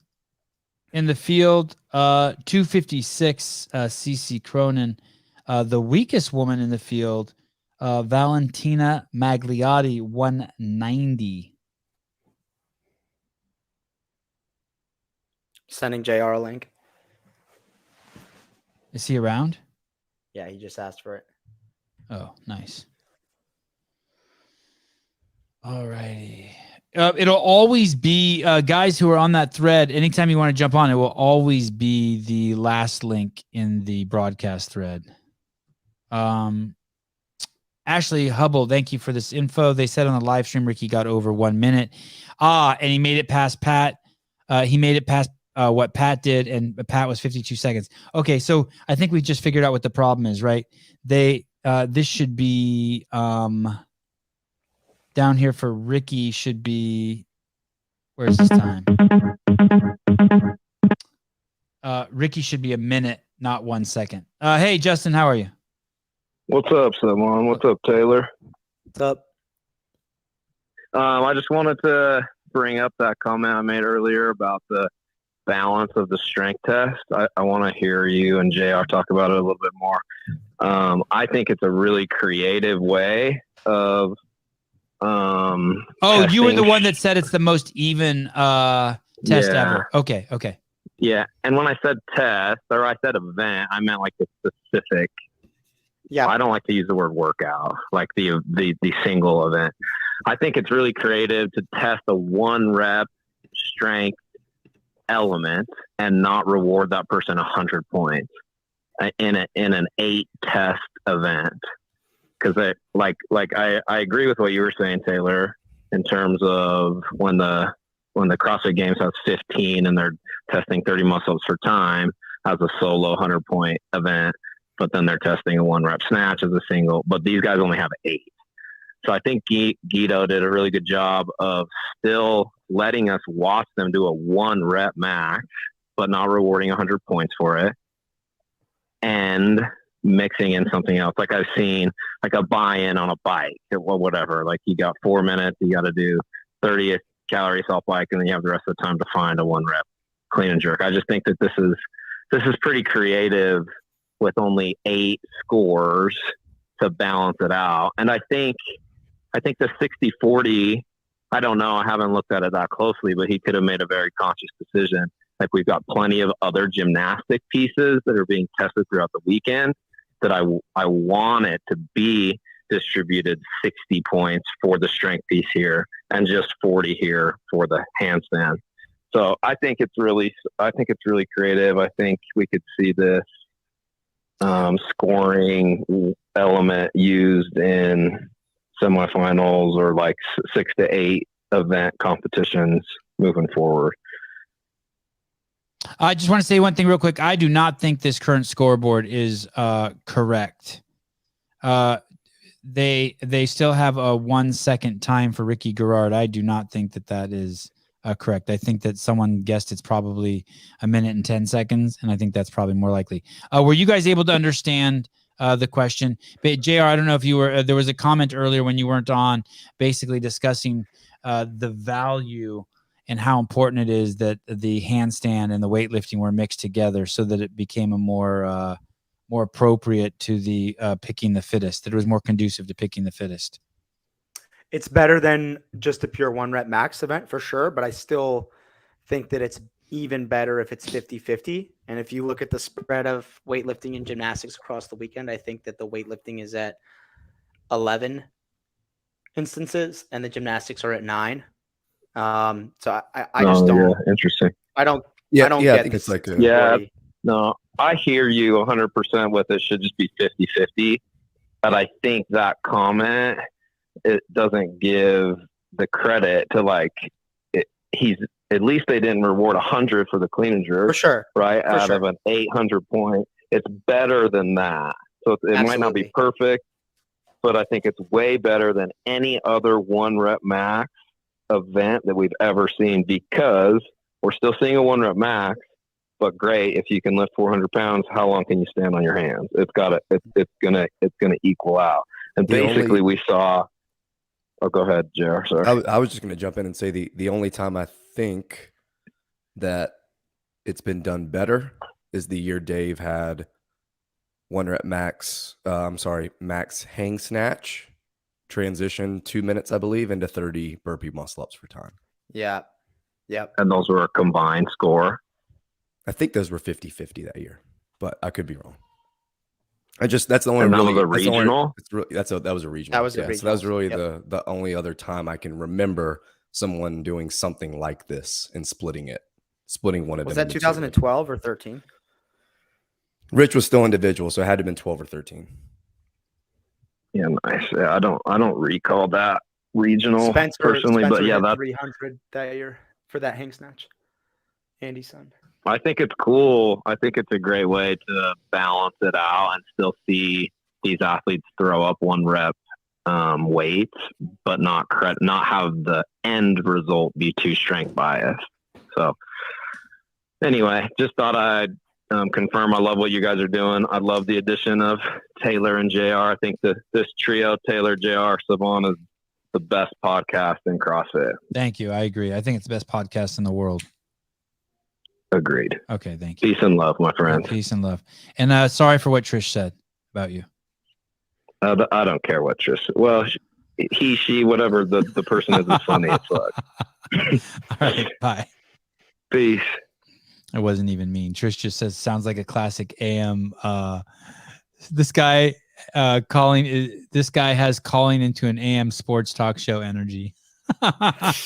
Speaker 1: in the field, 256, CC Cronin. The weakest woman in the field, Valentina Magliotti, 190.
Speaker 4: Sending JR a link.
Speaker 1: Is he around?
Speaker 4: Yeah, he just asked for it.
Speaker 1: Oh, nice. All righty. It'll always be guys who are on that thread. Anytime you want to jump on, it will always be the last link in the broadcast thread. Ashley Hubble, thank you for this info. They said on the live stream Ricky got over 1 minute. And he made it past Pat. He made it past what Pat did, and Pat was 52 seconds. Okay, so I think we just figured out what the problem is, right? This should be down here for Ricky should be, where's his time? Ricky should be a minute, not 1 second. Hey, Justin, how are you?
Speaker 15: What's up, Sevan? What's up, Taylor?
Speaker 4: What's up?
Speaker 15: I just wanted to bring up that comment I made earlier about the balance of the strength test. I want to hear you and JR talk about it a little bit more. I think it's a really creative way of
Speaker 1: you were the one that said it's the most even test ever. Okay.
Speaker 15: Yeah, and when I said test or I said event, I meant like the specific. Yeah, I don't like to use the word workout, like the single event. I think it's really creative to test a 1 rep strength element and not reward that person 100 points in an 8 test event. Because I agree with what you were saying, Taylor, in terms of when the CrossFit Games has 15 and they're testing 30 muscle-ups for time as a solo 100-point event. But then they're testing a 1 rep snatch as a single, but these guys only have 8. So I think Guido did a really good job of still letting us watch them do a 1 rep max, but not rewarding 100 points for it, and mixing in something else. Like I've seen like a buy-in on a bike or whatever, like you got 4 minutes, you got to do 30 calorie assault bike, and then you have the rest of the time to find a 1 rep clean and jerk. I just think that this is pretty creative with only 8 scores to balance it out. And I think the 60-40, I don't know, I haven't looked at it that closely, but he could have made a very conscious decision. Like we've got plenty of other gymnastic pieces that are being tested throughout the weekend that I want it to be distributed 60 points for the strength piece here and just 40 here for the handstand. So I think it's really creative. I think we could see this scoring element used in semifinals or like 6 to 8 event competitions moving forward.
Speaker 1: I just want to say one thing real quick. I do not think this current scoreboard is correct. They still have a 1 second time for Ricky Garard. I do not think that is correct. I think that someone guessed it's probably 1 minute and 10 seconds, and I think that's probably more likely. Were you guys able to understand the question? But JR, I don't know if you were. There was a comment earlier when you weren't on, basically discussing the value and how important it is that the handstand and the weightlifting were mixed together, so that it became a more appropriate to the picking the fittest. That it was more conducive to picking the fittest.
Speaker 4: It's better than just a pure 1 rep max event for sure, but I still think that it's even better if it's 50-50. And if you look at the spread of weightlifting and gymnastics across the weekend, I think that the weightlifting is at 11 instances and the gymnastics are at 9. So I just don't.
Speaker 15: Yeah, interesting.
Speaker 4: I don't get
Speaker 5: I think it's like
Speaker 15: no, I hear you 100% with it should just be 50-50. But I think that comment, it doesn't give the credit to he's at least they didn't reward 100 for the clean and jerk.
Speaker 4: For sure.
Speaker 15: Right.
Speaker 4: For
Speaker 15: out
Speaker 4: sure.
Speaker 15: of an 800 point. It's better than that. So it might not be perfect, but I think it's way better than any other 1 rep max event that we've ever seen, because we're still seeing a 1 rep max, but great. If you can lift 400 pounds, how long can you stand on your hands? It's going to equal out. And basically we saw, go ahead, JR. Sorry.
Speaker 5: I was just going to jump in and say the only time I think that it's been done better is the year Dave had 1 rep max, max hang snatch, transition 2 minutes, I believe, into 30 burpee muscle ups for time.
Speaker 4: Yeah. Yep.
Speaker 15: And those were a combined score.
Speaker 5: I think those were 50-50 that year, but I could be wrong. That's the only
Speaker 15: and that
Speaker 5: really
Speaker 15: was a regional.
Speaker 5: That was a regional.
Speaker 4: That was a regional.
Speaker 5: So that was really the only other time I can remember someone doing something like this and splitting one of them.
Speaker 4: Was that 2012 or 13?
Speaker 5: Rich was still individual, so it had to have been 12 or 13.
Speaker 15: Yeah, nice. Yeah, I don't recall that regional personally, but yeah, that's
Speaker 4: 300 that year for that hang snatch. Andy's son.
Speaker 15: I think it's cool. I think it's a great way to balance it out and still see these athletes throw up one rep weights, but not have the end result be too strength biased. So anyway, just thought I'd confirm I love what you guys are doing. I love the addition of Taylor and JR. I think this trio, Taylor, JR, Sevan, is the best podcast in CrossFit.
Speaker 1: Thank you. I agree. I think it's the best podcast in the world.
Speaker 15: Agreed.
Speaker 1: Okay, thank you.
Speaker 15: Peace and love, my friend.
Speaker 1: Peace and love. And sorry for what Trish said about you.
Speaker 15: I don't care what Trish. Well, he, she, whatever the person is funny as fuck.
Speaker 1: All right, bye.
Speaker 15: Peace.
Speaker 1: It wasn't even mean. Trish just says, sounds like a classic AM. This guy has calling into an AM sports talk show energy. God.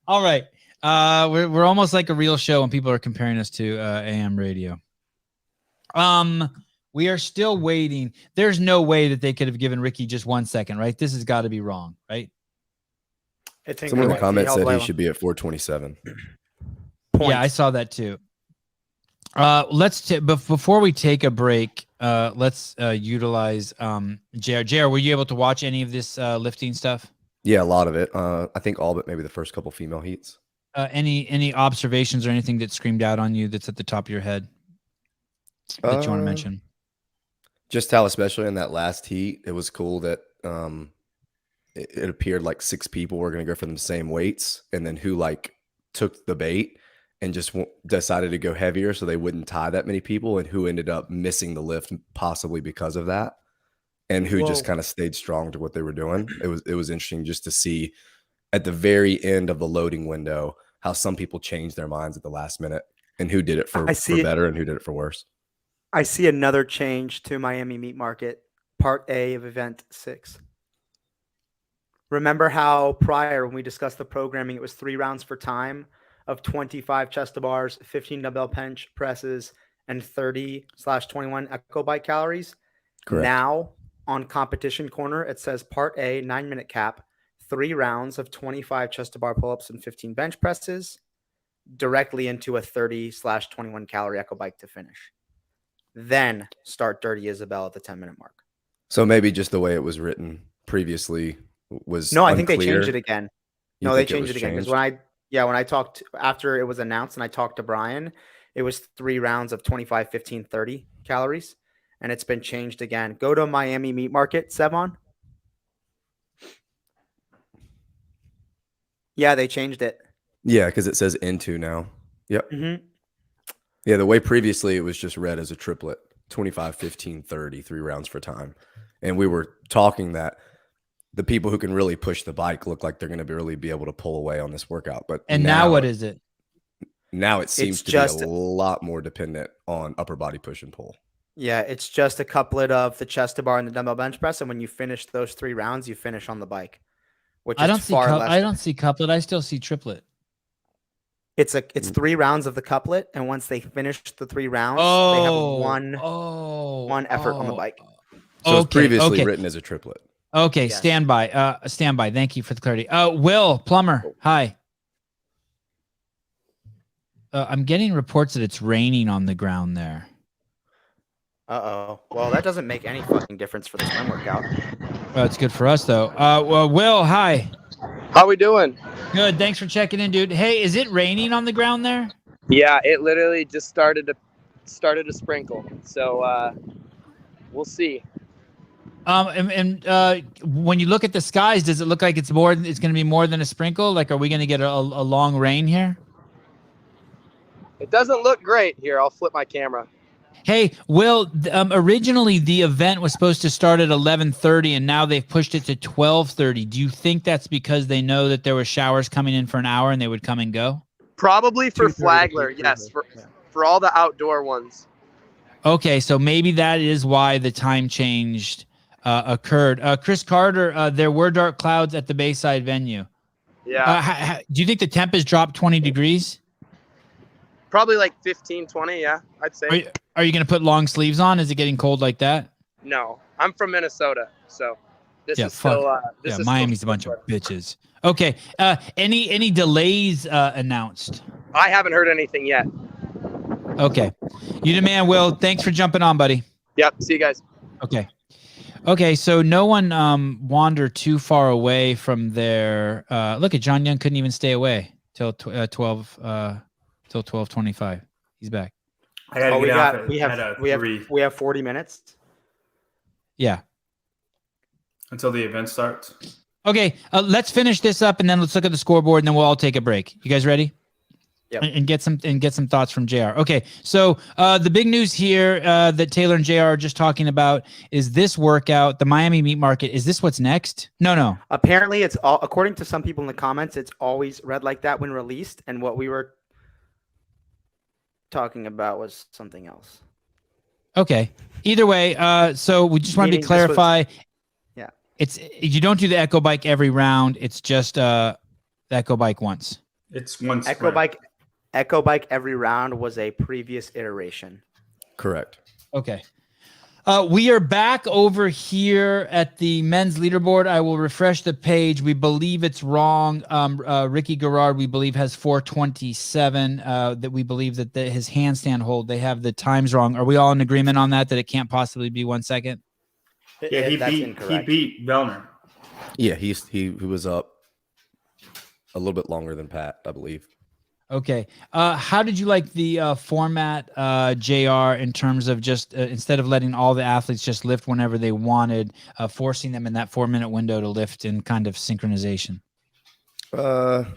Speaker 1: All right. We're almost like a real show when people are comparing us to AM radio. We are still waiting. There's no way that they could have given Ricky just 1 second, right? This has got to be wrong, right?
Speaker 5: Someone in the comments said he should be at 427.
Speaker 1: Yeah, I saw that too. Before we take a break, let's utilize JR. JR, were you able to watch any of this lifting stuff?
Speaker 5: Yeah, a lot of it. I think all but maybe the first couple female heats.
Speaker 1: Any observations or anything that screamed out on you that's at the top of your head that you want to mention?
Speaker 5: Just how, especially in that last heat, it was cool that it appeared like 6 people were going to go for the same weights, and then who like took the bait and just decided to go heavier so they wouldn't tie that many people, and who ended up missing the lift possibly because of that, and who just kind of stayed strong to what they were doing. It was interesting just to see at the very end of the loading window how some people changed their minds at the last minute, and who did it for better and who did it for worse.
Speaker 4: I see another change to Miami Meat Market, Part A of Event 6. Remember how prior when we discussed the programming, it was 3 rounds for time of 25 chest to bars, 15 dumbbell bench presses, and 30/21 echo bike calories.
Speaker 5: Correct.
Speaker 4: Now on competition corner, it says Part A, 9-minute cap, 3 rounds of 25 chest to bar pull-ups and 15 bench presses directly into a 30/21 calorie echo bike to finish. Then start Dirty Isabel at the 10-minute mark.
Speaker 5: So maybe just the way it was written previously was
Speaker 4: no. I think
Speaker 5: unclear.
Speaker 4: they changed it again. No, they changed it again because when I talked after it was announced and I talked to Brian, it was 3 rounds of 25, 15, 30 calories, and it's been changed again. Go to Miami Meat Market, Sevan. Yeah, they changed it.
Speaker 5: Yeah, because it says into now. Yep.
Speaker 4: Mm-hmm.
Speaker 5: Yeah, the way previously it was just read as a triplet, 25, 15, 30, 3 rounds for time. And we were talking that the people who can really push the bike look like they're going to really be able to pull away on this workout. But
Speaker 1: now what is it?
Speaker 5: Now it seems to be a lot more dependent on upper body push and pull.
Speaker 4: Yeah, it's just a couplet of the chest to bar and the dumbbell bench press. And when you finish those 3 rounds, you finish on the bike. Which
Speaker 1: I
Speaker 4: is
Speaker 1: don't see
Speaker 4: far less.
Speaker 1: I don't see couplet. I still see triplet.
Speaker 4: It's 3 rounds of the couplet, and once they finish the 3 rounds, they have one effort on the bike.
Speaker 5: So it's previously written as a triplet.
Speaker 1: Okay, yes. Stand by. Thank you for the clarity. Will Plummer, hi. I'm getting reports that it's raining on the ground there.
Speaker 4: Uh-oh. Well, that doesn't make any fucking difference for the swim workout.
Speaker 1: Well, it's good for us though. Will, hi.
Speaker 16: How we doing?
Speaker 1: Good. Thanks for checking in, dude. Hey, is it raining on the ground there?
Speaker 16: Yeah, it literally just started to sprinkle. So we'll see.
Speaker 1: When you look at the skies, does it look like it's going to be more than a sprinkle? Like, are we going to get a long rain here?
Speaker 16: It doesn't look great here. I'll flip my camera.
Speaker 1: Hey, Will, originally the event was supposed to start at 11:30 and now they've pushed it to 12:30. Do you think that's because they know that there were showers coming in for an hour and they would come and go?
Speaker 16: Probably for Flagler, yes, for all the outdoor ones.
Speaker 1: Okay, so maybe that is why the time change occurred. Chris Carter, there were dark clouds at the Bayside venue.
Speaker 16: Yeah.
Speaker 1: Do you think the temp has dropped 20 degrees?
Speaker 16: Probably like 15, 20, yeah, I'd say.
Speaker 1: Are you going to put long sleeves on? Is it getting cold like that?
Speaker 16: No, I'm from Minnesota, so this is
Speaker 1: fuck.
Speaker 16: still. This is
Speaker 1: Miami's a bunch of bitches. Okay. Any delays announced?
Speaker 16: I haven't heard anything yet.
Speaker 1: Okay. You the man, Will. Thanks for jumping on, buddy.
Speaker 16: Yep. See you guys.
Speaker 1: Okay. Okay, so no one wandered too far away from their. Look at John Young couldn't even stay away till 12:25. He's back.
Speaker 2: I gotta get out.
Speaker 4: We have 40 minutes.
Speaker 1: Yeah.
Speaker 2: Until the event starts.
Speaker 1: Okay, let's finish this up and then let's look at the scoreboard and then we'll all take a break. You guys ready?
Speaker 4: Yep.
Speaker 1: And get some thoughts from JR. Okay, so the big news here that Taylor and JR are just talking about is this workout, the Miami Meat Market. Is this what's next? No.
Speaker 4: Apparently, it's all according to some people in the comments. It's always read like that when released, and what we were talking about was something else.
Speaker 1: Okay. Either way, so we just wanted to clarify.
Speaker 4: Yeah.
Speaker 1: It's you don't do the Echo Bike every round. It's just the Echo Bike once.
Speaker 2: It's one
Speaker 4: Echo Bike every round was a previous iteration.
Speaker 5: Correct.
Speaker 1: Okay. We are back over here at the men's leaderboard. I will refresh the page. We believe it's wrong. Ricky Garard, we believe, has 4:27. That we believe that his handstand hold, they have the times wrong. Are we all in agreement on that? That it can't possibly be 1 second?
Speaker 2: Yeah, he beat Vellner.
Speaker 5: Yeah, he was up a little bit longer than Pat, I believe.
Speaker 1: Okay. How did you like the format, JR, in terms of just instead of letting all the athletes just lift whenever they wanted, forcing them in that 4-minute window to lift in kind of synchronization?
Speaker 5: I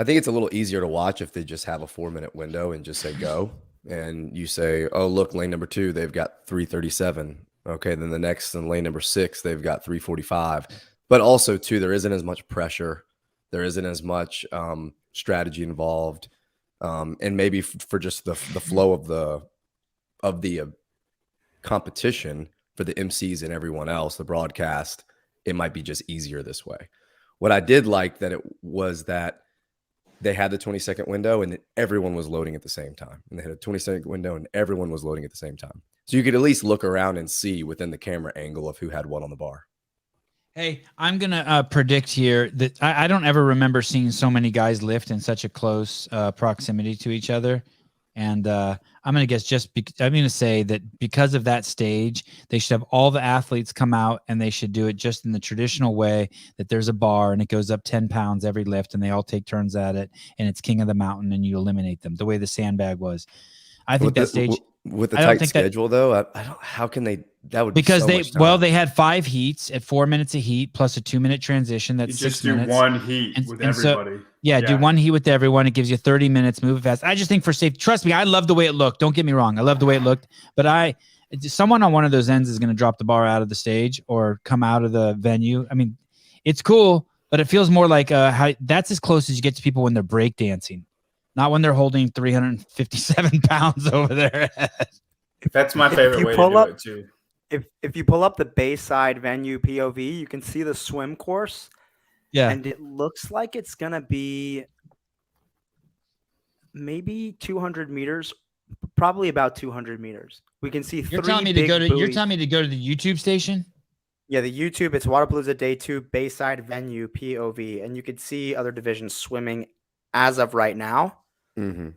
Speaker 5: think it's a little easier to watch if they just have a 4-minute window and just say go. And you say, oh, look, lane number 2, they've got 3:37. Okay, then the next in lane number 6, they've got 3:45. But also, too, there isn't as much pressure. There isn't as much strategy involved, and maybe for just the flow of the competition for the MCs and everyone else, the broadcast, it might be just easier this way. What I did like that it was that they had the 20-second window and everyone was loading at the same time, and they had a 20-second window and everyone was loading at the same time, so you could at least look around and see within the camera angle of who had what on the bar.
Speaker 1: Hey, I'm going to predict here that I don't ever remember seeing so many guys lift in such a close proximity to each other. And I'm going to guess I'm going to say that because of that stage, they should have all the athletes come out and they should do it just in the traditional way that there's a bar and it goes up 10 pounds every lift and they all take turns at it and it's king of the mountain and you eliminate them the way the sandbag was. I think that stage
Speaker 5: with the tight schedule though, I don't, how can they, that would
Speaker 1: because
Speaker 5: be so much time.
Speaker 1: They had 5 heats at 4 minutes a heat plus a 2-minute transition. That's
Speaker 2: you
Speaker 1: 6
Speaker 2: just
Speaker 1: minutes.
Speaker 2: do one heat with everybody.
Speaker 1: Do one heat with everyone. It gives you 30 minutes, move fast. I just think for safety, trust me, I love the way it looked. Don't get me wrong. I love the way it looked, but someone on one of those ends is going to drop the bar out of the stage or come out of the venue. I mean, it's cool, but it feels more like that's as close as you get to people when they're breakdancing, not when they're holding 357 pounds over their head.
Speaker 2: That's my favorite way to do it too.
Speaker 4: If you pull up the Bayside venue POV, you can see the swim course.
Speaker 1: Yeah.
Speaker 4: And it looks like it's going to be maybe 200 meters, probably about 200 meters. We can see
Speaker 1: You're telling me to go to the YouTube station?
Speaker 4: Yeah, the YouTube, it's Wodapalooza Day 2 Bayside venue POV. And you can see other divisions swimming as of right now.
Speaker 5: Mm-hmm.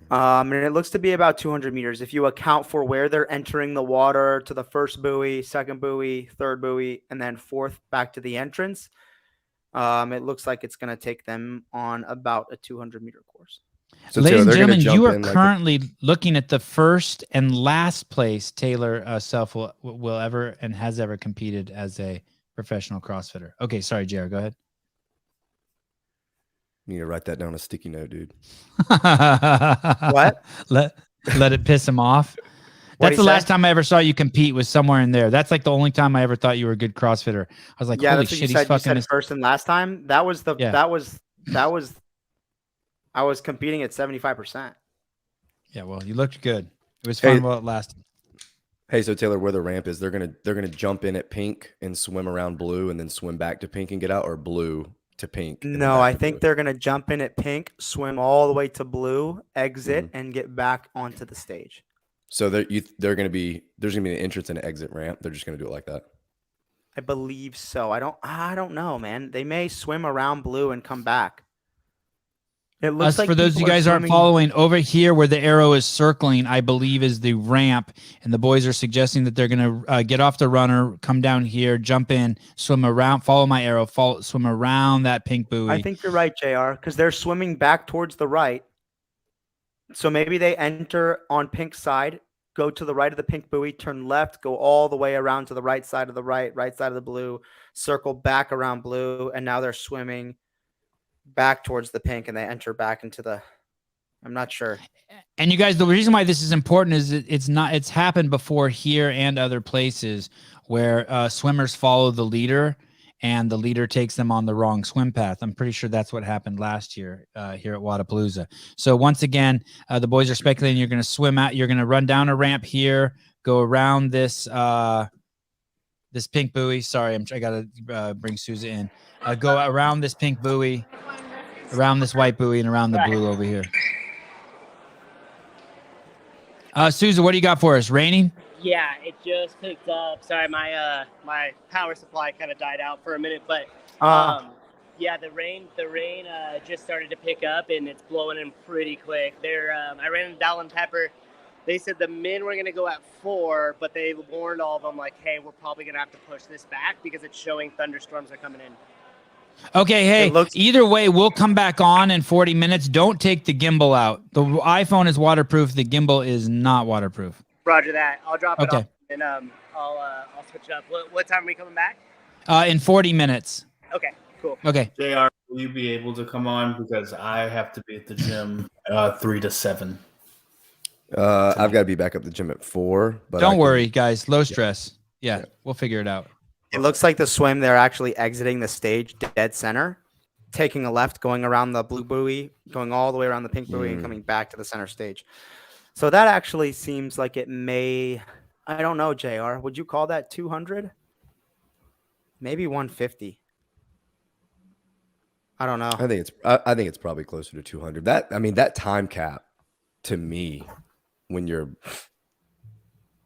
Speaker 4: And it looks to be about 200 meters. If you account for where they're entering the water to the first buoy, second buoy, third buoy, and then fourth back to the entrance, it looks like it's going to take them on about a 200-meter course.
Speaker 1: So ladies and gentlemen, you are currently looking at the first and last place Taylor Self will ever and has ever competed as a professional CrossFitter. Okay, sorry, Jared, go ahead.
Speaker 5: You need to write that down on a sticky note, dude.
Speaker 4: What?
Speaker 1: Let it piss him off. That's the last time I ever saw you compete was somewhere in there. That's like the only time I ever thought you were a good CrossFitter. I was like,
Speaker 4: yeah,
Speaker 1: holy
Speaker 4: that's
Speaker 1: shit,
Speaker 4: what
Speaker 1: he's
Speaker 4: you said first and last time. That was I was competing at 75%.
Speaker 1: Yeah, well, you looked good. It was fun while it lasted.
Speaker 5: Hey, so Taylor, where the ramp is, they're gonna jump in at pink and swim around blue and then swim back to pink and get out, or blue to pink?
Speaker 4: No, I think they're going to jump in at pink, swim all the way to blue, exit, and get back onto the stage.
Speaker 5: So there's going to be an entrance and an exit ramp. They're just going to do it like that.
Speaker 4: I believe so. I don't know, man. They may swim around blue and come back. It looks like
Speaker 1: for those of you guys aren't following, over here where the arrow is circling, I believe is the ramp, and the boys are suggesting that they're going to get off the runner, come down here, jump in, swim around, follow my arrow, swim around that pink buoy.
Speaker 4: I think you're right, JR, because they're swimming back towards the right. So maybe they enter on pink side, go to the right of the pink buoy, turn left, go all the way around to the right side of the right side of the blue, circle back around blue, and now they're swimming back towards the pink, and they enter back into the, I'm not sure.
Speaker 1: And you guys, the reason why this is important is it's happened before here and other places where swimmers follow the leader and the leader takes them on the wrong swim path. I'm pretty sure that's what happened last year here at Wodapalooza. So once again, the boys are speculating you're going to swim out, you're going to run down a ramp here, go around this this pink buoy. Sorry, I got to bring Souza in. Go around this pink buoy, around this white buoy, and around the blue over here. Souza, what do you got for us? Raining?
Speaker 3: Yeah, it just picked up. Sorry, my my power supply kind of died out for a minute, but yeah, the rain just started to pick up, and it's blowing in pretty quick. I ran into Dallin Pepper. They said the men were going to go at 4, but they warned all of them, like, hey, we're probably going to have to push this back because it's showing thunderstorms are coming in.
Speaker 1: Okay, hey, either way, we'll come back on in 40 minutes. Don't take the gimbal out. The iPhone is waterproof. The gimbal is not waterproof.
Speaker 3: Roger that. I'll drop it off, and I'll switch it up. What time are we coming back?
Speaker 1: In 40 minutes.
Speaker 3: Okay, cool.
Speaker 1: Okay.
Speaker 2: JR, will you be able to come on? Because I have to be at the gym 3 to 7.
Speaker 5: I've got to be back up the gym at 4. But
Speaker 1: don't worry, guys. Low stress. Yeah, we'll figure it out.
Speaker 4: It looks like the swim, they're actually exiting the stage dead center, taking a left, going around the blue buoy, going all the way around the pink buoy, and coming back to the center stage. So that actually seems like it may, I don't know, JR. Would you call that 200? Maybe 150. I don't know.
Speaker 5: I think it's probably closer to 200. That time cap, to me, when you're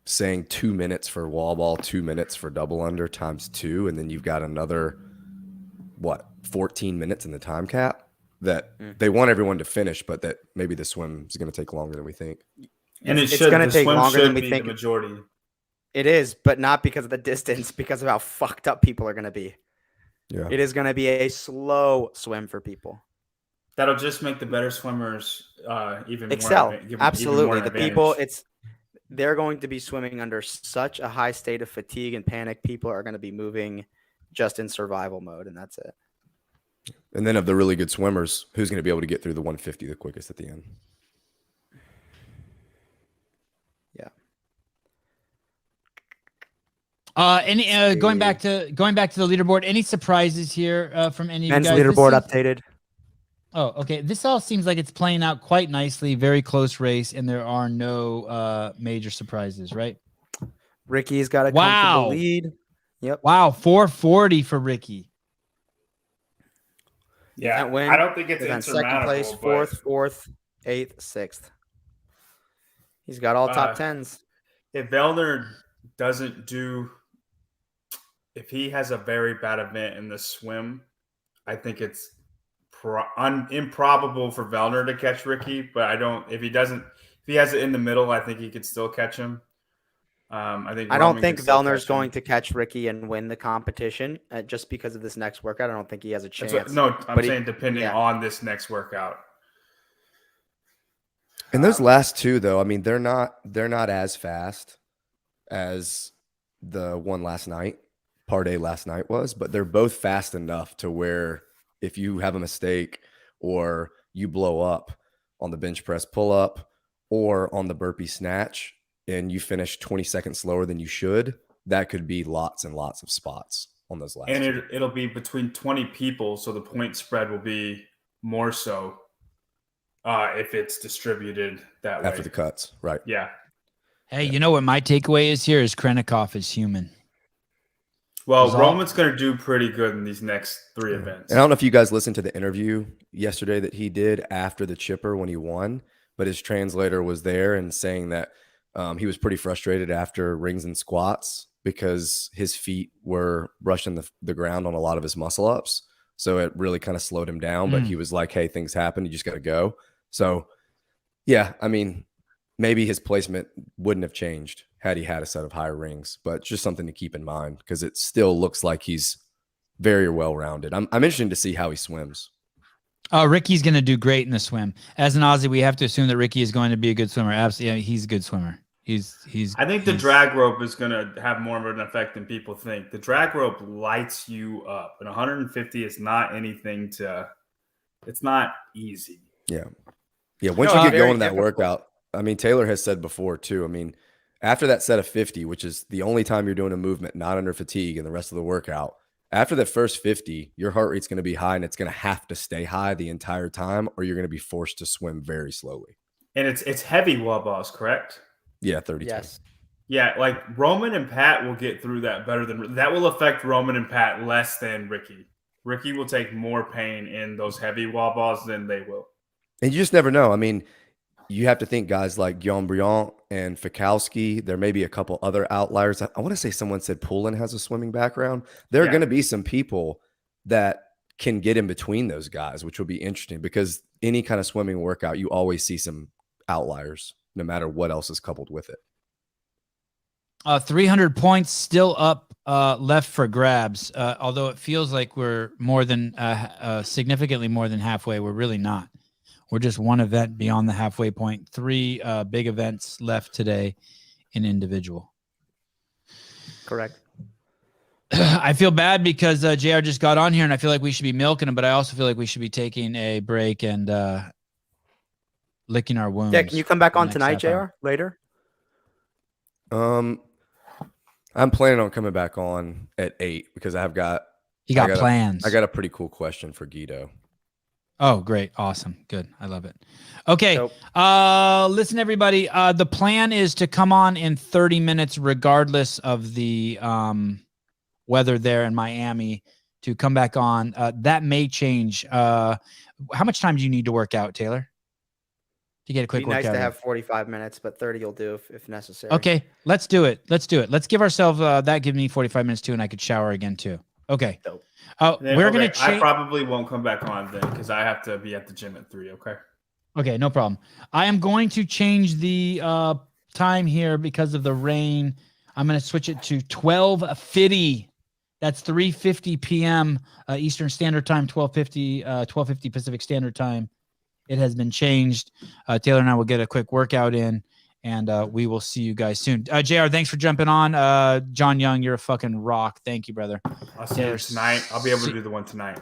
Speaker 5: saying 2 minutes for wall ball, 2 minutes for double under times 2, and then you've got another 14 minutes in the time cap, that they want everyone to finish, but that maybe the swim is going to take longer than we think.
Speaker 2: And it's going to take longer than we think. The majority.
Speaker 4: It is, but not because of the distance, because of how fucked up people are going to be.
Speaker 5: Yeah.
Speaker 4: It is going to be a slow swim for people.
Speaker 2: That'll just make the better swimmers even
Speaker 4: excel.
Speaker 2: More,
Speaker 4: absolutely.
Speaker 2: Even more
Speaker 4: the people, they're going to be swimming under such a high state of fatigue and panic. People are going to be moving just in survival mode, and that's it.
Speaker 5: And then of the really good swimmers, who's going to be able to get through the 150 the quickest at the end?
Speaker 4: Yeah.
Speaker 1: Going back to the leaderboard, any surprises here from any
Speaker 4: men's
Speaker 1: of you guys?
Speaker 4: Leaderboard updated.
Speaker 1: Oh, okay. This all seems like it's playing out quite nicely. Very close race, and there are no major surprises, right?
Speaker 4: Ricky's got a comfortable lead. Yep.
Speaker 1: Wow, 440 for Ricky.
Speaker 2: Yeah,
Speaker 4: win.
Speaker 2: I don't think it's
Speaker 4: second place, fourth, 8th, 6th. He's got all top 10s.
Speaker 2: If Vellner doesn't if he has a very bad event in the swim, I think it's improbable for Vellner to catch Ricky. But if he has it in the middle, I think he could still catch him. I
Speaker 4: don't think Vellner's going to catch Ricky and win the competition just because of this next workout. I don't think he has a chance.
Speaker 2: I'm saying depending on this next workout.
Speaker 5: And those last two, though, I mean, they're not as fast as the one last night, part A last night was, but they're both fast enough to where if you have a mistake or you blow up on the bench press pull up or on the burpee snatch, and you finish 20 seconds slower than you should, that could be lots and lots of spots on those last.
Speaker 2: And it'll be between 20 people, so the point spread will be more so if it's distributed that way.
Speaker 5: After the cuts, right.
Speaker 2: Yeah.
Speaker 1: Hey, you know what my takeaway is here is Krennikov is human.
Speaker 2: Well, Roman's going to do pretty good in these next 3 events.
Speaker 5: And I don't know if you guys listened to the interview yesterday that he did after the chipper when he won, but his translator was there and saying that He was pretty frustrated after rings and squats because his feet were brushing the ground on a lot of his muscle ups. So it really kind of slowed him down, but he was like, hey, things happen. You just got to go. So yeah, I mean, maybe his placement wouldn't have changed had he had a set of higher rings, but just something to keep in mind because it still looks like he's very well-rounded. I'm interested to see how he swims.
Speaker 1: Ricky's going to do great in the swim. As an Aussie, we have to assume that Ricky is going to be a good swimmer. Absolutely. Yeah, he's a good swimmer.
Speaker 2: I think the drag rope is going to have more of an effect than people think. The drag rope lights you up, and 150 is not anything it's not easy.
Speaker 5: Yeah. Yeah. Once you get going in that workout, I mean, Taylor has said before too, I mean, after that set of 50, which is the only time you're doing a movement, not under fatigue and the rest of the workout, after the first 50, your heart rate's going to be high and it's going to have to stay high the entire time, or you're going to be forced to swim very slowly.
Speaker 2: And it's heavy wall balls, correct?
Speaker 5: Yeah, 32.
Speaker 4: Yes.
Speaker 2: Yeah, like Roman and Pat will get through that better than that. Will affect Roman and Pat less than Ricky. Ricky will take more pain in those heavy wall balls than they will.
Speaker 5: And you just never know. I mean, you have to think guys like Guillaume Briand and Fikowski. There may be a couple other outliers. I want to say someone said Poulin has a swimming background. There are going to be some people that can get in between those guys, which will be interesting because any kind of swimming workout, you always see some outliers, no matter what else is coupled with it.
Speaker 1: 300 points still up left for grabs. Although it feels like we're more than significantly more than halfway. We're really not. We're just one event beyond the halfway point. 3 big events left today in individual.
Speaker 4: Correct.
Speaker 1: I feel bad because JR just got on here and I feel like we should be milking him, but I also feel like we should be taking a break and licking our wounds.
Speaker 4: Yeah, can you come back on tonight, JR, later?
Speaker 5: I'm planning on coming back on at 8 because I got
Speaker 1: plans.
Speaker 5: I got a pretty cool question for Guido.
Speaker 1: Oh, great. Awesome. Good. I love it. Okay.
Speaker 4: Nope.
Speaker 1: Listen, everybody, the plan is to come on in 30 minutes, regardless of the weather there in Miami, to come back on. That may change. How much time do you need to work out, Taylor? To get a quick
Speaker 4: It'd be nice
Speaker 1: workout
Speaker 4: to
Speaker 1: in?
Speaker 4: have 45 minutes, but 30 you'll do if necessary.
Speaker 1: Okay. Let's do it. Let's give ourselves that give me 45 minutes too, and I could shower again too. Okay.
Speaker 4: Dope.
Speaker 1: We're going to
Speaker 2: I probably won't come back on then because I have to be at the gym at 3. Okay.
Speaker 1: Okay, no problem. I am going to change the time here because of the rain. I'm going to switch it to 12:50. That's 3:50 p.m. Eastern Standard Time, 12:50 Pacific Standard Time. It has been changed. Taylor and I will get a quick workout in, and we will see you guys soon. JR, thanks for jumping on. John Young, you're a fucking rock. Thank you, brother.
Speaker 2: I'll see you tonight. I'll be able to do the one tonight.